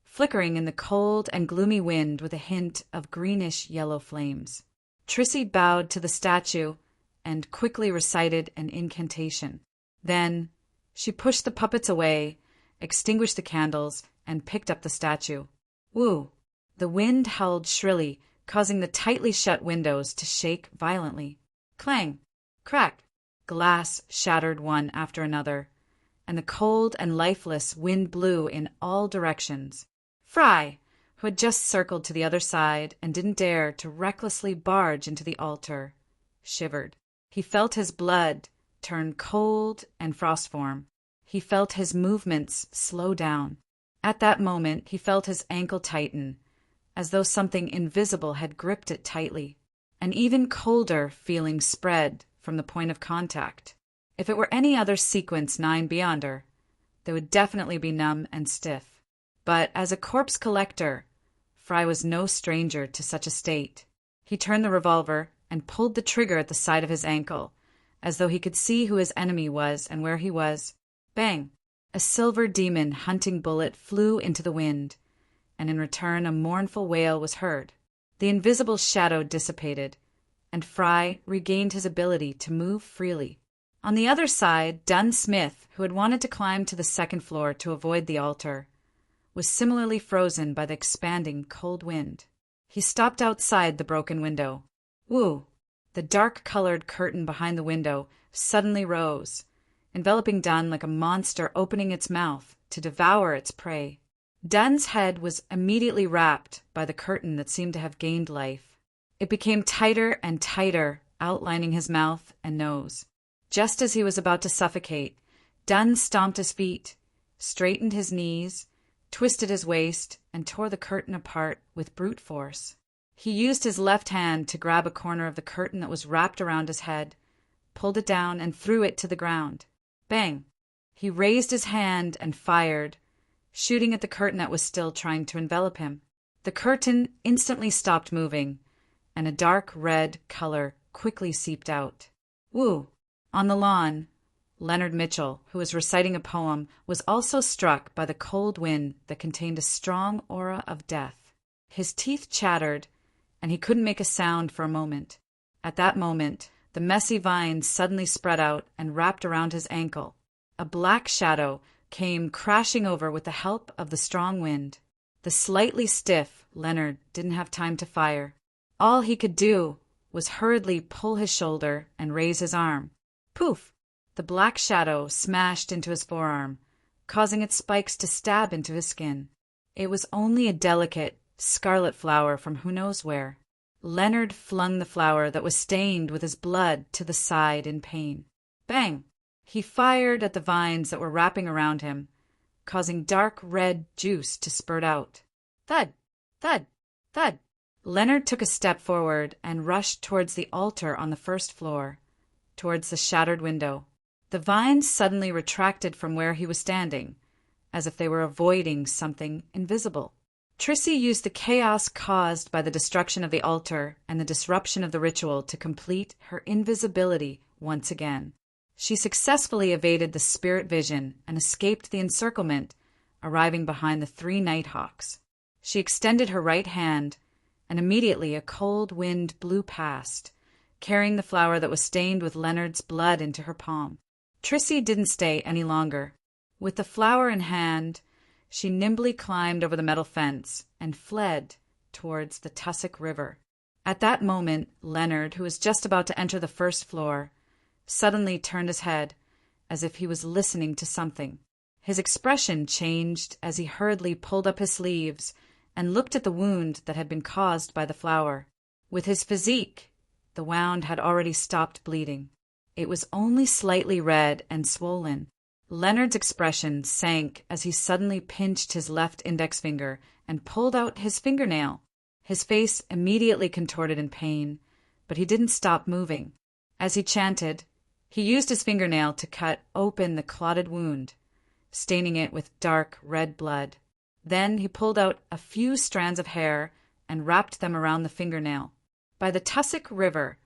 flickering in the cold and gloomy wind with a hint of greenish-yellow flames. Trissy bowed to the statue and quickly recited an incantation. Then she pushed the puppets away, extinguished the candles, and picked up the statue. Woo! The wind howled shrilly, causing the tightly shut windows to shake violently. Clang! Crack! Glass shattered one after another, and the cold and lifeless wind blew in all directions. Fry, who had just circled to the other side and didn't dare to recklessly barge into the altar, shivered. He felt his blood turn cold and frostform. He felt his movements slow down. At that moment, he felt his ankle tighten, as though something invisible had gripped it tightly. An even colder feeling spread from the point of contact. If it were any other sequence 9 beyonder, they would definitely be numb and stiff. But as a corpse collector, Fry was no stranger to such a state. He turned the revolver and pulled the trigger at the side of his ankle, as though he could see who his enemy was and where he was. Bang! A silver demon hunting bullet flew into the wind, and in return a mournful wail was heard. The invisible shadow dissipated, and Fry regained his ability to move freely. On the other side, Dunn Smith, who had wanted to climb to the second floor to avoid the altar, was similarly frozen by the expanding cold wind. He stopped outside the broken window. Woo! The dark-colored curtain behind the window suddenly rose, enveloping Dunn like a monster opening its mouth to devour its prey. Dunn's head was immediately wrapped by the curtain that seemed to have gained life. It became tighter and tighter, outlining his mouth and nose. Just as he was about to suffocate, Dunn stomped his feet, straightened his knees, twisted his waist, and tore the curtain apart with brute force. He used his left hand to grab a corner of the curtain that was wrapped around his head, pulled it down, and threw it to the ground. Bang! He raised his hand and fired, shooting at the curtain that was still trying to envelop him. The curtain instantly stopped moving, and a dark red color quickly seeped out. Woo! On the lawn, Leonard Mitchell, who was reciting a poem, was also struck by the cold wind that contained a strong aura of death. His teeth chattered, and he couldn't make a sound for a moment. At that moment, the messy vines suddenly spread out and wrapped around his ankle. A black shadow came crashing over with the help of the strong wind. The slightly stiff Leonard didn't have time to fire. All he could do was hurriedly pull his shoulder and raise his arm. Poof! The black shadow smashed into his forearm, causing its spikes to stab into his skin. It was only a delicate, scarlet flower from who knows where. Leonard flung the flower that was stained with his blood to the side in pain. Bang! He fired at the vines that were wrapping around him, causing dark red juice to spurt out. Thud! Thud! Thud! Leonard took a step forward and rushed towards the altar on the first floor, towards the shattered window. The vines suddenly retracted from where he was standing, as if they were avoiding something invisible. Trissy used the chaos caused by the destruction of the altar and the disruption of the ritual to complete her invisibility once again. She successfully evaded the spirit vision and escaped the encirclement, arriving behind the 3 Nighthawks. She extended her right hand, and immediately a cold wind blew past, carrying the flower that was stained with Leonard's blood into her palm. Trissy didn't stay any longer. With the flower in hand, she nimbly climbed over the metal fence and fled towards the Tussock River. At that moment, Leonard, who was just about to enter the first floor, suddenly turned his head, as if he was listening to something. His expression changed as he hurriedly pulled up his sleeves and looked at the wound that had been caused by the flower. With his physique, the wound had already stopped bleeding. It was only slightly red and swollen. Leonard's expression sank as he suddenly pinched his left index finger and pulled out his fingernail. His face immediately contorted in pain, but he didn't stop moving. As he chanted, he used his fingernail to cut open the clotted wound, staining it with dark red blood. Then he pulled out a few strands of hair and wrapped them around the fingernail. By the Tussock River,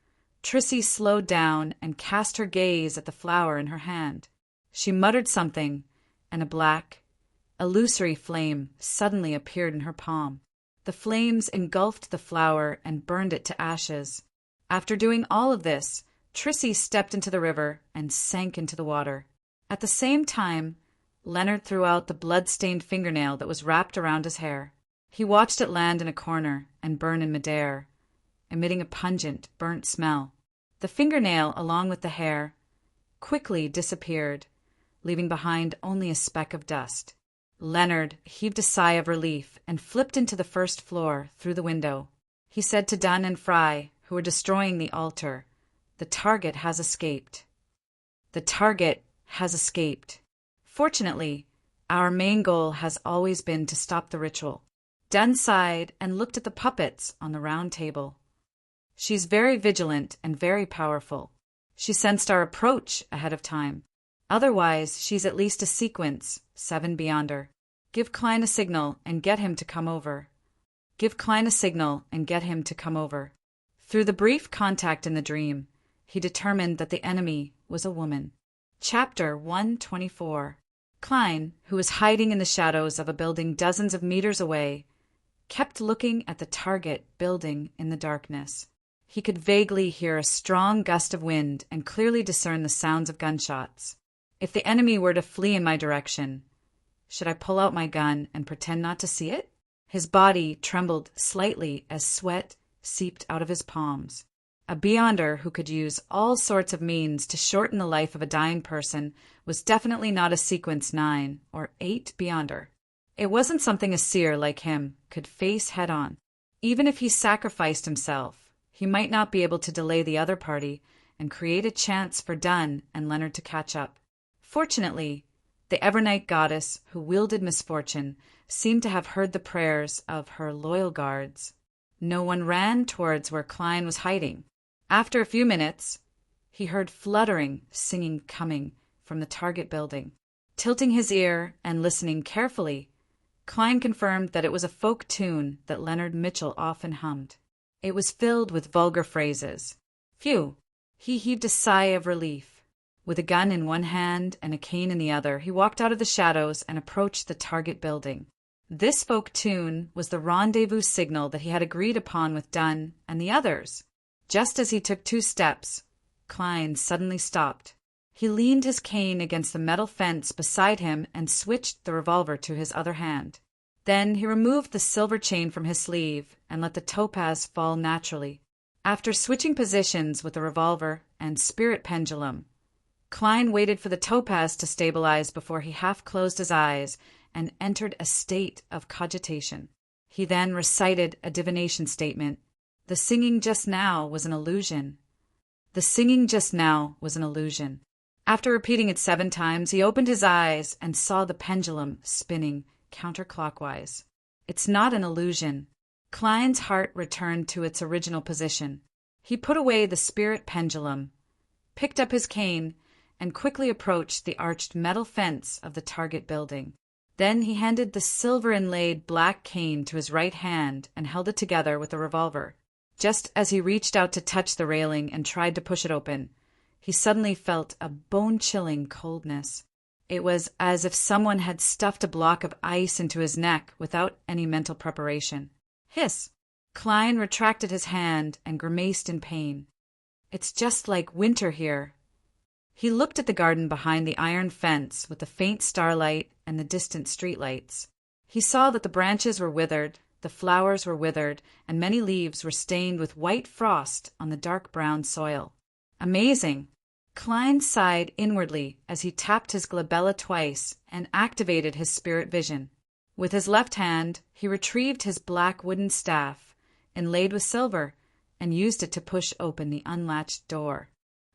Trissy slowed down and cast her gaze at the flower in her hand. She muttered something, and a black, illusory flame suddenly appeared in her palm. The flames engulfed the flower and burned it to ashes. After doing all of this, Trissy stepped into the river and sank into the water. At the same time, Leonard threw out the blood-stained fingernail that was wrapped around his hair. He watched it land in a corner and burn in midair, emitting a pungent, burnt smell. The fingernail, along with the hair, quickly disappeared, leaving behind only a speck of dust. Leonard heaved a sigh of relief and flipped into the first floor through the window. He said to Dunn and Fry, who were destroying the altar, "The target has escaped. The target has escaped. Fortunately, our main goal has always been to stop the ritual." Dunn sighed and looked at the puppets on the round table. "She's very vigilant and very powerful. She sensed our approach ahead of time. Otherwise, she's at least a sequence, 7 beyonder. Give Klein a signal and get him to come over. Give Klein a signal and get him to come over." Through the brief contact in the dream, he determined that the enemy was a woman. Chapter 124. Klein, who was hiding in the shadows of a building dozens of meters away, kept looking at the target building in the darkness. He could vaguely hear a strong gust of wind and clearly discern the sounds of gunshots. If the enemy were to flee in my direction, should I pull out my gun and pretend not to see it? His body trembled slightly as sweat seeped out of his palms. A beyonder who could use all sorts of means to shorten the life of a dying person was definitely not a sequence 9 or 8 beyonder. It wasn't something a seer like him could face head-on. Even if he sacrificed himself, he might not be able to delay the other party and create a chance for Dunn and Leonard to catch up. Fortunately, the Evernight goddess who wielded misfortune seemed to have heard the prayers of her loyal guards. No one ran towards where Klein was hiding. After a few minutes, he heard fluttering singing coming from the target building. Tilting his ear and listening carefully, Klein confirmed that it was a folk tune that Leonard Mitchell often hummed. It was filled with vulgar phrases. Phew! He heaved a sigh of relief. With a gun in one hand and a cane in the other, he walked out of the shadows and approached the target building. This folk tune was the rendezvous signal that he had agreed upon with Dunn and the others. Just as he took 2 steps, Klein suddenly stopped. He leaned his cane against the metal fence beside him and switched the revolver to his other hand. Then he removed the silver chain from his sleeve and let the topaz fall naturally. After switching positions with the revolver and spirit pendulum, Klein waited for the topaz to stabilize before he half closed his eyes and entered a state of cogitation. He then recited a divination statement. The singing just now was an illusion. The singing just now was an illusion. After repeating it 7 times, he opened his eyes and saw the pendulum spinning counterclockwise. It's not an illusion. Klein's heart returned to its original position. He put away the spirit pendulum, picked up his cane, and quickly approached the arched metal fence of the target building. Then he handed the silver-inlaid black cane to his right hand and held it together with the revolver. Just as he reached out to touch the railing and tried to push it open, he suddenly felt a bone-chilling coldness. It was as if someone had stuffed a block of ice into his neck without any mental preparation. Hiss! Klein retracted his hand and grimaced in pain. It's just like winter here. He looked at the garden behind the iron fence with the faint starlight and the distant streetlights. He saw that the branches were withered, the flowers were withered, and many leaves were stained with white frost on the dark brown soil. Amazing! Klein sighed inwardly as he tapped his glabella twice and activated his spirit vision. With his left hand, he retrieved his black wooden staff, inlaid with silver, and used it to push open the unlatched door.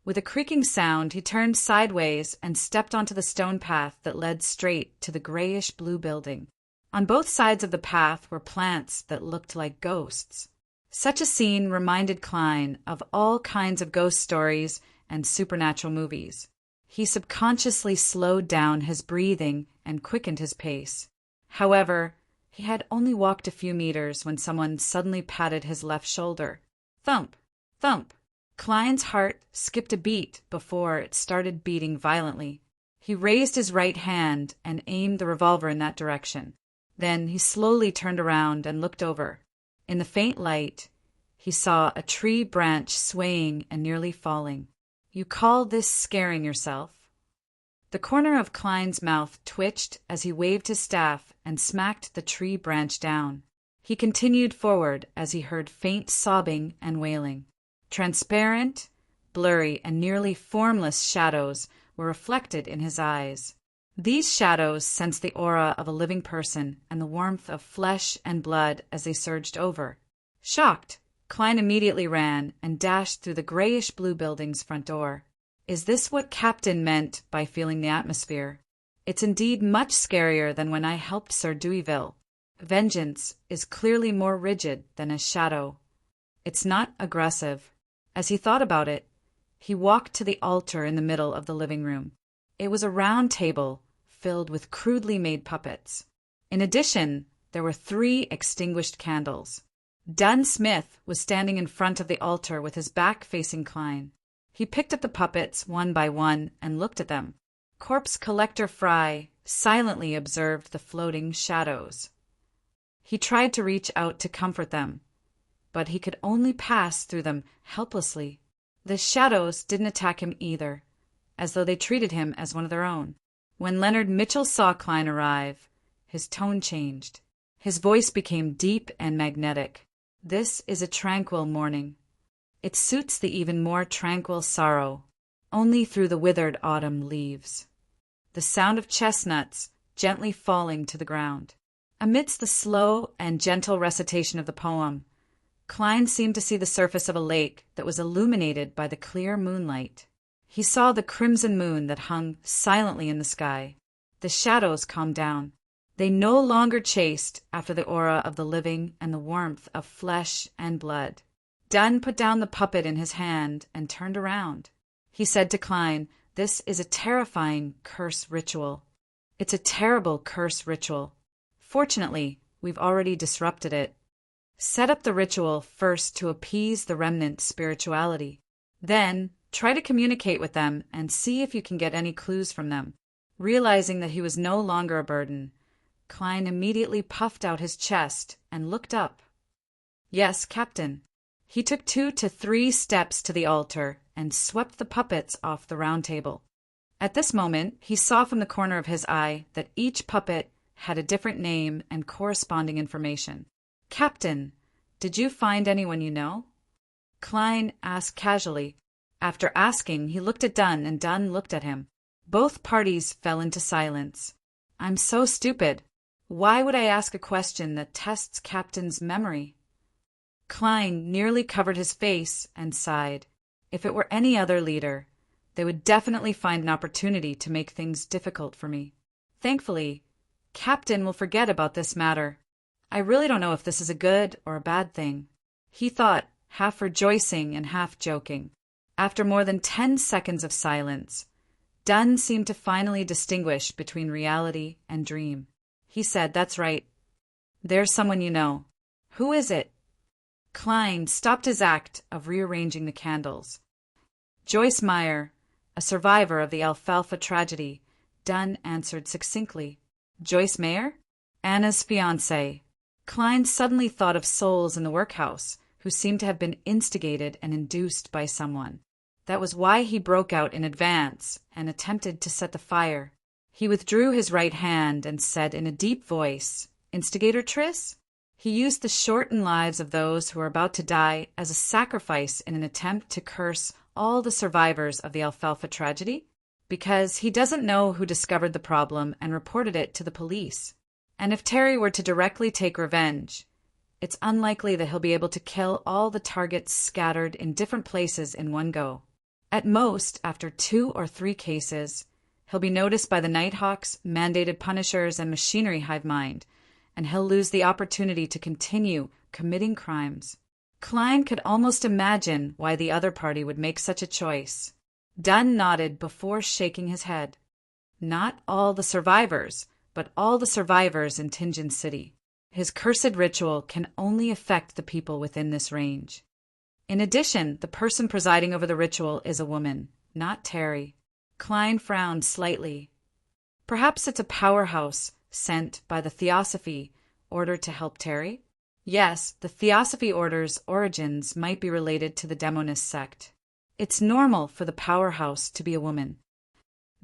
With a creaking sound, he turned sideways and stepped onto the stone path that led straight to the grayish-blue building. On both sides of the path were plants that looked like ghosts. Such a scene reminded Klein of all kinds of ghost stories and supernatural movies. He subconsciously slowed down his breathing and quickened his pace. However, he had only walked a few meters when someone suddenly patted his left shoulder. Thump! Thump! Klein's heart skipped a beat before it started beating violently. He raised his right hand and aimed the revolver in that direction. Then he slowly turned around and looked over. In the faint light, he saw a tree branch swaying and nearly falling. You call this scaring yourself? The corner of Klein's mouth twitched as he waved his staff and smacked the tree branch down. He continued forward as he heard faint sobbing and wailing. Transparent, blurry, and nearly formless shadows were reflected in his eyes. These shadows sensed the aura of a living person and the warmth of flesh and blood as they surged over. Shocked, Klein immediately ran and dashed through the grayish-blue building's front door. Is this what Captain meant by feeling the atmosphere? It's indeed much scarier than when I helped Sir Deweyville. Vengeance is clearly more rigid than a shadow. It's not aggressive. As he thought about it, he walked to the altar in the middle of the living room. It was a round table filled with crudely made puppets. In addition, there were 3 extinguished candles. Dunn Smith was standing in front of the altar with his back facing Klein. He picked up the puppets one by one and looked at them. Corpse Collector Fry silently observed the floating shadows. He tried to reach out to comfort them, but he could only pass through them helplessly. The shadows didn't attack him either, as though they treated him as one of their own. When Leonard Mitchell saw Klein arrive, his tone changed. His voice became deep and magnetic. "This is a tranquil morning. It suits the even more tranquil sorrow, only through the withered autumn leaves." The sound of chestnuts gently falling to the ground. Amidst the slow and gentle recitation of the poem, Klein seemed to see the surface of a lake that was illuminated by the clear moonlight. He saw the crimson moon that hung silently in the sky. The shadows calmed down. They no longer chased after the aura of the living and the warmth of flesh and blood. Dunn put down the puppet in his hand and turned around. He said to Klein, "This is a terrifying curse ritual. It's a terrible curse ritual. Fortunately, we've already disrupted it. Set up the ritual first to appease the remnant spirituality. Then try to communicate with them and see if you can get any clues from them." Realizing that he was no longer a burden, Klein immediately puffed out his chest and looked up. "Yes, Captain." He took 2 to 3 steps to the altar and swept the puppets off the round table. At this moment, he saw from the corner of his eye that each puppet had a different name and corresponding information. "Captain, did you find anyone you know?" Klein asked casually. After asking, he looked at Dunn, and Dunn looked at him. Both parties fell into silence. "I'm so stupid. Why would I ask a question that tests Captain's memory?" Klein nearly covered his face and sighed. If it were any other leader, they would definitely find an opportunity to make things difficult for me. Thankfully, Captain will forget about this matter. I really don't know if this is a good or a bad thing. He thought, half rejoicing and half joking. After more than 10 seconds of silence, Dunn seemed to finally distinguish between reality and dream. He said, "That's right. There's someone you know. Who is it?" Klein stopped his act of rearranging the candles. "Joyce Meyer, a survivor of the Alfalfa tragedy," Dunn answered succinctly. "Joyce Meyer?" "Anna's fiancée." Klein suddenly thought of souls in the workhouse who seemed to have been instigated and induced by someone. That was why he broke out in advance and attempted to set the fire. He withdrew his right hand and said in a deep voice, "Instigator Triss?" He used the shortened lives of those who were about to die as a sacrifice in an attempt to curse all the survivors of the Alfalfa tragedy, because he doesn't know who discovered the problem and reported it to the police. And if Terry were to directly take revenge, it's unlikely that he'll be able to kill all the targets scattered in different places in one go. At most, after 2 or 3 cases, he'll be noticed by the Nighthawks, mandated punishers, and machinery hive mind, and he'll lose the opportunity to continue committing crimes. Klein could almost imagine why the other party would make such a choice. Dunn nodded before shaking his head. Not all the survivors, but all the survivors in Tinjin City. His cursed ritual can only affect the people within this range. In addition, the person presiding over the ritual is a woman, not Terry. Klein frowned slightly. Perhaps it's a powerhouse sent by the Theosophy Order to help Terry? Yes, the Theosophy Order's origins might be related to the Demonist sect. It's normal for the powerhouse to be a woman.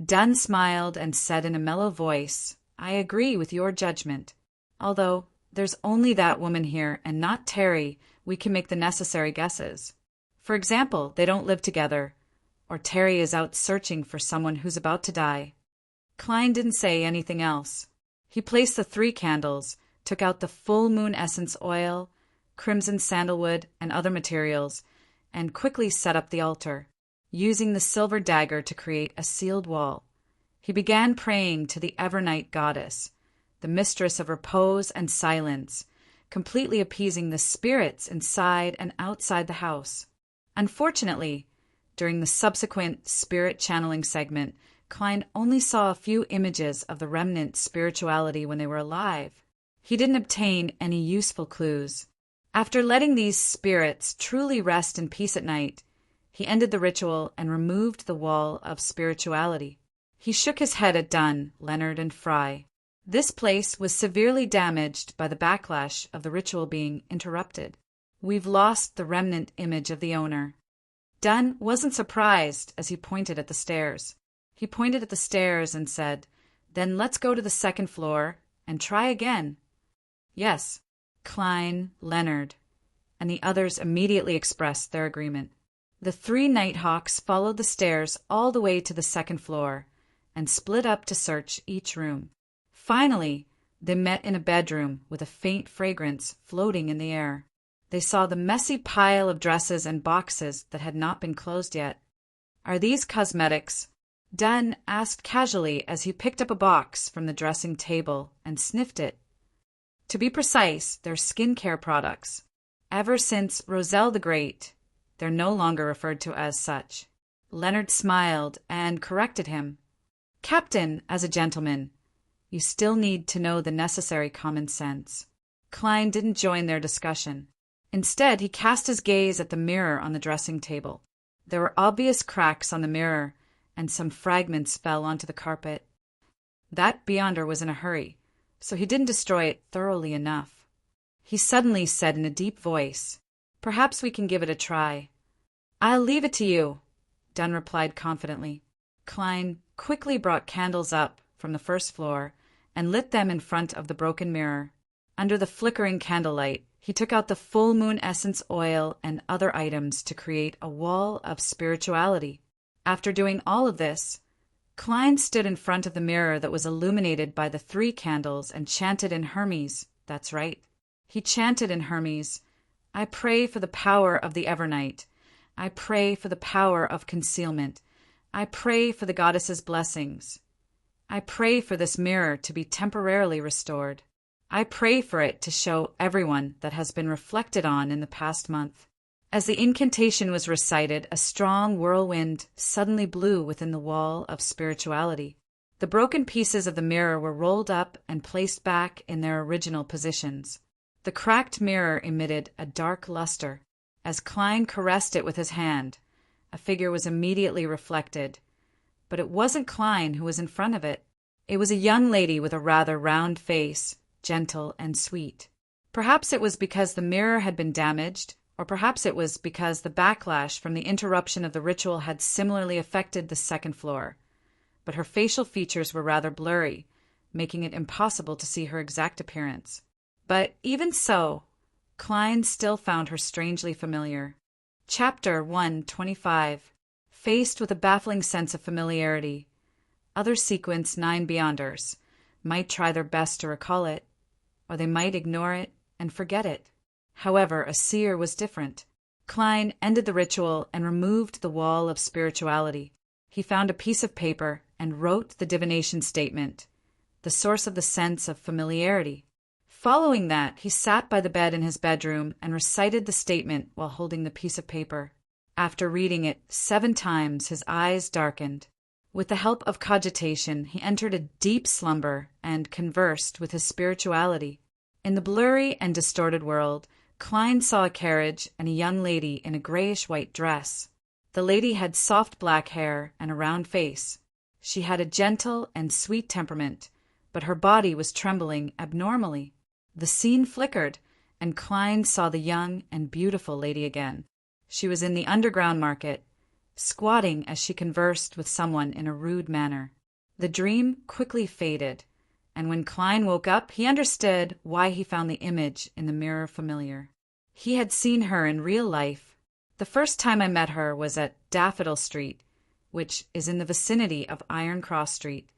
Dunn smiled and said in a mellow voice, "I agree with your judgment. Although there's only that woman here and not Terry, we can make the necessary guesses. For example, they don't live together, or Terry is out searching for someone who's about to die." Klein didn't say anything else. He placed the 3 candles, took out the full moon essence oil, crimson sandalwood, and other materials, and quickly set up the altar, using the silver dagger to create a sealed wall. He began praying to the Evernight goddess, the mistress of repose and silence, completely appeasing the spirits inside and outside the house. Unfortunately, during the subsequent spirit channeling segment, Klein only saw a few images of the remnant spirituality when they were alive. He didn't obtain any useful clues. After letting these spirits truly rest in peace at night, he ended the ritual and removed the wall of spirituality. He shook his head at Dunn, Leonard, and Fry. This place was severely damaged by the backlash of the ritual being interrupted. We've lost the remnant image of the owner. Dunn wasn't surprised as he pointed at the stairs. He pointed at the stairs and said, "Then let's go to the second floor and try again." Yes, Klein, Leonard, and the others immediately expressed their agreement. The three Nighthawks followed the stairs all the way to the second floor and split up to search each room. Finally, they met in a bedroom with a faint fragrance floating in the air. They saw the messy pile of dresses and boxes that had not been closed yet. "Are these cosmetics?" Dunn asked casually as he picked up a box from the dressing table and sniffed it. To be precise, they're skincare products. Ever since Roselle the Great, they're no longer referred to as such. Leonard smiled and corrected him. "Captain, as a gentleman, you still need to know the necessary common sense." Klein didn't join their discussion. Instead, he cast his gaze at the mirror on the dressing table. There were obvious cracks on the mirror, and some fragments fell onto the carpet. That Beyonder was in a hurry, so he didn't destroy it thoroughly enough. He suddenly said in a deep voice, "Perhaps we can give it a try." "I'll leave it to you," Dunn replied confidently. Klein quickly brought candles up from the first floor and lit them in front of the broken mirror. Under the flickering candlelight, he took out the full moon essence oil and other items to create a wall of spirituality. After doing all of this, Klein stood in front of the mirror that was illuminated by the three candles and chanted in Hermes. That's right. He chanted in Hermes, "I pray for the power of the Evernight. I pray for the power of concealment. I pray for the goddess's blessings. I pray for this mirror to be temporarily restored. I pray for it to show everyone that has been reflected on in the past month." As the incantation was recited, a strong whirlwind suddenly blew within the wall of spirituality. The broken pieces of the mirror were rolled up and placed back in their original positions. The cracked mirror emitted a dark luster. As Klein caressed it with his hand, a figure was immediately reflected. But it wasn't Klein who was in front of it. It was a young lady with a rather round face, gentle and sweet. Perhaps it was because the mirror had been damaged, or perhaps it was because the backlash from the interruption of the ritual had similarly affected the second floor. But her facial features were rather blurry, making it impossible to see her exact appearance. But even so, Klein still found her strangely familiar. Chapter 125. Faced with a baffling sense of familiarity, other sequence 9 Beyonders might try their best to recall it, or they might ignore it and forget it. However, a seer was different. Klein ended the ritual and removed the wall of spirituality. He found a piece of paper and wrote the divination statement, the source of the sense of familiarity. Following that, he sat by the bed in his bedroom and recited the statement while holding the piece of paper. After reading it 7 times, his eyes darkened. With the help of cogitation, he entered a deep slumber and conversed with his spirituality. In the blurry and distorted world, Klein saw a carriage and a young lady in a grayish-white dress. The lady had soft black hair and a round face. She had a gentle and sweet temperament, but her body was trembling abnormally. The scene flickered, and Klein saw the young and beautiful lady again. She was in the underground market, squatting as she conversed with someone in a rude manner. The dream quickly faded, and when Klein woke up, he understood why he found the image in the mirror familiar. He had seen her in real life. "The first time I met her was at Daffodil Street, which is in the vicinity of Iron Cross Street.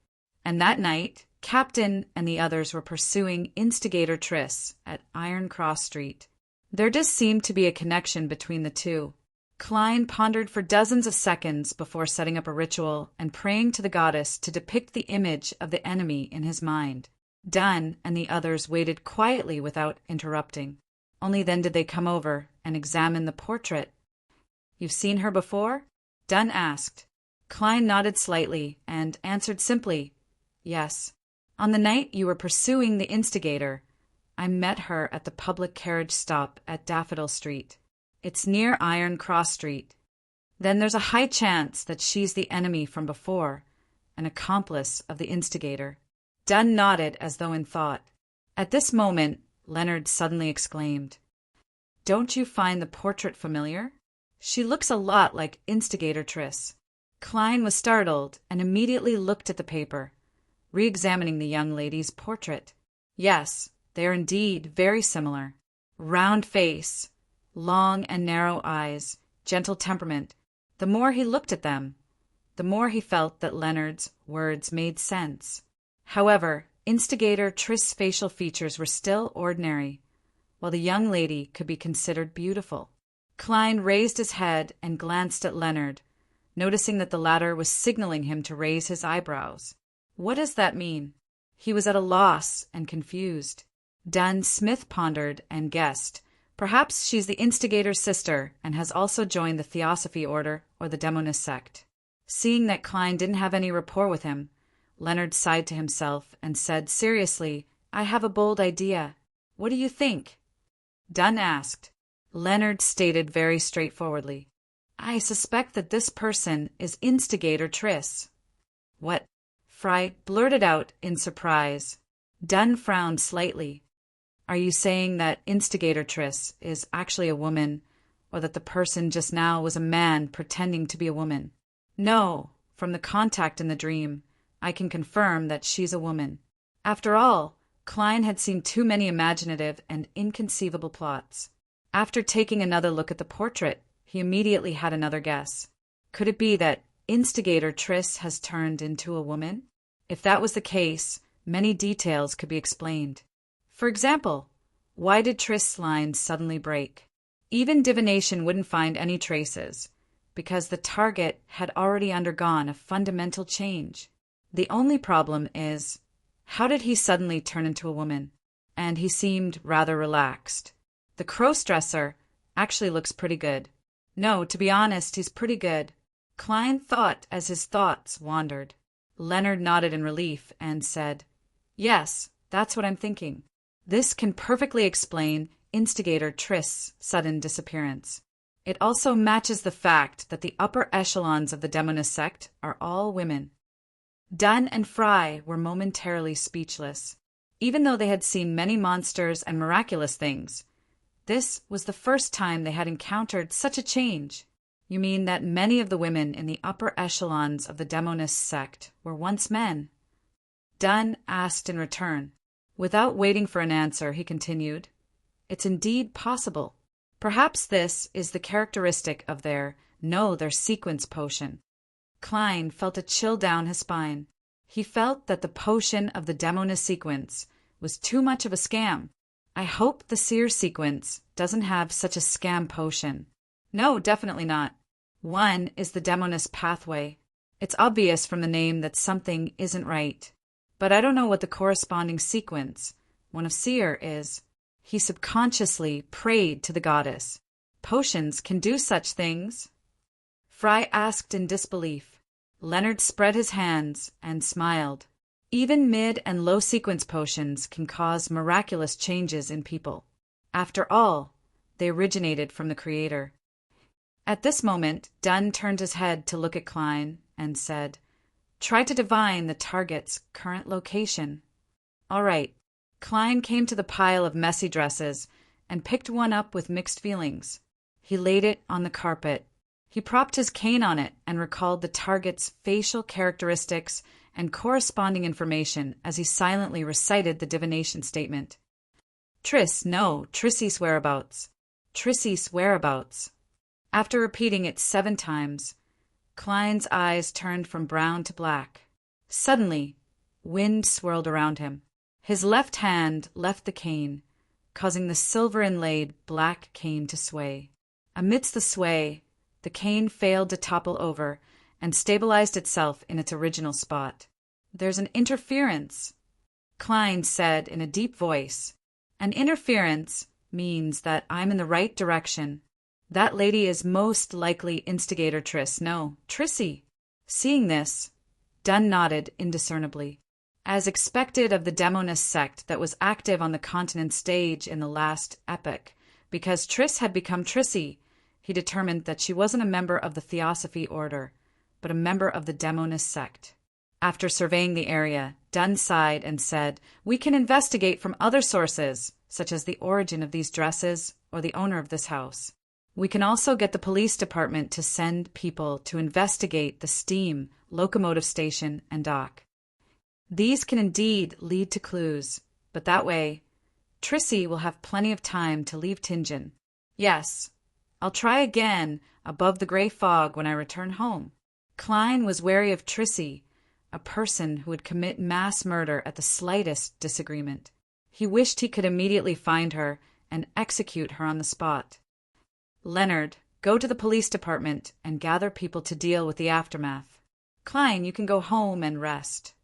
And that night, Captain and the others were pursuing Instigator Triss at Iron Cross Street." There does seem to be a connection between the two. Klein pondered for dozens of seconds before setting up a ritual and praying to the goddess to depict the image of the enemy in his mind. Dunn and the others waited quietly without interrupting. Only then did they come over and examine the portrait. "You've seen her before?" Dunn asked. Klein nodded slightly and answered simply, "Yes. On the night you were pursuing the instigator, I met her at the public carriage stop at Daffodil Street. It's near Iron Cross Street. Then there's a high chance that she's the enemy from before, an accomplice of the instigator." Dunn nodded as though in thought. At this moment, Leonard suddenly exclaimed, Don't you find the portrait familiar? She looks a lot like Instigator Triss. Klein was startled and immediately looked at the paper, re-examining the young lady's portrait. Yes, they are indeed very similar. Round face, long and narrow eyes, gentle temperament. The more he looked at them, the more he felt that Leonard's words made sense. However, Instigator Triss' facial features were still ordinary, while the young lady could be considered beautiful. Klein raised his head and glanced at Leonard, noticing that the latter was signaling him to raise his eyebrows. What does that mean? He was at a loss and confused. Dunn Smith pondered and guessed. Perhaps she's the Instigator's sister and has also joined the Theosophy Order or the Demonist sect. Seeing that Klein didn't have any rapport with him, Leonard sighed to himself and said seriously, I have a bold idea. What do you think? Dunn asked. Leonard stated very straightforwardly, I suspect that this person is Instigator Triss. What? Fry blurted out in surprise. Dunn frowned slightly. Are you saying that Instigator Triss is actually a woman, or that the person just now was a man pretending to be a woman? No, from the contact in the dream, I can confirm that she's a woman. After all, Klein had seen too many imaginative and inconceivable plots. After taking another look at the portrait, he immediately had another guess. Could it be that Instigator Triss has turned into a woman? If that was the case, many details could be explained. For example, why did Triss' lines suddenly break? Even divination wouldn't find any traces, because the target had already undergone a fundamental change. The only problem is, how did he suddenly turn into a woman? And he seemed rather relaxed. The cross-dresser actually looks pretty good. No, to be honest, he's pretty good. Klein thought as his thoughts wandered. Leonard nodded in relief and said, Yes, that's what I'm thinking. This can perfectly explain Instigator Triss' sudden disappearance. It also matches the fact that the upper echelons of the Demonist sect are all women. Dunn and Fry were momentarily speechless. Even though they had seen many monsters and miraculous things, this was the first time they had encountered such a change. You mean that many of the women in the upper echelons of the Demonist sect were once men? Dunn asked in return. Without waiting for an answer, he continued, It's indeed possible. Perhaps this is the characteristic of their sequence potion. Klein felt a chill down his spine. He felt that the potion of the Demonist sequence was too much of a scam. I hope the Seer sequence doesn't have such a scam potion. No, definitely not. One is the Demonist pathway. It's obvious from the name that something isn't right. But I don't know what the corresponding sequence, one of Seer, is. He subconsciously prayed to the goddess. Potions can do such things? Fry asked in disbelief. Leonard spread his hands and smiled. Even mid and low sequence potions can cause miraculous changes in people. After all, they originated from the Creator. At this moment, Dunn turned his head to look at Klein and said, Try to divine the target's current location. All right. Klein came to the pile of messy dresses and picked one up with mixed feelings. He laid it on the carpet. He propped his cane on it and recalled the target's facial characteristics and corresponding information as he silently recited the divination statement. Trissie's whereabouts. Trissie's whereabouts. After repeating it 7 times, Klein's eyes turned from brown to black. Suddenly, wind swirled around him. His left hand left the cane, causing the silver-inlaid black cane to sway. Amidst the sway, the cane failed to topple over and stabilized itself in its original spot. There's an interference, Klein said in a deep voice. An interference means that I'm in the right direction. That lady is most likely Instigator Triss. No, Trissie. Seeing this, Dunn nodded indiscernibly. As expected of the Demonist sect that was active on the continent stage in the last epoch, because Triss had become Trissie, he determined that she wasn't a member of the Theosophy Order, but a member of the Demonist sect. After surveying the area, Dunn sighed and said, We can investigate from other sources. such as the origin of these dresses or the owner of this house. We can also get the police department to send people to investigate the steam, locomotive station, and dock. These can indeed lead to clues, but that way, Trissy will have plenty of time to leave Tingen. Yes, I'll try again above the gray fog when I return home. Klein was wary of Trissy, a person who would commit mass murder at the slightest disagreement. He wished he could immediately find her and execute her on the spot. Leonard, go to the police department and gather people to deal with the aftermath. Klein, you can go home and rest.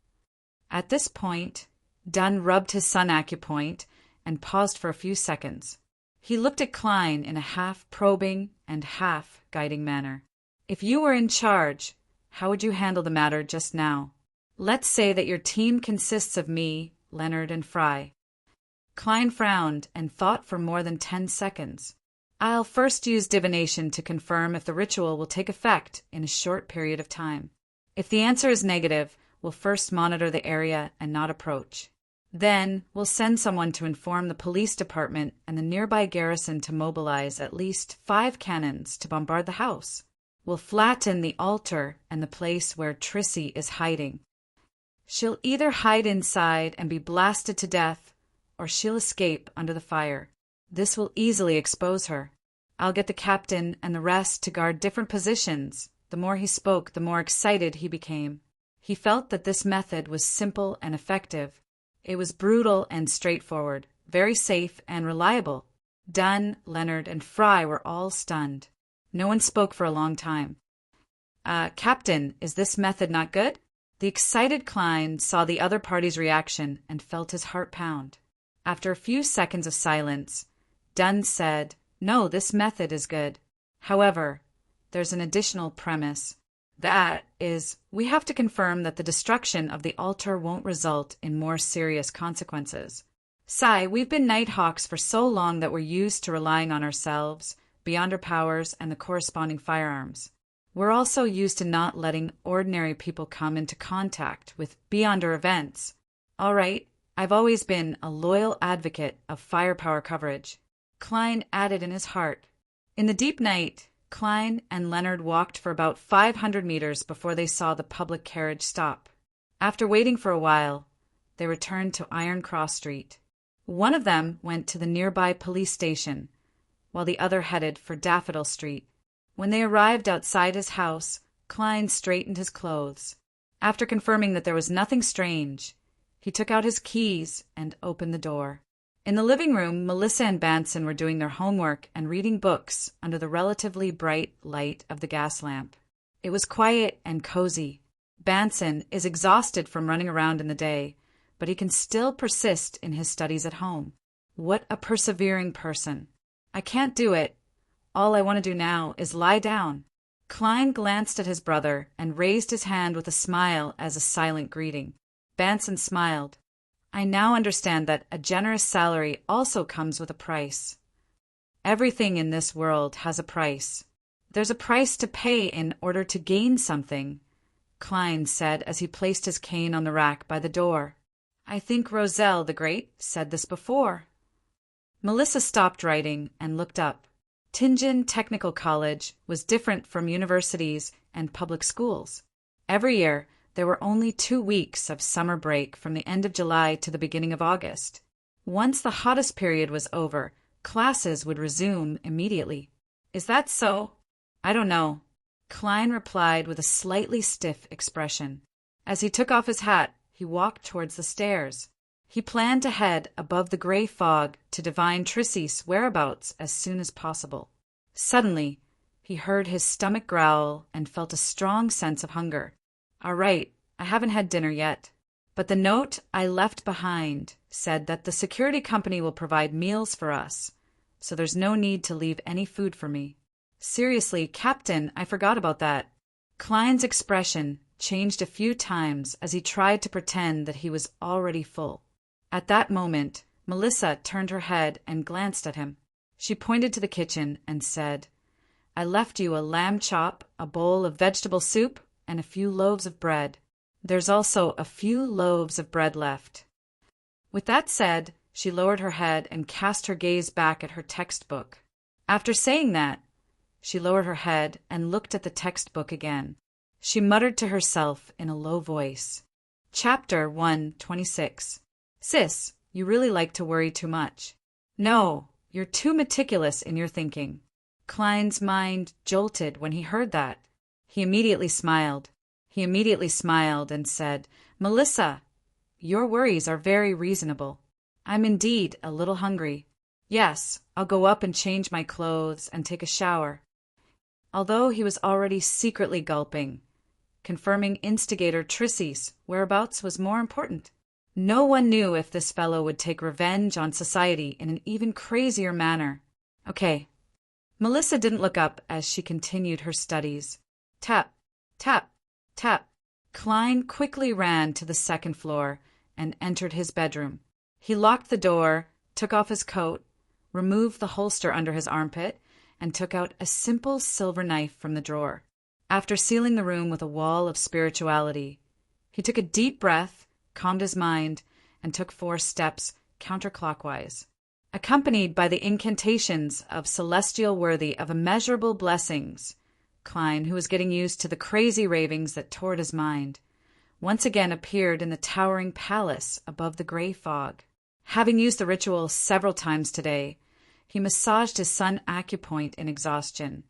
At this point, Dunn rubbed his sun acupoint and paused for a few seconds. He looked at Klein in a half-probing and half-guiding manner. If you were in charge, how would you handle the matter just now? Let's say that your team consists of me, Leonard, and Fry. Klein frowned and thought for more than 10 seconds. I'll first use divination to confirm if the ritual will take effect in a short period of time. If the answer is negative, we'll first monitor the area and not approach. Then, we'll send someone to inform the police department and the nearby garrison to mobilize at least 5 cannons to bombard the house. We'll flatten the altar and the place where Trissy is hiding. She'll either hide inside and be blasted to death, or she'll escape under the fire. This will easily expose her. I'll get the captain and the rest to guard different positions. The more he spoke, the more excited he became. He felt that this method was simple and effective. It was brutal and straightforward, very safe and reliable. Dunn, Leonard, and Fry were all stunned. No one spoke for a long time. Captain, is this method not good? The excited Klein saw the other party's reaction and felt his heart pound. After a few seconds of silence, Dunn said, "No, this method is good. However, there's an additional premise. That is, we have to confirm that the destruction of the altar won't result in more serious consequences. Sai, we've been Nighthawks for so long that we're used to relying on ourselves, beyond our powers, and the corresponding firearms. We're also used to not letting ordinary people come into contact with beyonder events. All right, I've always been a loyal advocate of firepower coverage." Klein added in his heart. In the deep night, Klein and Leonard walked for about 500 meters before they saw the public carriage stop. After waiting for a while, they returned to Iron Cross Street. One of them went to the nearby police station, while the other headed for Daffodil Street. When they arrived outside his house, Klein straightened his clothes. After confirming that there was nothing strange, he took out his keys and opened the door. In the living room, Melissa and Banson were doing their homework and reading books under the relatively bright light of the gas lamp. It was quiet and cozy. Banson is exhausted from running around in the day, but he can still persist in his studies at home. What a persevering person. I can't do it. All I want to do now is lie down. Klein glanced at his brother and raised his hand with a smile as a silent greeting. Banson smiled. I now understand that a generous salary also comes with a price. Everything in this world has a price. There's a price to pay in order to gain something, Klein said as he placed his cane on the rack by the door. I think Roselle the Great said this before. Melissa stopped writing and looked up. Tingen Technical College was different from universities and public schools. Every year, there were only 2 weeks of summer break from the end of July to the beginning of August. Once the hottest period was over, classes would resume immediately. Is that so? I don't know. Klein replied with a slightly stiff expression. As he took off his hat, he walked towards the stairs. He planned to head above the gray fog to divine Trissy's whereabouts as soon as possible. Suddenly, he heard his stomach growl and felt a strong sense of hunger. All right, I haven't had dinner yet, but the note I left behind said that the security company will provide meals for us, so there's no need to leave any food for me. Seriously, Captain, I forgot about that. Klein's expression changed a few times as he tried to pretend that he was already full. At that moment, Melissa turned her head and glanced at him. She pointed to the kitchen and said, I left you a lamb chop, a bowl of vegetable soup, and a few loaves of bread. There's also a few loaves of bread left. With that said, She lowered her head and cast her gaze back at her textbook. After saying that, she lowered her head and looked at the textbook again. She muttered to herself in a low voice. Chapter 126. Sis, you really like to worry too much. No, you're too meticulous in your thinking. Klein's mind jolted when he heard that. He immediately smiled and said, Melissa, your worries are very reasonable. I'm indeed a little hungry. Yes, I'll go up and change my clothes and take a shower. Although he was already secretly gulping, confirming instigator Trissy's whereabouts was more important. No one knew if this fellow would take revenge on society in an even crazier manner. Okay. Melissa didn't look up as she continued her studies. Tap, tap, tap. Klein quickly ran to the second floor and entered his bedroom. He locked the door, took off his coat, removed the holster under his armpit, and took out a simple silver knife from the drawer. After sealing the room with a wall of spirituality, he took a deep breath, calmed his mind, and took 4 steps counterclockwise. Accompanied by the incantations of celestial worthy of immeasurable blessings, Klein, who was getting used to the crazy ravings that tore at his mind, once again appeared in the towering palace above the gray fog. Having used the ritual several times today, he massaged his sun acupoint in exhaustion,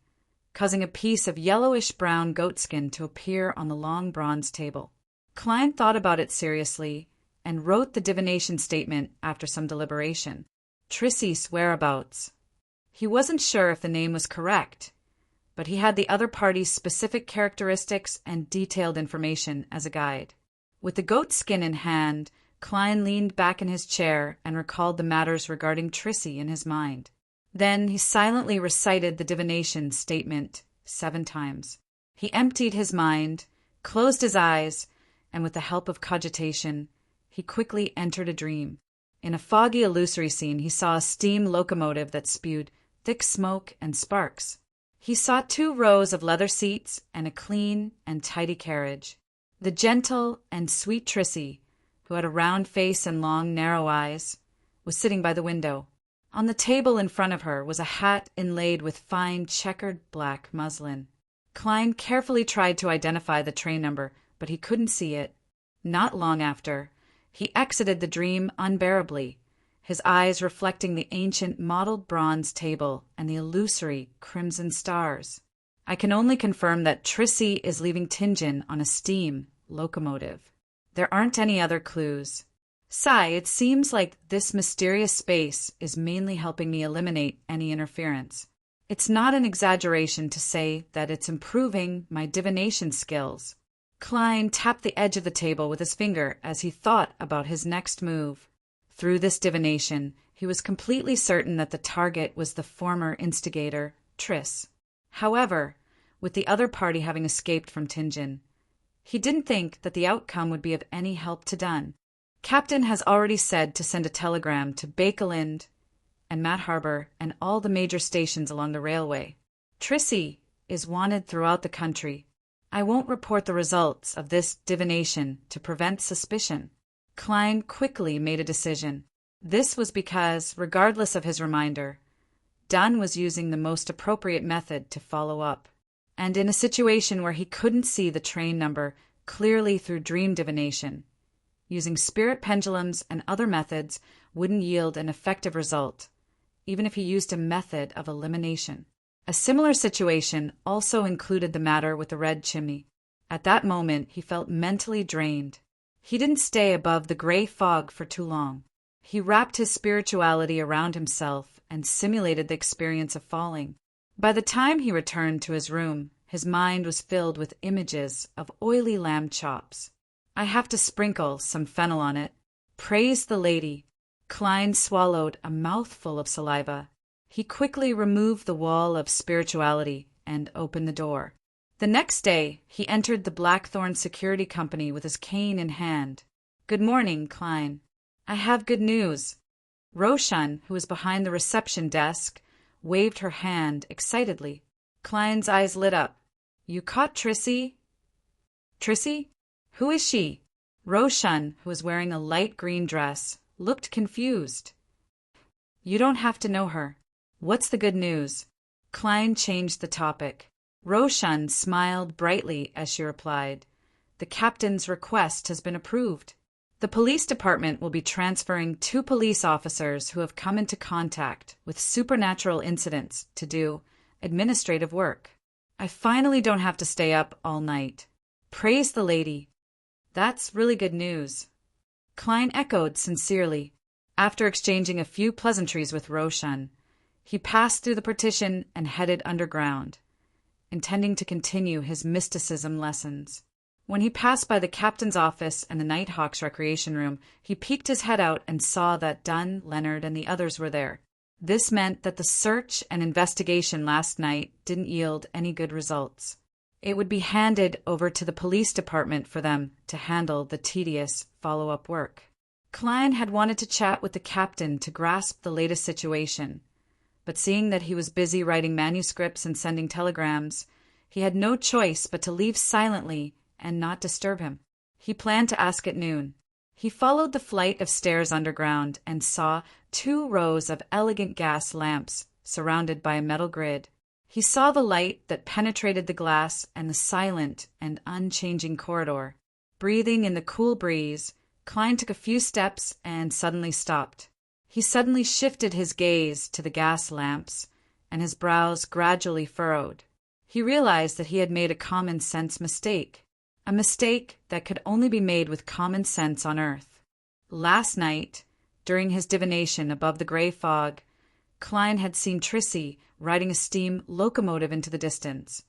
causing a piece of yellowish-brown goatskin to appear on the long bronze table. Klein thought about it seriously and wrote the divination statement after some deliberation. Trissy's whereabouts. He wasn't sure if the name was correct, but he had the other party's specific characteristics and detailed information as a guide. With the goatskin in hand, Klein leaned back in his chair and recalled the matters regarding Trissy in his mind. Then he silently recited the divination statement 7 times. He emptied his mind, closed his eyes, and with the help of cogitation, he quickly entered a dream. In a foggy illusory scene, he saw a steam locomotive that spewed thick smoke and sparks. He saw 2 rows of leather seats and a clean and tidy carriage. The gentle and sweet Trissy, who had a round face and long, narrow eyes, was sitting by the window. On the table in front of her was a hat inlaid with fine checkered black muslin. Klein carefully tried to identify the train number, but he couldn't see it. Not long after, he exited the dream unbearably, his eyes reflecting the ancient mottled bronze table and the illusory crimson stars. I can only confirm that Trissy is leaving Tingen on a steam locomotive. There aren't any other clues. Sigh, it seems like this mysterious space is mainly helping me eliminate any interference. It's not an exaggeration to say that it's improving my divination skills. Klein tapped the edge of the table with his finger as he thought about his next move. Through this divination, he was completely certain that the target was the former instigator, Triss. However, with the other party having escaped from Tingen, he didn't think that the outcome would be of any help to Dunn. Captain has already said to send a telegram to Bakelind and Matt Harbor and all the major stations along the railway. Trissy is wanted throughout the country. I won't report the results of this divination to prevent suspicion. Klein quickly made a decision. This was because, regardless of his reminder, Dunn was using the most appropriate method to follow up. And in a situation where he couldn't see the train number clearly through dream divination, using spirit pendulums and other methods wouldn't yield an effective result, even if he used a method of elimination. A similar situation also included the matter with the red chimney. At that moment, he felt mentally drained. He didn't stay above the gray fog for too long. He wrapped his spirituality around himself and simulated the experience of falling. By the time he returned to his room, his mind was filled with images of oily lamb chops. I have to sprinkle some fennel on it. Praise the lady. Klein swallowed a mouthful of saliva. He quickly removed the wall of spirituality and opened the door. The next day, he entered the Blackthorn Security Company with his cane in hand. Good morning, Klein. I have good news. Roshan, who was behind the reception desk, waved her hand excitedly. Klein's eyes lit up. You caught Trissy? Trissy? Who is she? Roshan, who was wearing a light green dress, looked confused. You don't have to know her. What's the good news? Klein changed the topic. Roshan smiled brightly as she replied, The captain's request has been approved. The police department will be transferring 2 police officers who have come into contact with supernatural incidents to do administrative work. I finally don't have to stay up all night. Praise the lady. That's really good news. Klein echoed sincerely. After exchanging a few pleasantries with Roshan, he passed through the partition and headed underground, intending to continue his mysticism lessons. When he passed by the captain's office and the Nighthawks recreation room, he peeked his head out and saw that Dunn, Leonard, and the others were there. This meant that the search and investigation last night didn't yield any good results. It would be handed over to the police department for them to handle the tedious follow-up work. Klein had wanted to chat with the captain to grasp the latest situation, but seeing that he was busy writing manuscripts and sending telegrams, he had no choice but to leave silently and not disturb him. He planned to ask at noon. He followed the flight of stairs underground and saw 2 rows of elegant gas lamps surrounded by a metal grid. He saw the light that penetrated the glass and the silent and unchanging corridor. Breathing in the cool breeze, Klein took a few steps and suddenly stopped. He suddenly shifted his gaze to the gas lamps, and his brows gradually furrowed. He realized that he had made a common-sense mistake, a mistake that could only be made with common sense on Earth. Last night, during his divination above the gray fog, Klein had seen Trissy riding a steam locomotive into the distance,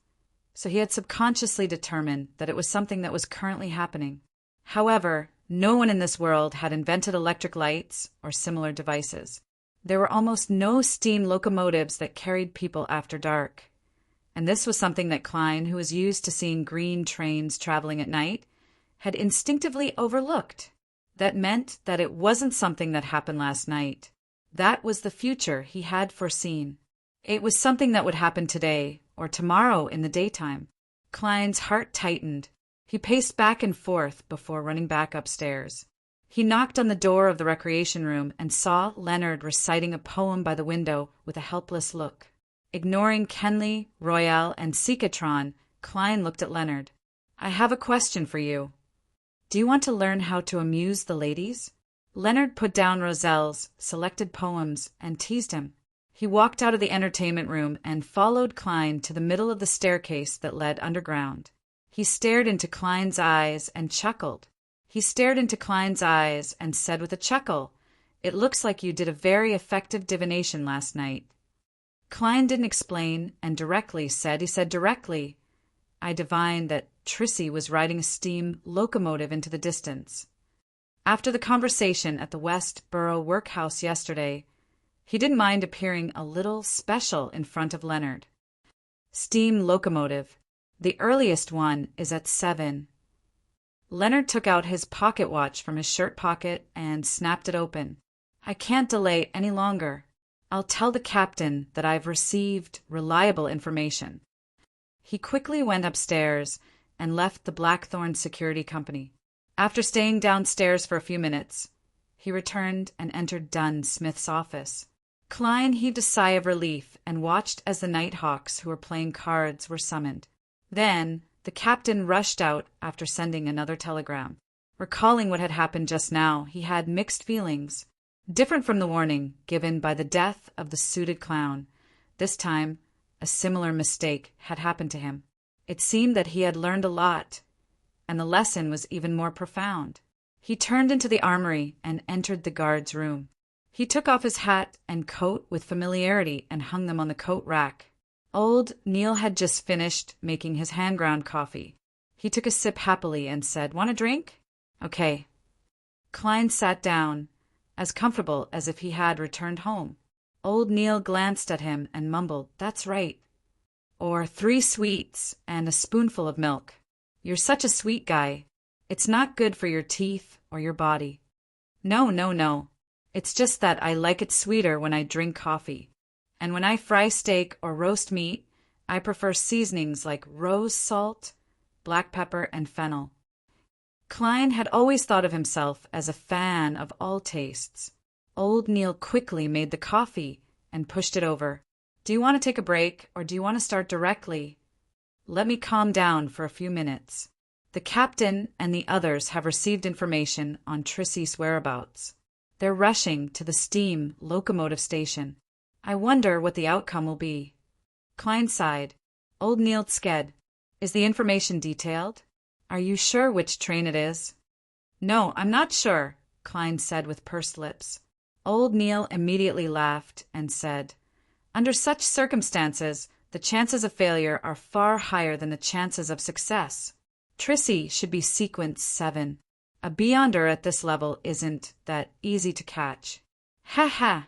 so he had subconsciously determined that it was something that was currently happening. However, no one in this world had invented electric lights or similar devices. There were almost no steam locomotives that carried people after dark. And this was something that Klein, who was used to seeing green trains traveling at night, had instinctively overlooked. That meant that it wasn't something that happened last night. That was the future he had foreseen. It was something that would happen today or tomorrow in the daytime. Klein's heart tightened. He paced back and forth before running back upstairs. He knocked on the door of the recreation room and saw Leonard reciting a poem by the window with a helpless look. Ignoring Kenley, Royale, and Sikatron, Klein looked at Leonard. I have a question for you. Do you want to learn how to amuse the ladies? Leonard put down Roselle's selected poems and teased him. He walked out of the entertainment room and followed Klein to the middle of the staircase that led underground. He stared into Klein's eyes and chuckled. He stared into Klein's eyes and said with a chuckle, It looks like you did a very effective divination last night. Klein didn't explain and directly said, I divined that Trissy was riding a steam locomotive into the distance. After the conversation at the West Borough Workhouse yesterday, he didn't mind appearing a little special in front of Leonard. Steam locomotive. The earliest one is at 7. Leonard took out his pocket watch from his shirt pocket and snapped it open. I can't delay any longer. I'll tell the captain that I've received reliable information. He quickly went upstairs and left the Blackthorn Security Company. After staying downstairs for a few minutes, he returned and entered Dunn Smith's office. Klein heaved a sigh of relief and watched as the Nighthawks who were playing cards were summoned. Then the captain rushed out after sending another telegram. Recalling what had happened just now, he had mixed feelings. Different from the warning given by the death of the suited clown, this time a similar mistake had happened to him. It seemed that he had learned a lot, and the lesson was even more profound. He turned into the armory and entered the guard's room. He took off his hat and coat with familiarity and hung them on the coat rack. Old Neil had just finished making his hand-ground coffee. He took a sip happily and said, Want a drink? Okay. Klein sat down, as comfortable as if he had returned home. Old Neil glanced at him and mumbled, That's right. Or 3 sweets and a spoonful of milk. You're such a sweet guy. It's not good for your teeth or your body. No. It's just that I like it sweeter when I drink coffee. And when I fry steak or roast meat, I prefer seasonings like rose salt, black pepper, and fennel. Klein had always thought of himself as a fan of all tastes. Old Neil quickly made the coffee and pushed it over. "Do you want to take a break, or do you want to start directly?" "Let me calm down for a few minutes. The captain and the others have received information on Trissy's whereabouts. They're rushing to the steam locomotive station. I wonder what the outcome will be." Klein sighed. Old Neil sked. "Is the information detailed? Are you sure which train it is?" "No, I'm not sure," Klein said with pursed lips. Old Neil immediately laughed and said, "Under such circumstances, the chances of failure are far higher than the chances of success. Trissy should be sequence 7. A beyonder at this level isn't that easy to catch." "Ha ha!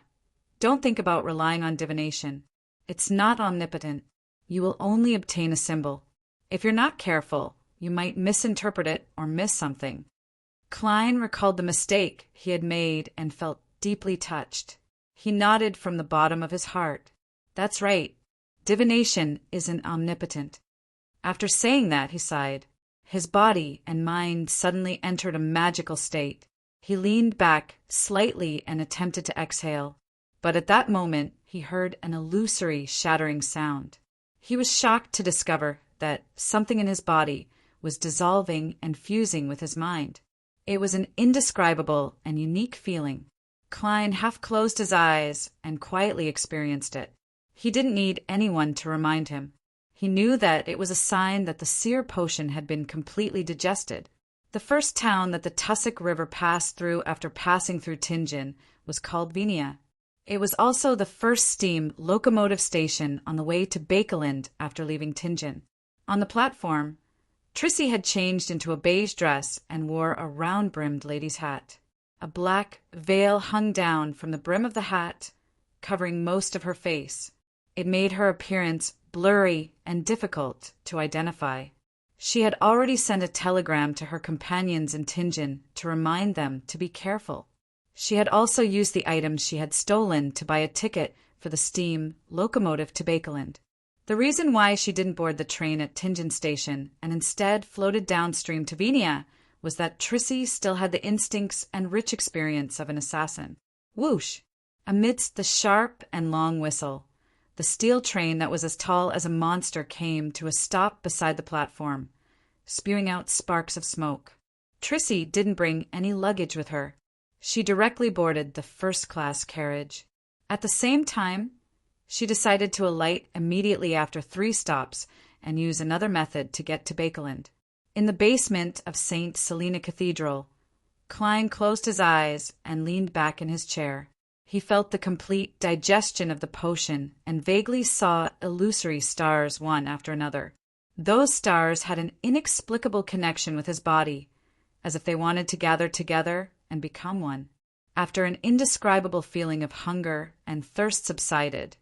Don't think about relying on divination. It's not omnipotent. You will only obtain a symbol. If you're not careful, you might misinterpret it or miss something." Klein recalled the mistake he had made and felt deeply touched. He nodded from the bottom of his heart. "That's right. Divination isn't omnipotent." After saying that, he sighed. His body and mind suddenly entered a magical state. He leaned back slightly and attempted to exhale. But at that moment, he heard an illusory, shattering sound. He was shocked to discover that something in his body was dissolving and fusing with his mind. It was an indescribable and unique feeling. Klein half closed his eyes and quietly experienced it. He didn't need anyone to remind him. He knew that it was a sign that the seer potion had been completely digested. The first town that the Tussock River passed through after passing through Tingen was called Venia. It was also the first steam locomotive station on the way to Bakeland after leaving Tingen. On the platform, Trissy had changed into a beige dress and wore a round-brimmed lady's hat. A black veil hung down from the brim of the hat, covering most of her face. It made her appearance blurry and difficult to identify. She had already sent a telegram to her companions in Tingen to remind them to be careful. She had also used the items she had stolen to buy a ticket for the steam locomotive to Bakeland. The reason why she didn't board the train at Tingen Station and instead floated downstream to Venia was that Trissy still had the instincts and rich experience of an assassin. Whoosh! Amidst the sharp and long whistle, the steel train that was as tall as a monster came to a stop beside the platform, spewing out sparks of smoke. Trissy didn't bring any luggage with her. She directly boarded the first-class carriage. At the same time, she decided to alight immediately after 3 stops and use another method to get to Bakeland. In the basement of St. Selena Cathedral, Klein closed his eyes and leaned back in his chair. He felt the complete digestion of the potion and vaguely saw illusory stars one after another. Those stars had an inexplicable connection with his body, as if they wanted to gather together and become one. After an indescribable feeling of hunger and thirst subsided,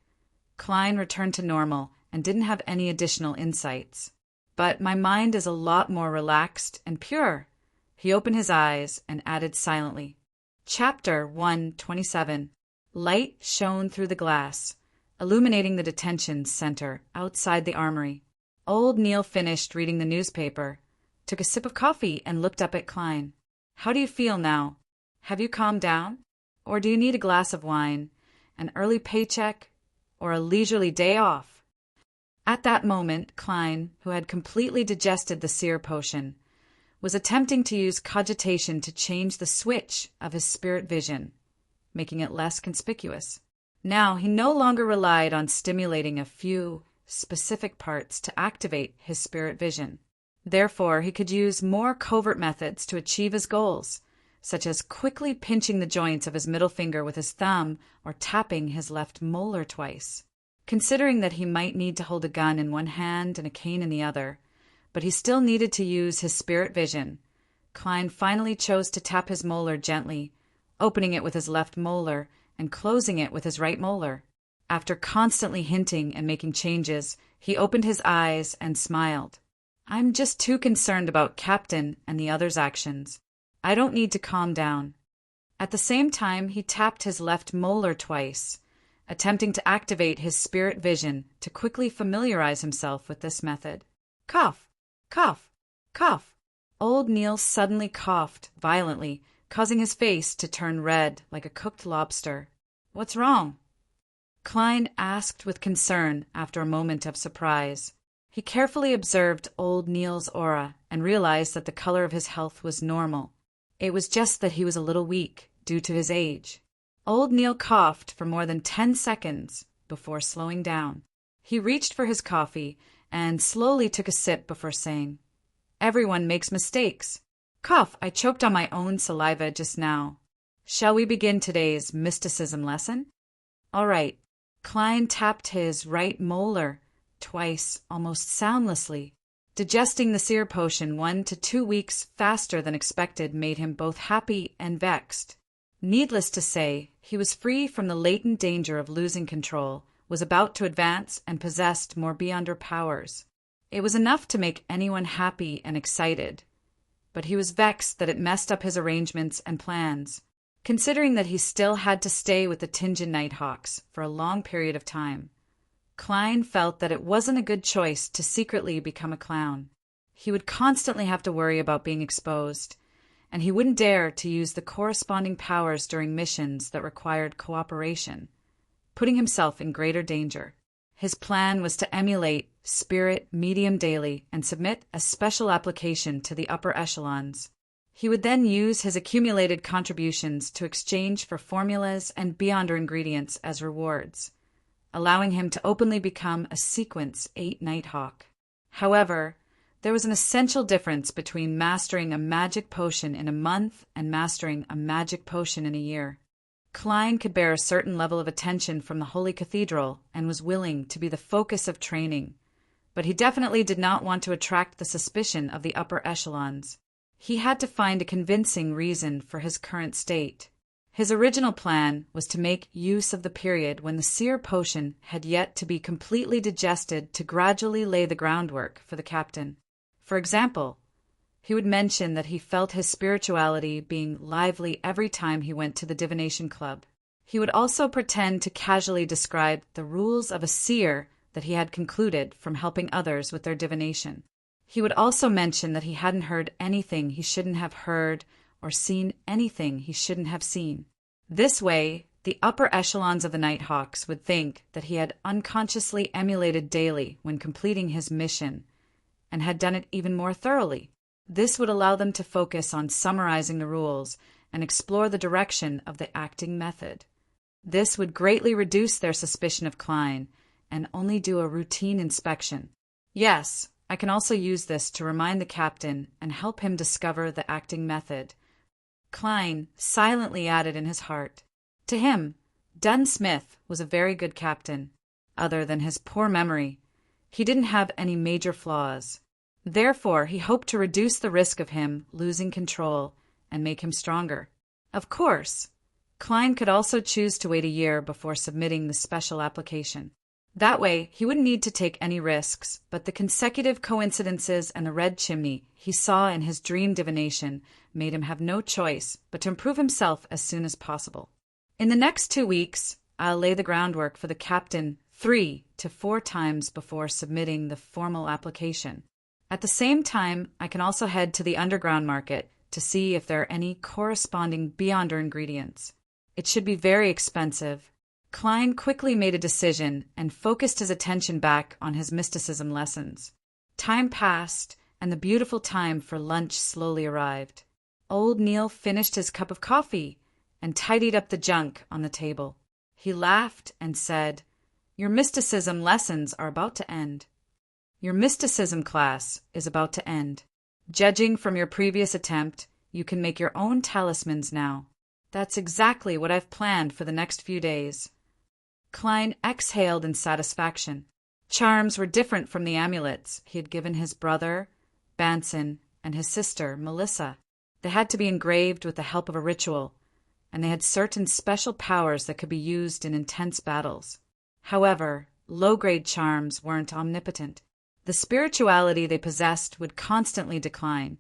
Klein returned to normal and didn't have any additional insights. "But my mind is a lot more relaxed and pure." He opened his eyes and added silently, Chapter 127. Light shone through the glass, illuminating the detention center outside the armory. Old Neil finished reading the newspaper, took a sip of coffee, and looked up at Klein. "How do you feel now? Have you calmed down? Or do you need a glass of wine, an early paycheck, or a leisurely day off?" At that moment, Klein, who had completely digested the seer potion, was attempting to use cogitation to change the switch of his spirit vision, making it less conspicuous. Now he no longer relied on stimulating a few specific parts to activate his spirit vision. Therefore, he could use more covert methods to achieve his goals, such as quickly pinching the joints of his middle finger with his thumb or tapping his left molar twice. Considering that he might need to hold a gun in one hand and a cane in the other, but he still needed to use his spirit vision, Klein finally chose to tap his molar gently, opening it with his left molar and closing it with his right molar. After constantly hinting and making changes, he opened his eyes and smiled. "I'm just too concerned about Captain and the others' actions. I don't need to calm down." At the same time, he tapped his left molar twice, attempting to activate his spirit vision to quickly familiarize himself with this method. Cough, cough, cough. Old Neil suddenly coughed violently, causing his face to turn red like a cooked lobster. "What's wrong?" Klein asked with concern after a moment of surprise. He carefully observed old Neil's aura and realized that the color of his health was normal. It was just that he was a little weak due to his age. Old Neil coughed for more than 10 seconds before slowing down. He reached for his coffee and slowly took a sip before saying, "Everyone makes mistakes. Cough, I choked on my own saliva just now. Shall we begin today's mysticism lesson?" All right. Klein tapped his right molar twice, almost soundlessly. Digesting the seer potion 1 to 2 weeks faster than expected made him both happy and vexed. Needless to say, he was free from the latent danger of losing control, was about to advance, and possessed more beyonder powers. It was enough to make anyone happy and excited, but he was vexed that it messed up his arrangements and plans. Considering that he still had to stay with the Tingen Nighthawks for a long period of time, Klein felt that it wasn't a good choice to secretly become a clown. He would constantly have to worry about being exposed, and he wouldn't dare to use the corresponding powers during missions that required cooperation, putting himself in greater danger. His plan was to emulate Spirit Medium daily and submit a special application to the upper echelons. He would then use his accumulated contributions to exchange for formulas and beyonder ingredients as rewards, allowing him to openly become a Sequence 8 Nighthawk. However, there was an essential difference between mastering a magic potion in a month and mastering a magic potion in a year. Klein could bear a certain level of attention from the Holy Cathedral and was willing to be the focus of training, but he definitely did not want to attract the suspicion of the upper echelons. He had to find a convincing reason for his current state. His original plan was to make use of the period when the seer potion had yet to be completely digested to gradually lay the groundwork for the captain. For example, he would mention that he felt his spirituality being lively every time he went to the divination club. He would also pretend to casually describe the rules of a seer that he had concluded from helping others with their divination. He would also mention that he hadn't heard anything he shouldn't have heard or seen anything he shouldn't have seen. This way, the upper echelons of the Nighthawks would think that he had unconsciously emulated daily when completing his mission and had done it even more thoroughly. This would allow them to focus on summarizing the rules and explore the direction of the acting method. This would greatly reduce their suspicion of Klein and only do a routine inspection. Yes, I can also use this to remind the captain and help him discover the acting method, Klein silently added in his heart. To him, Dunn Smith was a very good captain. Other than his poor memory, he didn't have any major flaws. Therefore, he hoped to reduce the risk of him losing control and make him stronger. Of course, Klein could also choose to wait a year before submitting the special application. That way, he wouldn't need to take any risks, but the consecutive coincidences and the red chimney he saw in his dream divination made him have no choice but to improve himself as soon as possible. In the next 2 weeks, I'll lay the groundwork for the captain 3 to 4 times before submitting the formal application. At the same time, I can also head to the underground market to see if there are any corresponding beyonder ingredients. It should be very expensive. Klein quickly made a decision and focused his attention back on his mysticism lessons. Time passed, and the beautiful time for lunch slowly arrived. Old Neil finished his cup of coffee and tidied up the junk on the table. He laughed and said, "Your mysticism lessons are about to end. Your mysticism class is about to end. Judging from your previous attempt, you can make your own talismans now. That's exactly what I've planned for the next few days." Klein exhaled in satisfaction. Charms were different from the amulets he had given his brother, Banson, and his sister, Melissa. They had to be engraved with the help of a ritual, and they had certain special powers that could be used in intense battles. However, low-grade charms weren't omnipotent. The spirituality they possessed would constantly decline,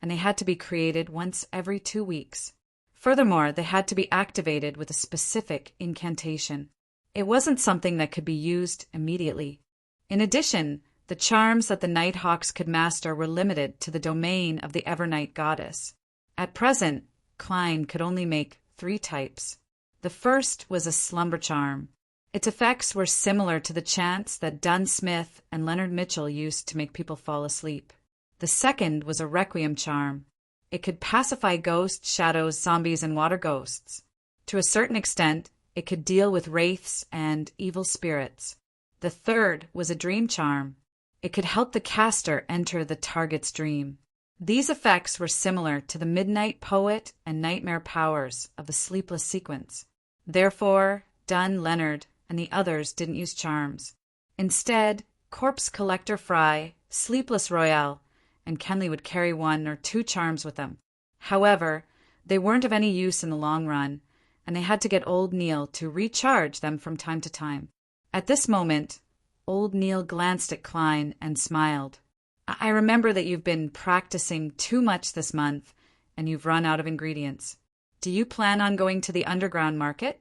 and they had to be created once every 2 weeks. Furthermore, they had to be activated with a specific incantation. It wasn't something that could be used immediately. In addition, The charms that the Nighthawks could master were limited to the domain of the Evernight goddess. At present, Klein could only make 3 types. The first was a slumber charm. Its effects were similar to the chants that Dunn Smith and Leonard Mitchell used to make people fall asleep. The second was a requiem charm. It could pacify ghosts, shadows, zombies, and water ghosts. To a certain extent, it could deal with wraiths and evil spirits. The third was a dream charm. It could help the caster enter the target's dream. These effects were similar to the Midnight Poet and Nightmare powers of the Sleepless sequence. Therefore, Dunn, Leonard, and the others didn't use charms. Instead, Corpse Collector Fry, Sleepless Royale, and Kenley would carry 1 or 2 charms with them. However, they weren't of any use in the long run, and they had to get Old Neil to recharge them from time to time. At this moment, Old Neil glanced at Klein and smiled. I remember that you've been practicing too much this month, and you've run out of ingredients. Do you plan on going to the underground market?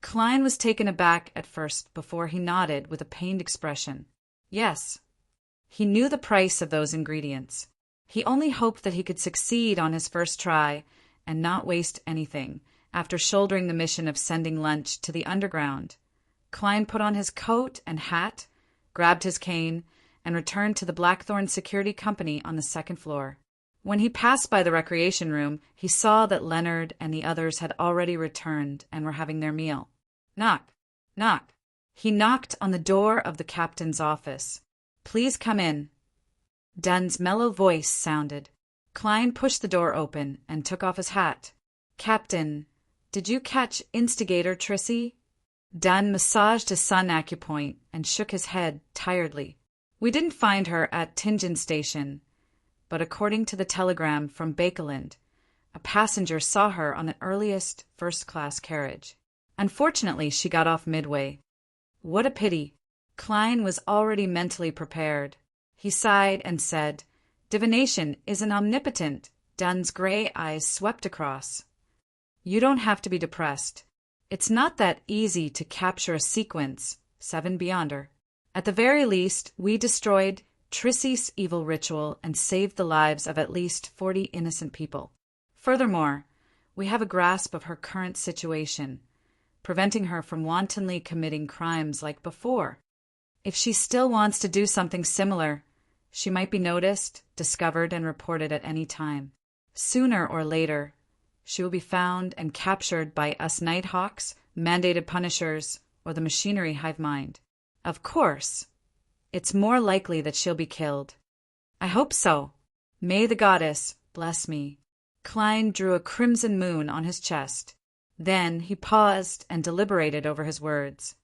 Klein was taken aback at first before he nodded with a pained expression. Yes. He knew the price of those ingredients. He only hoped that he could succeed on his first try and not waste anything after shouldering the mission of sending lunch to the underground. Klein put on his coat and hat, grabbed his cane, and returned to the Blackthorn Security Company on the 2nd floor. When he passed by the recreation room, he saw that Leonard and the others had already returned and were having their meal. Knock, knock. He knocked on the door of the captain's office. Please come in. Dunn's mellow voice sounded. Klein pushed the door open and took off his hat. Captain, did you catch Instigator Trissy? Dunn massaged his sun acupoint and shook his head tiredly. We didn't find her at Tingen Station, but according to the telegram from Bakeland, a passenger saw her on the earliest first-class carriage. Unfortunately, she got off midway. What a pity. Klein was already mentally prepared. He sighed and said, Divination isn't omnipotent. Dunn's gray eyes swept across. You don't have to be depressed. It's not that easy to capture a sequence, 7 Beyonder. At the very least, we destroyed Trissy's evil ritual and saved the lives of at least 40 innocent people. Furthermore, we have a grasp of her current situation, preventing her from wantonly committing crimes like before. If she still wants to do something similar, she might be noticed, discovered, and reported at any time. Sooner or later, she will be found and captured by us Nighthawks, mandated punishers, or the machinery hive mind. Of course, it's more likely that she'll be killed. I hope so. May the goddess bless me. Klein drew a crimson moon on his chest. Then he paused and deliberated over his words.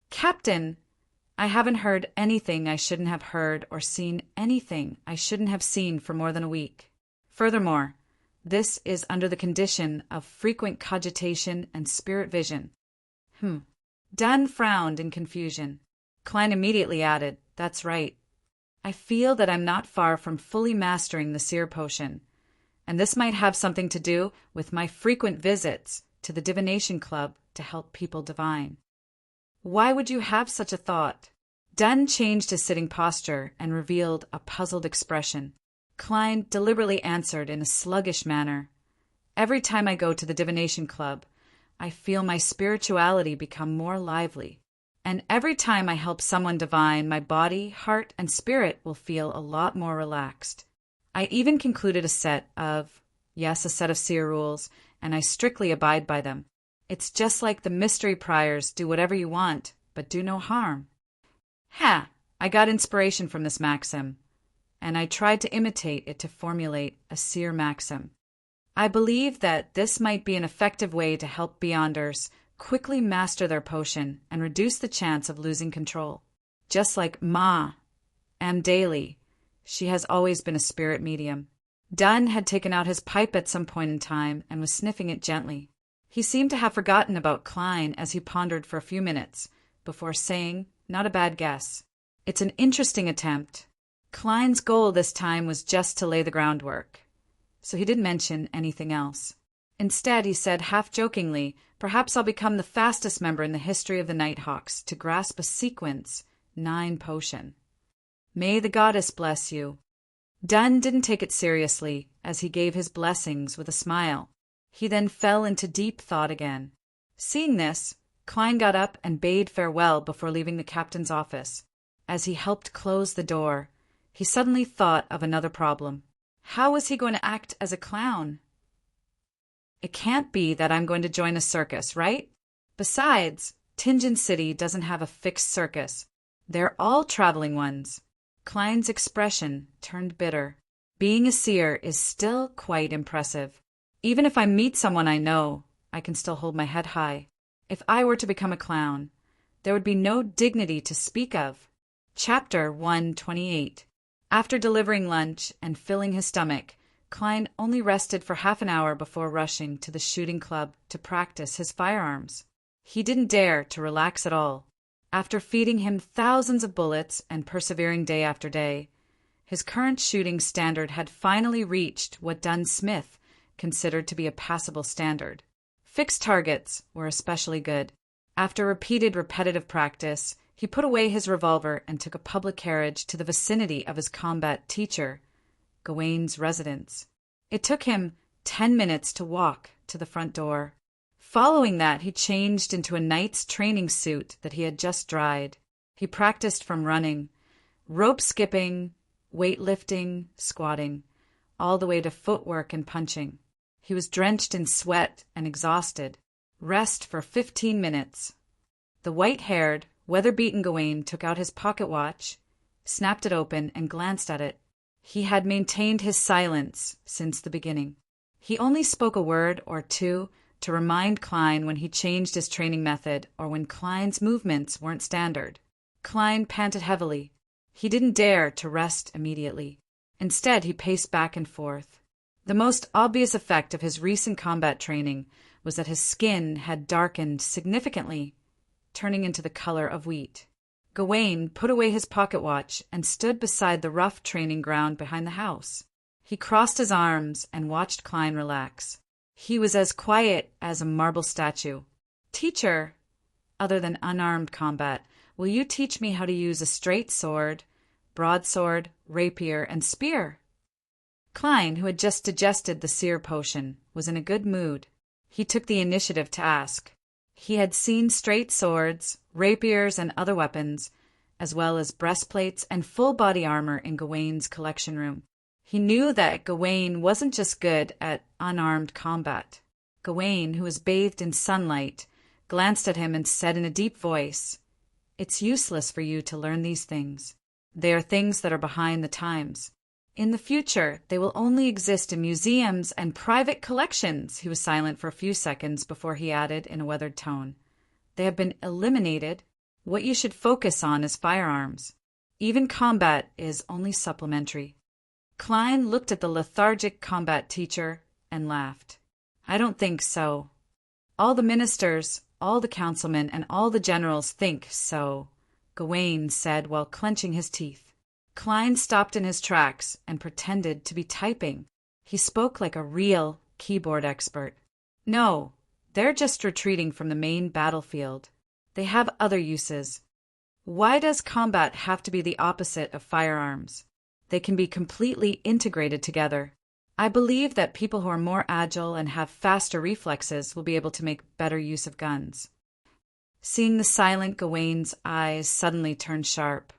Captain, I haven't heard anything I shouldn't have heard or seen anything I shouldn't have seen for more than a week. Furthermore, this is under the condition of frequent cogitation and spirit vision. Dunn frowned in confusion. Klein immediately added, That's right. I feel that I'm not far from fully mastering the seer potion, and this might have something to do with my frequent visits to the divination club to help people divine. Why would you have such a thought? Dunn changed his sitting posture and revealed a puzzled expression. Klein deliberately answered in a sluggish manner. Every time I go to the divination club, I feel my spirituality become more lively. And every time I help someone divine, my body, heart, and spirit will feel a lot more relaxed. I even concluded a set of seer rules, and I strictly abide by them. It's just like the mystery priors, do whatever you want, but do no harm. I got inspiration from this maxim, and I tried to imitate it to formulate a seer maxim. I believe that this might be an effective way to help Beyonders quickly master their potion and reduce the chance of losing control. Just like Ma, M. Daly, she has always been a spirit medium. Dunn had taken out his pipe at some point in time and was sniffing it gently. He seemed to have forgotten about Klein as he pondered for a few minutes before saying, Not a bad guess. It's an interesting attempt. Klein's goal this time was just to lay the groundwork, so he didn't mention anything else. Instead, he said half-jokingly, Perhaps I'll become the fastest member in the history of the Nighthawks to grasp a sequence 9 potion. May the goddess bless you. Dunn didn't take it seriously, as he gave his blessings with a smile. He then fell into deep thought again. Seeing this, Klein got up and bade farewell before leaving the captain's office. As he helped close the door, he suddenly thought of another problem. How was he going to act as a clown? It can't be that I'm going to join a circus, right? Besides, Tingen City doesn't have a fixed circus. They're all traveling ones. Klein's expression turned bitter. Being a seer is still quite impressive. Even if I meet someone I know, I can still hold my head high. If I were to become a clown, there would be no dignity to speak of. Chapter 128. After delivering lunch and filling his stomach, Klein only rested for half an hour before rushing to the shooting club to practice his firearms. He didn't dare to relax at all. After feeding him thousands of bullets and persevering day after day, his current shooting standard had finally reached what Dunn Smith considered to be a passable standard. Fixed targets were especially good. After repeated repetitive practice, he put away his revolver and took a public carriage to the vicinity of his combat teacher, Gawain's residence. It took him 10 minutes to walk to the front door. Following that, he changed into a knight's training suit that he had just dried. He practiced from running, rope skipping, weightlifting, squatting, all the way to footwork and punching. He was drenched in sweat and exhausted. Rest for 15 minutes. The white-haired, weather-beaten Gawain took out his pocket watch, snapped it open, and glanced at it. He had maintained his silence since the beginning. He only spoke a word or two to remind Klein when he changed his training method or when Klein's movements weren't standard. Klein panted heavily. He didn't dare to rest immediately. Instead, he paced back and forth. The most obvious effect of his recent combat training was that his skin had darkened significantly, turning into the color of wheat. Gawain put away his pocket watch and stood beside the rough training ground behind the house. He crossed his arms and watched Klein relax. He was as quiet as a marble statue. "Teacher, other than unarmed combat, will you teach me how to use a straight sword, broadsword, rapier, and spear?" Klein, who had just digested the seer potion, was in a good mood. He took the initiative to ask. He had seen straight swords, rapiers, and other weapons, as well as breastplates and full body armor in Gawain's collection room. He knew that Gawain wasn't just good at unarmed combat. Gawain, who was bathed in sunlight, glanced at him and said in a deep voice, "It's useless for you to learn these things. They are things that are behind the times. In the future, they will only exist in museums and private collections." He was silent for a few seconds before he added in a weathered tone, "They have been eliminated. What you should focus on is firearms. Even combat is only supplementary." Klein looked at the lethargic combat teacher and laughed. "I don't think so. All the ministers, all the councilmen, and all the generals think so," Gawain said while clenching his teeth. Klein stopped in his tracks and pretended to be typing. He spoke like a real keyboard expert. "No, they're just retreating from the main battlefield. They have other uses. Why does combat have to be the opposite of firearms? They can be completely integrated together. I believe that people who are more agile and have faster reflexes will be able to make better use of guns." Seeing the silent Gawain's eyes suddenly turn sharp,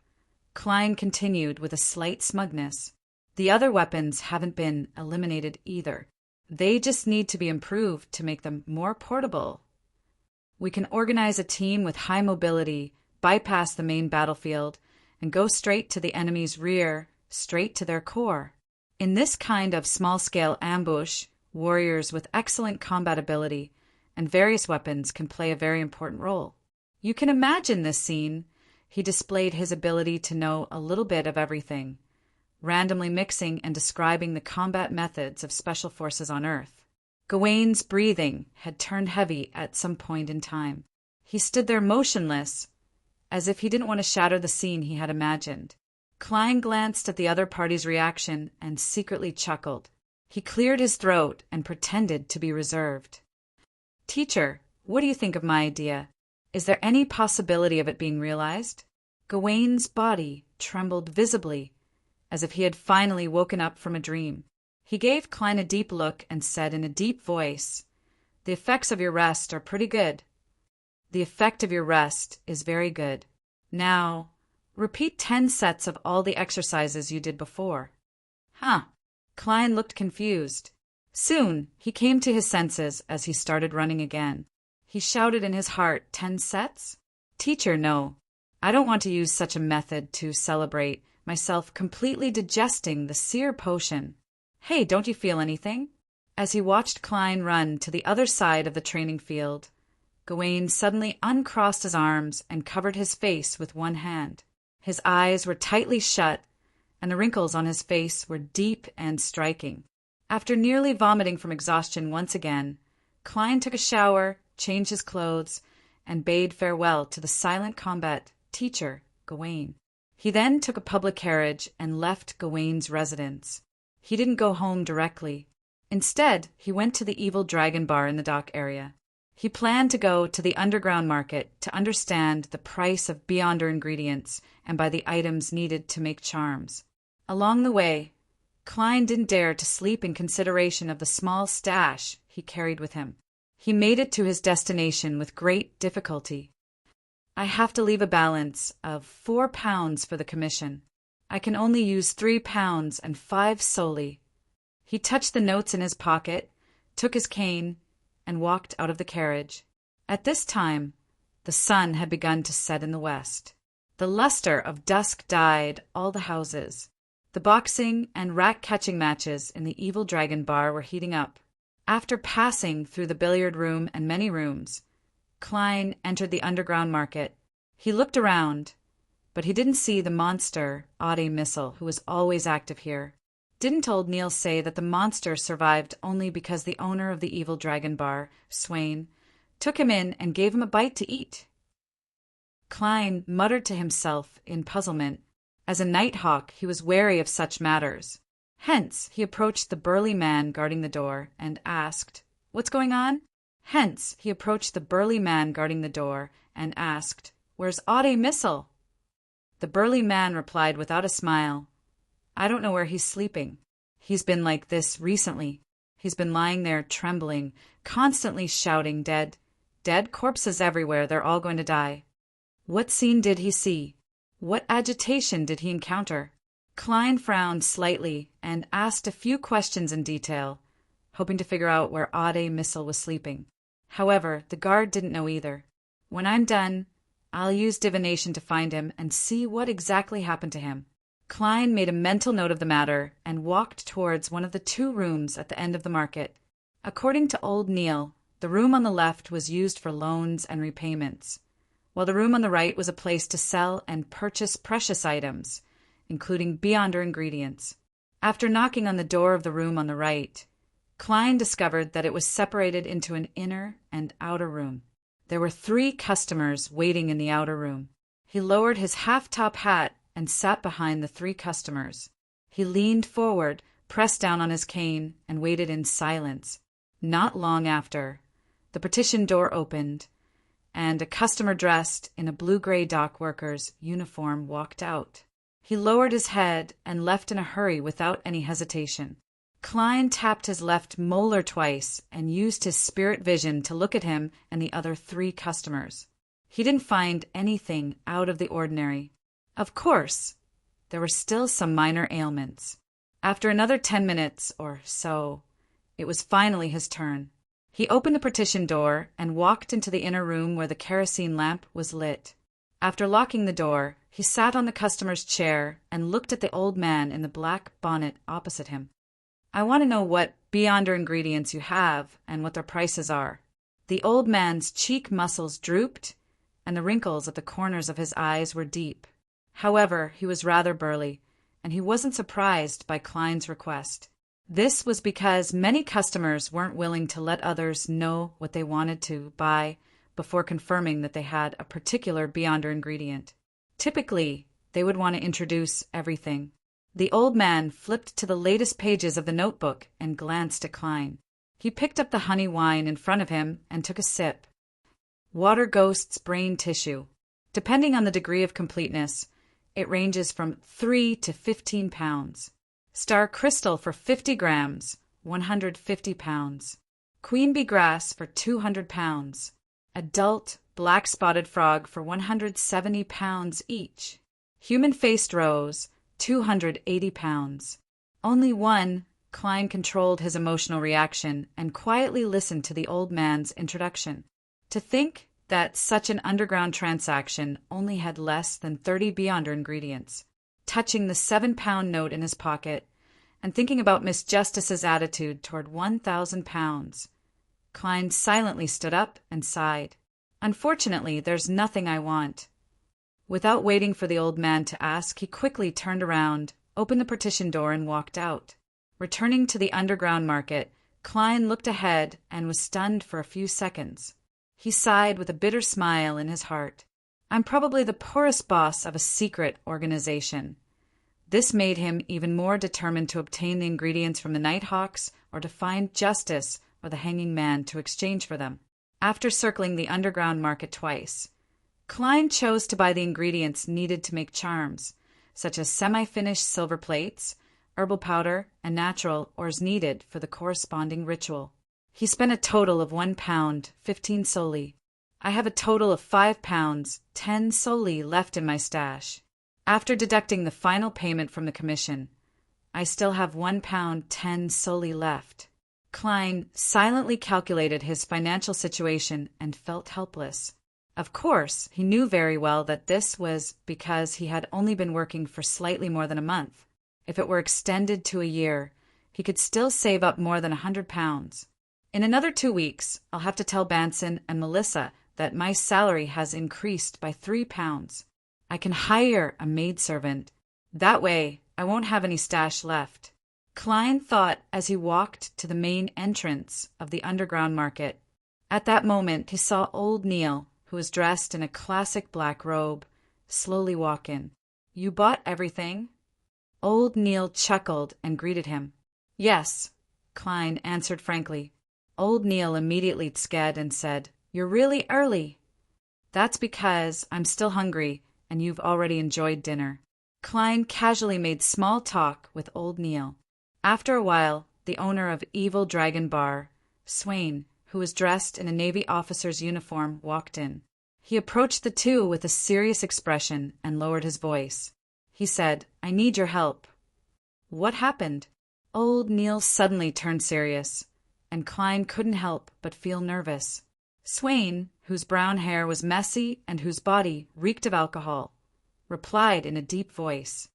Klein continued with a slight smugness. "The other weapons haven't been eliminated either. They just need to be improved to make them more portable. We can organize a team with high mobility, bypass the main battlefield, and go straight to the enemy's rear, straight to their core. In this kind of small-scale ambush, warriors with excellent combat ability and various weapons can play a very important role. You can imagine this scene." He displayed his ability to know a little bit of everything, randomly mixing and describing the combat methods of special forces on Earth. Gawain's breathing had turned heavy at some point in time. He stood there motionless, as if he didn't want to shatter the scene he had imagined. Klein glanced at the other party's reaction and secretly chuckled. He cleared his throat and pretended to be reserved. "Teacher, what do you think of my idea? Is there any possibility of it being realized?" Gawain's body trembled visibly, as if he had finally woken up from a dream. He gave Klein a deep look and said in a deep voice, "The effects of your rest are pretty good. The effect of your rest is very good. Now, repeat 10 sets of all the exercises you did before." Huh. Klein looked confused. Soon, he came to his senses as he started running again. He shouted in his heart, 10 sets? Teacher, no. I don't want to use such a method to celebrate myself completely digesting the seer potion. Hey, don't you feel anything? As he watched Klein run to the other side of the training field, Gawain suddenly uncrossed his arms and covered his face with one hand. His eyes were tightly shut, and the wrinkles on his face were deep and striking. After nearly vomiting from exhaustion once again, Klein took a shower, changed his clothes, and bade farewell to the silent combat teacher, Gawain. He then took a public carriage and left Gawain's residence. He didn't go home directly. Instead, he went to the Evil Dragon Bar in the dock area. He planned to go to the underground market to understand the price of beyonder ingredients and buy the items needed to make charms. Along the way, Klein didn't dare to sleep in consideration of the small stash he carried with him. He made it to his destination with great difficulty. I have to leave a balance of 4 pounds for the commission. I can only use 3 pounds and 5 solely. He touched the notes in his pocket, took his cane, and walked out of the carriage. At this time, the sun had begun to set in the west. The luster of dusk dyed all the houses. The boxing and rat-catching matches in the Evil Dragon Bar were heating up. After passing through the billiard room and many rooms, Klein entered the underground market. He looked around, but he didn't see the monster, Audiobook, who was always active here. Didn't old Neil say that the monster survived only because the owner of the Evil Dragon Bar, Swain, took him in and gave him a bite to eat? Klein muttered to himself in puzzlement. As a nighthawk, he was wary of such matters. Hence, he approached the burly man guarding the door and asked, "What's going on?" Hence, he approached the burly man guarding the door and asked, "Where's Audiobook?" The burly man replied without a smile, "I don't know where he's sleeping. He's been like this recently. He's been lying there trembling, constantly shouting, 'Dead, dead, corpses everywhere, they're all going to die.'" What scene did he see? What agitation did he encounter? Klein frowned slightly and asked a few questions in detail, hoping to figure out where Audiobook was sleeping. However, the guard didn't know either. "When I'm done, I'll use divination to find him and see what exactly happened to him." Klein made a mental note of the matter and walked towards one of the 2 rooms at the end of the market. According to old Neil, the room on the left was used for loans and repayments, while the room on the right was a place to sell and purchase precious items, including beyonder ingredients. After knocking on the door of the room on the right, Klein discovered that it was separated into an inner and outer room. There were 3 customers waiting in the outer room. He lowered his half-top hat and sat behind the 3 customers. He leaned forward, pressed down on his cane, and waited in silence. Not long after, the partition door opened, and a customer dressed in a blue-gray dock worker's uniform walked out. He lowered his head and left in a hurry without any hesitation. Klein tapped his left molar twice and used his spirit vision to look at him and the other 3 customers. He didn't find anything out of the ordinary. Of course, there were still some minor ailments. After another 10 minutes or so, it was finally his turn. He opened the partition door and walked into the inner room where the kerosene lamp was lit. After locking the door, he sat on the customer's chair and looked at the old man in the black bonnet opposite him. "I want to know what beyonder ingredients you have and what their prices are." The old man's cheek muscles drooped, and the wrinkles at the corners of his eyes were deep. However, he was rather burly, and he wasn't surprised by Klein's request. This was because many customers weren't willing to let others know what they wanted to buy before confirming that they had a particular beyonder ingredient. Typically, they would want to introduce everything. The old man flipped to the latest pages of the notebook and glanced at Klein. He picked up the honey wine in front of him and took a sip. "Water Ghost's brain tissue. Depending on the degree of completeness, it ranges from 3 to 15 pounds. Star crystal for 50 grams, 150 pounds. Queen bee grass for 200 pounds. Adult black-spotted frog for 170 pounds each. Human-faced rose, 280 pounds. Only one, Klein controlled his emotional reaction and quietly listened to the old man's introduction. To think that such an underground transaction only had less than 30 beyonder ingredients. Touching the 7-pound note in his pocket and thinking about Miss Justice's attitude toward 1,000 pounds, Klein silently stood up and sighed. Unfortunately, there's nothing I want. Without waiting for the old man to ask, he quickly turned around, opened the partition door, and walked out. Returning to the underground market, Klein looked ahead and was stunned for a few seconds. He sighed with a bitter smile in his heart. I'm probably the poorest boss of a secret organization. This made him even more determined to obtain the ingredients from the Nighthawks or to find Justice or the Hanging Man to exchange for them. After circling the underground market twice, Klein chose to buy the ingredients needed to make charms, such as semi-finished silver plates, herbal powder, and natural ores needed for the corresponding ritual. He spent a total of 1 pound, 15 soldi. I have a total of 5 pounds, 10 soldi left in my stash. After deducting the final payment from the commission, I still have 1 pound, 10 soldi left. Klein silently calculated his financial situation and felt helpless. Of course, he knew very well that this was because he had only been working for slightly more than a month. If it were extended to a year, he could still save up more than 100 pounds. In another 2 weeks, I'll have to tell Banson and Melissa that my salary has increased by 3 pounds. I can hire a maidservant. That way, I won't have any stash left. Klein thought as he walked to the main entrance of the underground market. At that moment, he saw old Neil, who was dressed in a classic black robe, slowly walk in. You bought everything? Old Neil chuckled and greeted him. Yes, Klein answered frankly. Old Neil immediately scared and said, You're really early. That's because I'm still hungry and you've already enjoyed dinner. Klein casually made small talk with old Neil. After a while, the owner of Evil Dragon Bar, Swain, who was dressed in a Navy officer's uniform, walked in. He approached the two with a serious expression and lowered his voice. He said, I need your help. What happened? Old Neil suddenly turned serious, and Klein couldn't help but feel nervous. Swain, whose brown hair was messy and whose body reeked of alcohol, replied in a deep voice.